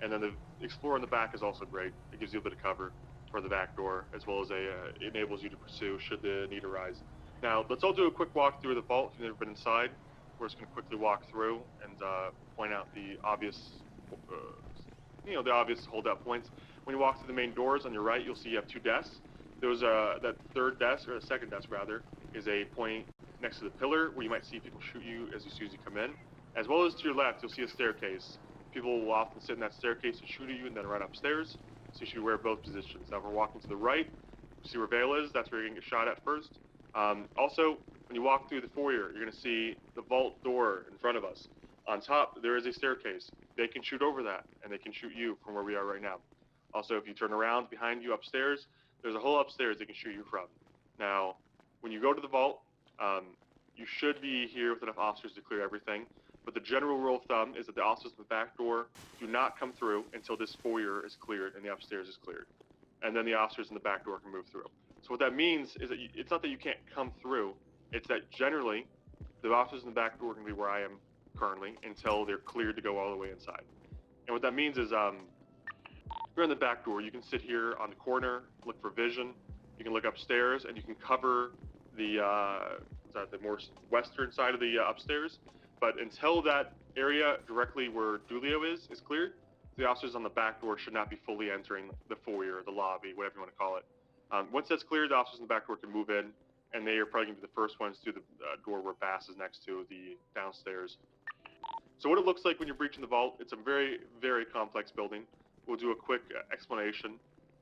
And then the Explorer in the back is also great. It gives you a bit of cover for the back door, as well as enables you to pursue should the need arise. Now, let's all do a quick walk through the vault if you've never been inside. We're just going to quickly walk through and point out the obvious, the obvious holdout points. When you walk through the main doors on your right, you'll see you have two desks. Those, that third desk, or the second desk rather, is a point next to the pillar where you might see people shoot you as soon as you come in. As well as to your left, you'll see a staircase. People will often sit in that staircase and shoot at you and then run upstairs. So you should be aware of both positions. Now, if we're walking to the right, see where Vale is. That's where you're going to get shot at first. Also, when you walk through the foyer, you're going to see the vault door in front of us. On top, there is a staircase. They can shoot over that, and they can shoot you from where we are right now. Also, if you turn around behind you upstairs, there's a hole upstairs they can shoot you from. Now, when you go to the vault, you should be here with enough officers to clear everything. But the general rule of thumb is that the officers in the back door do not come through until this foyer is cleared and the upstairs is cleared. And then the officers in the back door can move through. So what that means is that it's not that you can't come through, it's that generally the officers in the back door are going to be where I am currently until they're cleared to go all the way inside. And what that means is you're in the back door, you can sit here on the corner, look for vision, you can look upstairs, and you can cover the more western side of the upstairs. But until that area directly where Dulio is cleared, the officers on the back door should not be fully entering the foyer, the lobby, whatever you want to call it. Once that's cleared, the officers in the back door can move in, and they are probably going to be the first ones through the door where Bass is next to, the downstairs. So what it looks like when you're breaching the vault, it's a very, very complex building. We'll do a quick explanation.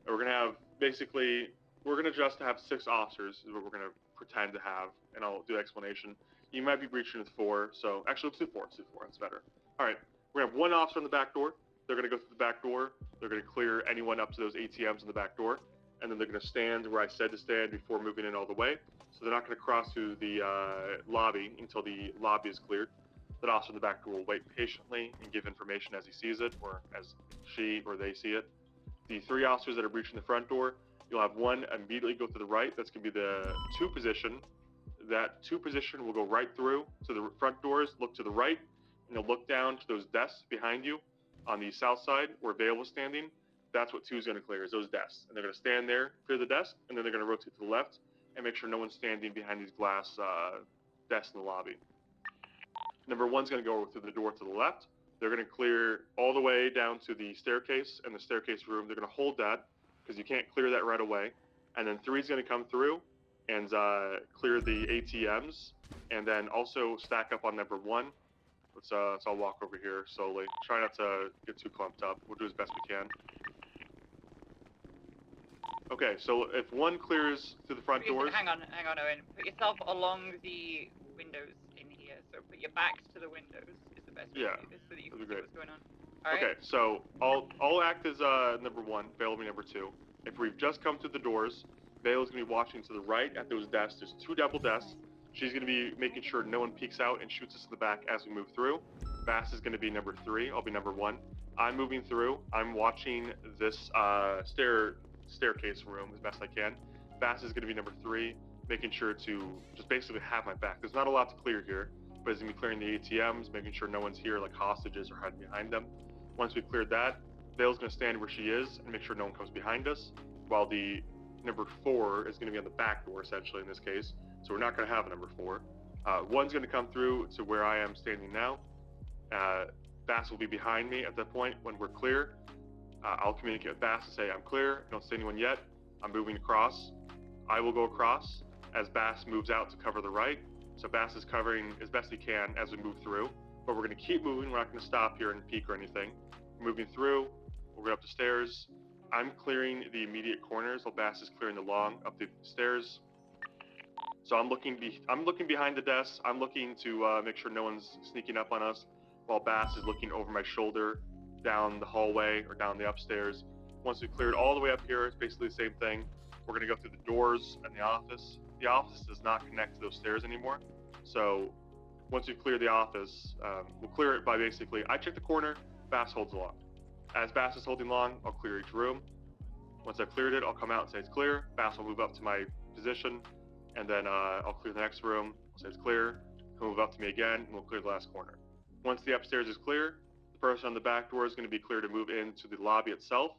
We're going to have, basically, we're going to just have 6 officers is what we're going to pretend to have, and I'll do an explanation. You might be breaching with 4, so actually let's do 4, that's better. All right, we're going to have 1 officer on the back door. They're going to go through the back door. They're going to clear anyone up to those ATMs in the back door, and then they're going to stand where I said to stand before moving in all the way. So they're not going to cross through the lobby until the lobby is cleared. That officer in the back door will wait patiently and give information as he sees it, or as she or they see it. The 3 officers that are breaching the front door, you'll have 1 immediately go to the right. That's going to be the 2 position. That 2 position will go right through to the front doors, look to the right, and you'll look down to those desks behind you on the south side where Vale was standing. That's what 2 is going to clear, is those desks. And they're going to stand there, clear the desk, and then they're going to rotate to the left and make sure no one's standing behind these glass desks in the lobby. Number 1's going to go through the door to the left. They're going to clear all the way down to the staircase and the staircase room. They're going to hold that because you can't clear that right away. And then 3's going to come through and clear the ATMs, and then also stack up on number 1. So I'll walk over here slowly. Try not to get too clumped up. We'll do as best we can. Okay, so if 1 clears through the front doors... Hang on, Owen. Put yourself along the windows in here. So put your backs to the windows is the best way to do this so that you can see what's going on. All right? Okay, so I'll act as number 1, Vale will be number 2. If we've just come through the doors, Vale is going to be watching to the right at those desks. There's 2 double desks. She's going to be making sure no one peeks out and shoots us in the back as we move through. Bass is going to be number 3. I'll be number 1. I'm moving through. I'm watching this staircase room as best I can. Bass is going to be number 3, making sure to just basically have my back. There's not a lot to clear here, but he's going to be clearing the ATMs, making sure no one's here like hostages or hiding behind them. Once we've cleared that, Vale's going to stand where she is and make sure no one comes behind us, while the number 4 is going to be on the back door, essentially, in this case. So we're not going to have a number 4. One's going to come through to where I am standing now. Bass will be behind me at that point when we're clear. I'll communicate with Bass and say, I'm clear, don't see anyone yet, I'm moving across. I will go across as Bass moves out to cover the right. So Bass is covering as best he can as we move through, but we're going to keep moving. We're not going to stop here and peek or anything. We're moving through, we'll go up the stairs. I'm clearing the immediate corners while Bass is clearing the long up the stairs. So I'm looking behind the desk. I'm looking to make sure no one's sneaking up on us, while Bass is looking over my shoulder down the hallway or down the upstairs. Once we've cleared all the way up here, it's basically the same thing. We're going to go through the doors and the office. The office does not connect to those stairs anymore. So once we've cleared the office, we'll clear it by basically, I check the corner, Bass holds along. As Bass is holding long, I'll clear each room. Once I've cleared it, I'll come out and say it's clear. Bass will move up to my position, and then I'll clear the next room. I'll say it's clear. He'll move up to me again, and we'll clear the last corner. Once the upstairs is clear, the person on the back door is going to be clear to move into the lobby itself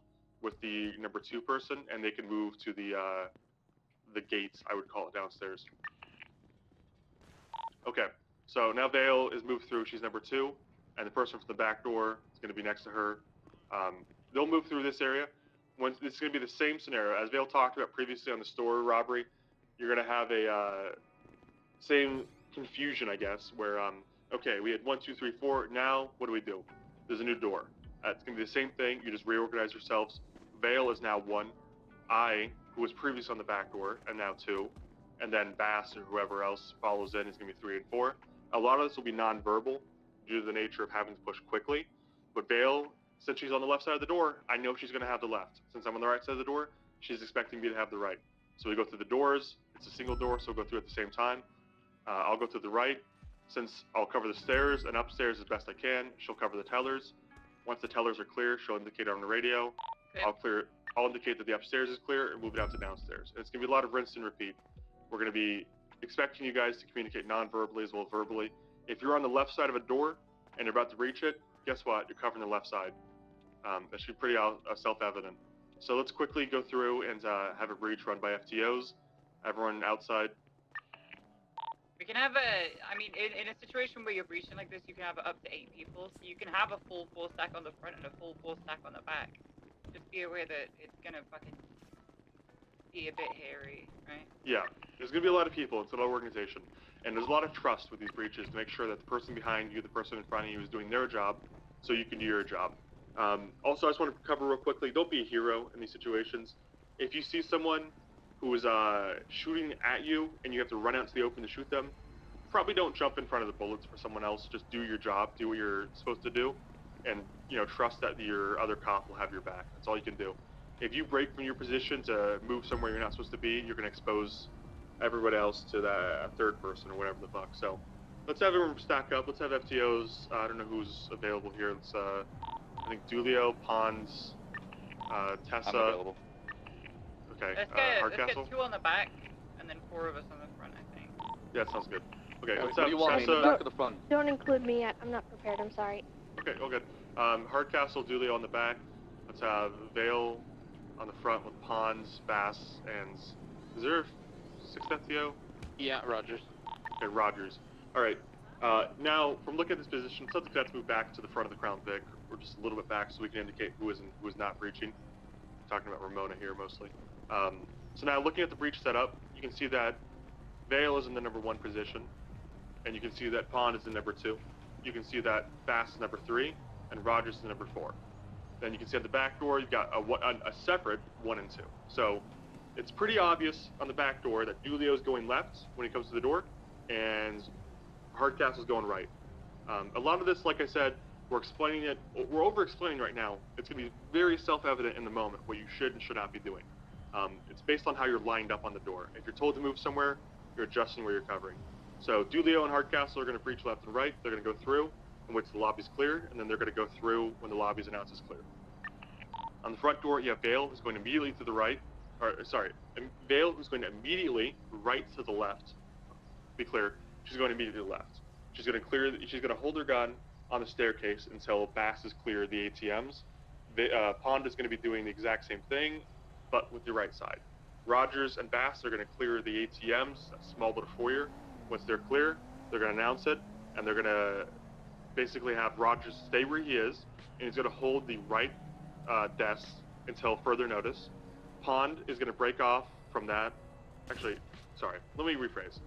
with the number 2 person, and they can move to the gates, I would call it, downstairs. Okay, so now Vale is moved through. She's number 2, and the person from the back door is going to be next to her. They'll move through this area. It's going to be the same scenario as Vale talked about previously on the store robbery. You're going to have a same confusion, I guess, where okay, we had 1, 2, 3, 4. Now what do? There's a new door. It's going to be the same thing. You just reorganize yourselves. Vale is now 1. I, who was previously on the back door, am now 2. And then Bass or whoever else follows in is going to be 3 and 4. A lot of this will be non-verbal due to the nature of having to push quickly. But Vale, since she's on the left side of the door, I know she's going to have the left. Since I'm on the right side of the door, she's expecting me to have the right. So we go through the doors. It's a single door, so we'll go through at the same time. I'll go through the right. Since I'll cover the stairs and upstairs as best I can, she'll cover the tellers. Once the tellers are clear, she'll indicate on the radio. Okay. I'll indicate that the upstairs is clear and move it out to downstairs. And it's going to be a lot of rinse and repeat. We're going to be expecting you guys to communicate non-verbally as well as verbally. If you're on the left side of a door and you're about to reach it, guess what? You're covering the left side. That should be pretty self-evident. So let's quickly go through and have a breach run by FTOs. Everyone outside. We can have in a situation where you're breaching like this, you can have up to 8 people. So you can have a full 4 stack on the front and a full 4 stack on the back. Just be aware that it's gonna fucking be a bit hairy, right? Yeah, there's gonna be a lot of people. It's a lot of organization. And there's a lot of trust with these breaches to make sure that the person behind you, the person in front of you is doing their job so you can do your job. Also, I just want to cover real quickly, don't be a hero in these situations. If you see someone who is shooting at you and you have to run out to the open to shoot them, probably don't jump in front of the bullets for someone else. Just do your job, do what you're supposed to do, and trust that your other cop will have your back. That's all you can do. If you break from your position to move somewhere you're not supposed to be, you're going to expose everybody else to that third person or whatever the fuck. So let's have everyone stack up. Let's have FTOs. I don't know who's available here. Let's I think Dulio, Pons, Tessa. I'm available. Okay. Let's get 2 on the back and then 4 of us on the front, I think. Yeah, that sounds good. Okay, let's What have do you want, Tessa. in the back or the front? Don't include me yet. I'm not prepared. I'm sorry. Okay, all good. Hardcastle, Dulio on the back. Let's have Vale on the front with Pons, Bass, and is there a 6th FTO? Yeah, Rogers. Okay, Rogers. All right. Now, from looking at this position, something that's moved back to the front of the Crown Vic, or just a little bit back, so we can indicate who is not breaching. I'm talking about Ramona here mostly. So now, looking at the breach setup, you can see that Vale is in the number 1 position, and you can see that Pond is in number 2. You can see that Bass is number 3, and Rogers is number 4. Then you can see at the back door, you've got a separate 1 and 2. So it's pretty obvious on the back door that Dulio is going left when he comes to the door, and Hardcastle is going right. A lot of this, like I said, we're explaining it. We're over-explaining right now. It's going to be very self-evident in the moment what you should and should not be doing. It's based on how you're lined up on the door. If you're told to move somewhere, you're adjusting where you're covering. So Dulio and Hardcastle are going to breach left and right. They're going to go through in which the lobby's clear, and then they're going to go through when the lobby's announced is clear. On the front door, you have Vale, who's going immediately to the right. Vale, who's going to immediately right to the left. Be clear, she's going immediately to the left. She's going to hold her gun on the staircase until Bass has cleared the ATMs. Pond is going to be doing the exact same thing, but with your right side. Rogers and Bass are going to clear the ATMs, a small little foyer. Once they're clear, they're going to announce it, and they're going to basically have Rogers stay where he is, and he's going to hold the right desk until further notice. Pond is going to break off from that. Actually, sorry, let me rephrase.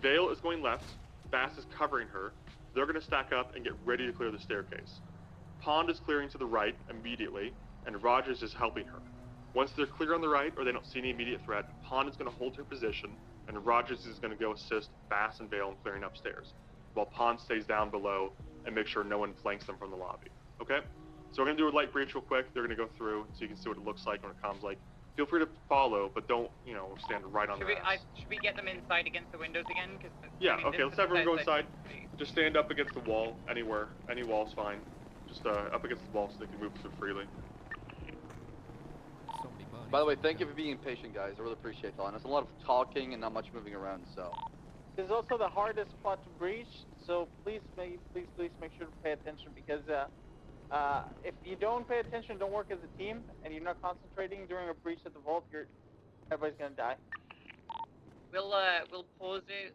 Vale is going left, Bass is covering her. They're going to stack up and get ready to clear the staircase. Pond is clearing to the right immediately, and Rogers is helping her. Once they're clear on the right, or they don't see any immediate threat, Pond is going to hold her position, and Rogers is going to go assist Bass and Vale in clearing upstairs, while Pond stays down below and make sure no one flanks them from the lobby. Okay? So we're going to do a light breach real quick. They're going to go through so you can see what it looks like when it comes. Like, feel free to follow, but don't, stand right on Should their ass. should we get them inside against the windows again? Cause, Yeah, I mean, okay, this let's is have everyone go the inside. side. Just stand up against the wall, anywhere. Any wall's fine. Just up against the wall so they can move through freely. By the way, thank you for being patient, guys. I really appreciate that. And there's a lot of talking and not much moving around, so. This is also the hardest spot to breach, so please make sure to pay attention, because if you don't pay attention, don't work as a team, and you're not concentrating during a breach at the vault, everybody's gonna die. We'll pause it,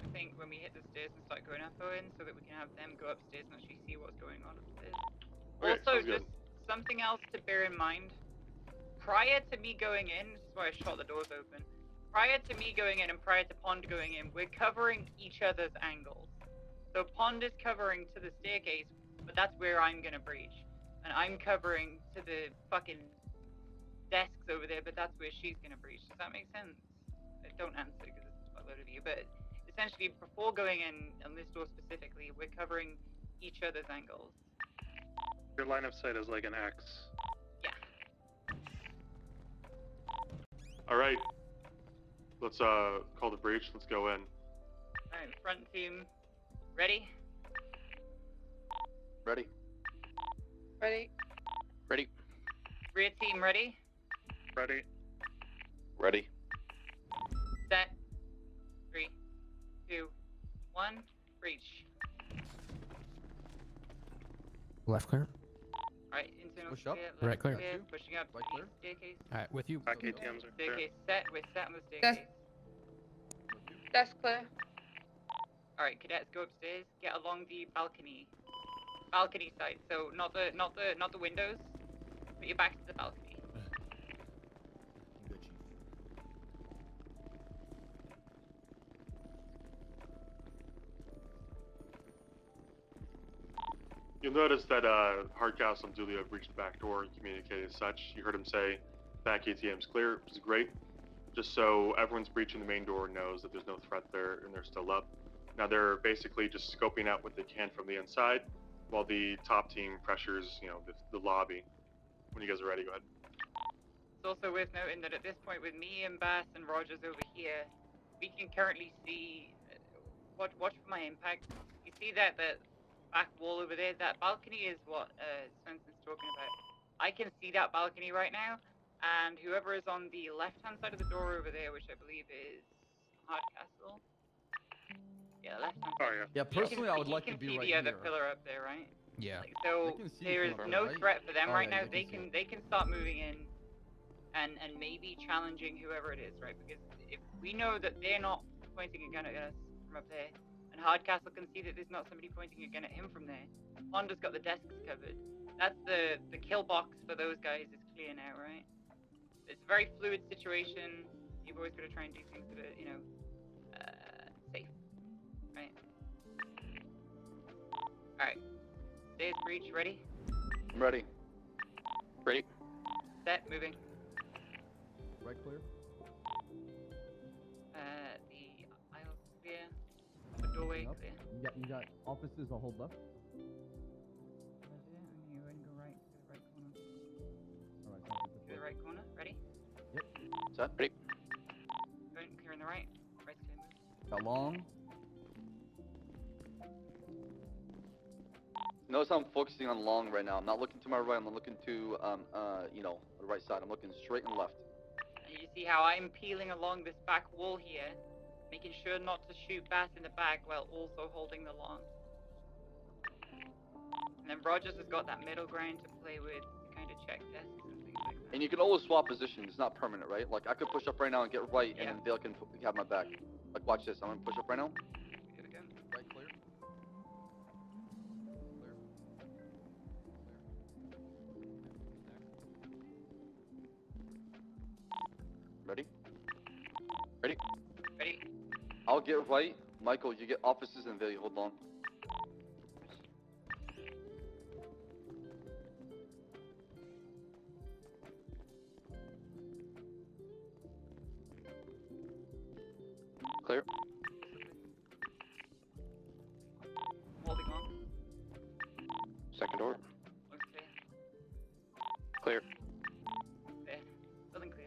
I think, when we hit the stairs and start going up Owen, so that we can have them go upstairs and actually see what's going on upstairs. Okay, Also, sounds good. just something else to bear in mind. Prior to me going in, this is why I shot the doors open. Prior to me going in and prior to Pond going in, we're covering each other's angles. So Pond is covering to the staircase, but that's where I'm gonna breach. And I'm covering to the fucking desks over there, but that's where she's gonna breach. Does that make sense? Don't answer because it's a load of you, but essentially before going in on this door specifically, we're covering each other's angles. Your line of sight is like an X. Yeah. All right. Let's call the breach. Let's go in. Alright, front team, ready? Ready? Ready. Ready? Rear team, ready? Ready? Ready. Set. 3, 2, 1, breach. Left clear. Alright, internal Push up. clear, Right left clear. pushing up Right the clear. staircase. Alright, with you. Back ATMs are clear. Staircase set, we're set on the staircase. That's clear. Alright, cadets, go upstairs, get along the balcony. Balcony side, so not the windows. Put your back to the balcony. You'll notice that Hardcastle and Julia have reached the back door and communicated as such. You heard him say, back ATM's clear, which is great. Just so everyone's breaching the main door knows that there's no threat there and they're still up. Now they're basically just scoping out what they can from the inside, while the top team pressures, the lobby. When you guys are ready, go ahead. It's also worth noting that at this point, with me and Bass and Rogers over here, we can currently see. Watch for my impact. You see that back wall over there? That balcony is what Spencer's talking about. I can see that balcony right now, and whoever is on the left-hand side of the door over there, which I believe is Hardcastle. Yeah, left-hand side. Oh yeah. Yeah, personally, I would like to be You can right see the other here. pillar up there, right? Yeah. Like, so They can see there is from no right. threat for them Oh, right yeah, now. they can see. They can start moving in, and maybe challenging whoever it is, right? Because if we know that they're not pointing a gun at us from up there, and Hardcastle can see that there's not somebody pointing a gun at him from there, Honda's got the desks covered. That's the kill box for those guys is clear now, right? It's a very fluid situation. You've always got to try and do things that are, safe, right? Alright. Stairs breach, ready? I'm ready. Ready? Set, moving. Right clear. The aisle clear. The doorway Up. clear. You got offices I'll hold left. And you go right to the right corner. Alright, To the right corner, ready? Set. Ready? Going clear on the right. Right's clear, move. Got long. Notice I'm focusing on long right now. I'm not looking to my right. I'm looking to, the right side. I'm looking straight and left. And you see how I'm peeling along this back wall here, making sure not to shoot Bass in the back while also holding the long. And then Rogers has got that middle ground to play with, to kind of check desks and things like that. And you can always swap positions. It's not permanent, right? Like I could push up right now and get right, and then Dale can have my back. Like watch this. I'm gonna push up right now. Here we go. Right clear. Ready? Ready? Ready? I'll get right. Michael, you get offices and Billy. Hold on. Clear. Holding on. Second door. Looks clear. Clear. Clear. Building clear.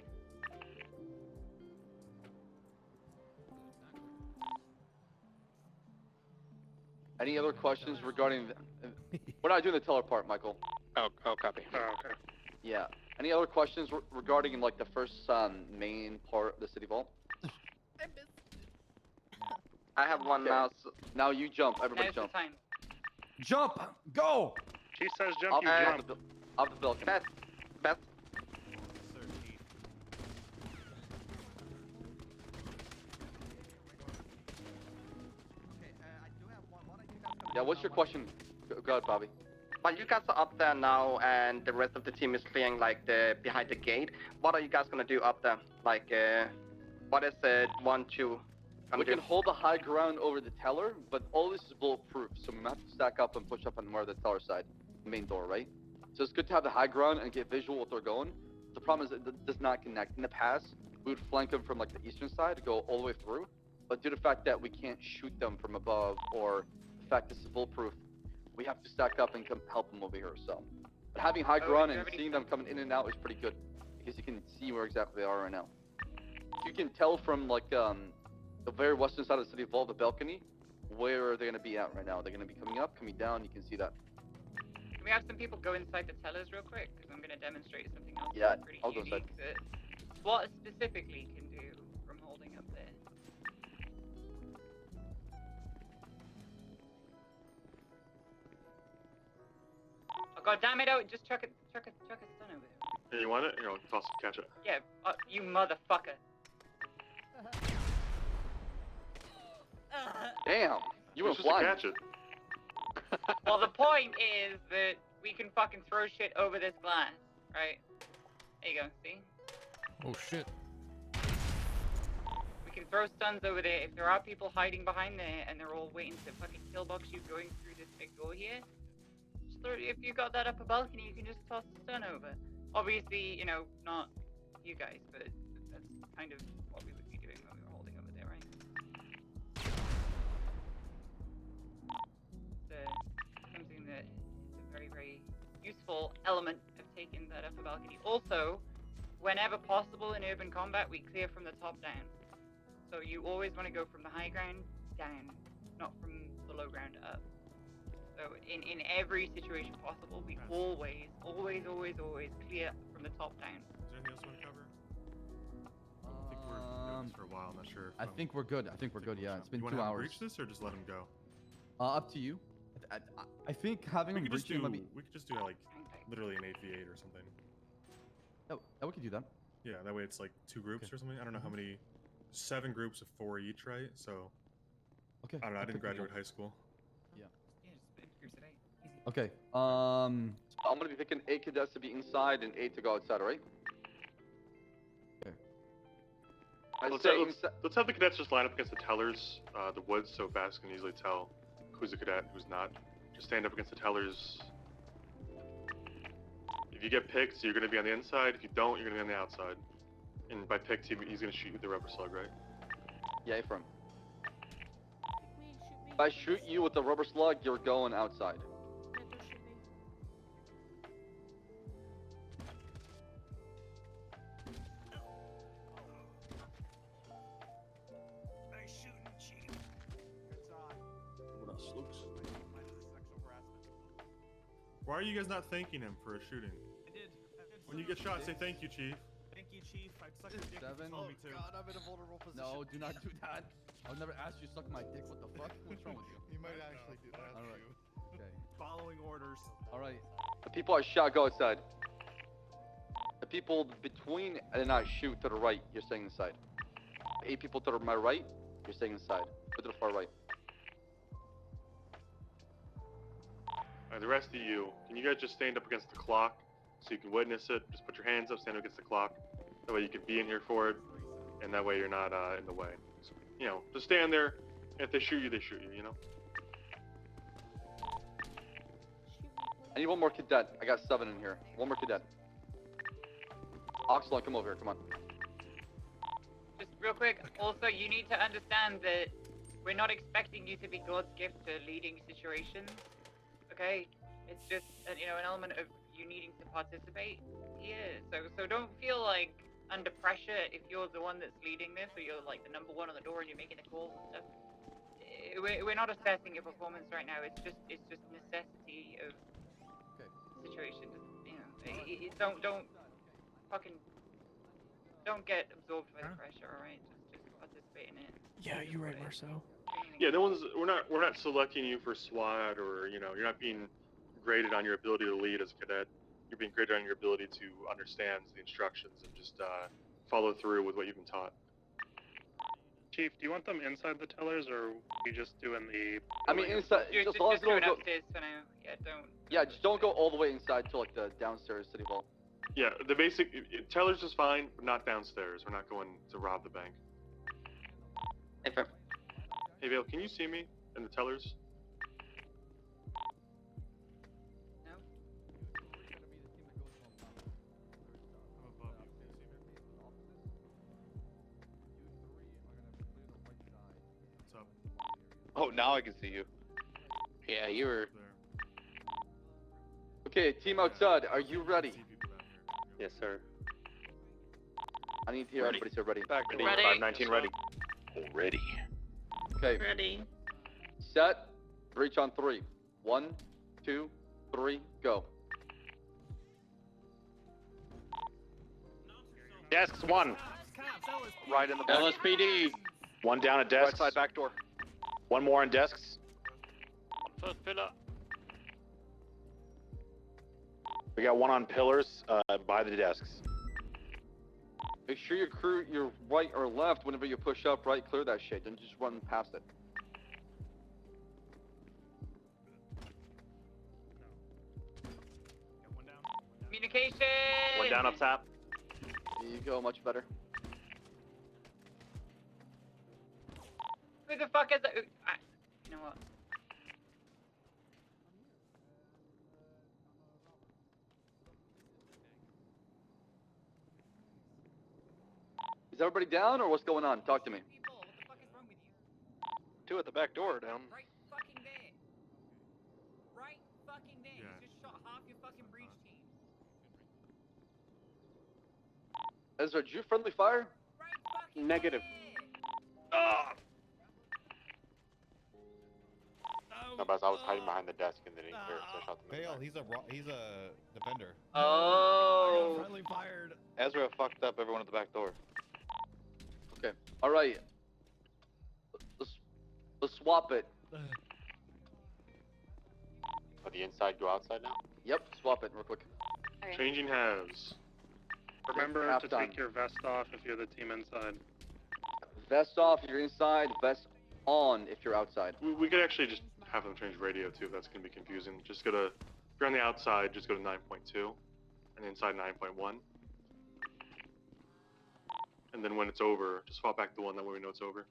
Any other questions regarding? We're not doing the teller part, Michael. Oh, copy. Oh, okay. Yeah. Any other questions regarding like the first main part of the city vault? I have one now. Now you jump. Everybody Now's the jump. time. Jump! Go! She says jump, Off, you off jump. off the balcony. Beth. Yeah. What's your question? Go ahead, Bobby. While you guys are up there now and the rest of the team is clearing like the behind the gate, what are you guys gonna do up there? Like, what is it? 1, 2. We can hold the high ground over the teller, but all this is bulletproof, so we have to stack up and push up on more of the teller side, the main door, right? So it's good to have the high ground and get visual what they're going. The problem is it does not connect. In the past, we would flank them from like the eastern side to go all the way through, but due to the fact that we can't shoot them from above, or the fact this is bulletproof, we have to stack up and come help them over here. So, but having high ground and seeing them coming in and out is pretty good because you can see where exactly they are right now. You can tell from like the very western side of the city vault, the balcony, where are they gonna be at right now? They're gonna be coming up, coming down. You can see that. Can we have some people go inside the tellers real quick? Because I'm going to demonstrate something else Yeah, that's pretty I'll go unique inside. that SWAT specifically can do from holding up there. Oh god damn it! Oh, just chuck a stun over there. Hey, you want it? Here, I'll toss it, catch it. Yeah, you motherfucker. Damn, you went Just to flying. catch it. Well, the point is that we can fucking throw shit over this glass, right? There you go, see? Oh shit. We can throw stuns over there. If there are people hiding behind there and they're all waiting to fucking killbox you going through this big door here, just throw, if you got that upper balcony, you can just toss the stun over. Obviously, you know, not you guys, but that's kind of what we would be doing when we were holding over there, right? Something that is a very, very useful element of taking that upper balcony. Also, whenever possible in urban combat, we clear from the top down. So you always want to go from the high ground down, not from the low ground up. So in every situation possible, we always clear from the top down. Is there anything else you want to cover? I think we're doing this for a while. I'm not sure. I think we're good. I think we're good. Yeah, it's been You 2 want to hours. breach this or just let him go? Up to you. I think having We him could just breaching do. might be. We could just do like literally an 8v8 or something. Oh, we could do that. Yeah, that way it's like 2 groups or something. I don't know how many. 7 groups of 4 each, right? So. Okay. I don't know. I I'll didn't pick the graduate high school. Yeah. Yeah, just groups of 8. Easy. Okay. I'm gonna be picking 8 cadets to be inside and 8 to go outside, alright? Okay. Let's have the cadets just line up against the tellers, the woods, so Bass can easily tell who's a cadet and who's not. Just stand up against the tellers. If you get picked, you're gonna be on the inside. If you don't, you're gonna be on the outside. And by picked, he's gonna shoot you with the rubber slug, right? Yeah, from. If I shoot you with the rubber slug, you're going outside. Why are you guys not thanking him for a shooting? I did. When you get shot, say thank you, Chief. Thank you, Chief. I sucked your dick. 7. Oh, me too. God, I'm in a vulnerable position. No, do not do that. I'll never ask you to suck my dick. What the fuck? What's wrong with you? He might actually do that. All right. Okay. Following orders. All right. The people I shot, go outside. The people between and I shoot to the right, you're staying inside. 8 people to my right, you're staying inside. Go to the far right. Alright, the rest of you, can you guys just stand up against the clock so you can witness it? Just put your hands up, stand up against the clock. That way you can be in here for it, and that way you're not in the way. So, you know, just stand there. If they shoot you, they shoot you, you know? I need one more cadet. I got 7 in here. One more cadet. Oxlon, come over here, come on. Just real quick, also you need to understand that we're not expecting you to be God's gift to leading situations, okay? It's just, you know, an element of you needing to participate here. So don't feel like under pressure if you're the one that's leading this, or you're like the number one on the door and you're making the calls and stuff. We're not assessing your performance right now. It's just necessity of situation. Just, you know, don't get absorbed by the pressure, alright? Just participate in it. Yeah, you're right, Marcel. Yeah, we're not selecting you for SWAT, or, you know, you're not being graded on your ability to lead as a cadet. You're being graded on your ability to understand the instructions and just follow through with what you've been taught. Chief, do you want them inside the tellers, or we just doing the... I mean, inside, Just as long as do you it don't go... upstairs for now. Yeah, don't... Yeah, just don't go all the way inside to, like, the downstairs city vault. Yeah, the basic... Tellers is fine, but not downstairs. We're not going to rob the bank. Hey, Vale, can you see me in the tellers? No. What's up? Oh, now I can see you. Yeah, you were. Okay, team outside, are you ready? Yes, sir. I need to hear everybody say ready. Back Ready. 519 ready. Already. Okay. Ready. Set. Breach on 3. 1, 2, 3, go. Desks 1. Right in the back. LSPD. 1 down at desks. Right side back door. 1 more on desks. First pillar. We got 1 on pillars by the desks. Make sure you crew your right or left whenever you push up, right? Clear that shit. Don't just run past it. Communication! 1 down up top. There you go, much better. Who the fuck is that? You know what? Is everybody down or what's going on? Talk to me. People, what the fuck is wrong with you? 2 at the back door down. Right fucking there. Right fucking there. Yeah. You just shot half your fucking breach team. Ezra, did you friendly fire? Right fucking Negative. there. Ah! No, but I was hiding behind the desk and they didn't hear it, so I shot them. Vale, he's a defender. Oh. Friendly fired. Ezra fucked up everyone at the back door. Okay. All right. Let's swap it. But the inside go outside now? Yep, swap it real quick. Okay. Changing halves. Remember Half to time. take your vest off if you're the team inside. Vest off if you're inside, vest on if you're outside. We could actually just have them change radio too, if that's going to be confusing. Just go to, if you're on the outside, just go to 9.2, and inside 9.1. And then when it's over, just swap back to 1, that way we know it's over.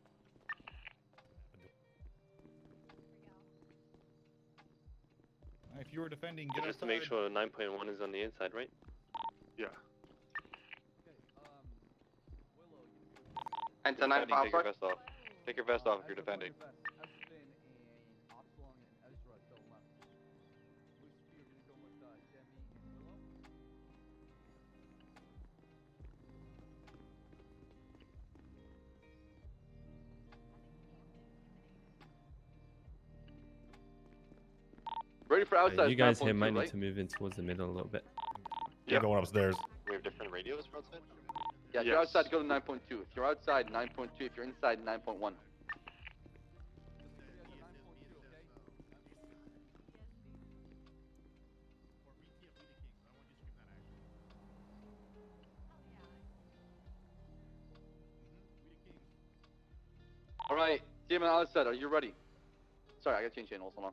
If you were defending, get Just to outside. make sure 9.1 is on the inside, right? Yeah. And to 9 take your vest off. Take your vest off if you're defending. Ready for outside. You guys here 9.2, might need right? to move in towards the middle a little bit. Yeah, going upstairs. We have different radios for outside? Yeah, if you're outside, go to 9.2. If you're outside, 9.2. If you're inside, 9.1. Team on the outside, are you ready? Sorry, I gotta change channels. Hold on.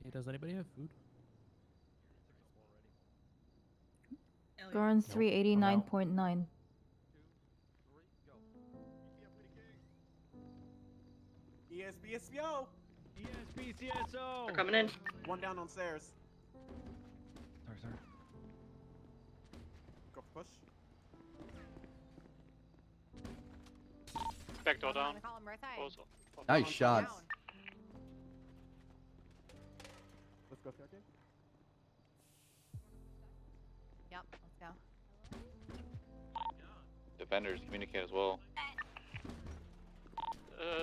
Hey, does anybody have food? Garn's Nope. 389.9. ESBSBO. ESBCSO. We're coming in. One down on stairs. Sorry. Go for push. Back door down. Proposal. Nice shots. Let's go second. Yep, let's go. Defenders communicate as well.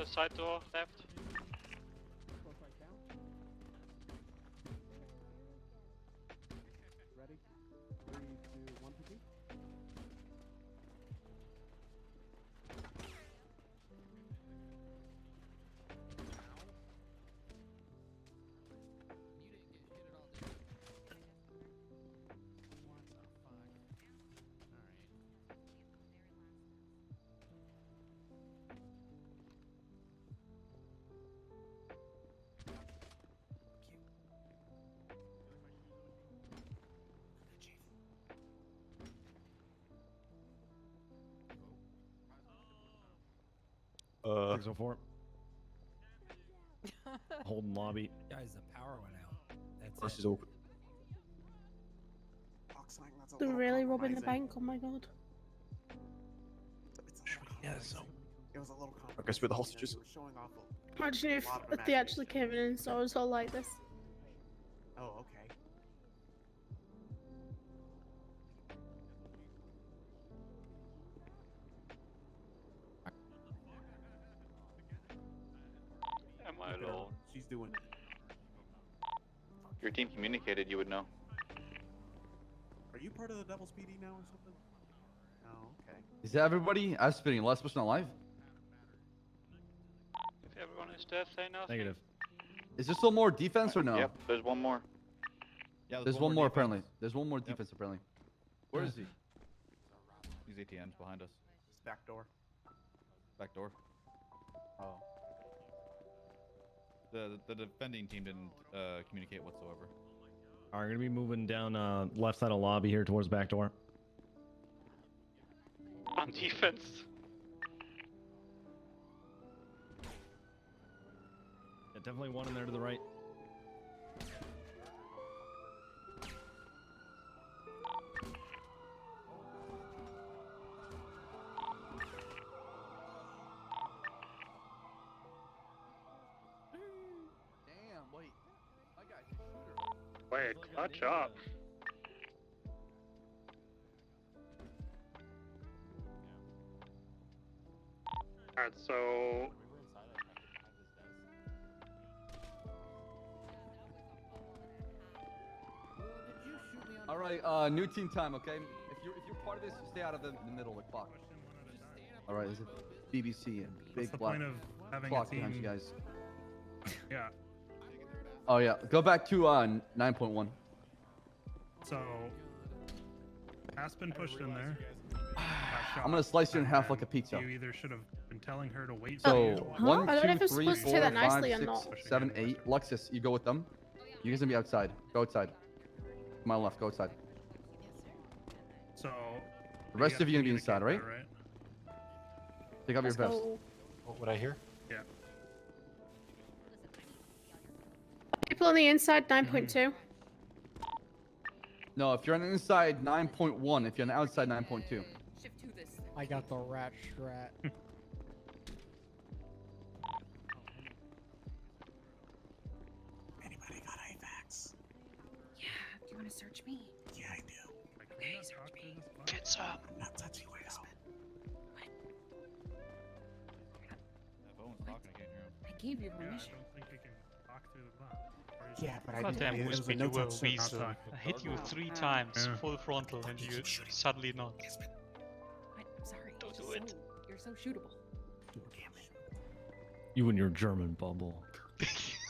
Side door left. Close right down. Ready? 3, 2, 1, 2, 3. Six four. Holding lobby. Guys, the power went out. That's First it. is open. They're really robbing the bank. Oh my god. Yeah, so it was a little compromising. Okay, split the hostages. They were showing off Imagine if lot of they actually came in and saw us all like this. Oh, okay. Am I alone? She's doing. If your team communicated, you would know. Are you part of the Devil's PD now or something? Oh, okay. Is that everybody? I'm spinning. Last person alive? If everyone is dead, say nothing. Negative. Is there still more defense or no? Yep, there's one more. Yeah, There's one more apparently. There's one more defense apparently. Where is he? He's ATM's behind us. It's back door. Back door. Oh. The defending team didn't communicate whatsoever. Alright, gonna be moving down left side of lobby here towards back door. On defense. Yeah, definitely one in there to the right. Damn, wait. My guy's a shooter. Wait, clutch up. Alright, so All right, new team time, okay? If you're part of this, stay out of the middle of the clock. All right, is it BBC and big the black point of having a clock behind you team? guys? yeah. Oh yeah, go back to 9.1. So Aspen pushed in there. I'm gonna slice you in half like a pizza. You either should have been telling her to wait. So for you. 1, I don't know 2, if it's 3, supposed to say 4, that 5, nicely or 6, not. 7, 8. Luxus, you go with them. You guys gonna be outside. Go outside. To my left, go outside. So The rest of you gonna be inside, right? right? Take off your Let's vest. go. What would I hear? Yeah. People on the inside, 9.2. No, if you're on the inside, 9.1. If you're on the outside, 9.2. I got the rat strat. Anybody got AVAX? Yeah, do you want to search me? Yeah, I do. Hey, search me. Get some. I'm not touching my husband. That phone's talking, I can't hear him. I gave you Yeah, I permission. don't think we can talk Yeah, but I God didn't. damn, It was a Whisper, you no were a touch weasel. surface. I hit you Oh. 3 times, Yeah. full frontal, and you suddenly not. I'm sorry. Don't you're do it. You're so shootable. You and your German bumble.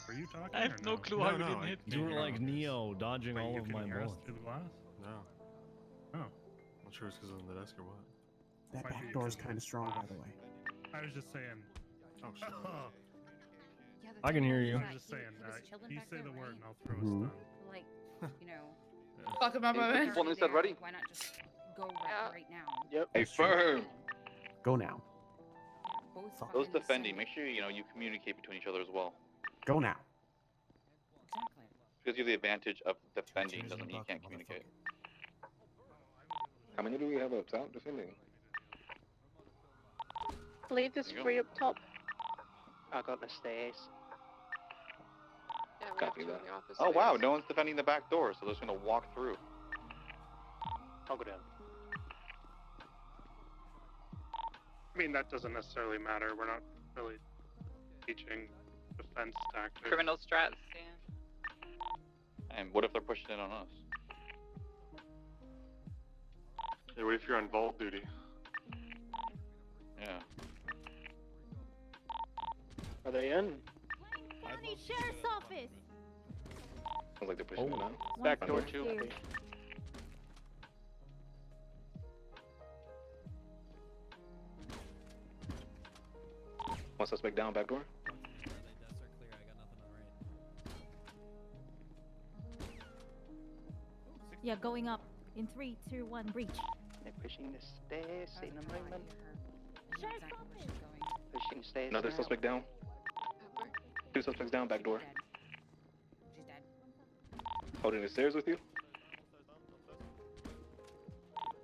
Are you talking? I have or no clue how you didn't hit You me. were like Neo, dodging Wait, all you of can my hear us bullets. through the glass? No. Oh. Not sure it's because of the desk or what. That Might back be door is because kind of strong, by the way. I was just saying. Oh shit. Yeah, I can hear you. I was just saying. He was chilling You back say there, the word right? and I'll throw a Mhm. stun. Like, you know. Talk about my Hey, man. people inside ready? Why not just go right now? Yep. Hey, firm. Go now. Both Fuck. fucking Those defending, send- make sure you communicate between each other as well. Go now. Exactly. Because you have the advantage of defending doesn't mean you can't communicate. How many do we have up top defending? Leave this There you go. free up top. I got the stairs. Yeah, we Copy have two that. on the opposite Oh wow, ends. no one's defending the back door, so they're just gonna walk through. I'll go down. I mean, that doesn't necessarily matter. We're not really teaching defense tactics. Criminal strats, yeah. And what if they're pushing in on us? Hey, what if you're on vault duty? Yeah. Are they in? County Sheriff's Office. Sounds like they're pushing in on. Back door Front two. Upstairs. One suspect down, back door. Yeah, going up in 3, 2, 1, breach. They're pushing the stairs in a moment. Sheriff's Office. Pushing stairs. Another now. suspect down. Two suspects down, back door. She's dead. Holding the stairs with you.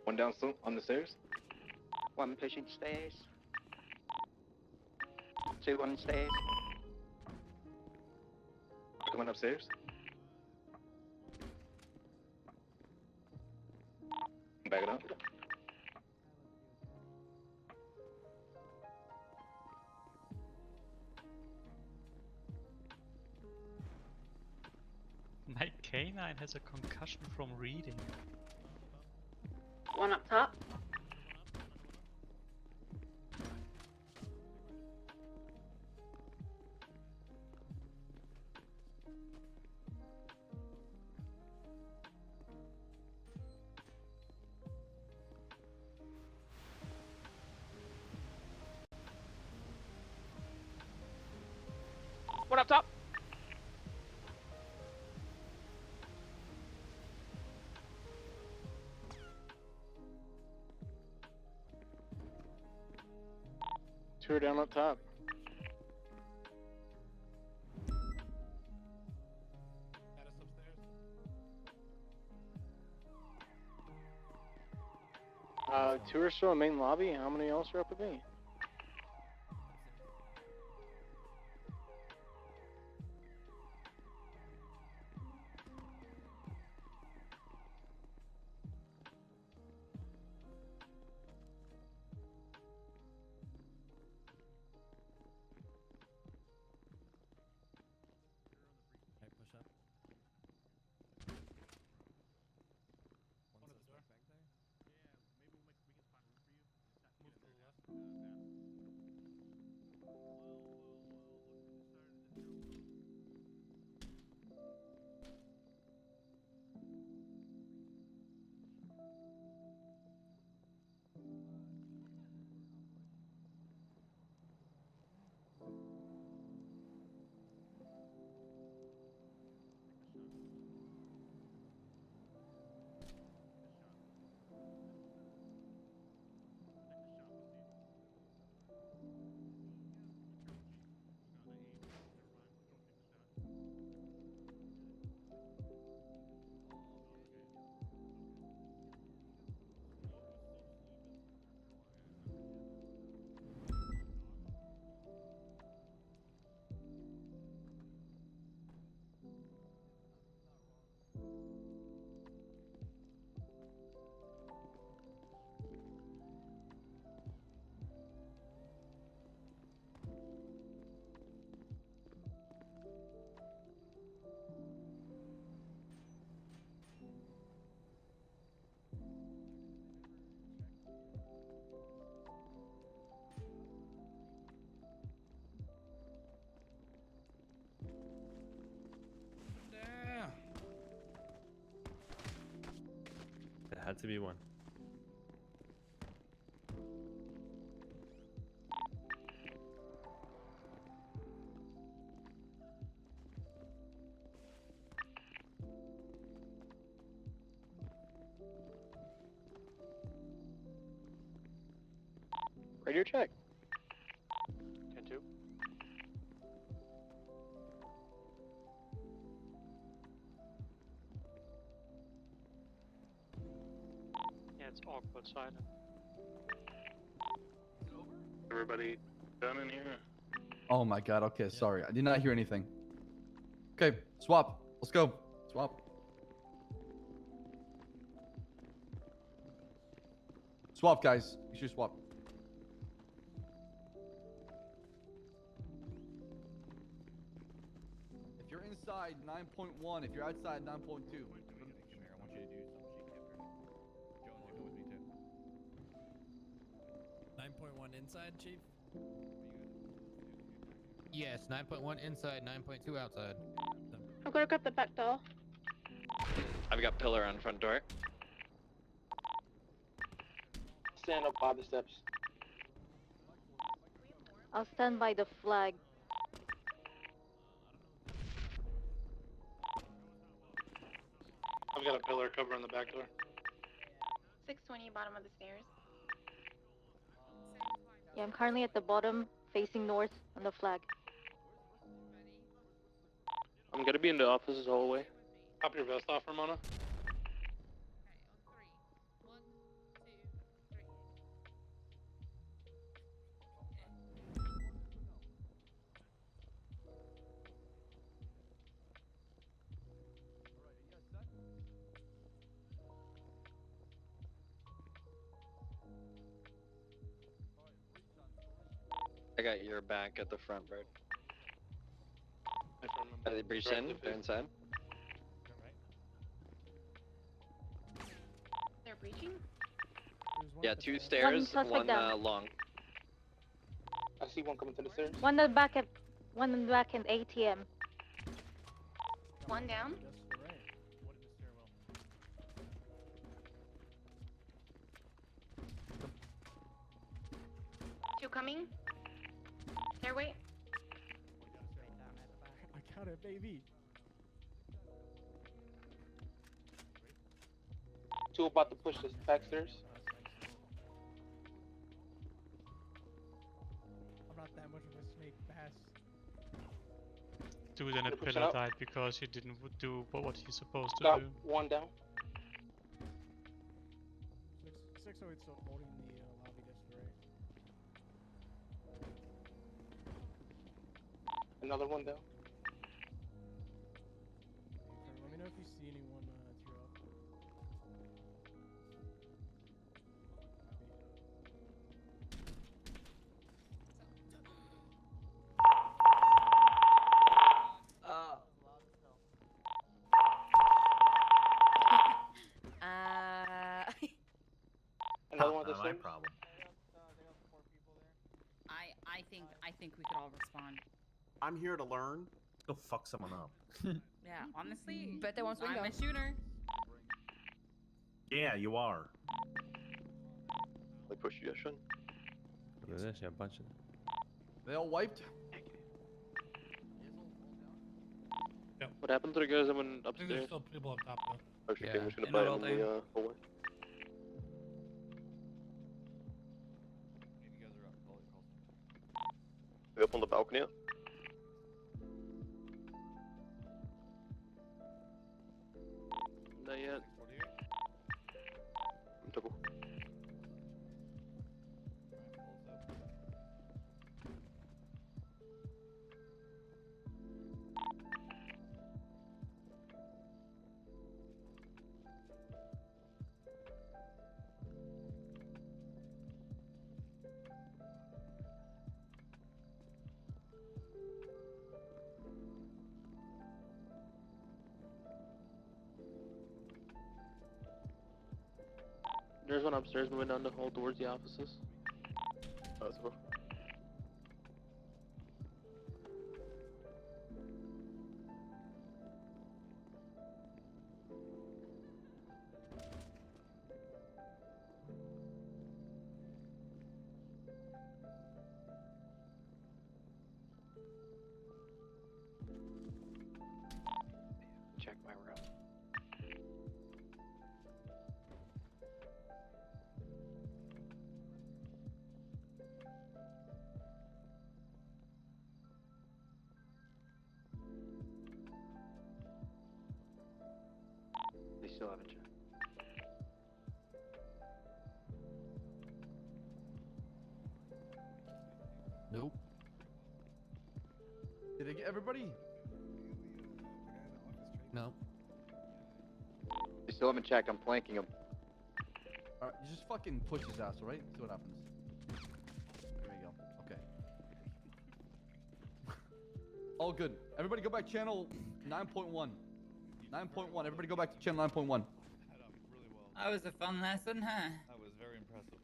One down still on the stairs. One pushing stairs. Two on stairs. Coming upstairs. Back it up. My canine has a concussion from reading. One up top. One up top. Two are down up top. Two are still in main lobby. How many else are up with me? One suspect back there? Had to be one. Radio check. 10-2. Yeah, it's awkward silent. Everybody done in here? Oh my god, okay, sorry. I did not hear anything. Okay, swap. Let's go. Swap. Swap, guys. You should swap. If you're inside, 9.1. If you're outside, 9.2. I want you to do something she kept her. Jones, you go with me too. 9.1 inside, Chief? Yes, 9.1 inside, 9.2 outside. I'm gonna grab the back door. I've got pillar on front door. Stand up by the steps. I'll stand by the flag. I've got a pillar cover on the back door. 620, bottom of the stairs. Yeah, I'm currently at the bottom, facing north on the flag. I'm gonna be in the offices all the way. Pop your vest off, Ramona. I got your back at the front, Bird. Are they breached in? They're inside? They're breaching? Yeah, 2 stairs, suspect one down. long. I see one coming to the stairs. One in the back at ATM. One down. Two coming. Stairway. I got it, baby. 2 about to push the back stairs. I'm not that much of a snake bass. Dude in a 100% pillar up. died because he didn't do what he's supposed to Got do. one down. 608 still holding the lobby desk, right? Another one down. Let me know if you see anyone tear up. Another one at the Not my stairs. problem. I think we could all respond. I'm here to learn. Go fuck someone up. Yeah, honestly. Bet they won't swing I'm a though. shooter. Yeah, you are. Like push suggestion. Look at this, yeah, a bunch of. They all wiped? What happened to the guys that went I think there's upstairs? still people up top though. Oh shit, Yeah, we're just gonna they're buy not it in all the hallway. We up on the balcony yet? Not yet. I'm double. There's one upstairs moving down the hall towards the offices. Oh, that's cool. everybody? No. You still haven't checked. I'm flanking him. Alright, you just fucking push his ass, alright? See what happens. There you go. Okay. All good. Everybody go back channel 9.1. 9.1. Everybody go back to channel 9.1. That was a fun lesson, huh? That was very impressive.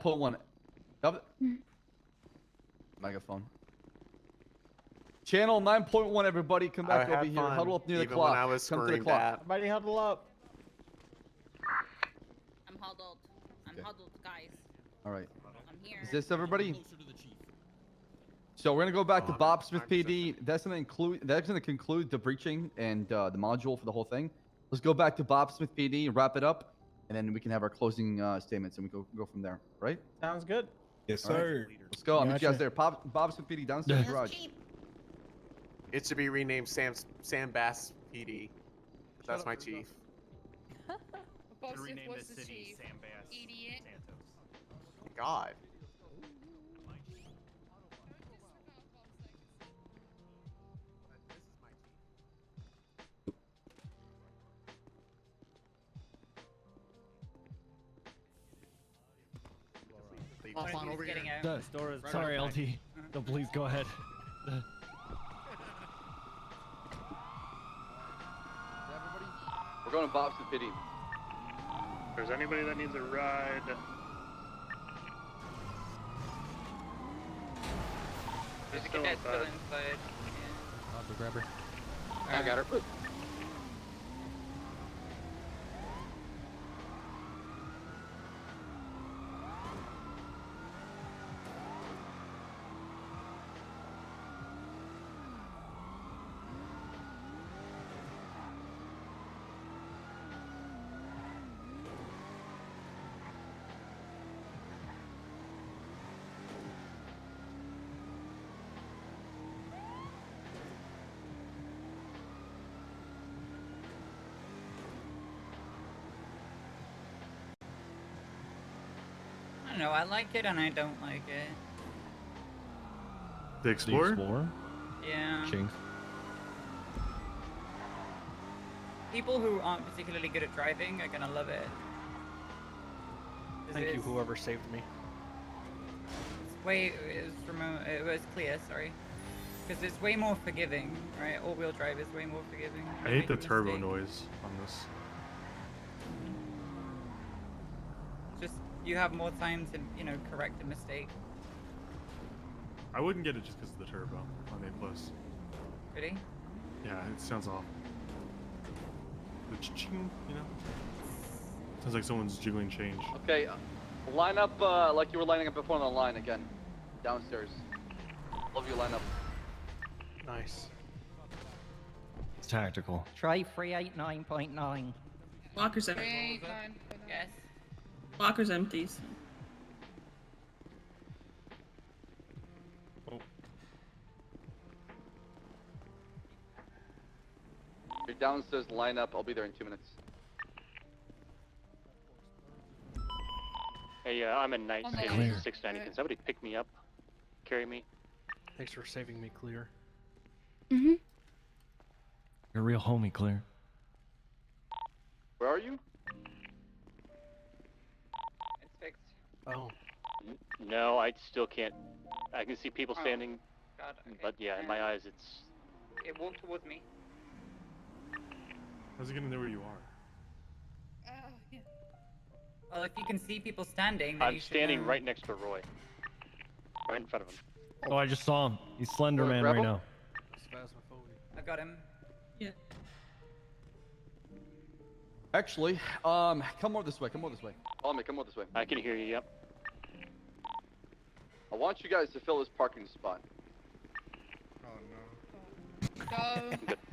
9.1. Megaphone. Channel 9.1, everybody, come back over here. Huddle up near the clock. When I was Come to the screamed clock. at. Everybody huddle up. I'm huddled. I'm huddled, guys. All right. I'm here. Is this everybody? So we're gonna go back to Bob Smith PD. That's gonna conclude the breaching and the module for the whole thing. Let's go back to Bob Smith PD, wrap it up, and then we can have our closing statements, and we go from there. Right? Sounds good. Yes, All right. sir. Let's go. I'll meet you guys Gotcha. there. Bob Smith PD downstairs garage. It should be renamed Sam Bass PD. That's my chief. Rename the city Sam Bass Idiot. Santos. God. Offline over getting here. out. Sorry, LT. No, please go ahead. We're going to Bob Smith PD. If there's anybody that needs a ride, There's a still cadet still inside. inside. I'll grab her. I got her. I don't know. I like it and I don't like it. The Explorer? Yeah. Jinx. People who aren't particularly good at driving are gonna love it. 'Cause Thank you, it's- whoever saved me. It was clear, sorry. Because it's way more forgiving, right? All-wheel drive is way more forgiving. I hate the turbo noise on this. Just you have more time to, correct a mistake. I wouldn't get it just because of the turbo on A+. Really? Yeah, it sounds off. The ching, Sounds like someone's jiggling change. Okay, line up like you were lining up before on the line again. Downstairs. Love you line up. Nice. It's tactical. Try 389.9. Locker's empty. 389. Yes. Locker's empties. You're downstairs, line up. I'll be there in 2 minutes. Hey, I'm in night Okay. station Clear. 690. Can somebody pick me up? Carry me? Thanks for saving me, Clear. Mm-hmm. You're a real homie, Claire. Where are you? It's fixed. Oh. No, I still can't. I can see people standing, God, okay. but yeah, in my eyes, it's. It walked towards me. How's he gonna know where you are? Yeah. Well, if you can see people standing, then I'm you should standing know. right next to Roy. Right in front of him. Oh, I just saw him. He's Slender Wanna Man grab right him? now. I got him. Yeah. Actually, come more this way. Come more this way. Follow me, come over this way. I can hear you, yep. I want you guys to fill this parking spot.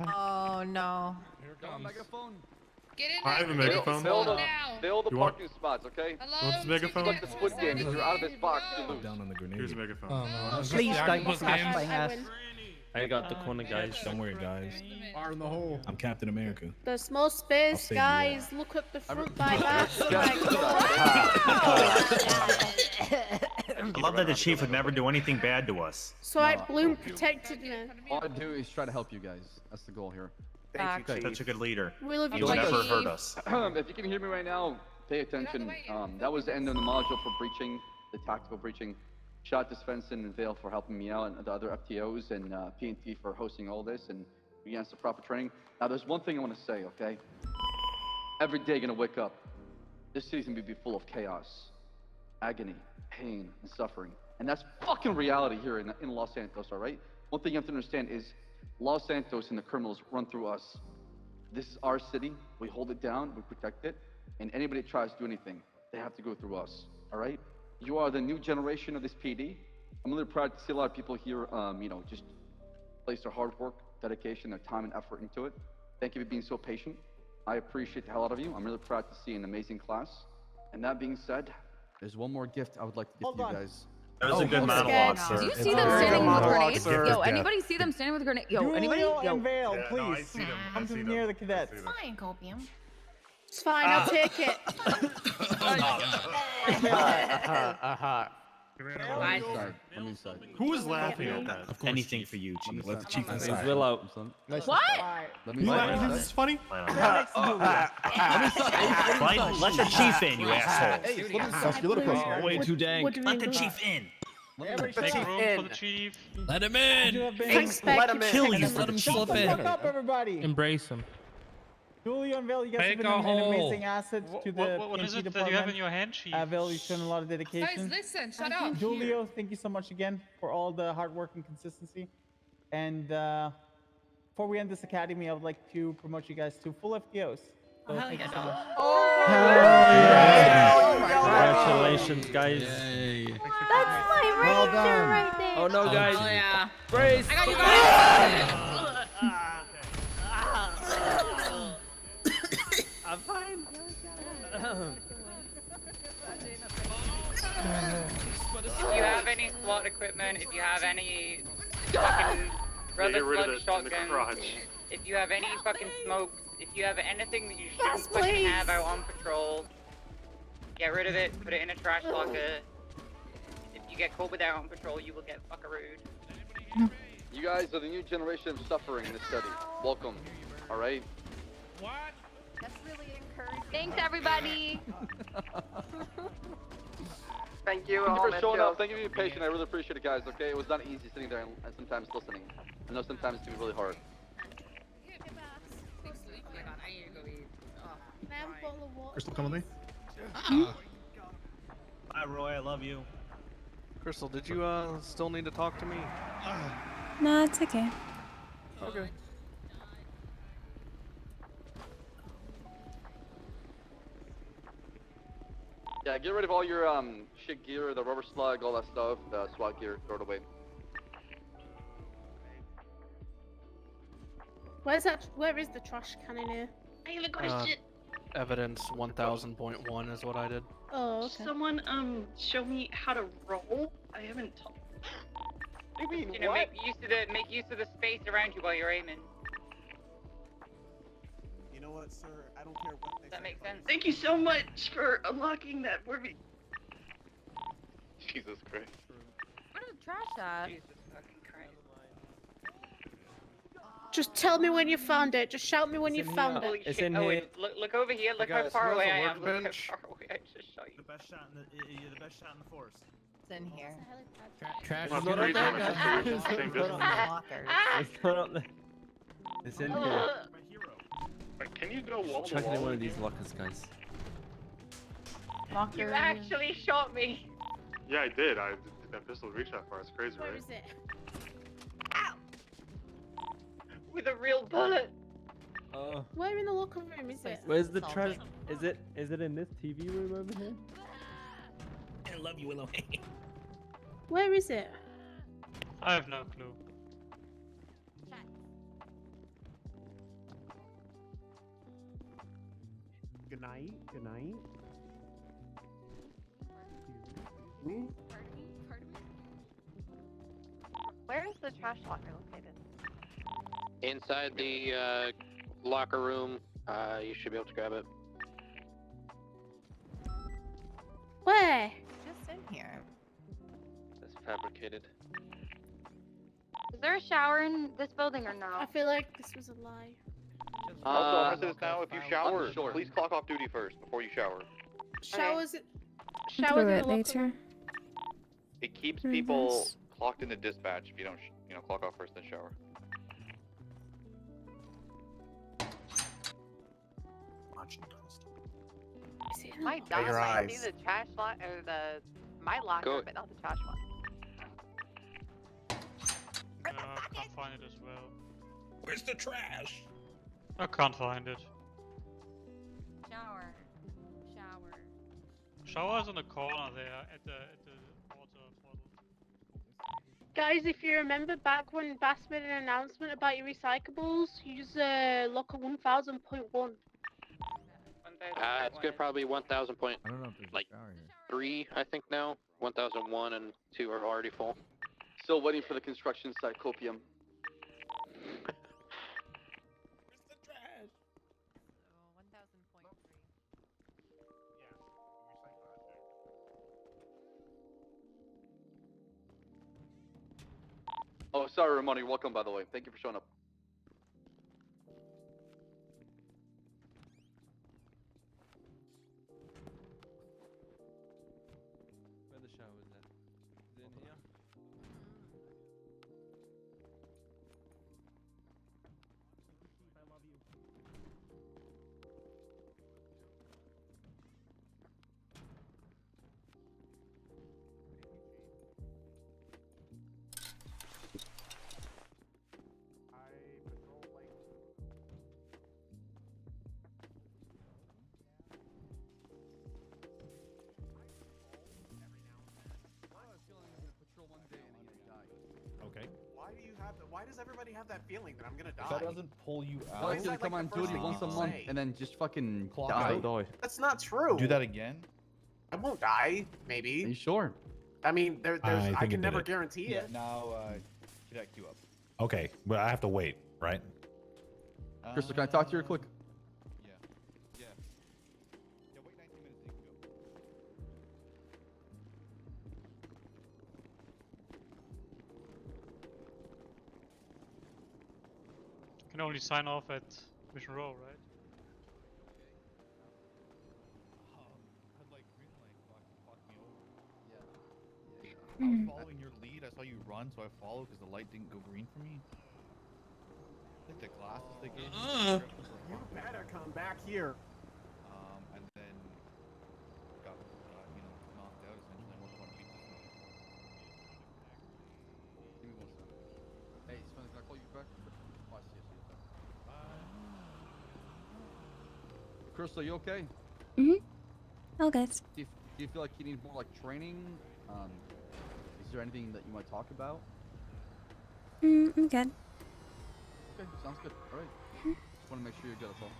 Oh no. Come on, megaphone. Get in I have a there. megaphone. Fill the You want- parking spots, okay? You want this megaphone? Like the Squid Game, if you're out of this box, you lose. Down on the grenade. Here's a megaphone. Oh no. Please don't Octopus pass games. by us. I got the corner, guys. Don't worry, guys. Fire in the hole. I'm Captain America. There's more space, save you. guys. Look at the front by back. Oh my God. I love that the chief would never do anything bad to us. So Bloom protected me. All I do is try to help you guys. That's the goal here. Thank you, Chief. Such a good leader. We love you, You'll never Chief. hurt us. If you can hear me right now, pay attention. That was the end of the module for breaching, the tactical breaching. Shout out to Svensson and Vale for helping me out, and the other FTOs, and P&T for hosting all this, and against the proper training. Now, there's one thing I want to say, okay? Every day, gonna wake up. This city's gonna be full of chaos, agony, pain, and suffering. And that's fucking reality here in Los Santos, all right? One thing you have to understand is Los Santos and the criminals run through us. This is our city. We hold it down, we protect it, and anybody that tries to do anything, they have to go through us, all right? You are the new generation of this PD. I'm really proud to see a lot of people here, you know, just place their hard work, dedication, their time and effort into it. Thank you for being so patient. I appreciate the hell out of you. I'm really proud to see an amazing class. And that being said, there's one more gift I would like to give to you guys. That was a good monologue, sir. Do you see them standing with grenades? Yo, anybody see them standing with grenades? Yo, anybody? Yo. and Vale, Yeah, please. no, I see them. I Come see to them. near the cadets. It's fine, Copium. It's fine, I'll take it. I'm inside. Who is laughing at that? Of course, Anything Chief. for you, Chief. Let the chief Is inside. Willow. What? Let me You inside. laughing? This is funny. Fine, let the chief in, you asshole. Way too dang. Let the chief in. Make room for the chief. Let him in. Let him in. Kill you for Let the him chief. slip in. Fuck up, everybody. Embrace him. Julio and Vale, you guys Make have been a an hole. amazing asset to the What is PNT it that department. you have in your hand, chief? Vale, you've shown a lot of dedication. Guys, listen, shut up. Julio, thank you so much again for all the hard work and consistency. And before we end this academy, I would like to promote you guys to full FTOs. So hell thank you yeah. so much. Congratulations, guys. That's my ranger right there. Oh no, guys. Oh yeah. Brace. I got you guys. I'm fine. If you have any SWAT equipment, if you have any fucking rubber get rid of slug it in the shotguns, crotch. if you have any fucking smokes, if you have anything that you Yes, shouldn't fucking please. have out on patrol, get rid of it, put it in a trash locker. If you get caught with that on patrol, you will get fuckarooed. you guys are the new generation of suffering in this study. Welcome, all right? That's really encouraging. Thanks, everybody. Thank you, Thank all you for showing up. Mitchells. Thank you for being patient. I really appreciate it, guys, okay? It was not easy sitting there and sometimes listening. I know sometimes it can be really hard. Oh my god, I need to go eat. Oh, Crystal, come with me. Bye, Roy. I love you. Crystal, did you still need to talk to me? No, it's okay. Okay. Yeah, get rid of all your shit gear, the rubber slug, all that stuff, the SWAT gear, throw it away. Where is the trash can in here? I have a question. Evidence 1000.1 is what I did. Oh, okay. Someone show me how to roll. I haven't. What do you mean, You know, what? make use of the space around you while you're aiming. You know what, sir? I don't care what they Does that make sense? Thank you so much for unlocking that for me. Jesus Christ. Where's the trash at? Jesus fucking Christ. Just tell me when you found it. Just shout me when you found it. Holy It's shit, in Owen, here. look over here, look how Guys, far who away has I a am, look how workbench? far away I just shot you. The best shot in you're the best shot in the force. It's in here. Trash. Well, is not three up there, times guys. the same Put distance. on the lockers. It's not up there. It's in here. My hero. Wait, can you go wall to Check in wall? one of these lockers, guys. You actually shot me. Yeah, I did. That pistol reached that far. It's crazy, Where right? is it? With a real bullet. Where in the locker room is it? Where's the trash? Is it in this TV room over here? I love you, Willow. Where is it? I have no clue. Good night. Good night. Where is the trash locker located? Inside the locker room, you should be able to grab it. Where? Just in here. It's fabricated. Is there a shower in this building or no? I feel like this was a lie. Also, I'm gonna say this now. If you shower, Sure. please clock off duty first before you shower. Showers. Do Showers in it the locker later. room. It keeps Who people this? clocked into dispatch if you don't, clock off first then shower. My Shut dog your might see eyes. the trash lot or my locker, Go. but not the trash one. Can't find it as well. Where's the trash? I can't find it. Shower. Shower's in the corner there at the water bottle. Guys, if you remember back when Bass made an announcement about your recyclables, use locker 1000.1. It's good, probably 1,000 point. I don't know if there's like a shower here. 3, I think now. 1,001 and 2 are already full. Still waiting for the construction site copium. Oh, sorry, Ramoni. Welcome, by the way. Thank you for showing up. Where the shower is at? Is it in here? I love you. Okay. Why does everybody have that feeling that I'm gonna die? If that doesn't pull you I out. like to like come the on first duty thing once a you month say? and then just fucking Clock die. out. That's not true. Do that again. I won't die. Are Maybe. you sure? I mean, I I think it can did never it. guarantee Yeah. it. Now, cadet queue up. Okay, but I have to wait, right? Crystal, can I talk to you real quick? Yeah. Yeah. Yeah. Wait 19 minutes. And you can go. You can only sign off at Mission Row, right? Had like green light fucked me over. Yeah. I was following your lead. I saw you run, so I followed because the light didn't go green for me. Like the glasses they gave me. You better come back here. And then got knocked out essentially. I wasn't going to beat this one. Give me 1 second. Hey, Sven, can I call you back? Oh, I see. Crystal, you okay? All good. Do you feel like you need more like training? Is there anything that you want to talk about? I'm good. Okay, sounds good. All right. Just want to make sure you're good. That's all.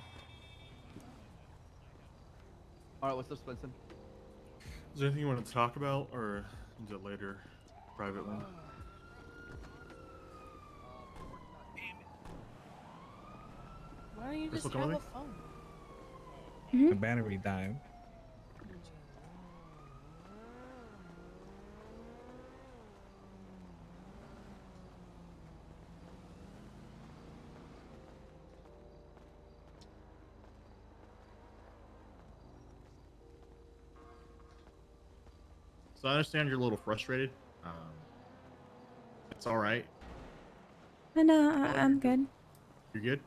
All right, what's up, Spencer? Is there anything you want to talk about, or is it later, privately? Why don't you Crystal, just come have with a phone? The battery died. So I understand you're a little frustrated. It's all right. I know, I'm good. You're good.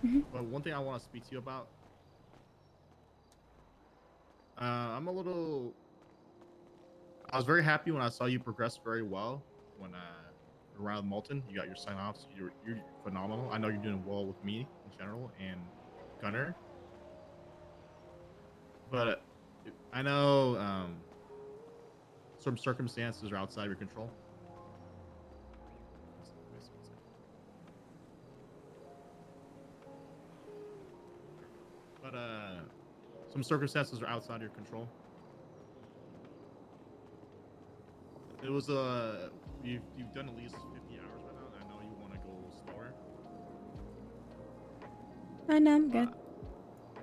Mhm. But one thing I want to speak to you about. I'm a little. I was very happy when I saw you progress very well when around Molten. You got your sign offs. You're phenomenal. I know you're doing well with me in general and Gunner. But I know some circumstances are outside of your control. But some circumstances are outside your control. It was you've done at least 50 hours by now. And I know you want to go slower. Oh no, I'm good.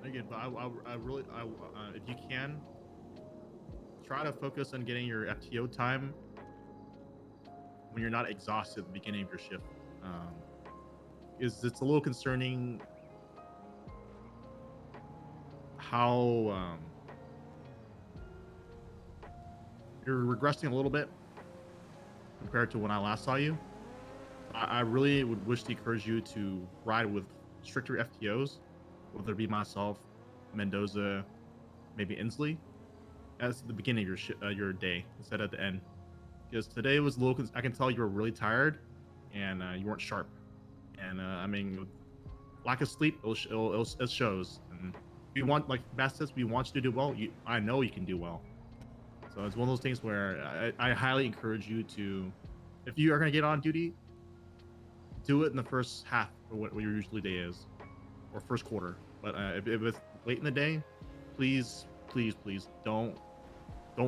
Again, but I really, if you can, try to focus on getting your FTO time when you're not exhausted at the beginning of your shift. It's a little concerning how you're regressing a little bit compared to when I last saw you. I really would wish to encourage you to ride with stricter FTOs, whether it be myself, Mendoza, maybe Inslee, as the beginning of your day instead of at the end. Because today was a little, I can tell you were really tired and you weren't sharp. And I mean, lack of sleep, it shows. And we want, like Bass says, we want you to do well. I know you can do well. So it's one of those things where I highly encourage you to, if you are going to get on duty, do it in the first half of what your usually day is, or first quarter. But if it's late in the day, please don't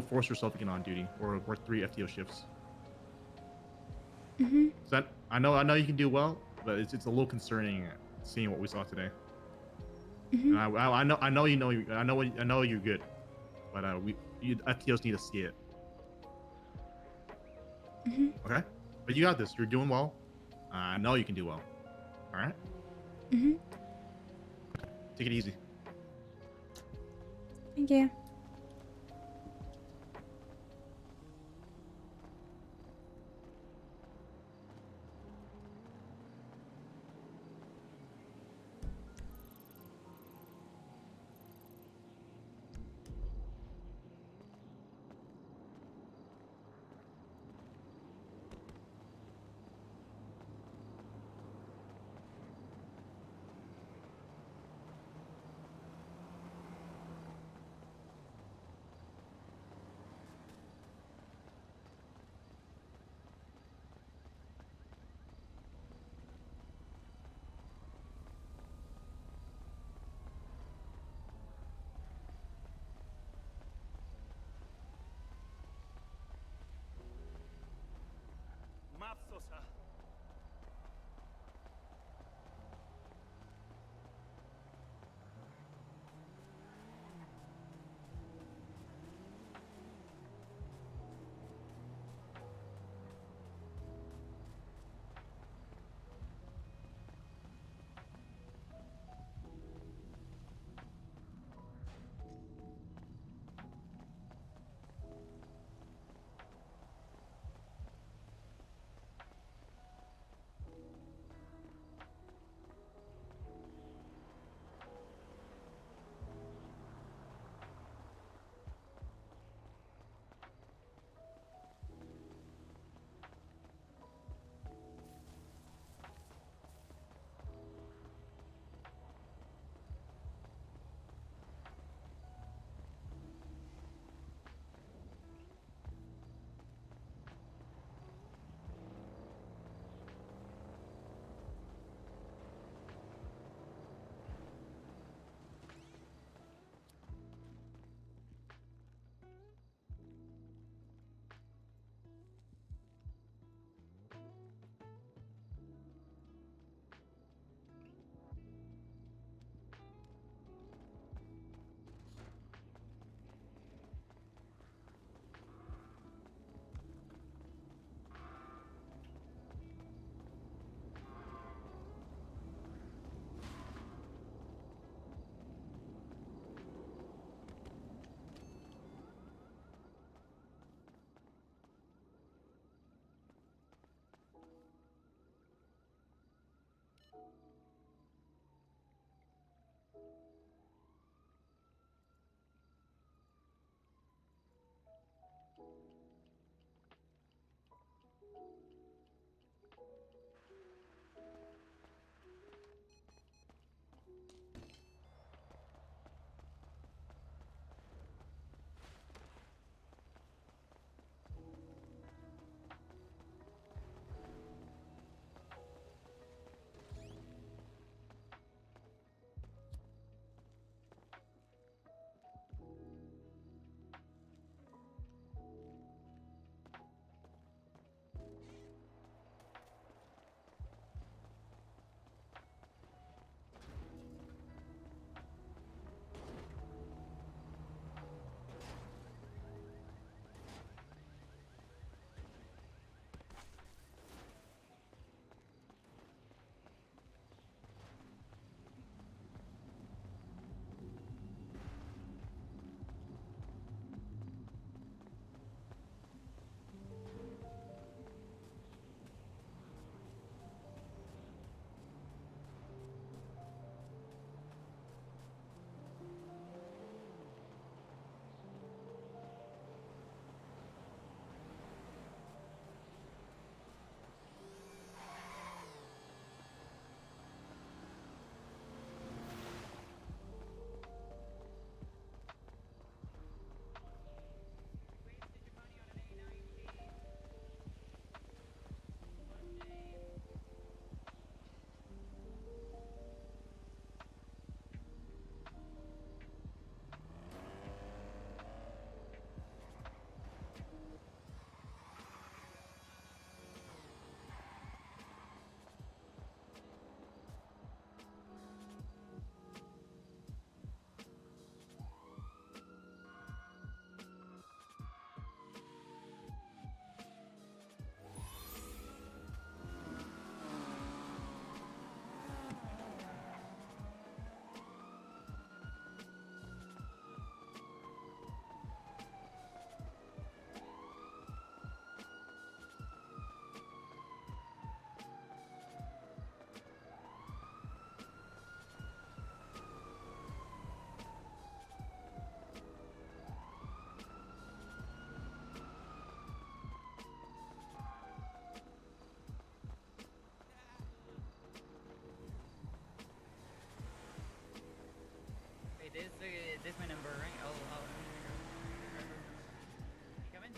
force yourself to get on duty or work 3 FTO shifts. So I know you can do well, but it's a little concerning seeing what we saw today. And I know you're good, but FTOs need to see it. Okay, but you got this. You're doing well. I know you can do well. All right. Take it easy. Thank you. This my number, right? I'll come in.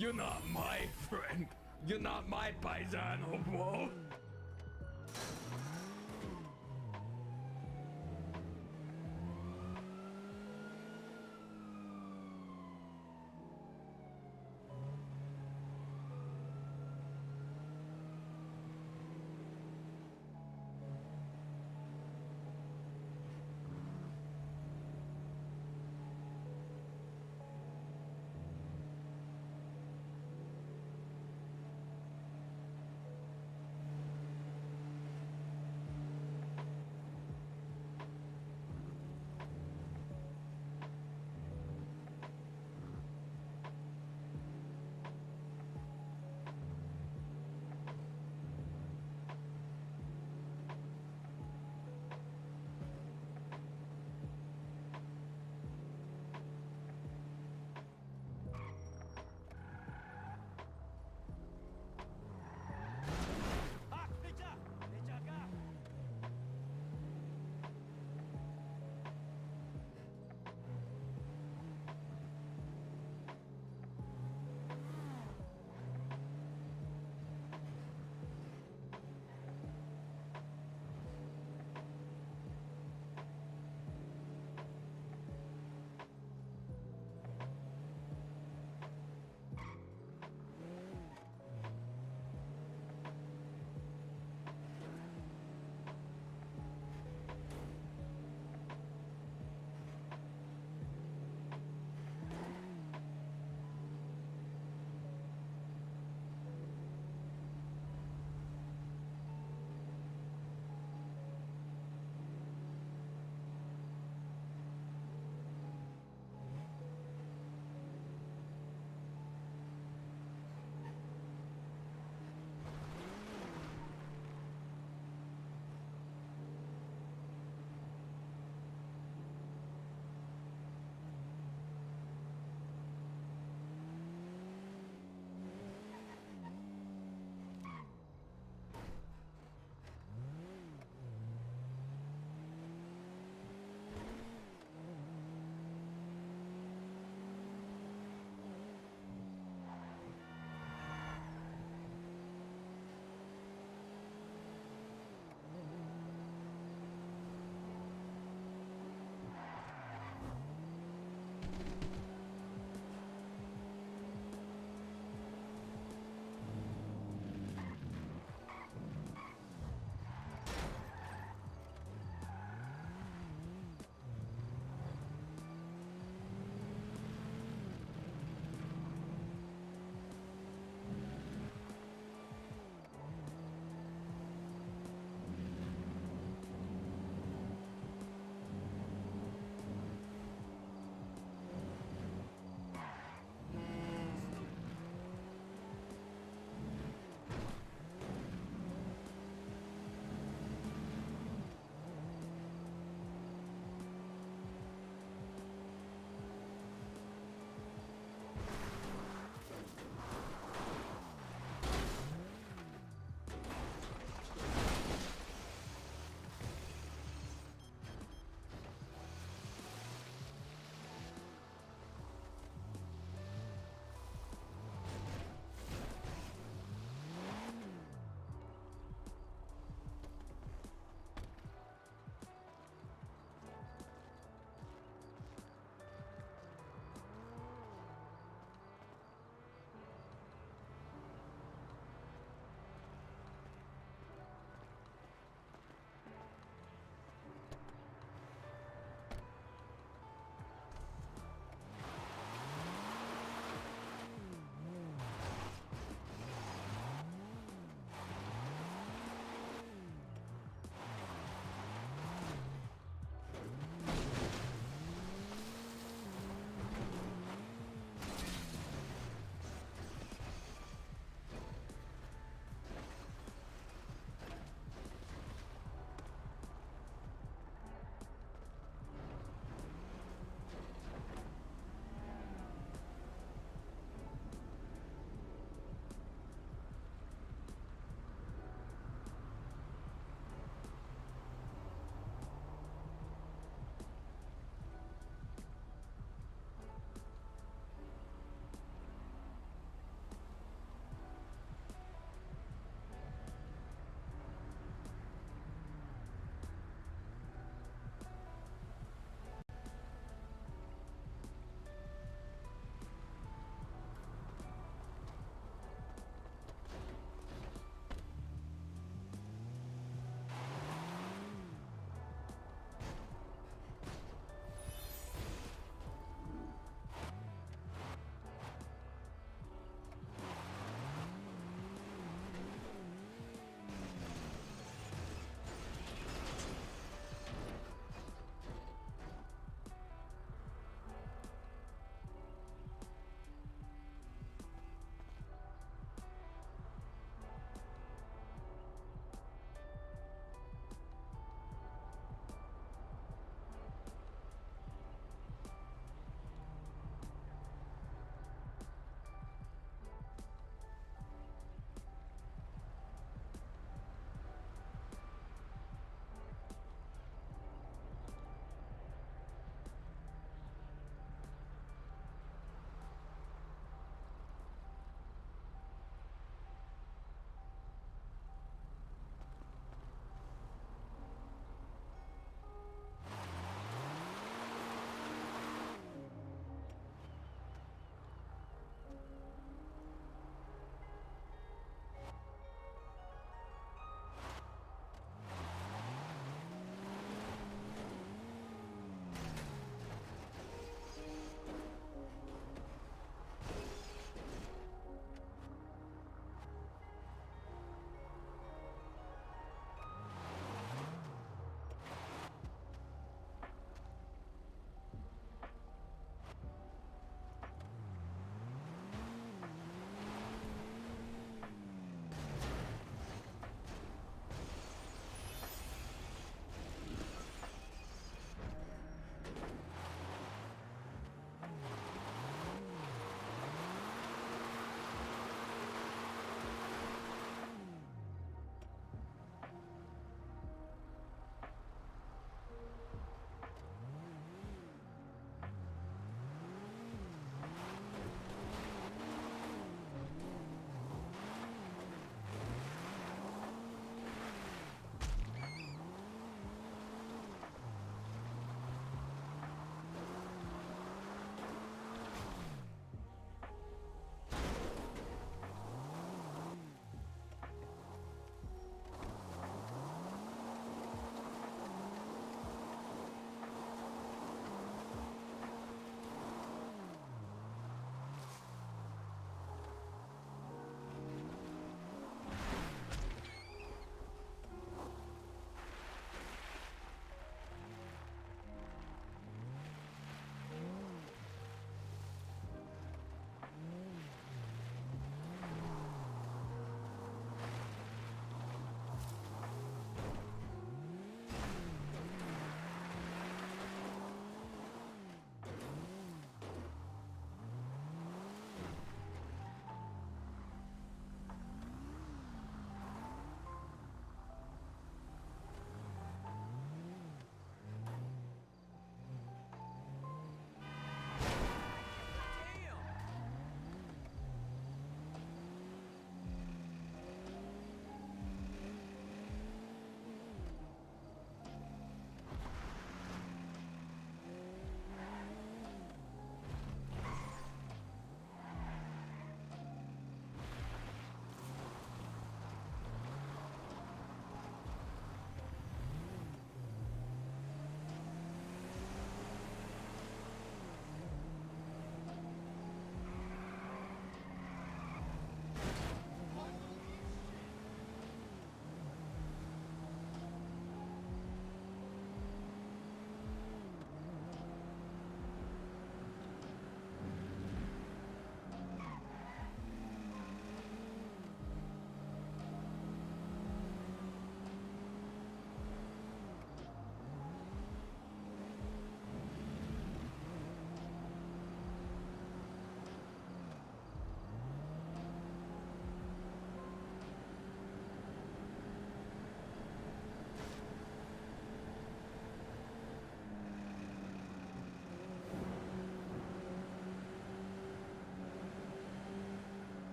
You're not my friend. You're not my paisano, bro.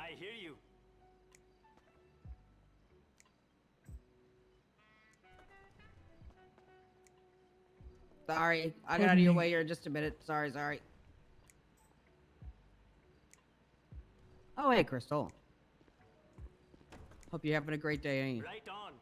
I hear you. Sorry, I got out of your way here in just a minute. Sorry. Oh, hey, Crystal. Hope you're having a great day, ain't you? Right on.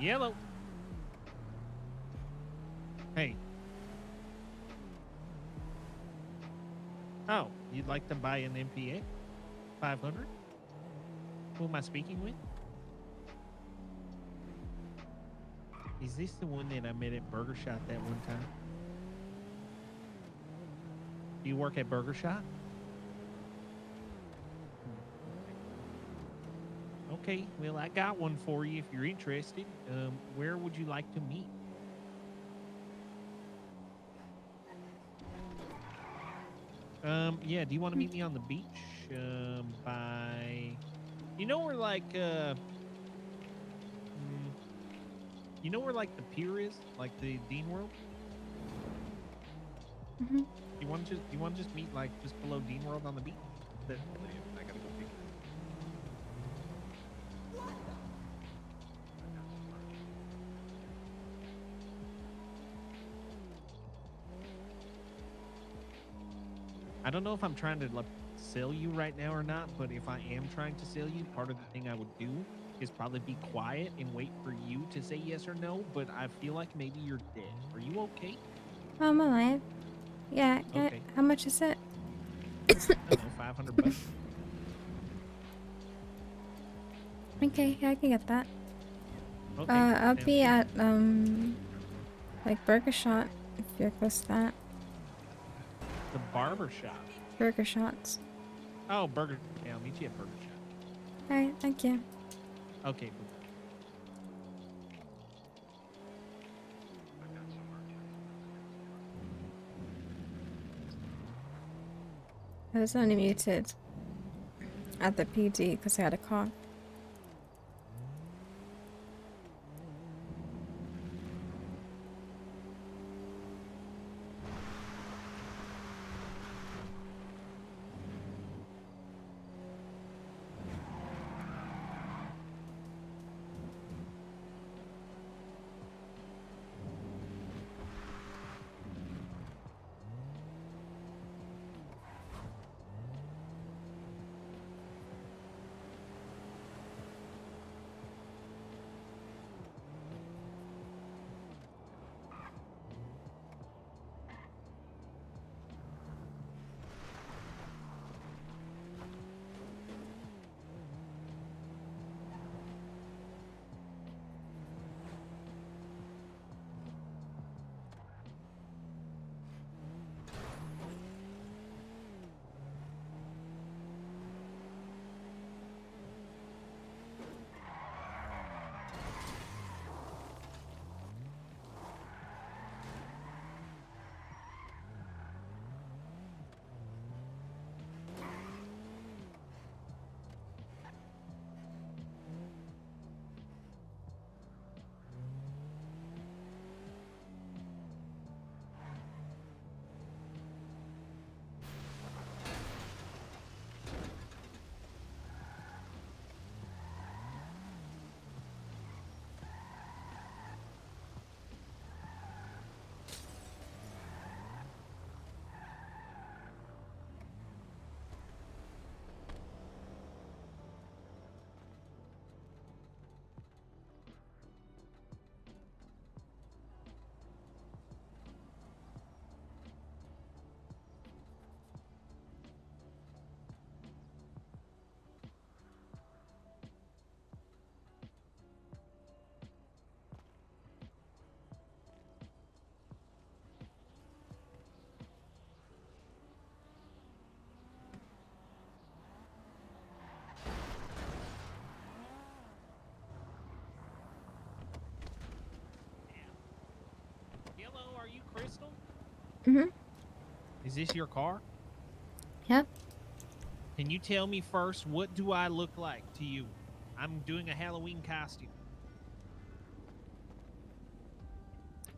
Yellow. Hey. Oh, you'd like to buy an MPX 500? Who am I speaking with? Is this the one that I met at Burger Shot that one time? Do you work at Burger Shot? Okay, well, I got one for you if you're interested. Where would you like to meet? Yeah, do you want to meet me on the beach? By... You know where, like, you know where, like, the pier is? Like, the Dean World? Mm-hmm. You want to just meet, like, just below Dean World on the beach? I gotta go pick it. I don't know if I'm trying to like, sell you right now or not, but if I am trying to sell you, part of the thing I would do is probably be quiet and wait for you to say yes or no, but I feel like maybe you're dead. Are you okay? I'm alive. Yeah, yeah. Okay. How much is it? I don't know, $500. Okay, yeah, I can get that. Okay. I'll be at like Burger Shot if you're close to that. The barber shop. Burger Shots. Oh, Burger. Yeah, I'll meet you at Burger Shop. Alright, thank you. Okay. I was only muted at the PD because I had a cough. Hello, are you Crystal? Mm-hmm. Is this your car? Yep. Can you tell me first, what do I look like to you? I'm doing a Halloween costume.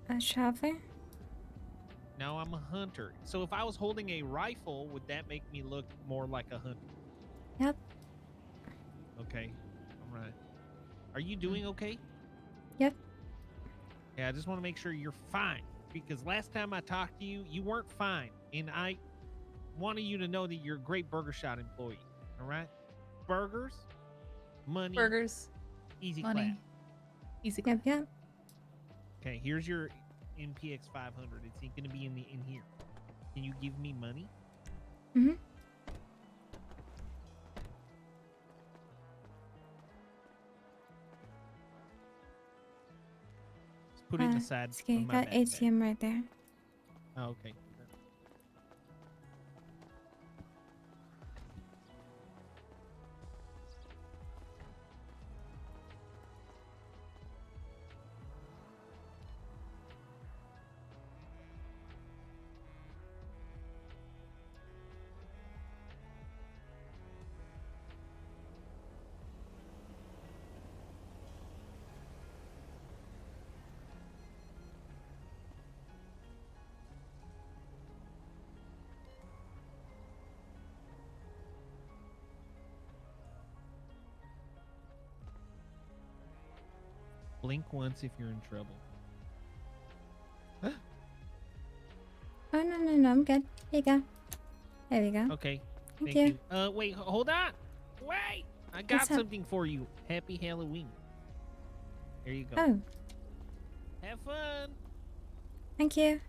A traveler? No, I'm a hunter. So if I was holding a rifle, would that make me look more like a hunter? Yep. Okay. All right. Are you doing okay? Yep. Yeah, I just want to make sure you're fine. Because last time I talked to you, you weren't fine. And I wanted you to know that you're a great Burger Shot employee. All right? Burgers, money, Burgers, easy money, clap. easy Yep, clap. yep. Okay, here's your NPX 500. It's going to be in here. Can you give me money? Mm-hmm. Just put it aside. It's okay. on my Got backpack. ATM right there. Oh, okay. Blink once if you're in trouble. Oh, no, I'm good. Here you go. There we go. Okay. Thank Thank you. you. Wait, hold on. Wait. I got What's up? something for you. Happy Halloween. There you go. Oh, Have fun. thank you.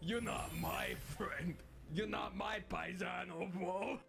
You're not my friend. You're not my paisano, bro.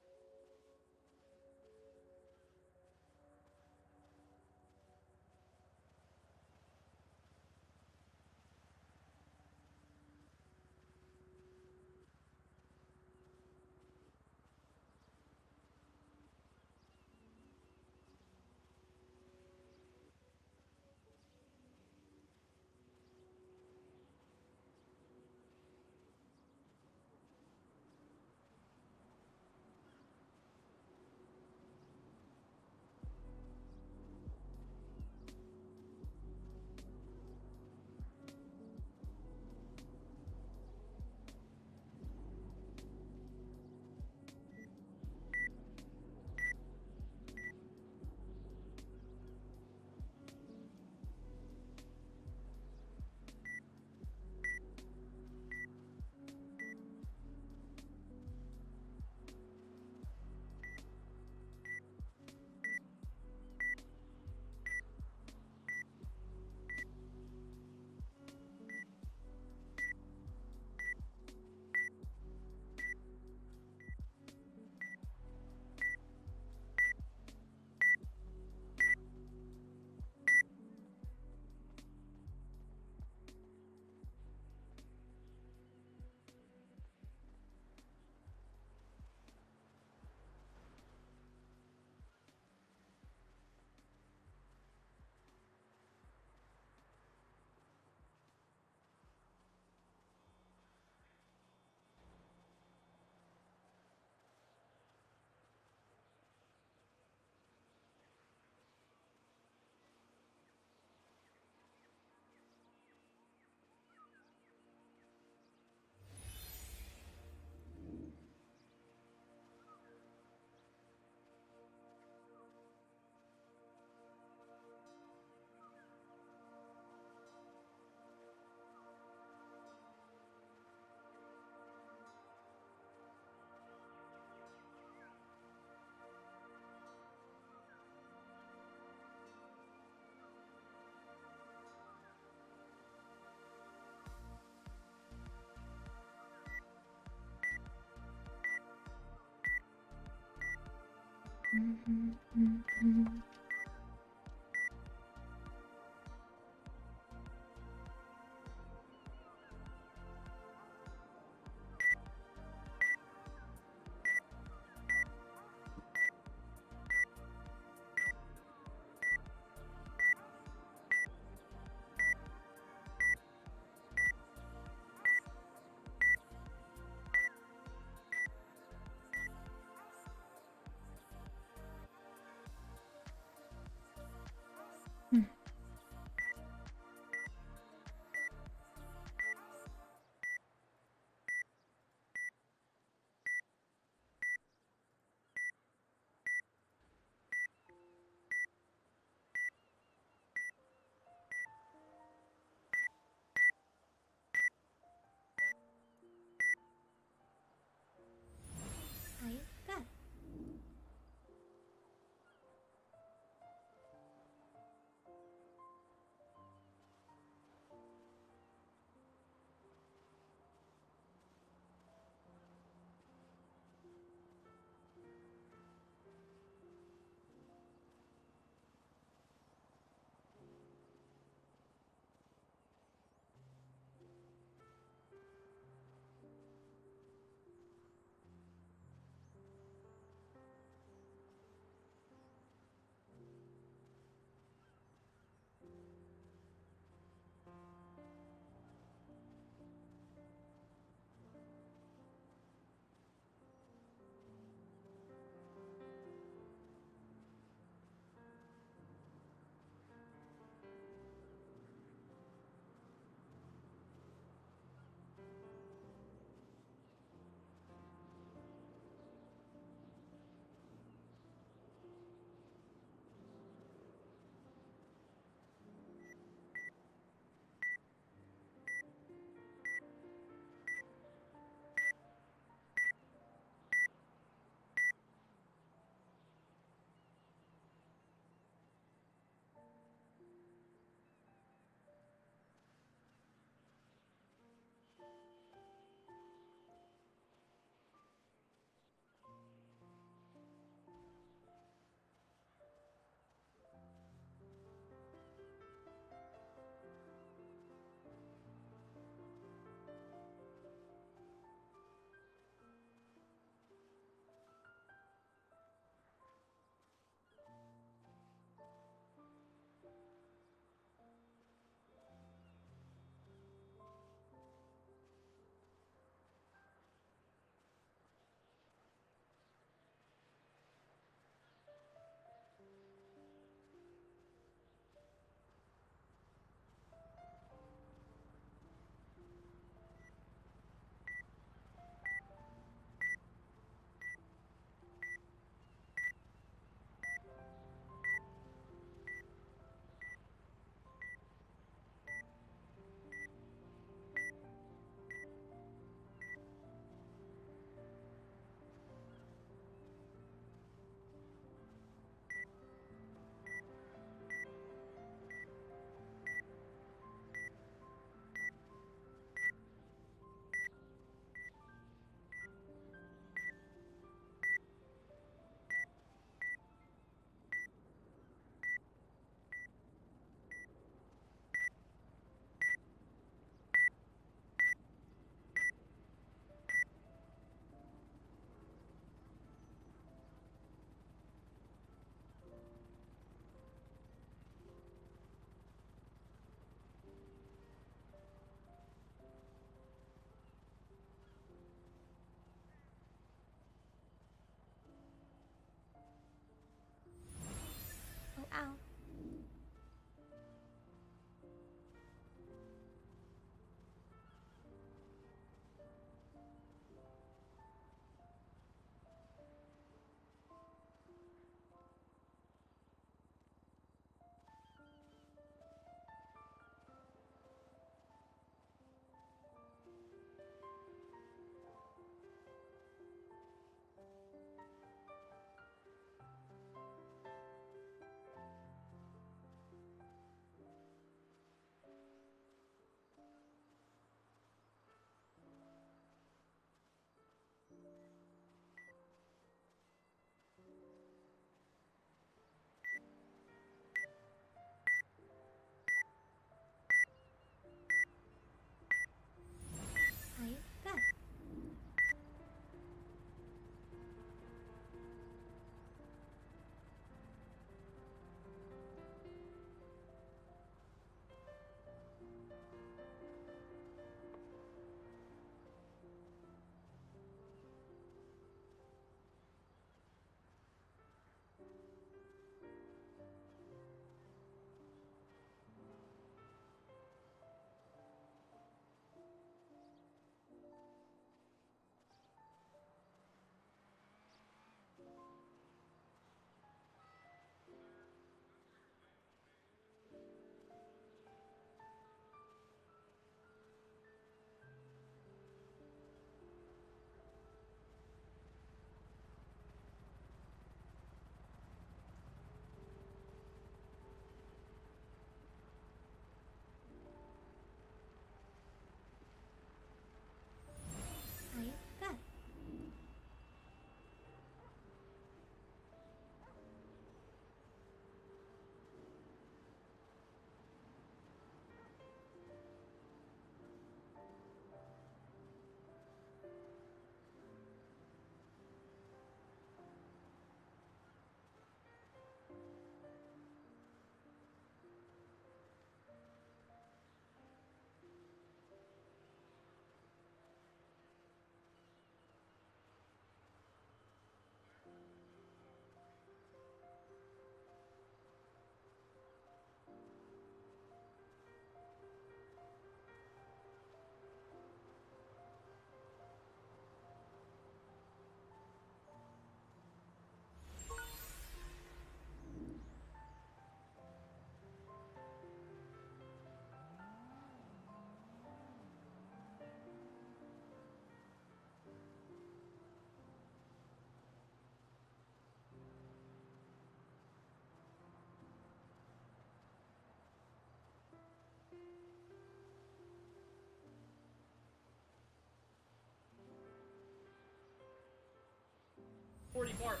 40 bark.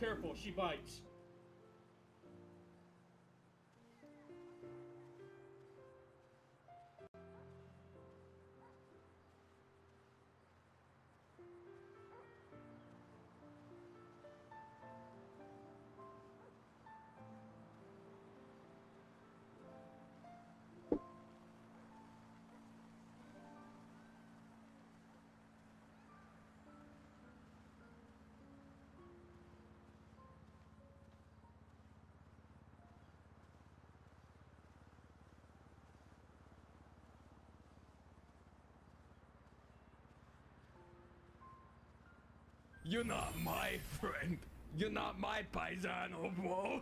Careful, she bites. You're not my friend. You're not my paisano, bro.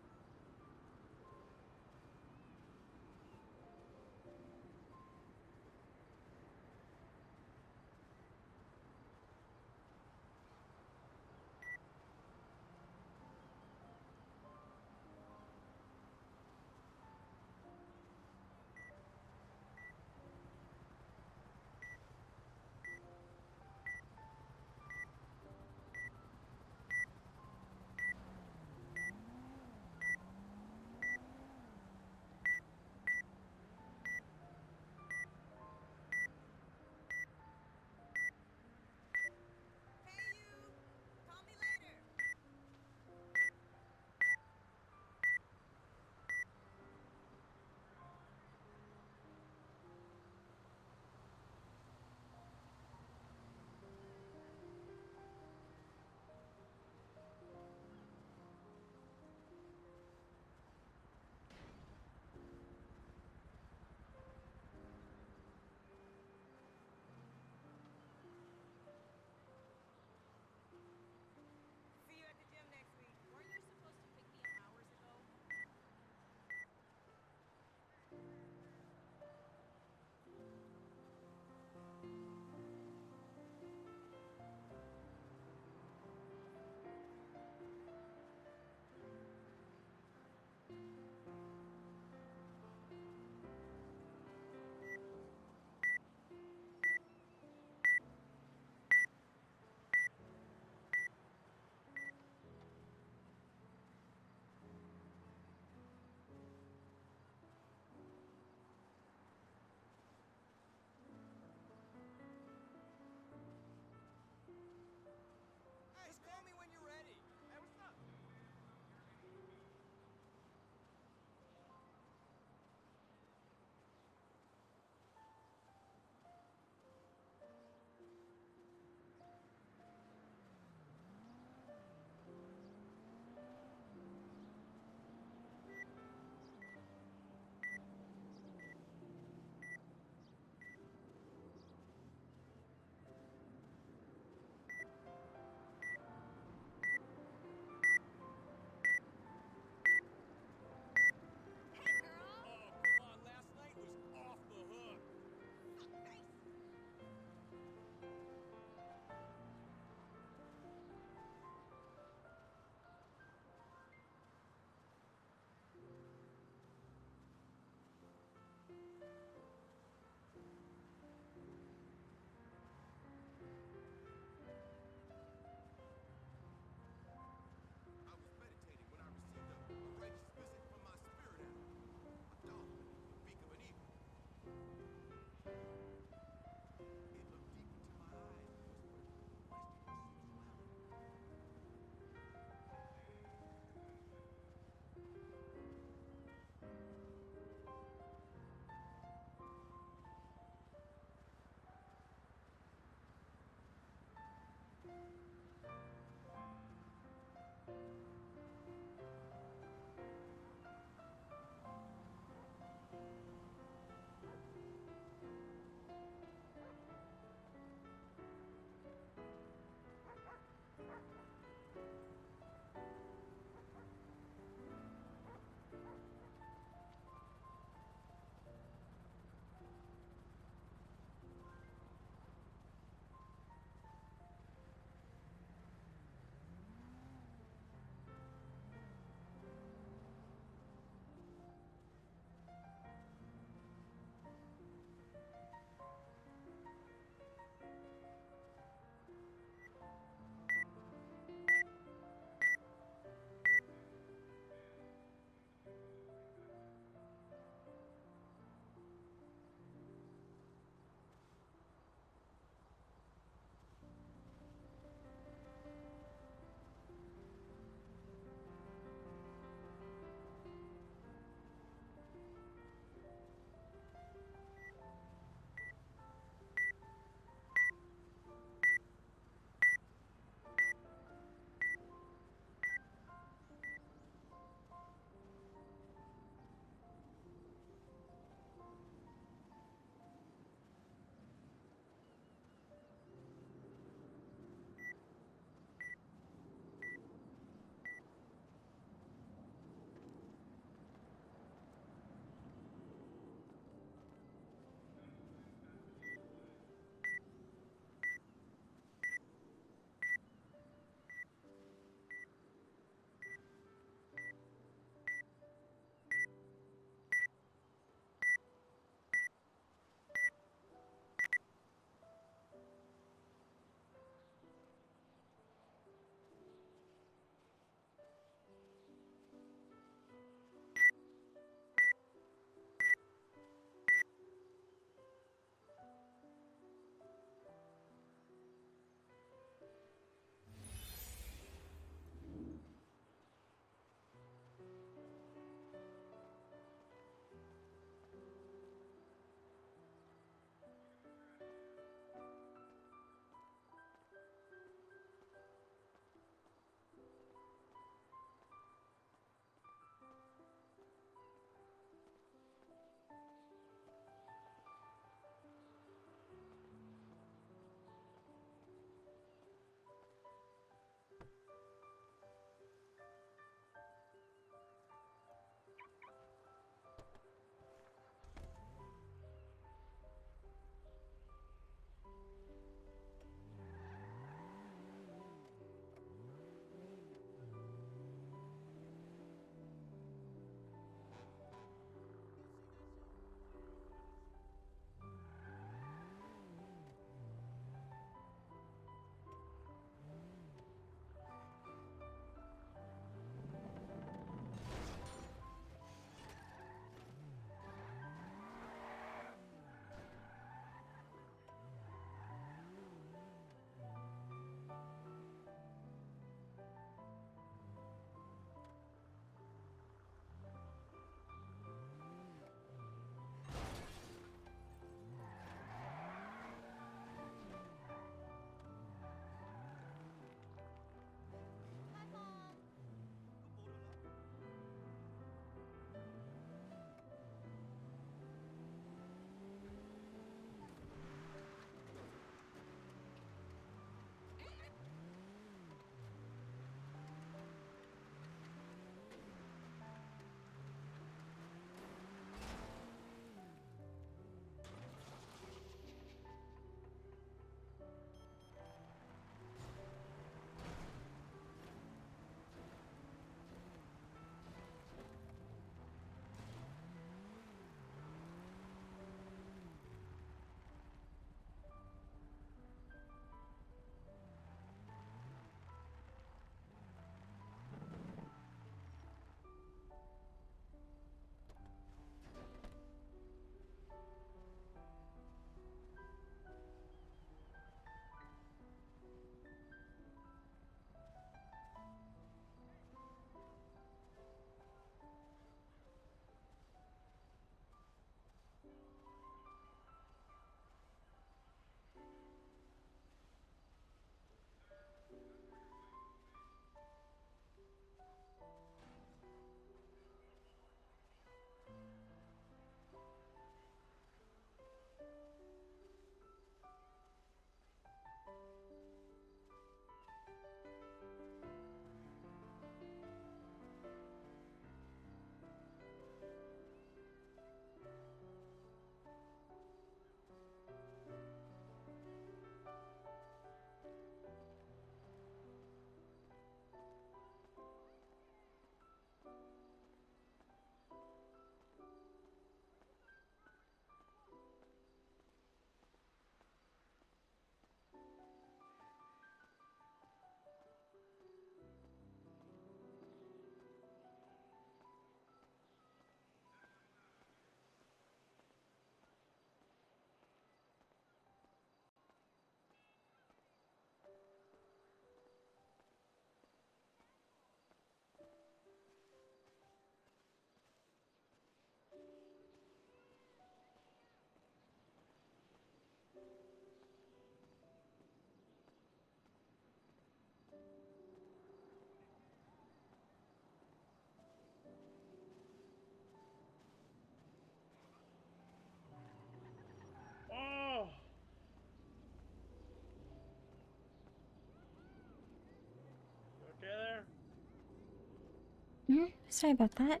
Sorry about that.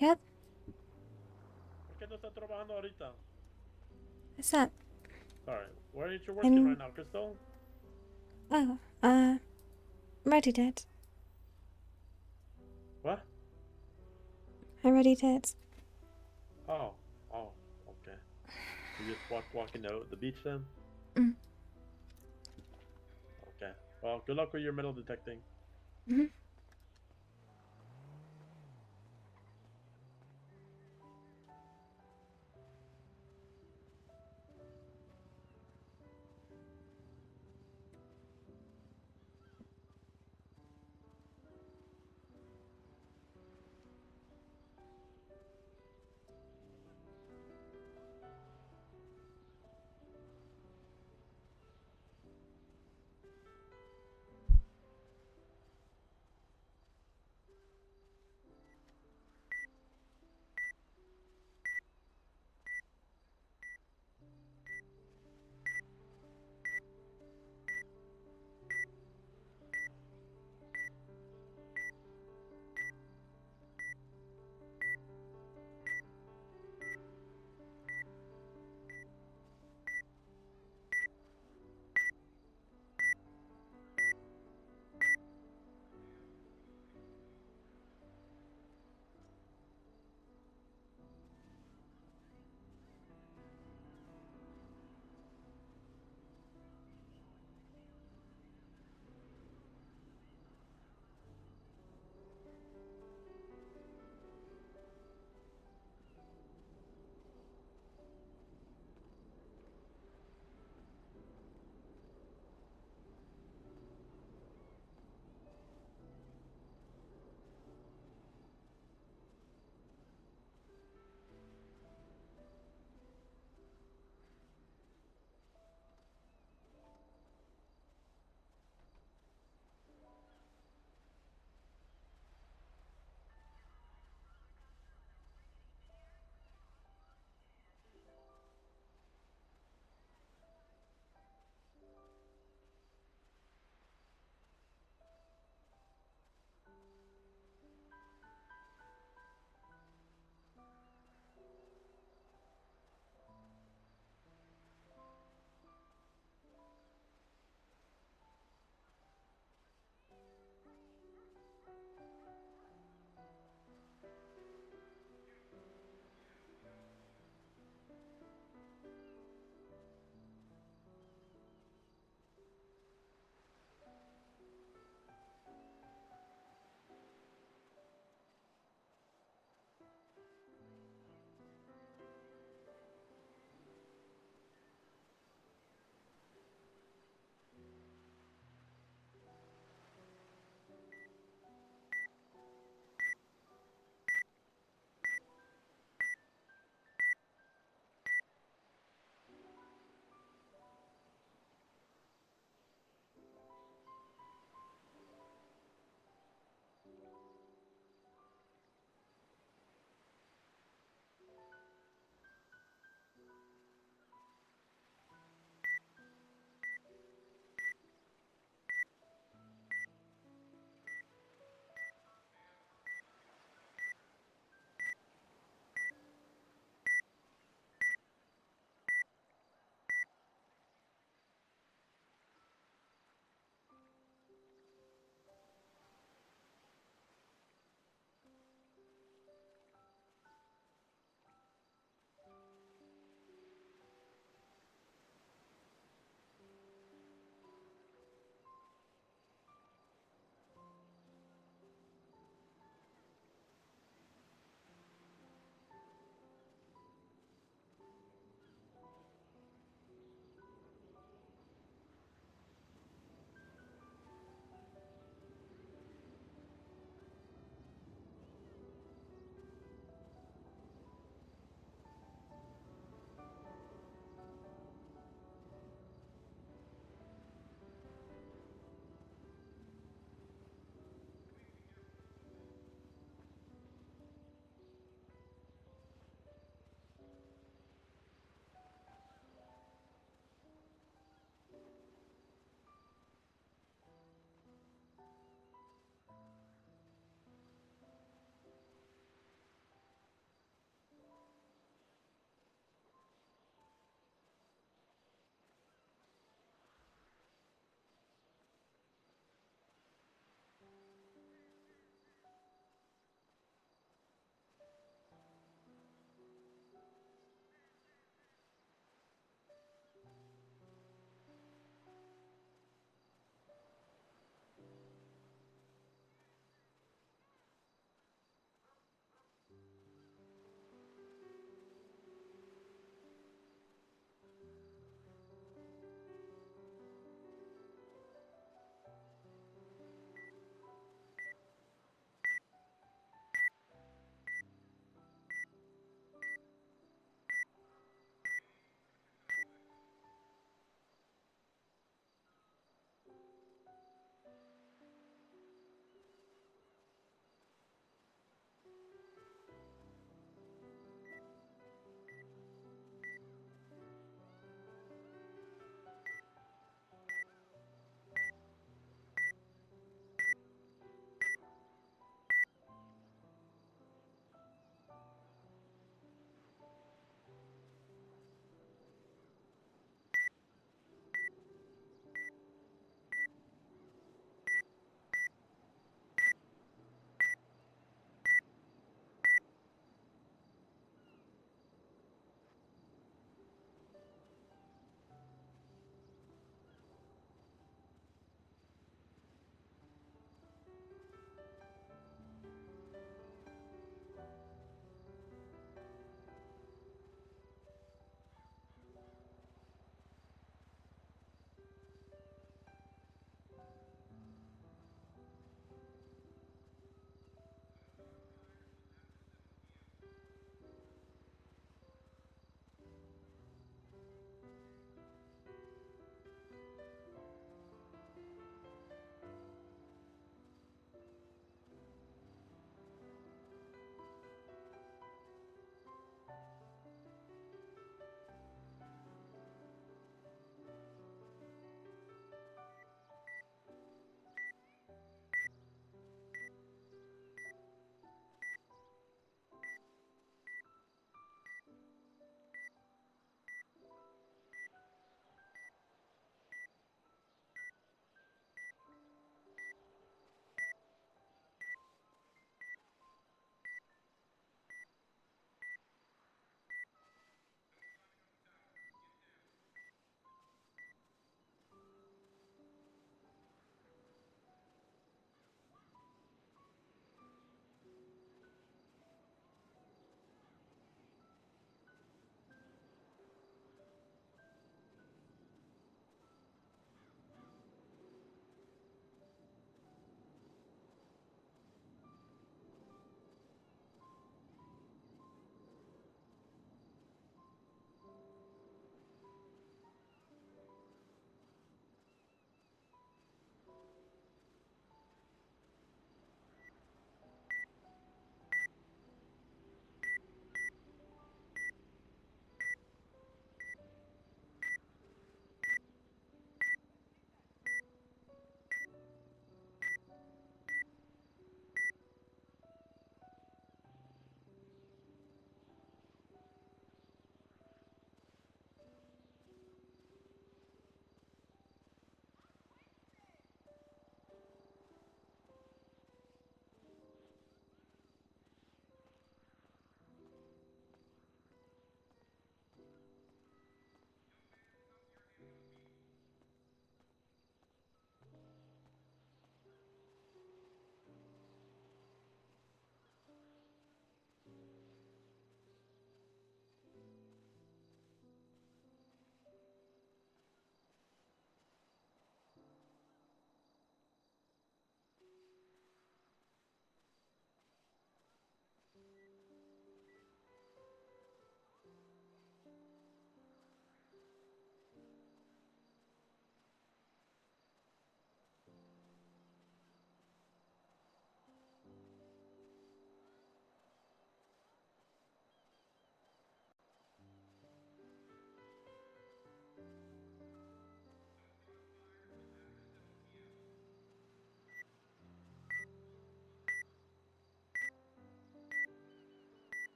Yep. ¿Por qué no está trabajando ahorita? What's up? Sorry, where are you working I'm- right now, Crystal? Oh, ready, Dad. What? I already did. Oh, okay. You just walking the beach then? Mm. Okay. Well, good luck with your metal detecting. Mm-hmm.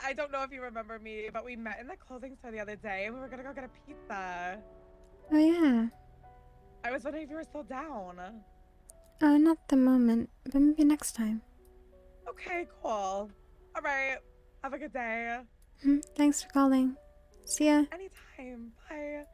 I don't know if you remember me, but we met in the clothing store the other day and we were gonna go get a pizza. Oh yeah. I was wondering if you were still down. Oh, not at the moment, but maybe next time. Okay, cool. All right. Have a good day. Thanks for calling. See ya. Anytime. Bye.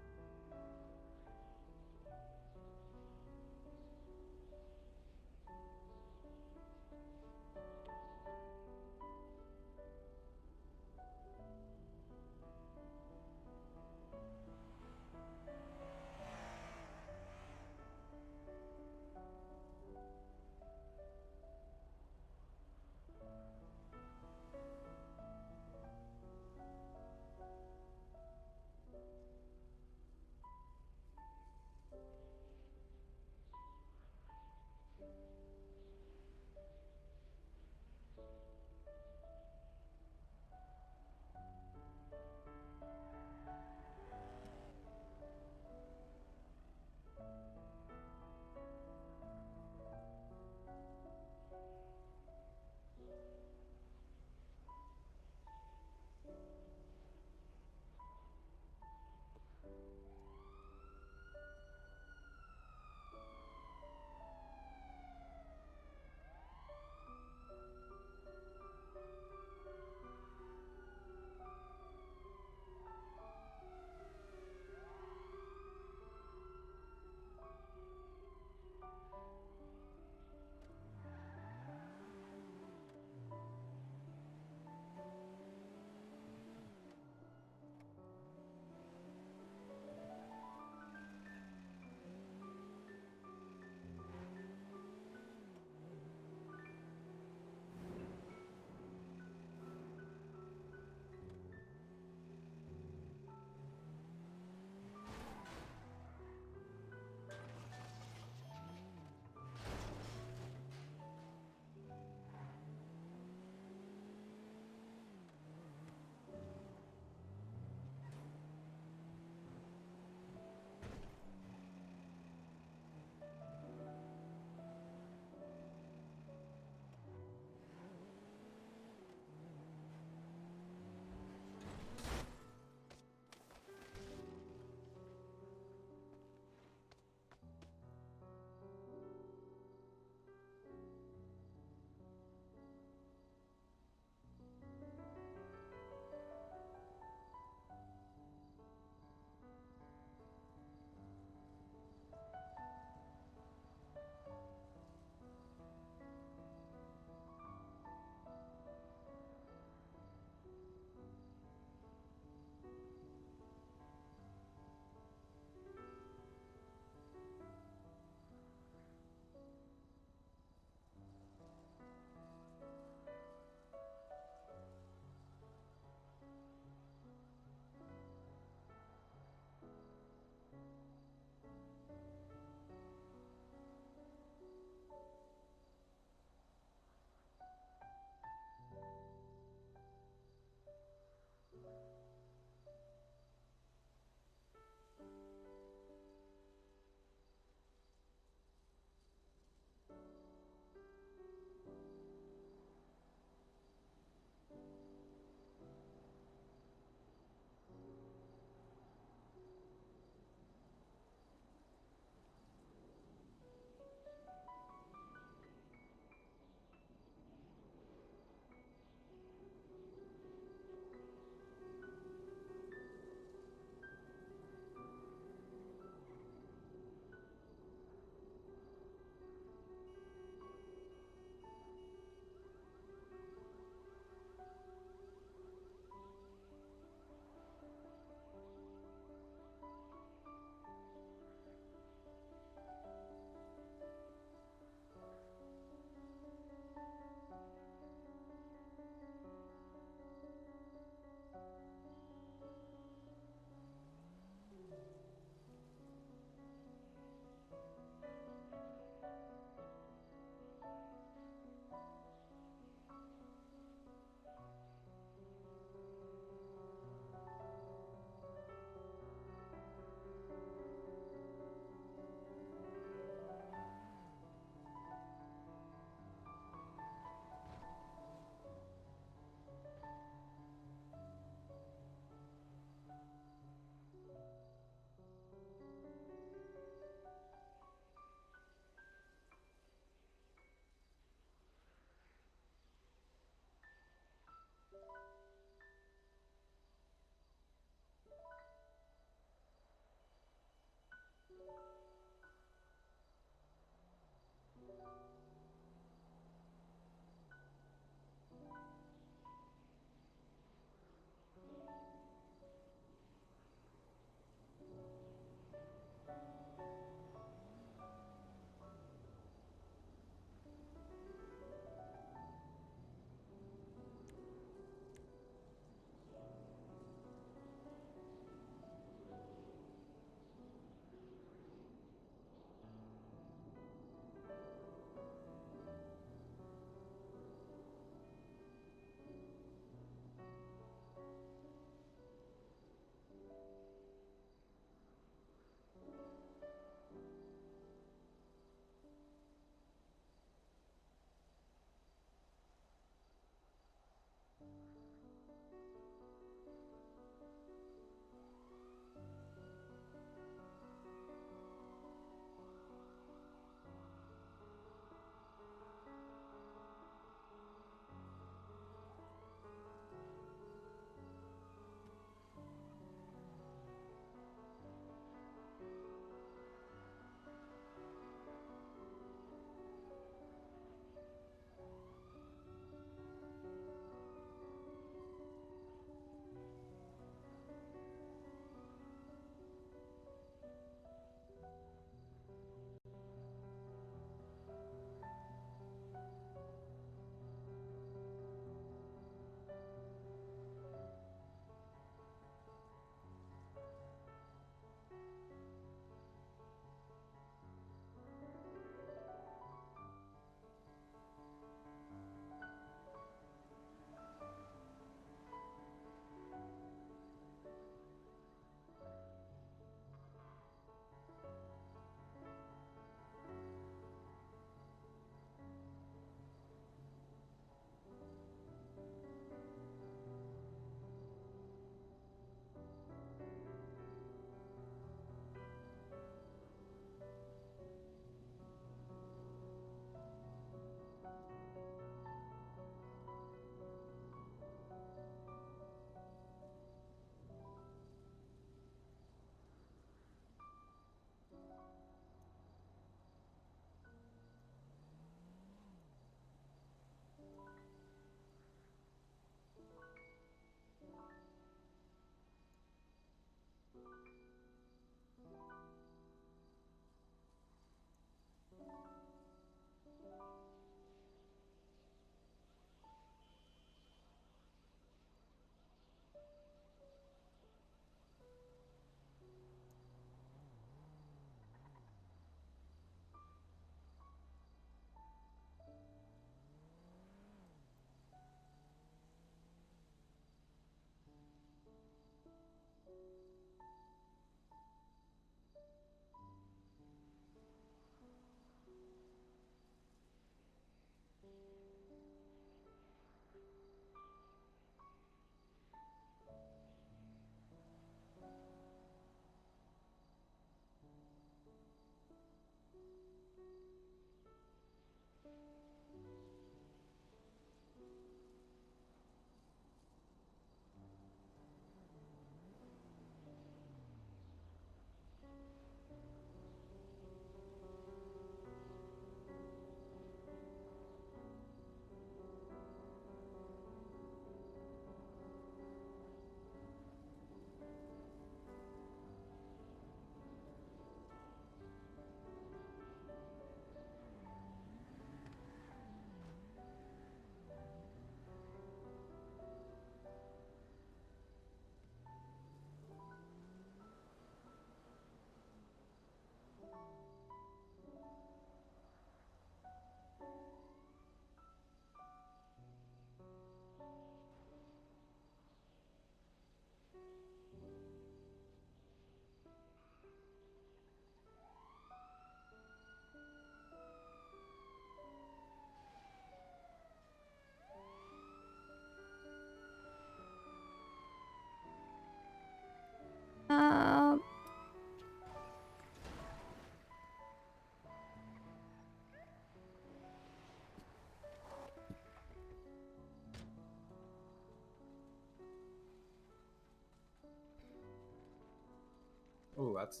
Ooh, that's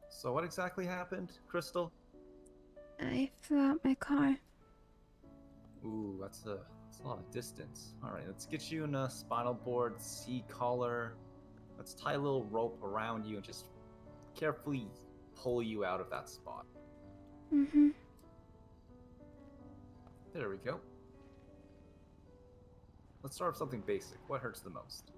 So what exactly happened, Crystal? I flew out my car. Ooh, that's a lot of distance. All right, let's get you in a spinal board C collar. Let's tie a little rope around you and just carefully pull you out of that spot. Mm-hmm. There we go. Let's start with something basic. What hurts the most?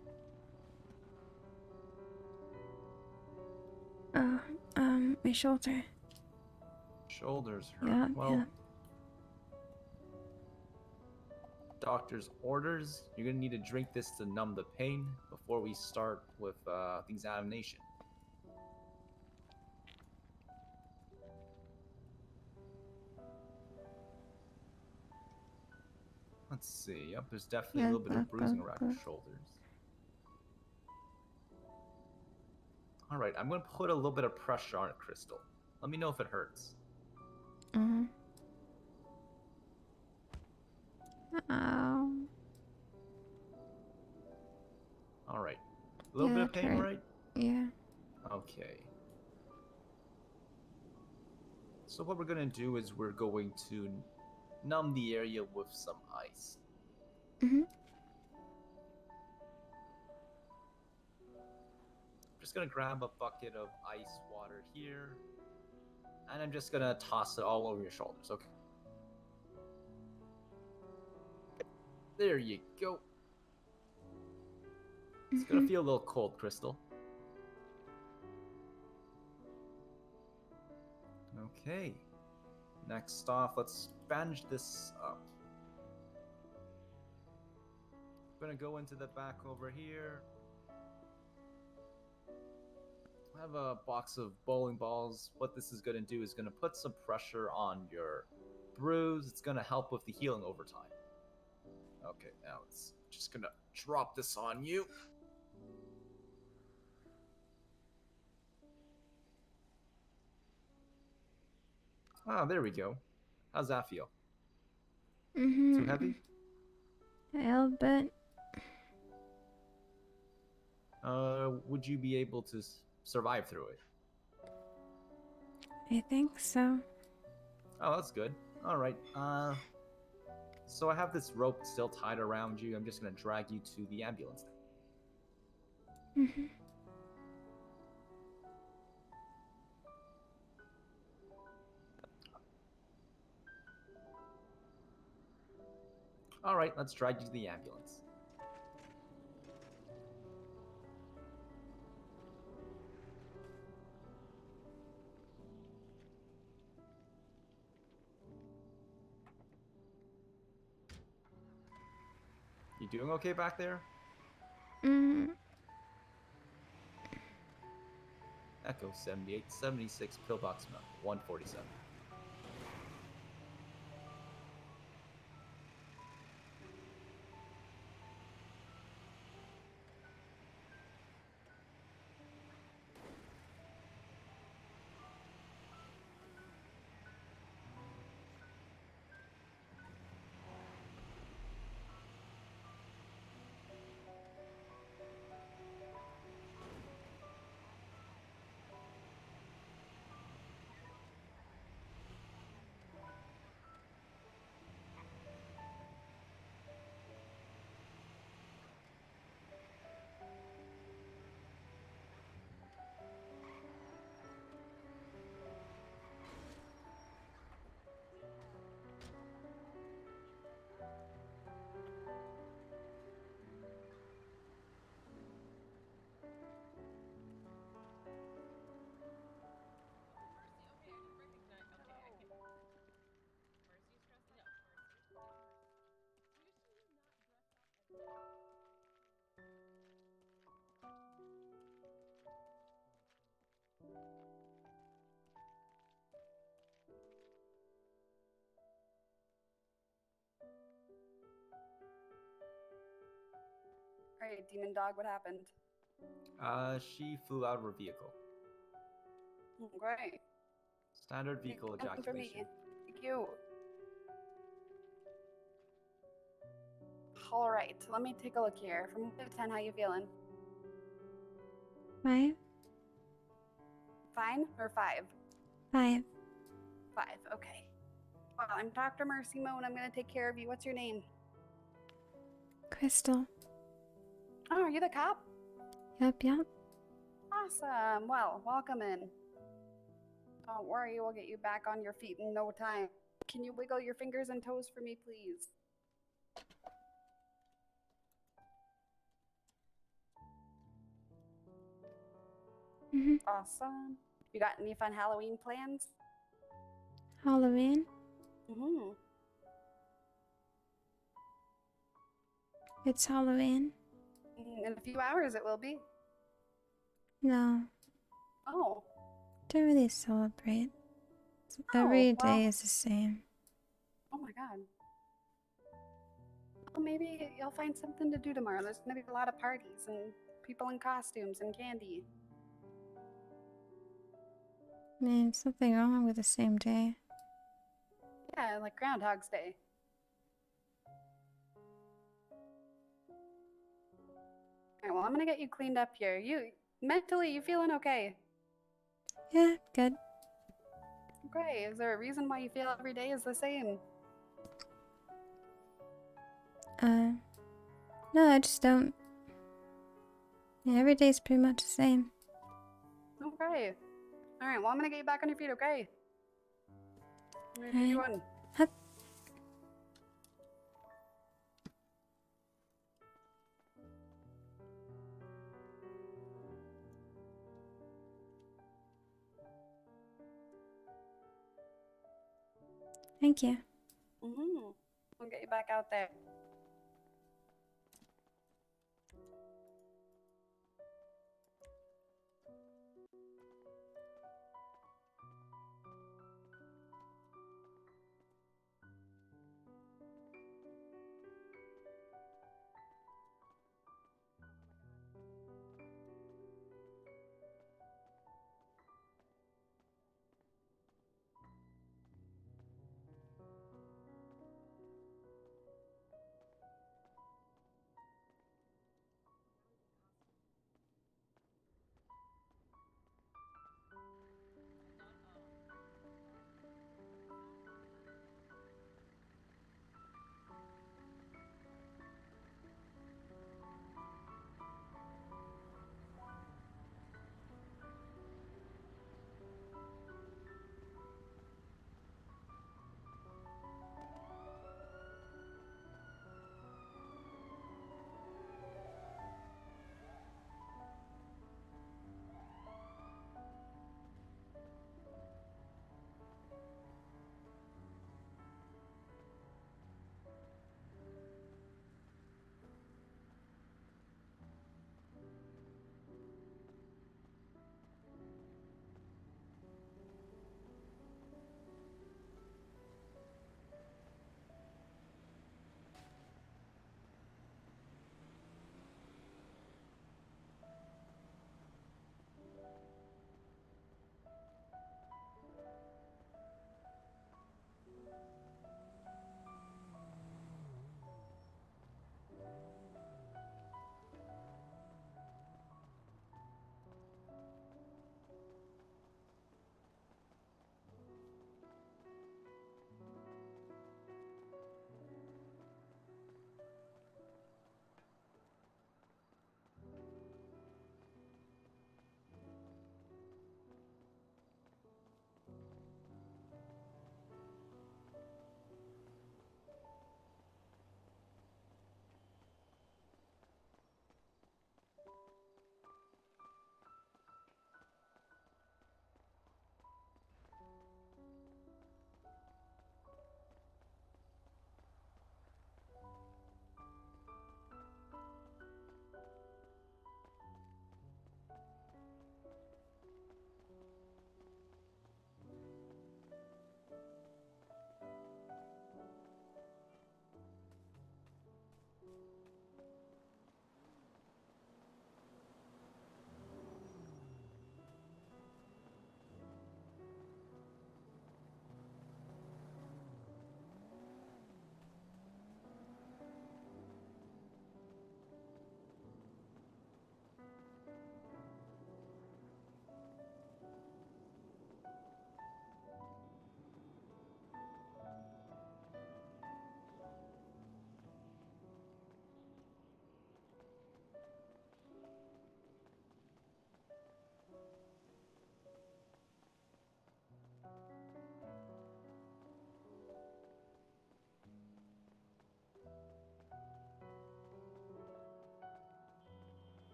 My shoulder. Shoulders hurt. Yeah, Well, yeah. doctor's orders. You're gonna need to drink this to numb the pain before we start with the examination. Let's see. Yep, there's definitely a little bit of bruising around your shoulders. All right, I'm gonna put a little bit of pressure on it, Crystal. Let me know if it hurts. Mm-hmm. Ow. All right. A little bit of pain, right? Yeah. Okay. So what we're gonna do is we're going to numb the area with some ice. Mm-hmm. Just gonna grab a bucket of ice water here, and I'm just gonna toss it all over your shoulders, okay? There you go. It's gonna feel a little cold, Crystal. Okay. Next off, let's bandage this up. I'm gonna go into the back over here. I have a box of bowling balls. What this is gonna do is gonna put some pressure on your bruise. It's gonna help with the healing over time. Okay, now it's just gonna drop this on you. Ah, there we go. How's that feel? Mm-hmm. Too heavy? A little bit. Would you be able to survive through it? I think so. Oh, that's good. All right. So I have this rope still tied around you. I'm just gonna drag you to the ambulance. Mm-hmm. All right, let's drag you to the ambulance. You doing okay back there? Mm-hmm. Echo 78, 76, pillbox number 147. Alright, Demon Dog, what happened? She flew out of her vehicle. Great. Standard vehicle Something for me. ejaculation. Thank you. Alright, let me take a look here. From 1 to 10, how you feeling? 5? Fine or 5? 5. 5. Okay. Well, I'm Dr. Mercy Moan. I'm gonna take care of you. What's your name? Crystal. Oh, are you the cop? Yep, yep. Awesome. Well, welcome in. Don't worry, we'll get you back on your feet in no time. Can you wiggle your fingers and toes for me, please? Awesome. You got any fun Halloween plans? Halloween? It's Halloween. In a few hours it will be. No, Oh. don't really celebrate. Oh, Every well. day is the same. Oh my god. Well, maybe you'll find something to do tomorrow. There's gonna be a lot of parties and people in costumes and candy. I mean, something wrong with the same day. Yeah, like Groundhog's Day. Alright, well, I'm gonna get you cleaned up here. Mentally, you feeling okay? Yeah, good. Okay, is there a reason why you feel every day is the same? No, I just don't. Yeah, every day's pretty much the same. Okay. Alright, well, I'm gonna get you back on your feet, okay? I'm gonna do you one. Hup. Thank you. We'll get you back out there.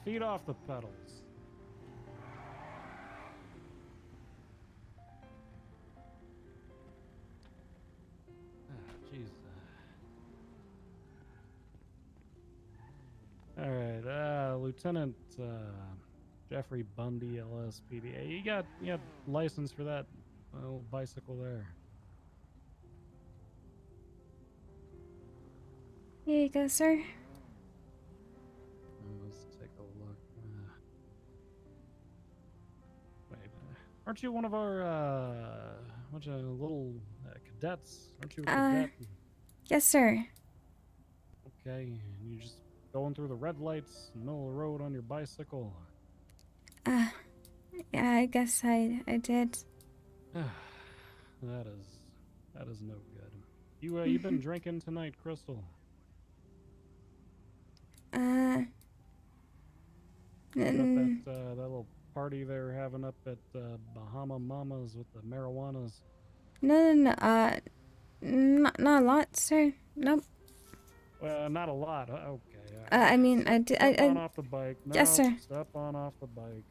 feet off the pedals. Jeez. All right, Lieutenant Jeffrey Bundy, LSPD. You got license for that little bicycle there? Here you go, sir. Let's take a look. Wait, aren't you one of our bunch of little cadets? Aren't you a cadet? Yes, sir. Okay, and you just going through the red lights in the middle of the road on your bicycle. Yeah, I guess I did. That is no good. You been drinking tonight, Crystal? Uh, You at that little party they're having up at Bahama Mamas with the marijuanas? no, not a lot, sir. Nope. Well, not a lot. Okay. I mean, I did. Step on off the bike. No, Yes, sir. Step on off the bike.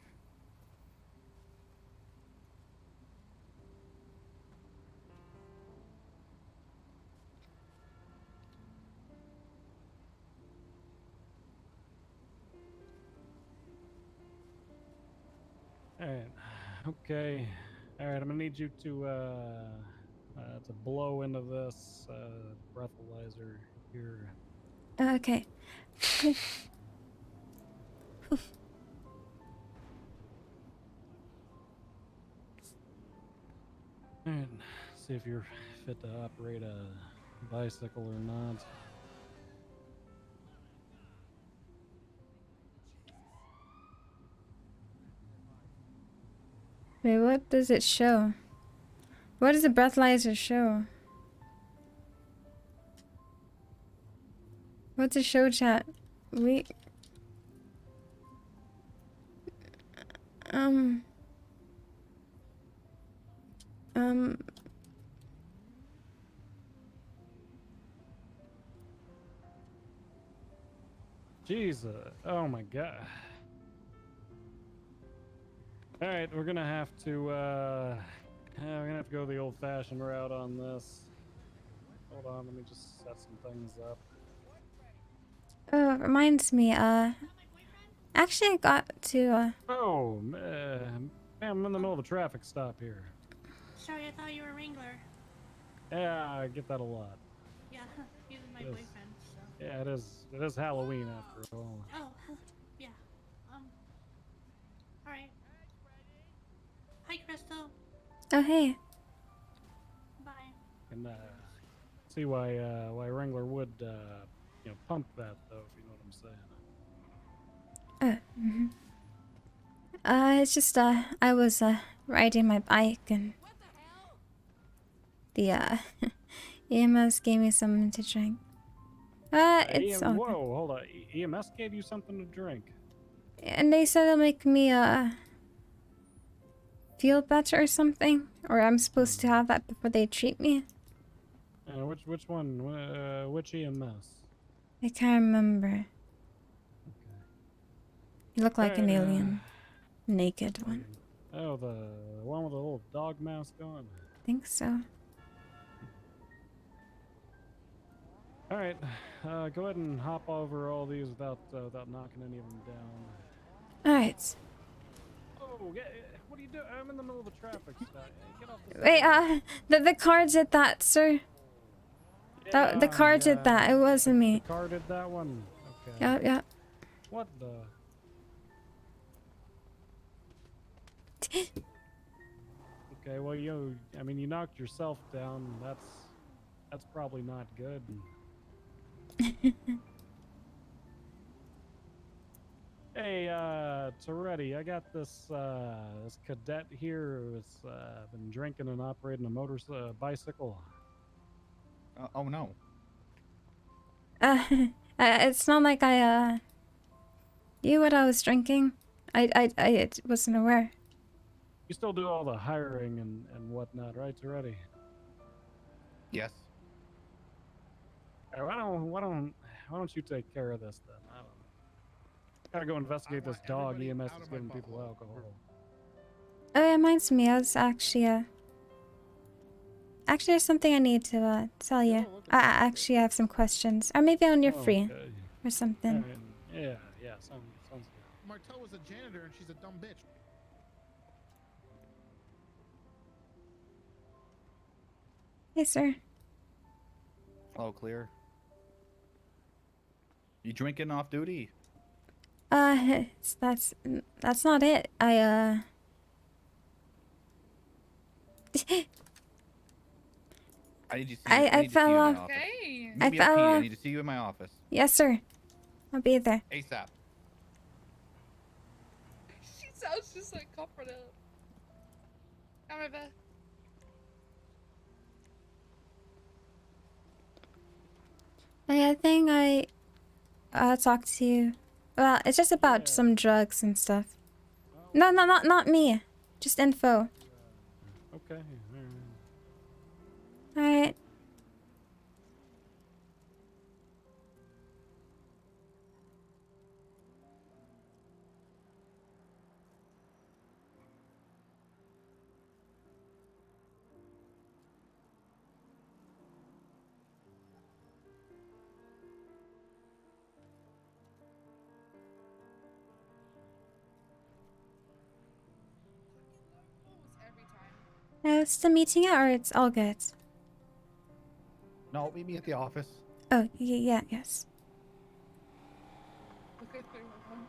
All right. Okay. All right. I'm gonna need you to blow into this breathalyzer here. Okay. And see if you're fit to operate a bicycle or not. Wait, what does it show? What does the breathalyzer show? What's the show, chat? Wait. Jesus. Oh my god. All right, we're gonna have to go the old-fashioned route on this. Hold on, let me just set some things up. Oh, it reminds me, actually I got to, Oh, man, I'm in the middle of a traffic stop here. Sorry, I thought you were a Wrangler. Yeah, I get that a lot. Yeah, he's my Yes. boyfriend, so. Yeah, it is Halloween after all. Oh, yeah. Alright. Hi, Crystal. oh, hey. Bye. And see why Wrangler would pump that though, if you know what I'm saying. It's just, I was, riding my bike and the, EMS gave me something to drink. It's all Whoa, good. hold on. EMS gave you something to drink. And they said it'll make me, feel better or something. Or I'm supposed to have that before they treat me. Which one? Which EMS? I can't remember. You look like an alien. Naked one. Oh, the one with the little dog mask on? I think so. Alright, go ahead and hop over all these without knocking any of them down. Alright. Oh, what are you doing? I'm in the middle of a traffic stop. Get off the Wait, the car did that, sir. The car did that. It wasn't me. The car did that one? Okay. Yeah. What the? Okay, well, you knocked yourself down. That's probably not good. Hey, Toretti, I got this cadet here who's been drinking and operating a bicycle. Oh no. It's not like I knew what I was drinking. I wasn't aware. You still do all the hiring and whatnot, right, Toretti? Yes. Why don't you take care of this then? I don't know. Gotta go investigate this dog. EMS is giving people alcohol. Oh, it reminds me. I was actually actually, there's something I need to tell you. Actually, I have some questions, or maybe when you're free, Okay. or something. Alright, yeah, sounds good. Martel was a janitor and she's a dumb bitch. Hey, sir. Oh, clear. You drinking off duty? That's not it. I need you to see I fell off. I fell I off. need to see you in my office. Yes, sir. I'll be there. ASAP. She sounds just like comforted. Come over. I think I talked to you. Well, it's just about some drugs and stuff. No, not me. Just info. Okay. Alright. Is the meeting out or it's all good? No, meet me at the office. Oh, yeah, yes. Okay, 311.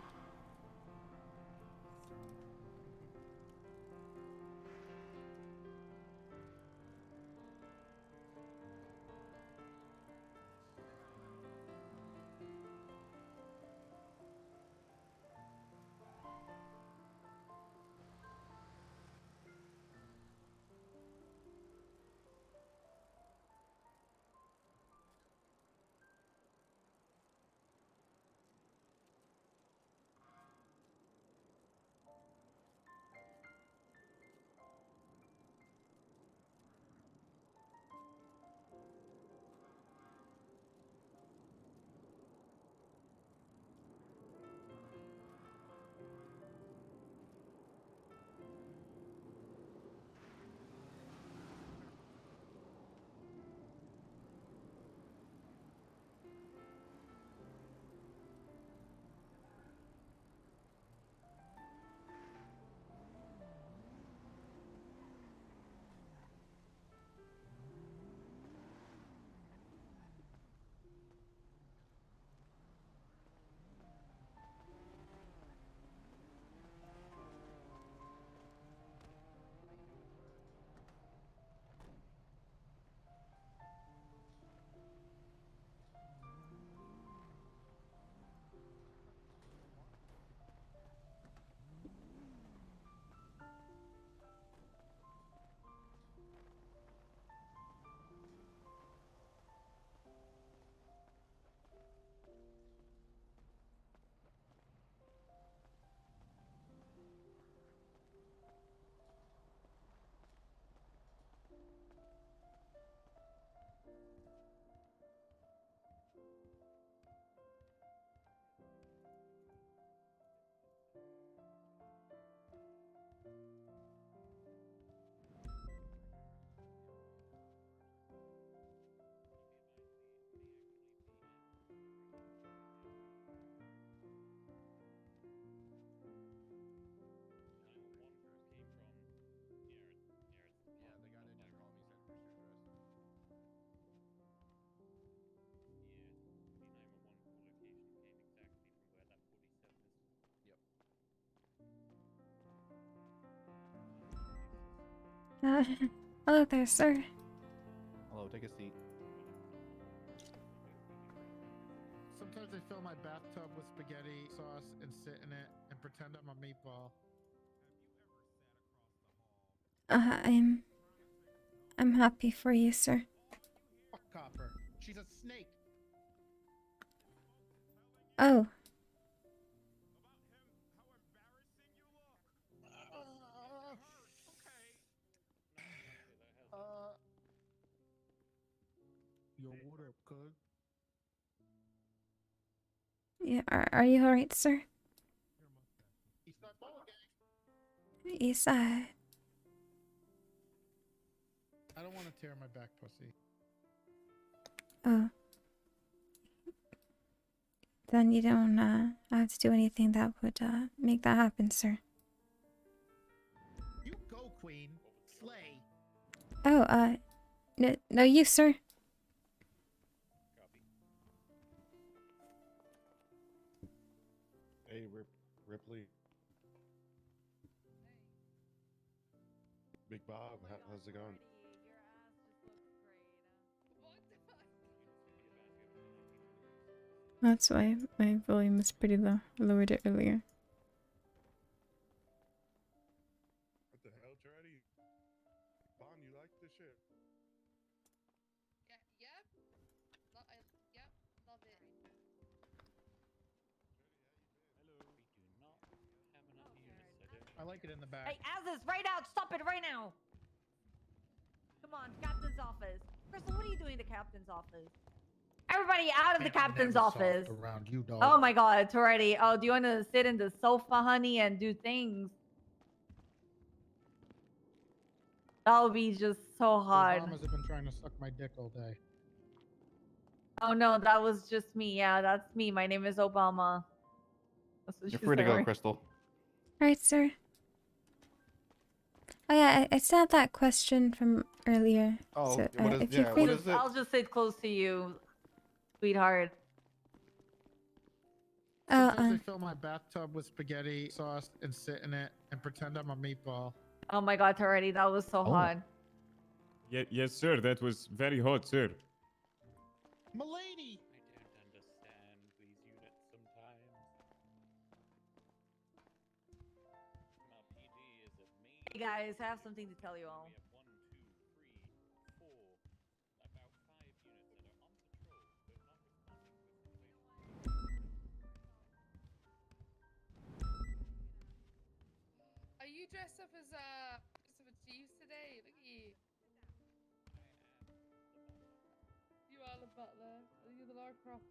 Hello there, sir. Hello, take a seat. Sometimes I fill my bathtub with spaghetti sauce and sit in it and pretend I'm a meatball. I'm happy for you, sir. Fuck Copper. She's a snake. Oh. Yo, what up, cuz? Yeah, are you alright, sir? east side. I don't want to tear my back, pussy. Oh. Then you don't have to do anything that would make that happen, sir. You go, queen. Slay. Oh, no, you, sir. Hey, Ripley. Big Bob, how's it going? That's why my volume is pretty low. I lowered it earlier. What the hell, Treddy? Bon, you like this shit? Yep. Yep. Love it. I like it in the back. Hey, Aziz, right out! Stop it right now! Come on, captain's office. Crystal, what are you doing in the captain's office? Everybody out of the captain's office. Around you, dog. Oh my god, it's already. Oh, do you want to sit in the sofa, honey, and do things? That would be just so hard. Obama's have been trying to suck my dick all day. Oh no, that was just me. Yeah, that's me. My name is Obama. That's what You're she free to said, go, right? Crystal. Alright, sir. Oh yeah, I still had that question from earlier. Oh, so, what is- if you're yeah, free what to... is it? I'll just sit close to you, sweetheart. Sometimes I fill my bathtub with spaghetti sauce and sit in it and pretend I'm a meatball. Oh my god, already. That was so hard. Yes, sir. That was very hot, sir. Milady! I don't understand these units sometimes. My PD is a main. Hey guys, I have something to tell you all. We have 1, 2, 3, 4, about 5 units that are on patrol, but not responding with Are you dressed up as Jeeves today? Look at you. You are the butler. Are you the Lara Croft?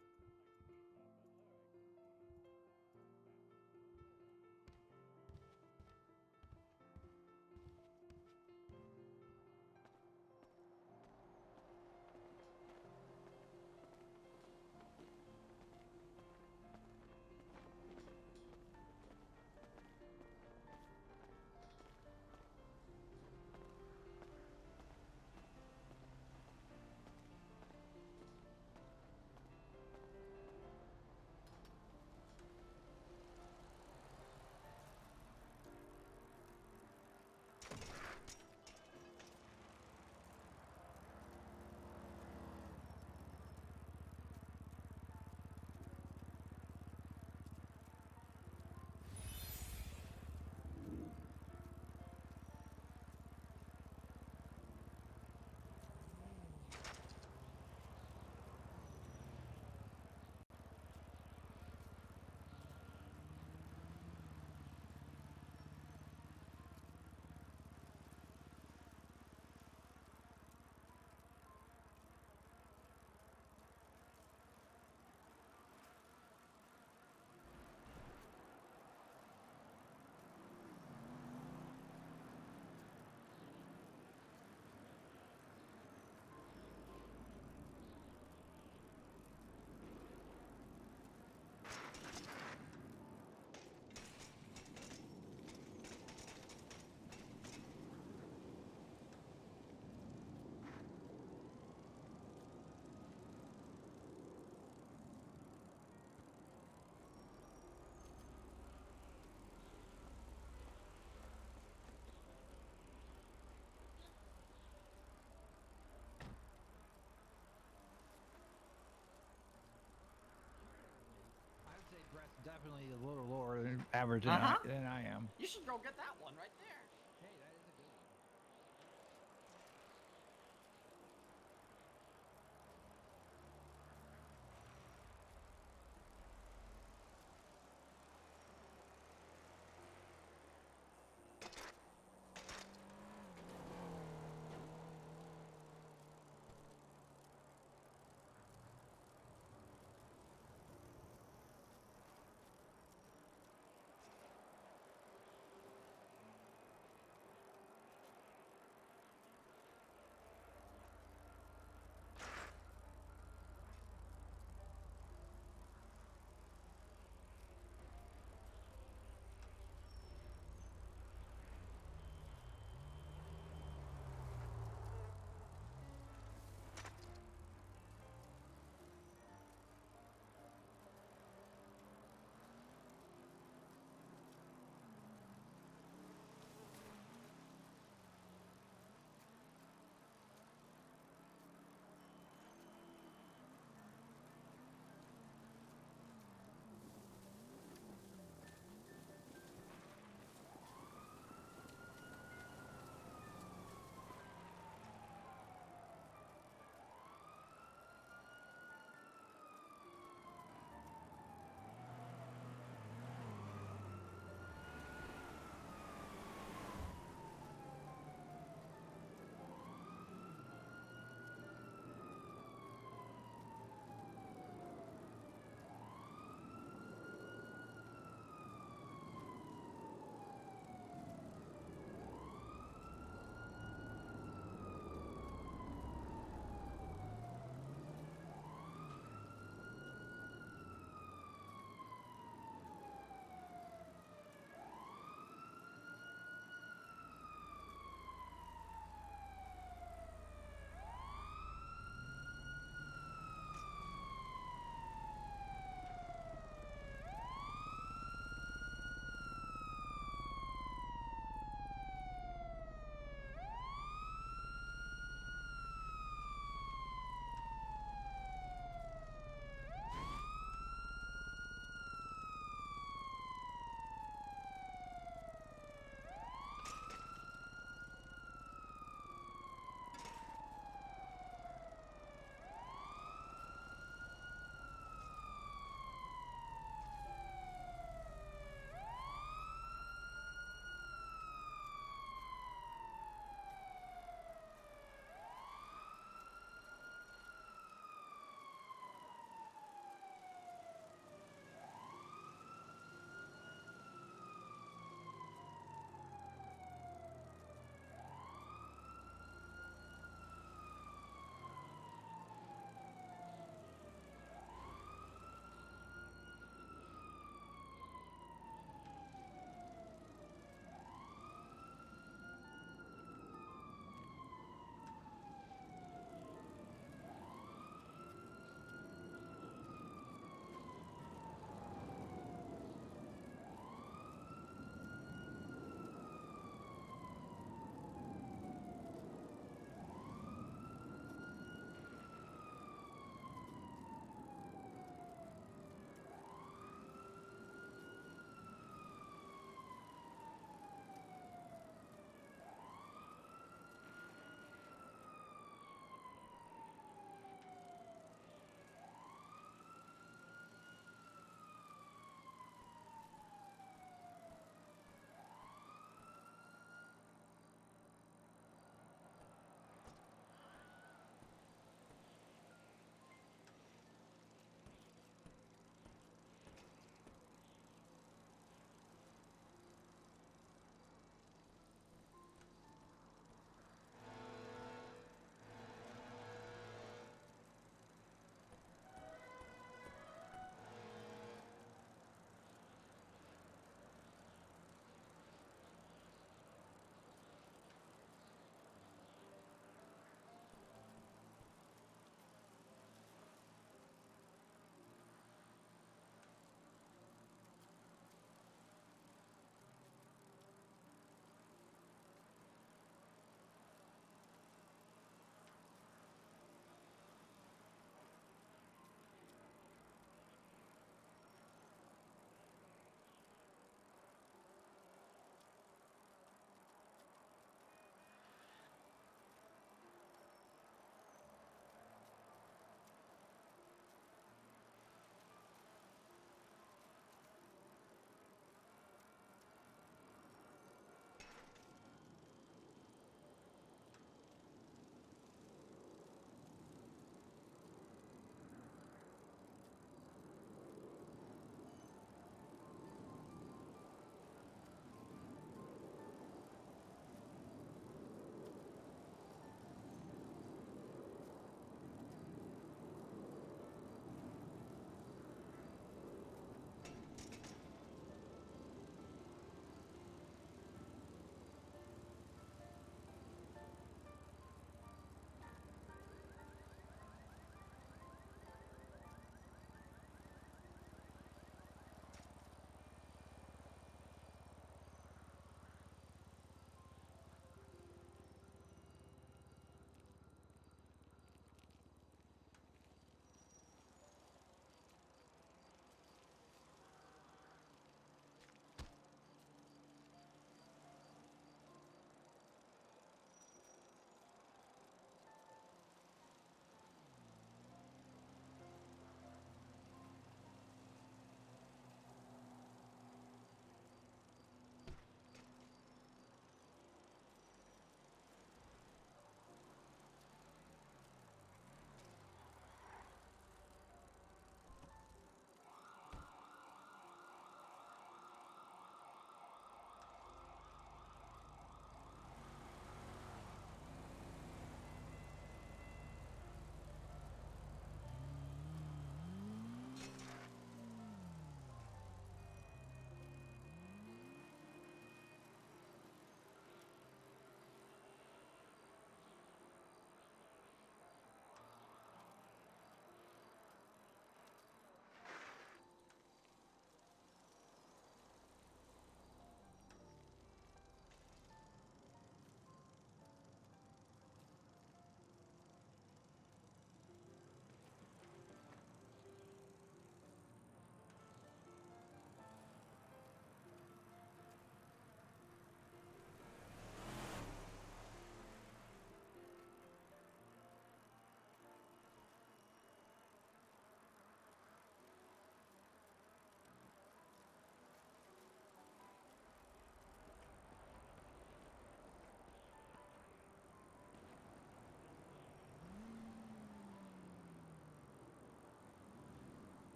Brett's definitely a little lower than average than I am. You should go get that one right there. Hey, that is a good one.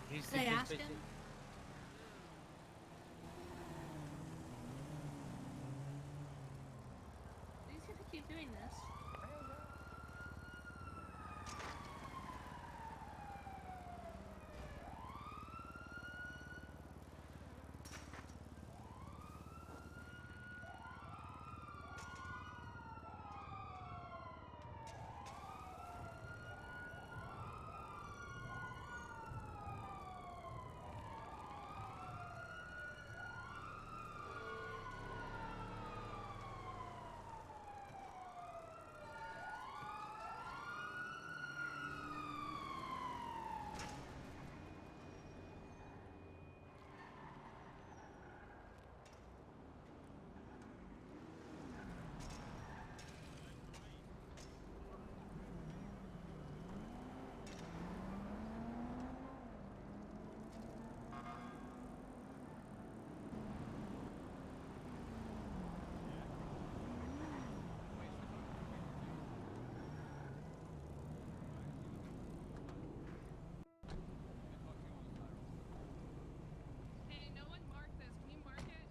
Did I ask him? He's gonna keep doing this. Hey, no one mark this. Can you mark it?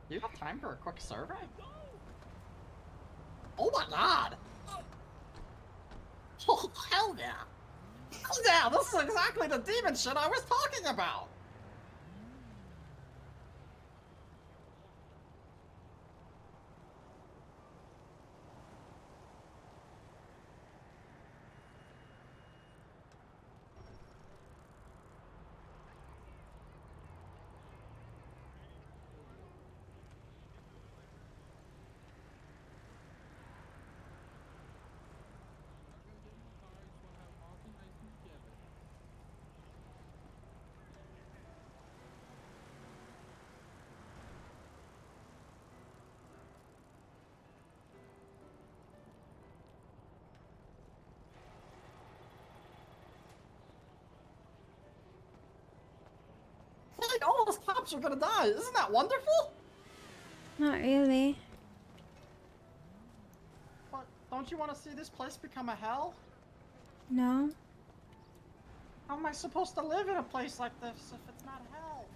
You have time for a quick survey? Oh my god! Oh, hell yeah! Hell yeah, this is exactly the demon shit I was talking about! Hey, all those cops are gonna die! Isn't that wonderful? Not really. But don't you want to see this place become a hell? No. How am I supposed to live in a place like this if it's not hell?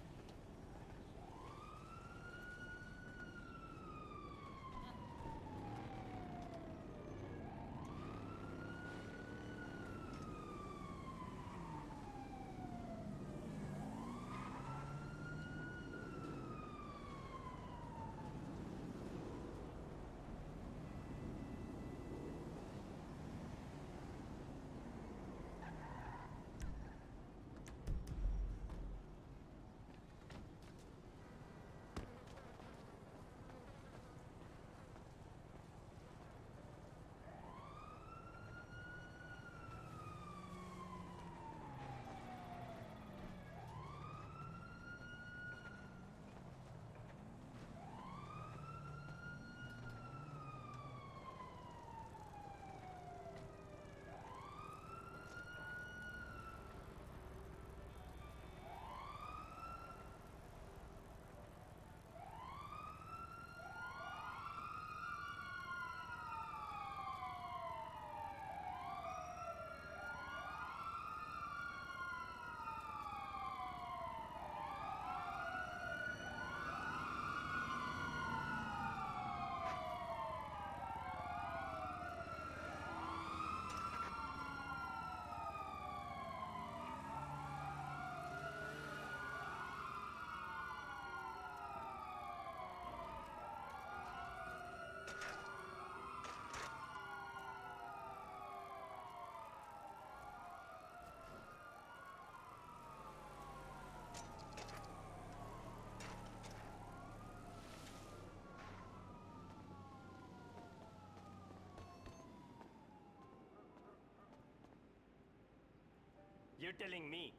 You're telling me.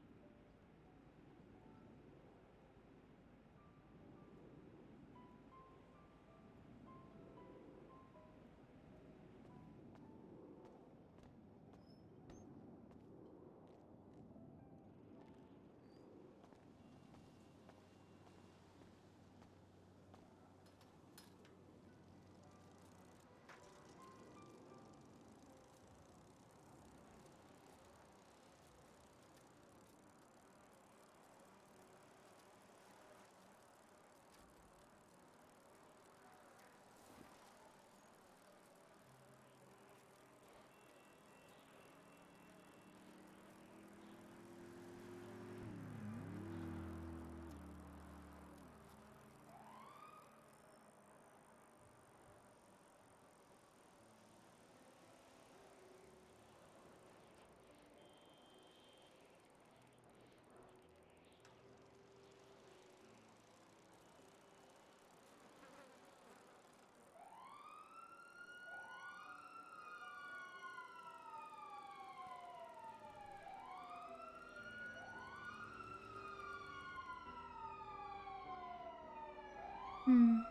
Hmm.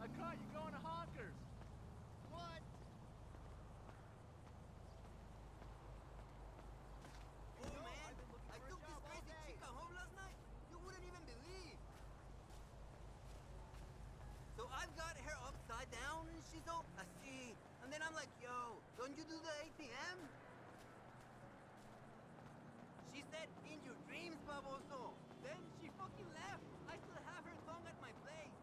I caught you going to Honkers. What? Oh man, I took this crazy chica home last night. You wouldn't even believe. So I've got her upside down and she's all así. And then I'm like, yo, don't you do the ATM? She said, in your dreams, baboso. Then she fucking left. I still have her tongue at my place.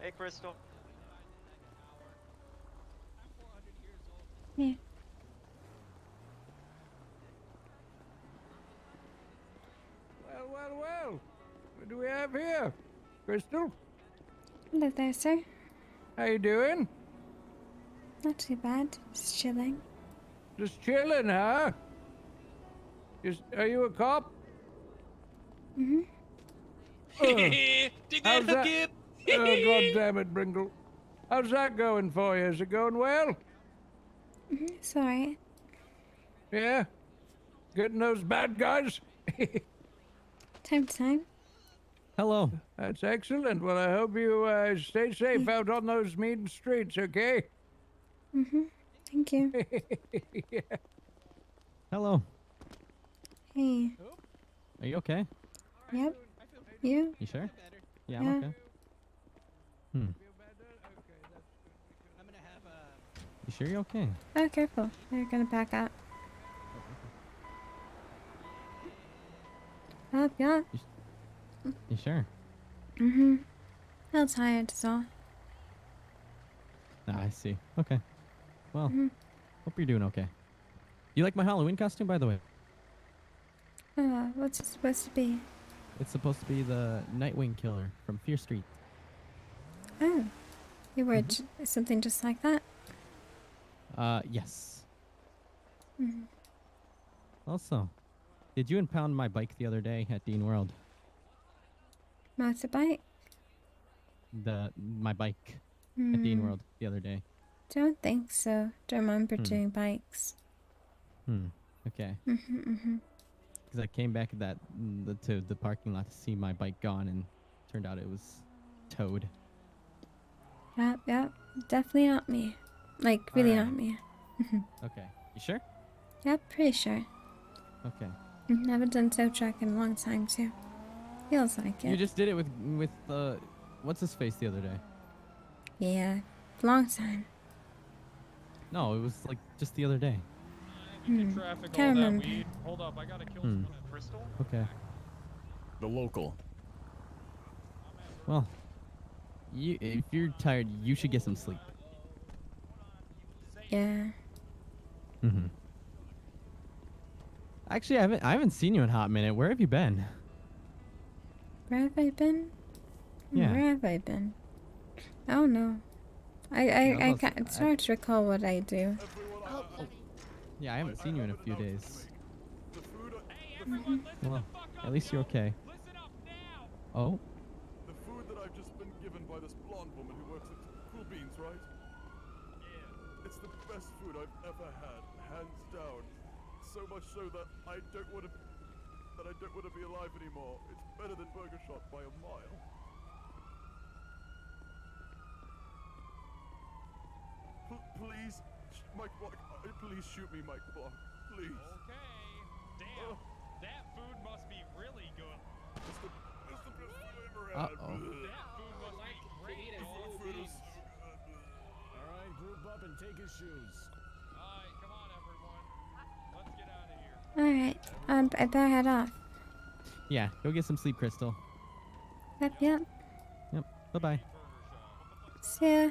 Hey, Crystal. Yeah. Well. What do we have here? Crystal? Hello there, sir. How you doing? Not too bad. Just chilling. Just chilling, huh? Are you a cop? Mm-hmm. Did that hook it? Oh, God damn it, Bringle. How's that going for you? Is it going well? It's alright. Yeah? Getting those bad guys? Time to time. Hello. That's excellent. Well, I hope you stay safe out on those mean streets, okay? Mm-hmm. Thank you. Yeah. Hello. Hey. Are you okay? Yep. You? You sure? Yeah, Yeah. I'm okay. You sure you're okay? Oh, careful. They're gonna back out. Up, yeah. You sure? Mm-hmm. A little tired, is all. Ah, I see. Okay. Well, Mhm. hope you're doing okay. You like my Halloween costume, by the way? What's it supposed to be? It's supposed to be the Nightwing Killer from Fear Street. Oh. You wear something just like that? Yes. Mm-hmm. Also, did you impound my bike the other day at Dean World? Motorbike? My bike at Dean World the other day. Don't think so. Don't remember doing bikes. Okay. Mm-hmm. Because I came back to the parking lot to see my bike gone, and turned out it was towed. Yep. Definitely not me. Like, really Alright. not me. Okay. You sure? Yep, pretty sure. Okay. Haven't done tow truck in a long time, too. Feels like it. You just did it with what's his face the other day? Yeah, long time. No, it was like just the other day. Traffic, Can't all remember. that weed. Hold up, I gotta kill someone at Crystal. Okay. The local. Well, if you're tired, you should get some sleep. Yeah. Mm-hmm. Actually, I haven't seen you in a hot minute. Where have you been? Where have I been? Yeah. Where have I been? I don't know. I can't. It's hard to recall what I do. Yeah, I haven't seen you in a few days. Mhm. Well, at least you're okay. Oh. The food that I've just been given by this blonde woman who works at Cool Beans, right? Yeah. It's the best food I've ever had, hands down. So much so that I don't want to be alive anymore. It's better than Burger Shot by a mile. Please, Mike Block, please shoot me, Mike Block, please. Okay. Damn. That food must be really good. It's the best food I've ever had. Uh-oh. That food must be great. The food is so good. Alright, group up and take his shoes. Alright, come on everyone. Let's get out of here. Alright. I better head off. Yeah, go get some sleep, Crystal. Yep, yep. Yep. Bye-bye. See ya.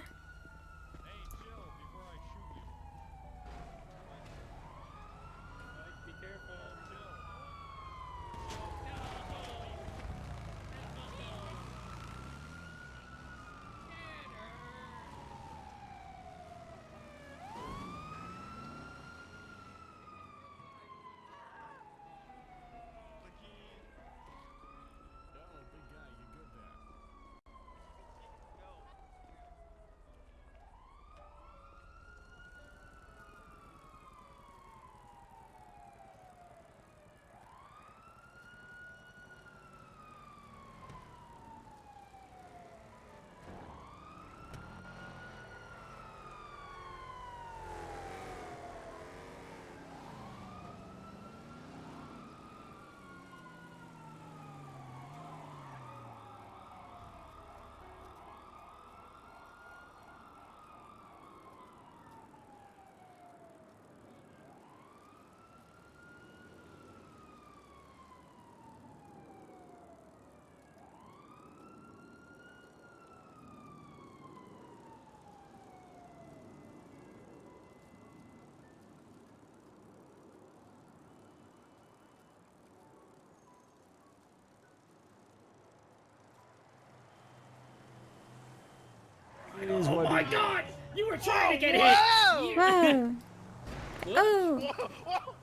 Be careful. Yo, big guy, you good there? Oh my god! You were trying to get Whoa! hit! Whoa! Oh! Whoa!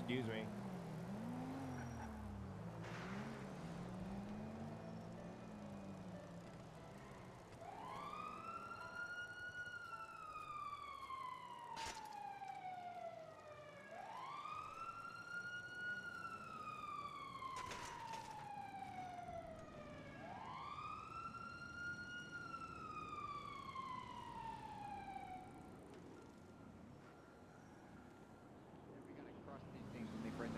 Excuse me. These things when they first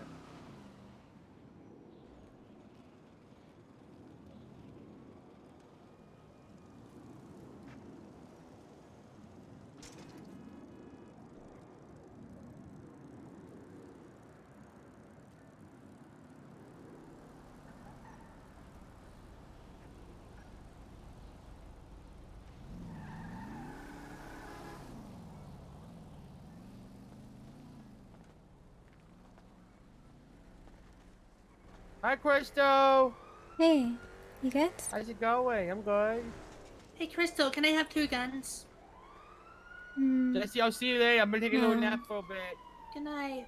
Hi, Crystal. Hey, you good? How's it going? I'm good. Hey, Crystal, can I have 2 guns? Jesse, I'll see you later. I'm gonna take a little No. nap for a bit. Good night.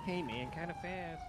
Hey man, kind of fast.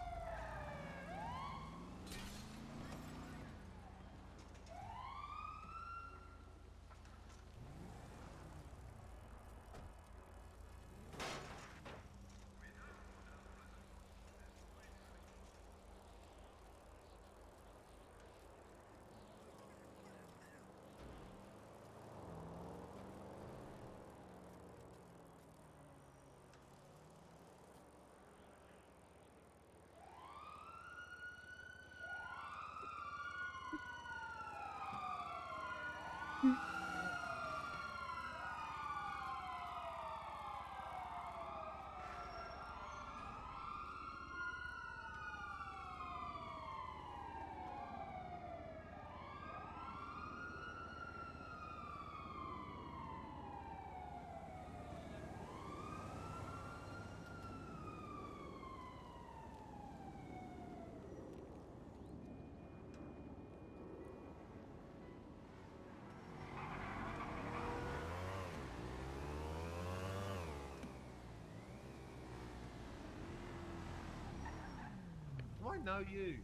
Do I know you?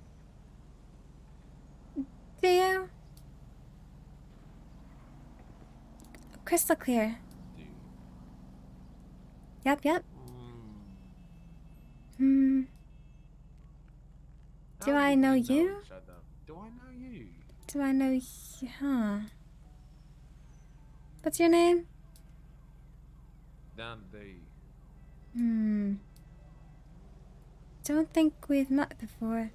Do you? Crystal clear. Yep. Hmm. Do I know you? Do I know you? Do I know you? Huh. What's your name? Dandy. Don't think we've met before.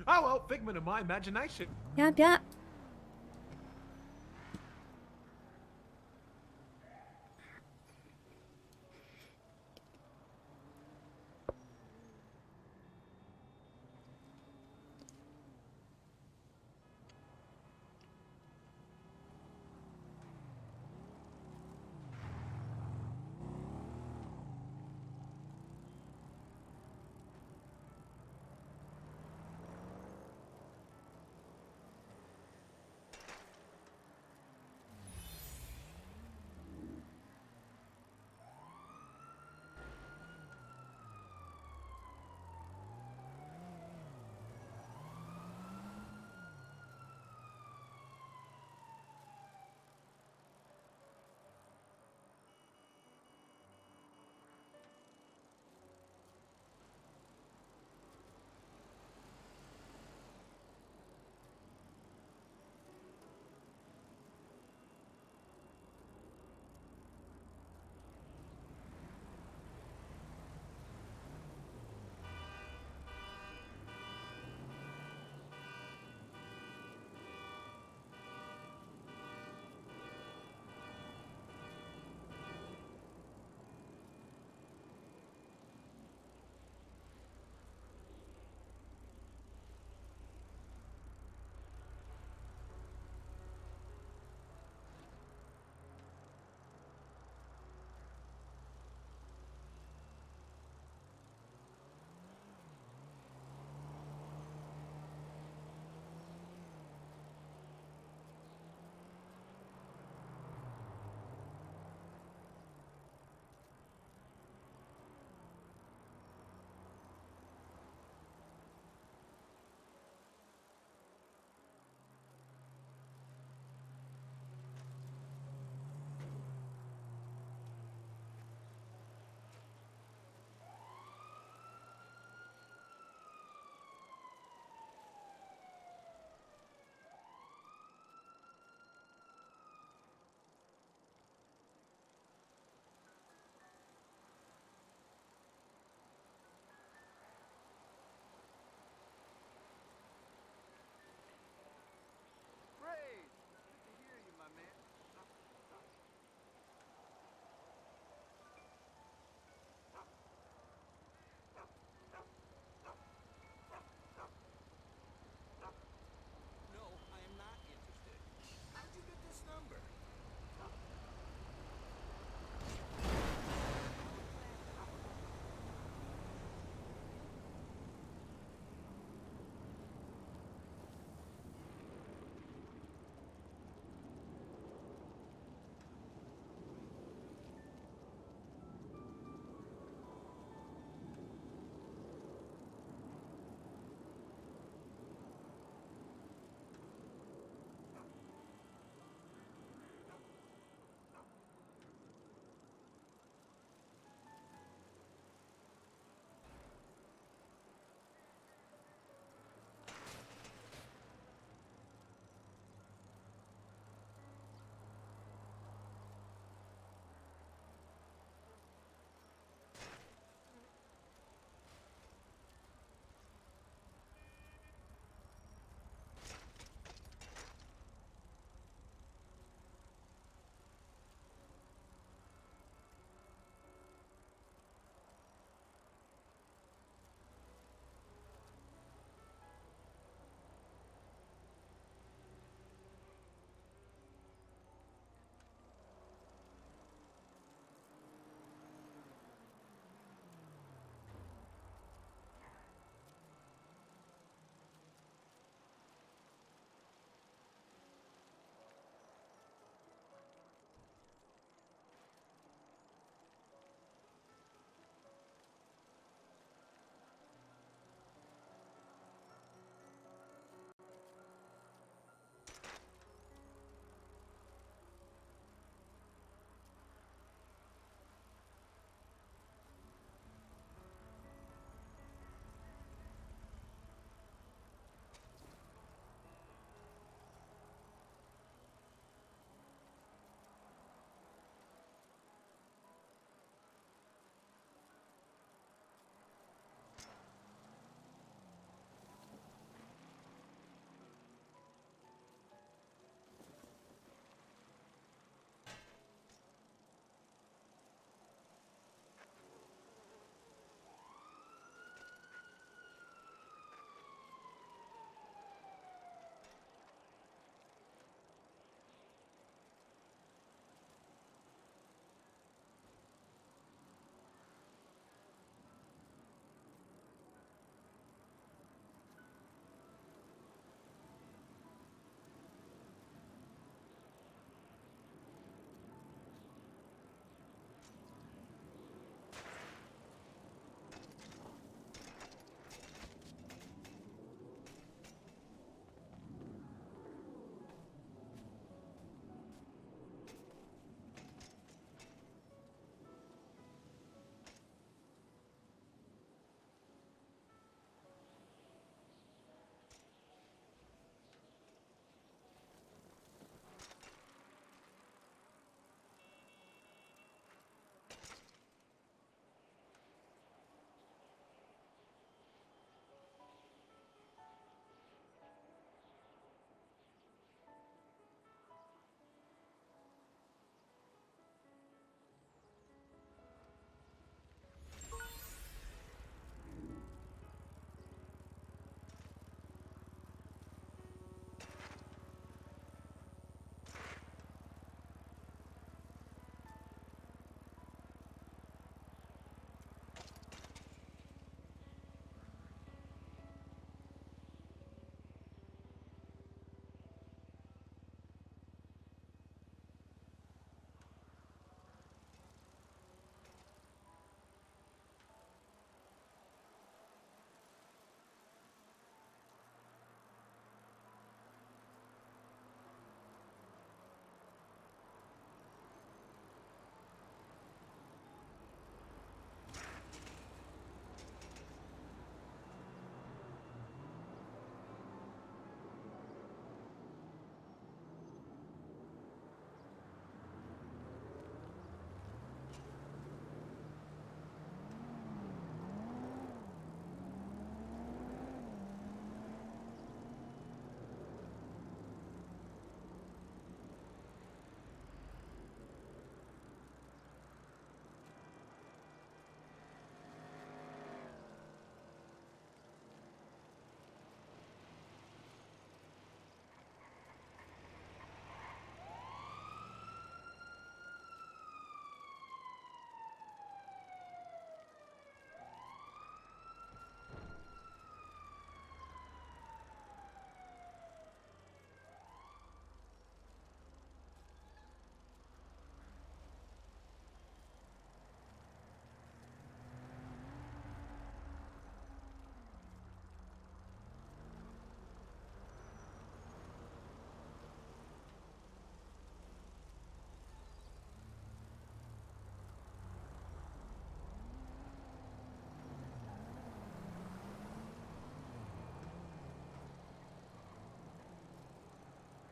Oh well, figment of my imagination. Yep.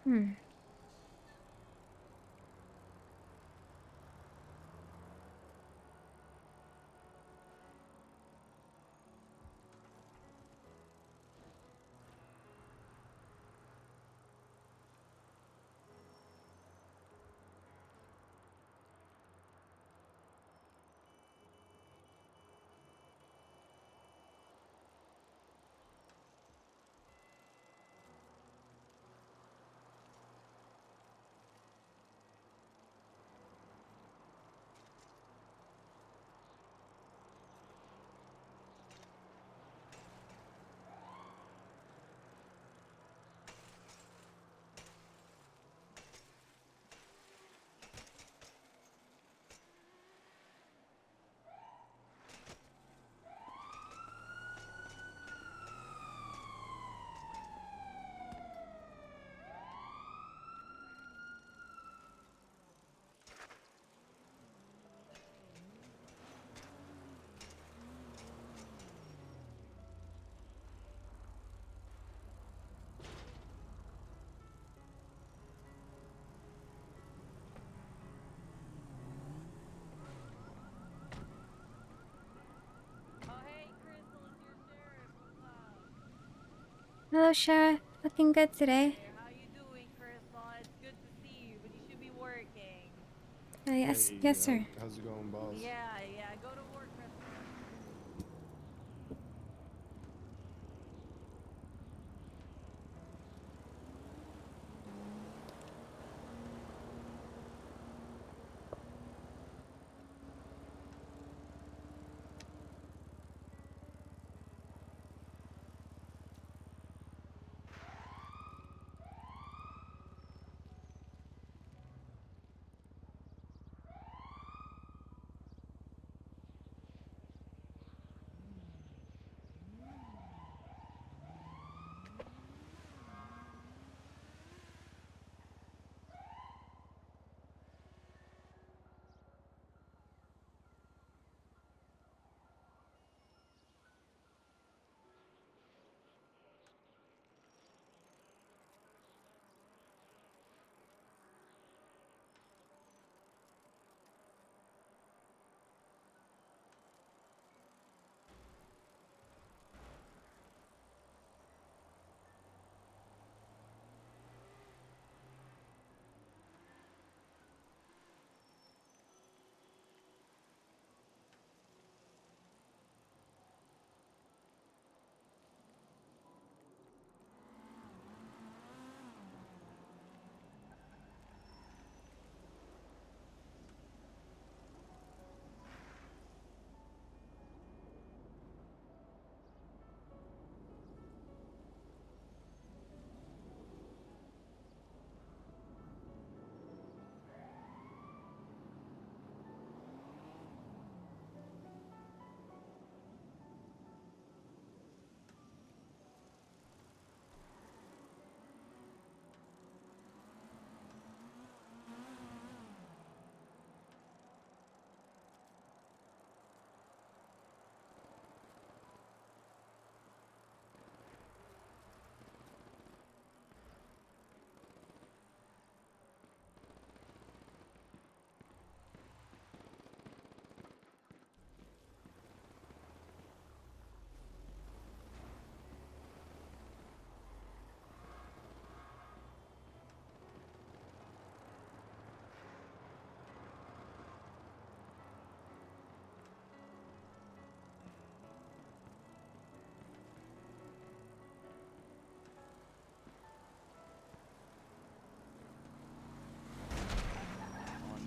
Hmm. Hello, Sheriff. Looking good today. How you doing, Crystal? It's good to see you, but you should be working. Yes, yes, sir. How's it going, boss? Yeah, yeah. Go to work, Crystal.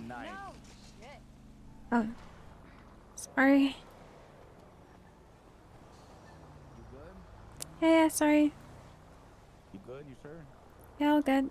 Nice. No shit. Oh, sorry. You good? Yeah, sorry. You good? You sure? Yeah, all good.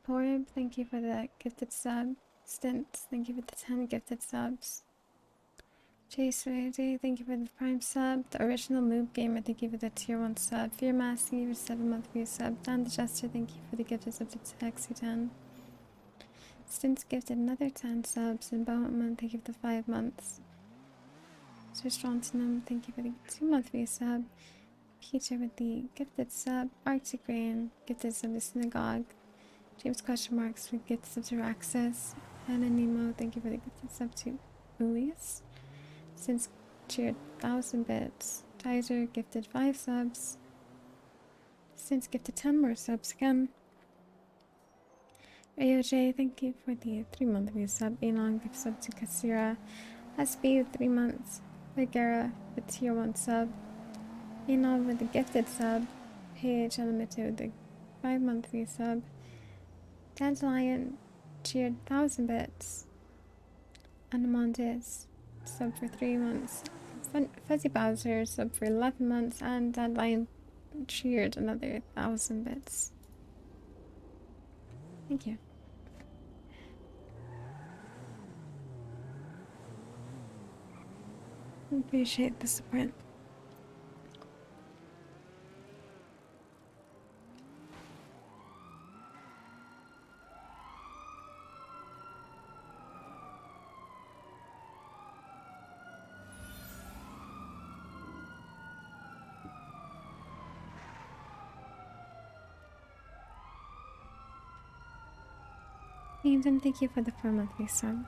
Porib, thank you for the gifted sub. Stint, thank you for the 10 gifted subs. Chase Ray, thank you for the prime sub. The original Moob Gamer, thank you for the tier 1 sub. Fear Mask, thank you for the 7-month view sub. Dan the Jester, thank you for the gifted sub to Taxi 10. Stint's gifted another 10 subs. And Boatman, thank you for the 5 months. Sir Strontinum, thank you for the 2-month view sub. Peter with the gifted sub. Arctic Rain, gifted sub to Synagogue. James question marks with gifted sub to Raxus. Anna Nemo, thank you for the gifted sub to Ulius. Since cheered 1,000 bits. Tizer gifted 5 subs. Since gifted 10 more subs again. AOJ, thank you for the 3-month view sub. Elon gift sub to Kasira. SB with 3 months. Ligera with tier 1 sub. Elon with the gifted sub. Paige Unlimited with the 5-month view sub. Dandelion cheered 1,000 bits. Anamondes sub for 3 months. Fuzzy Bowser sub for 11 months. And Dandelion cheered another 1,000 bits. Thank you. Appreciate the support. Nathan, thank you for the 4-month sub.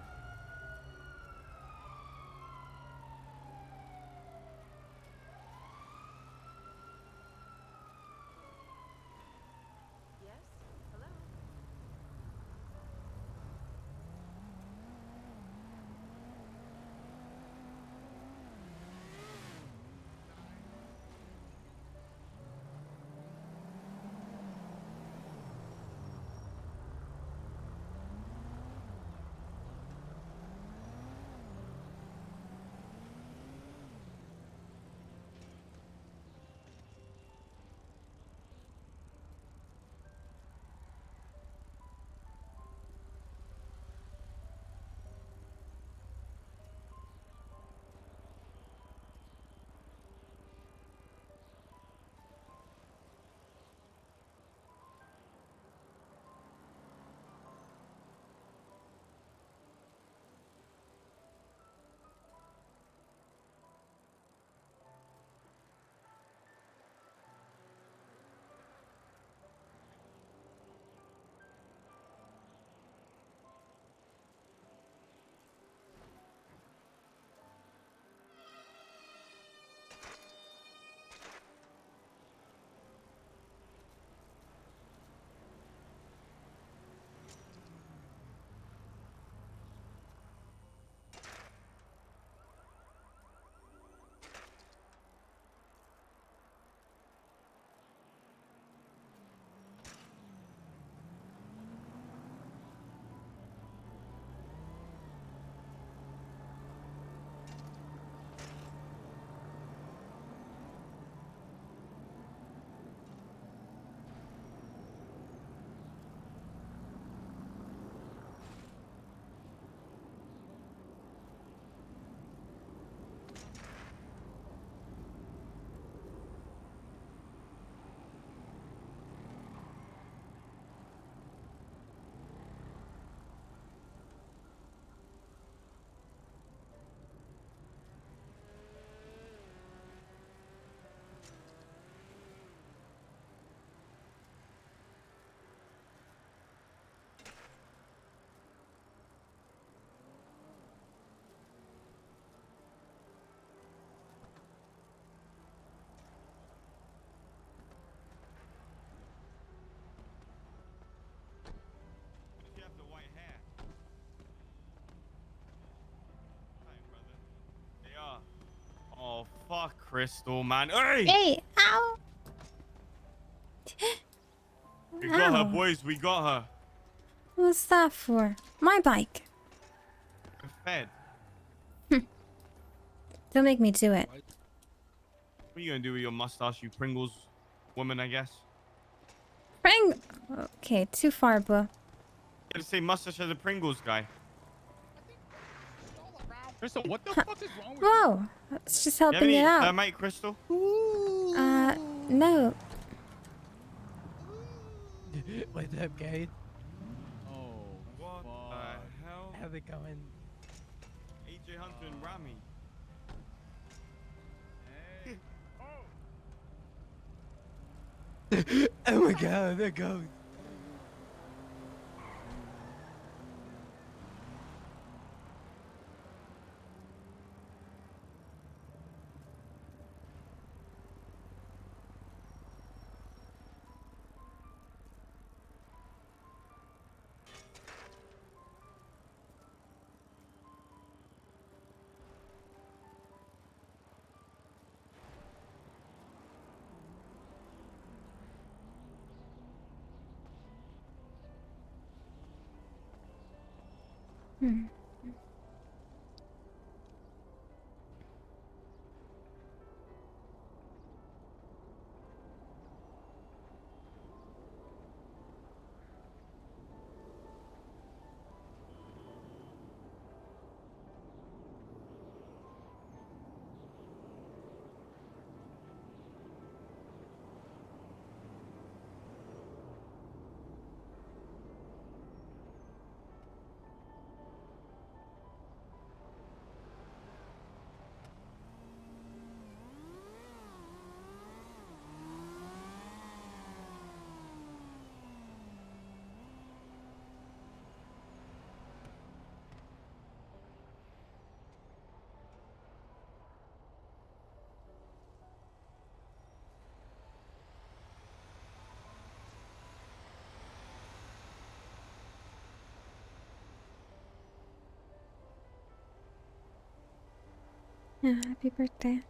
Oh, fuck Crystal, man. Hey! Hey! Ow! We got her, Ow. boys. We got her. What's that for? My bike. We're fed. Don't make me do it. What are you gonna do with your mustache, you Pringles woman, I guess? Pring. Okay, too far, bro. Gotta say mustache as a Pringles guy. Crystal, what the fuck is wrong with Whoa, it's just You have helping any it out. thermite, Crystal? No. What's up, guys? Oh, What the hell? How's it going? AJ Hunter and Rami. Oh my god, there goes. Hmm. Yeah, happy birthday.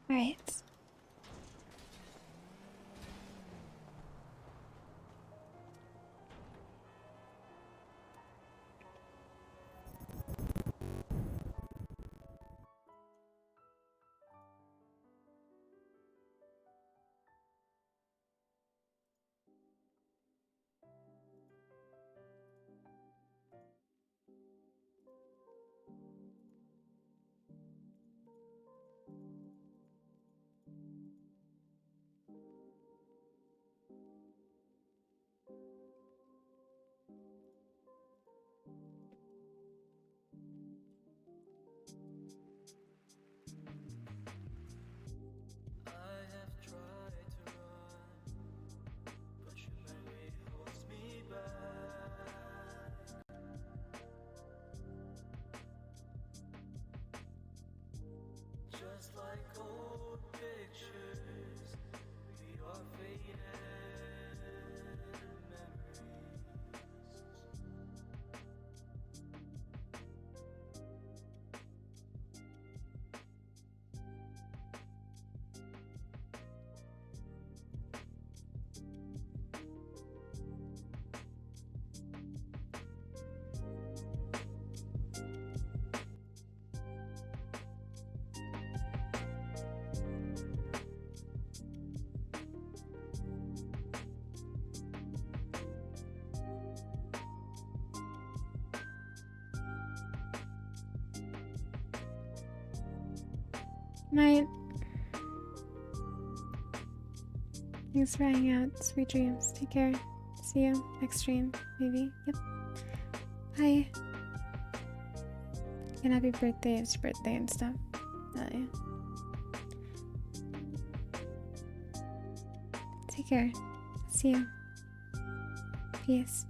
Right. Night. Thanks for hanging out. Sweet dreams. Take care. See you next stream. Maybe. Yep. Bye. And happy birthday. It's your birthday and stuff. Oh, yeah. Take care. See you. Peace.